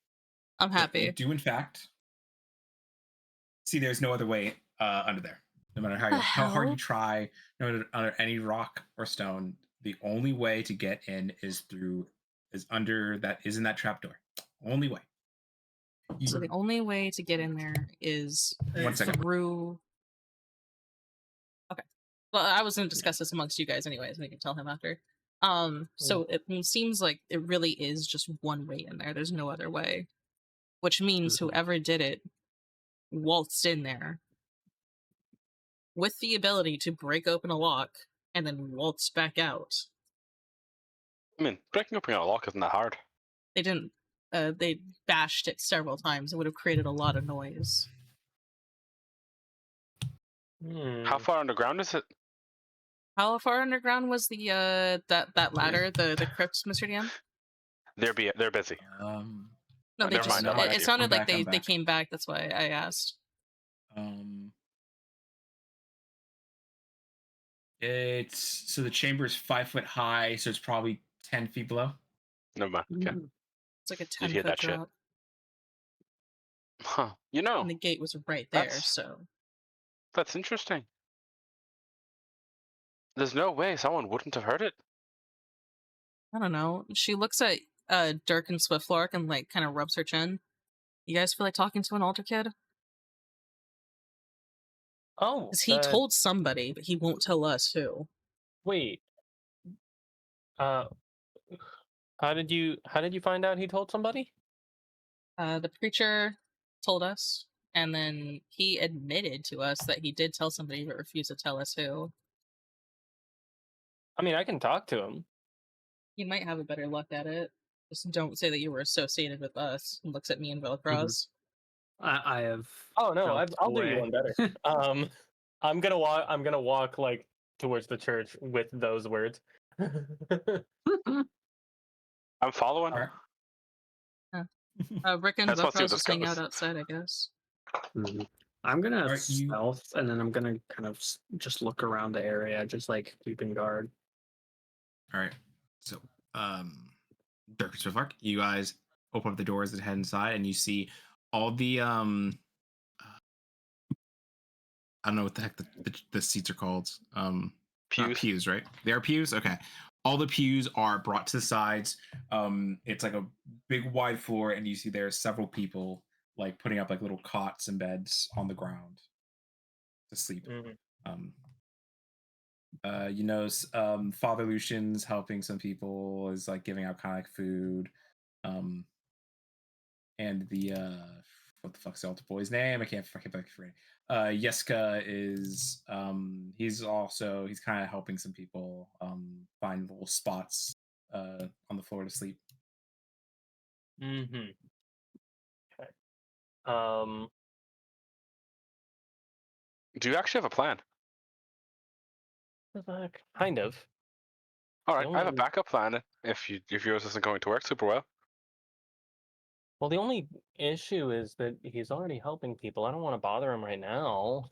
I'm You happy. do, in fact, see there's no other way under there. No matter how hard you hell? try, no matter under any rock or stone, the only way to get in is in that trapdoor. Only way. So the only way to get in there is 1 second. through... Okay. Well, I was gonna discuss this amongst you guys anyways, and you can tell him after. So it seems like it really is just one way in there. There's no other way. Which means whoever did it waltzed in there with the ability to break open a lock and then waltz back out. I mean, breaking open a lock isn't that hard. They didn't. They bashed it several times. It would have created a lot of noise. How far underground is it? How far underground was the that ladder, the crypt, Mr. DM? They're busy. No, they never just. mind, It sounded like I'm they back. came back. That's why I asked. It's so the chamber is 5 foot high, so it's probably 10 feet below. Never mind. Okay. It's like a You'd hear 10-foot that shit. drop, Huh. You know, and the gate was right there. That's- So that's interesting. There's no way someone wouldn't have heard it. I don't know. She looks at Dirk and Swiftlark and like kind of rubs her chin. You guys feel like talking to an altar kid? Oh, Because he told somebody, but he won't tell us who. Wait. How did you find out he told somebody? The preacher told us, and then he admitted to us that he did tell somebody, but refused to tell us who. I mean, I can talk to him. He might have a better luck at it. Just don't say that you were associated with us. And looks at me and Velcroz. I have. Oh no, felt I'll do away. you one better. I'm gonna walk like towards the church with those words. I'm following. All right. Rick and That's what Velcroz this just hang goes. out outside, I guess. I'm gonna Alright, you- stealth, and then I'm gonna kind of just look around the area, just like keeping guard. All right. So, Dirk and Swiftlark, you guys open up the doors that head inside, and you see all the I don't know what the heck the seats are called. Not Pews. pews, right? They are pews. Okay. All the pews are brought to the sides. It's like a big wide floor, and you see there are several people like putting up like little cots and beds on the ground to sleep. Father Lucian's helping some people, is like giving out kind of like food. And the what the fuck's the altar boy's name? I can't forget. Yeska is he's kind of helping some people find little spots on the floor to sleep. Okay. Do you actually have a plan? Kind of. All right, I have a only- backup plan if yours isn't going to work super well. Well, the only issue is that he's already helping people. I don't want to bother him right now.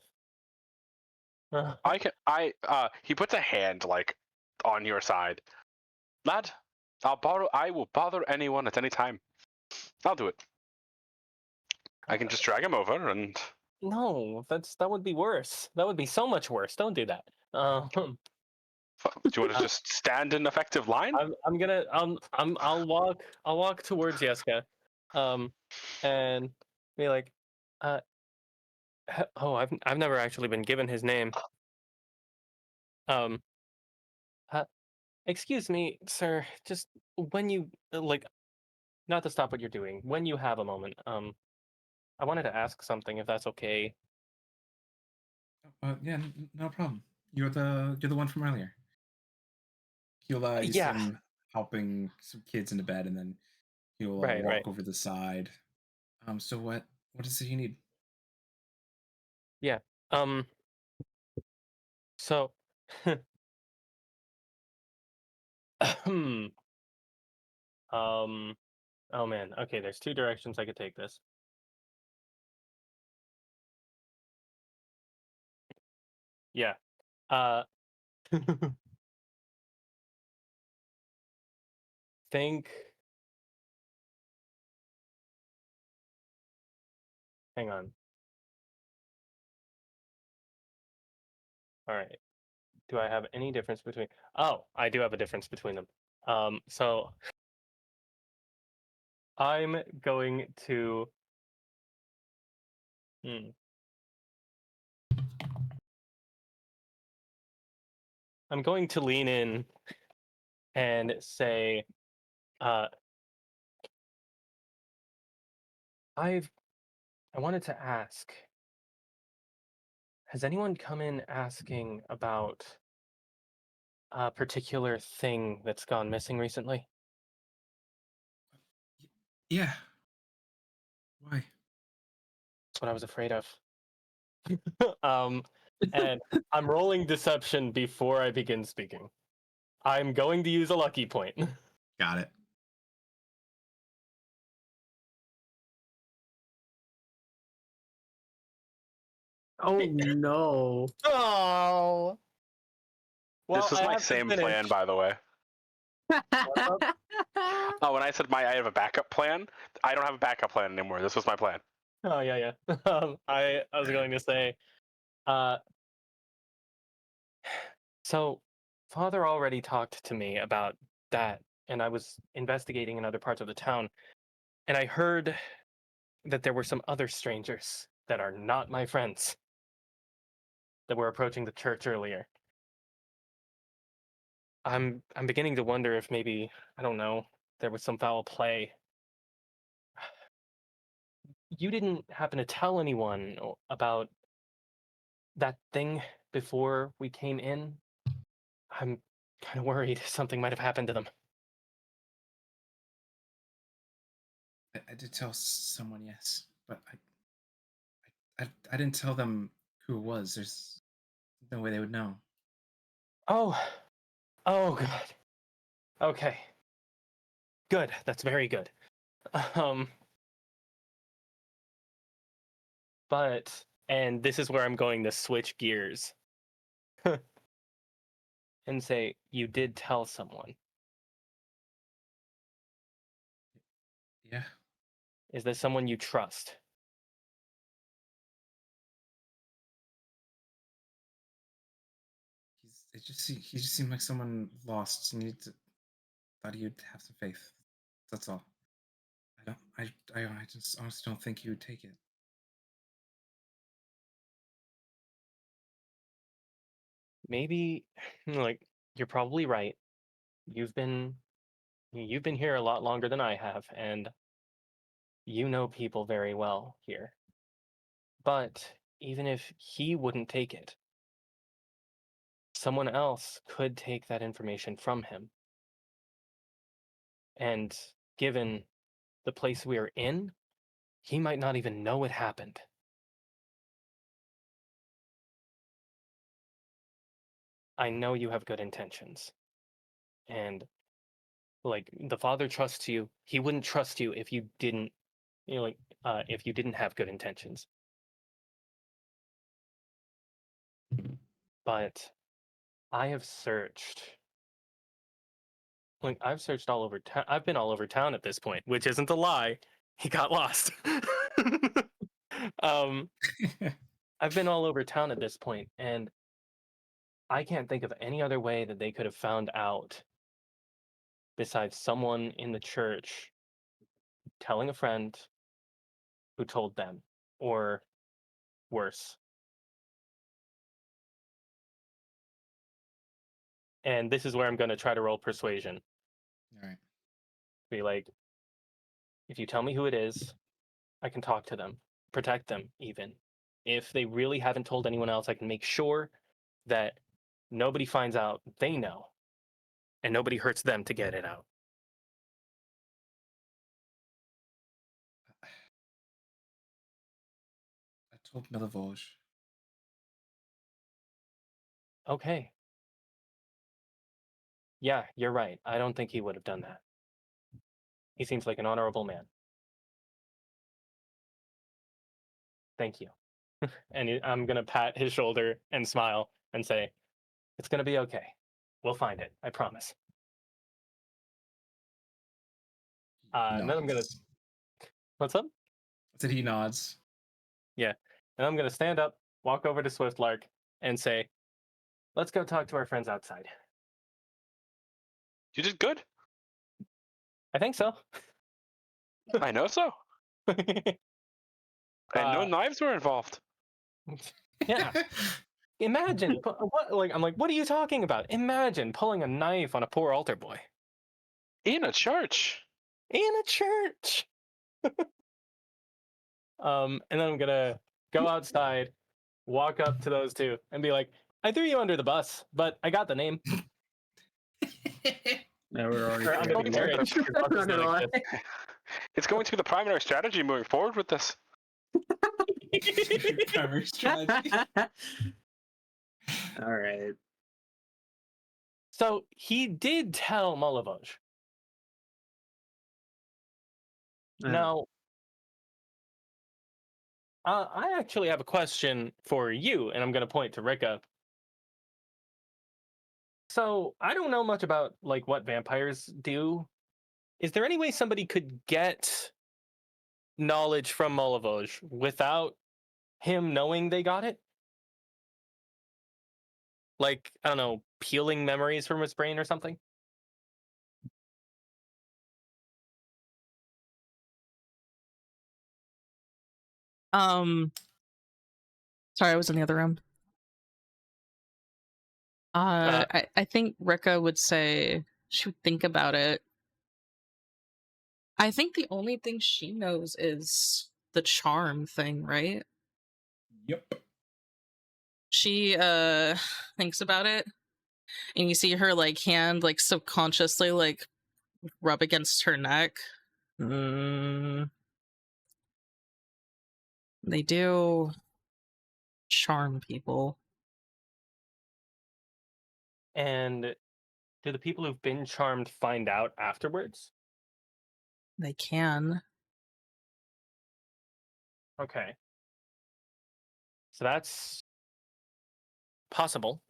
He puts a hand like on your side. Lad, I will bother anyone at any time. I'll do it. I can just drag him over and No, that would be worse. That would be so much worse. Don't do that. do you want to just stand in effective line? I'll walk towards Yeska, and be like, I've never actually been given his name. Excuse me, sir. Just when you not to stop what you're doing. When you have a moment, I wanted to ask something, if that's okay. Yeah, no problem. You're the one from earlier. You see Yeah. him helping some kids into bed, and then he'll Right. walk Right. over the side. So what is it you need? Yeah. Um. So. um. Oh man. Okay. There's two directions I could take this. Yeah. Uh. think. Hang on. All right. Do I have any difference between? Oh, I do have a difference between them. So I'm going to. Hmm. I'm going to lean in and say, uh, I wanted to ask, has anyone come in asking about a particular thing that's gone missing recently? Yeah. Why? That's what I was afraid of. um, and I'm rolling deception before I begin speaking. I'm going to use a lucky point. Got it. Oh no. Oh. Well, this was I my have to same finish. plan, by the way. What's up? Oh, when I said I have a backup plan, I don't have a backup plan anymore. This was my plan. Oh yeah, yeah. I was going to say, uh, so Father already talked to me about that, and I was investigating in other parts of the town, and I heard that there were some other strangers that are not my friends that were approaching the church earlier. I'm beginning to wonder if maybe, I don't know, there was some foul play. You didn't happen to tell anyone about that thing before we came in? I'm kind of worried something might have happened to them. I did tell someone, yes, but I didn't tell them who it was. There's no way they would know. Oh, oh, God. Okay, good. That's very good. Um, but, and this is where I'm going to switch gears and say, you did tell someone. Yeah. Is this someone you trust? He just seemed like someone lost. Thought he'd have some faith. That's all. I just honestly don't think he would take it. Maybe, like, you're probably right. You've been you've been here a lot longer than I have, and you know people very well here. But even if he wouldn't take it, someone else could take that information from him. And given the place we are in, he might not even know it happened. I know you have good intentions. And like the father trusts you. He wouldn't trust you if you didn't, if you didn't have good intentions. But I have searched. Like I've searched all over town. I've been all over town at this point, which isn't a lie. He got lost. um, I've been all over town at this point, and I can't think of any other way that they could have found out besides someone in the church telling a friend who told them, or worse. And this is where I'm going to try to roll persuasion. All right. Be like, if you tell me who it is, I can talk to them, protect them even. If they really haven't told anyone else, I can make sure that nobody finds out they know, and nobody hurts them to get it out. I told Milivoj. Okay. Yeah, you're right. I don't think he would have done that. He seems like an honorable man. Thank you. And I'm going to pat his shoulder and smile and say, it's going to be okay. We'll find it. I promise. And then I'm going to... Nods. What's up? I said he nods. Yeah. And I'm going to stand up, walk over to Swiftlark, and say, let's go talk to our friends outside. You did good. I think so. I know so. And no Uh, knives were involved. Yeah. Imagine, what are you talking about? Imagine pulling a knife on a poor altar boy. In a church. In a church. And then I'm gonna go outside, walk up to those two, and be like, I threw you under the bus, but I got the name. No, we're already Or I'm going forgetting to that. because buses Not gonna don't lie. exist. It's going to be the primary strategy moving forward with this. Primary strategy. All right. So he did tell Milivoj. Now, I actually have a question for you, and I'm going to point to Rikka. So I don't know much about like what vampires do. Is there any way somebody could get knowledge from Milivoj without him knowing they got it? Like, I don't know, peeling memories from his brain or something? Sorry, I was in the other room. I think Rikka would say she would think about it. I think the only thing she knows is the charm thing, right? Yep. She thinks about it, and you see her like hand like subconsciously like rub against her neck. They do charm people. And do the people who've been charmed find out afterwards? They can. Okay. So that's possible.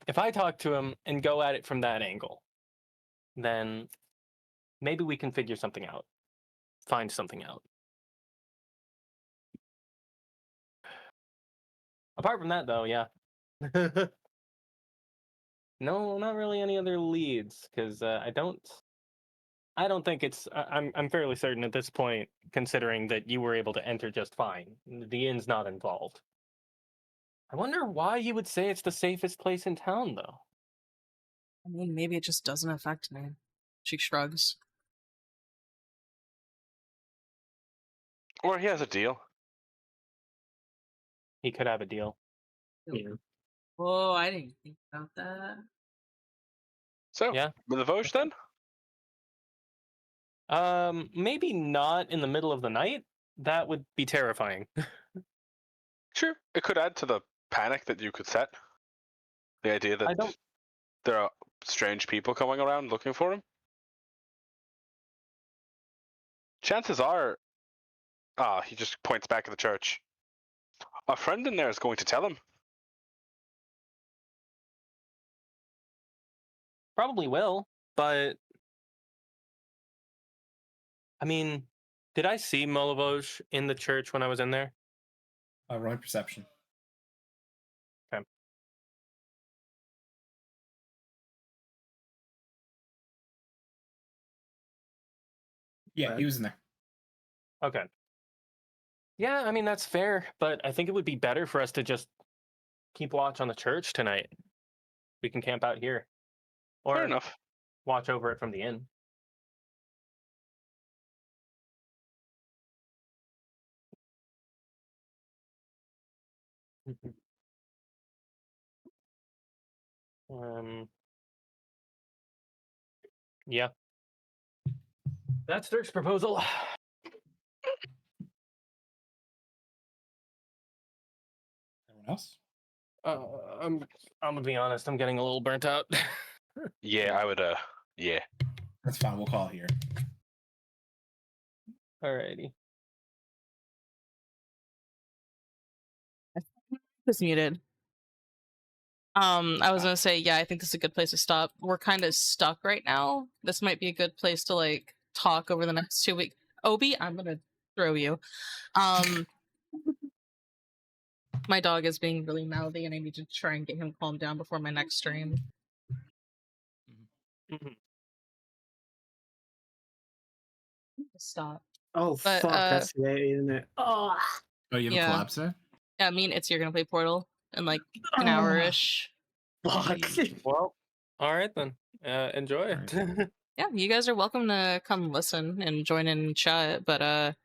If I talk to him and go at it from that angle, then maybe we can figure something out. Find something out. Apart from that, though, yeah. No, not really any other leads, because I don't think it's. I'm fairly certain at this point, considering that you were able to enter just fine. The inn's not involved. I wonder why he would say it's the safest place in town, though. I mean, maybe it just doesn't affect me. She shrugs. Or he has a deal. He could have a deal. Yeah. Oh, I didn't think about that. So, Yeah. with the Vosge then? Maybe not in the middle of the night. That would be terrifying. Sure. It could add to the panic that you could set. The idea I that don't. there are strange people coming around looking for him. Chances are, he just points back at the church. A friend in there is going to tell him. Probably will, but I mean, did I see Milivoj in the church when I was in there? Rolling perception. Okay. Yeah, he was in there. Okay. Yeah, I mean that's fair, but I think it would be better for us to just keep watch on the church tonight. We can camp out here, Fair or enough. watch over it from the inn. Yeah. That's Dirk's proposal. Everyone else? I'm gonna be honest. I'm getting a little burnt out. Yeah, I would. Yeah. That's fine. We'll call it here. Alrighty. Was muted. I was gonna say, yeah, I think this is a good place to stop. We're kind of stuck right now. This might be a good place to like talk over the next 2 weeks. Obi, I'm gonna throw you. My dog is being really mouthy, and I need to try and get him calmed down before my next stream. Mhm. Stop. Oh But, fuck, that's today, isn't it? Oh, Oh, you have Yeah. a collab today? Yeah, I mean, you're gonna play Portal in like an hour-ish. fuck. Well, all right then. Enjoy it. Yeah, you guys are welcome to come listen and join in chat, but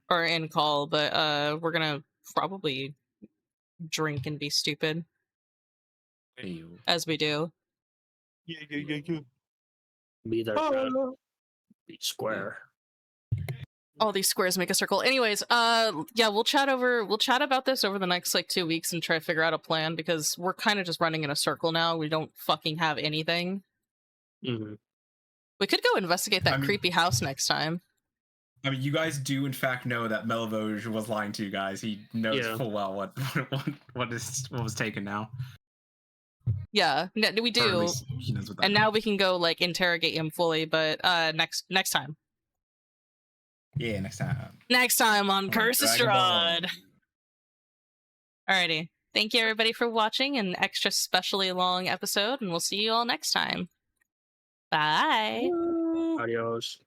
or in call, but we're gonna probably drink and be stupid Ew. as we do. Yeah. Be there, bro. Be square. All these squares make a circle. Anyways, yeah, we'll chat about this over the next like 2 weeks and try to figure out a plan because we're kind of just running in a circle now. We don't fucking have anything. Mm-hmm. We could go investigate that I mean- creepy house next time. I mean, you guys do in fact know that Melvoge was lying to you guys. He knows Yeah. full well what was taken now. Yeah, we Or at do. least he knows what that And now we can go like interrogate him fully, but next time. Yeah, next time. Next time on On Curse of Dragon Ball. Strahd. Alrighty. Thank you everybody for watching an extra specially long episode, and we'll see you all next time. Bye. Adios.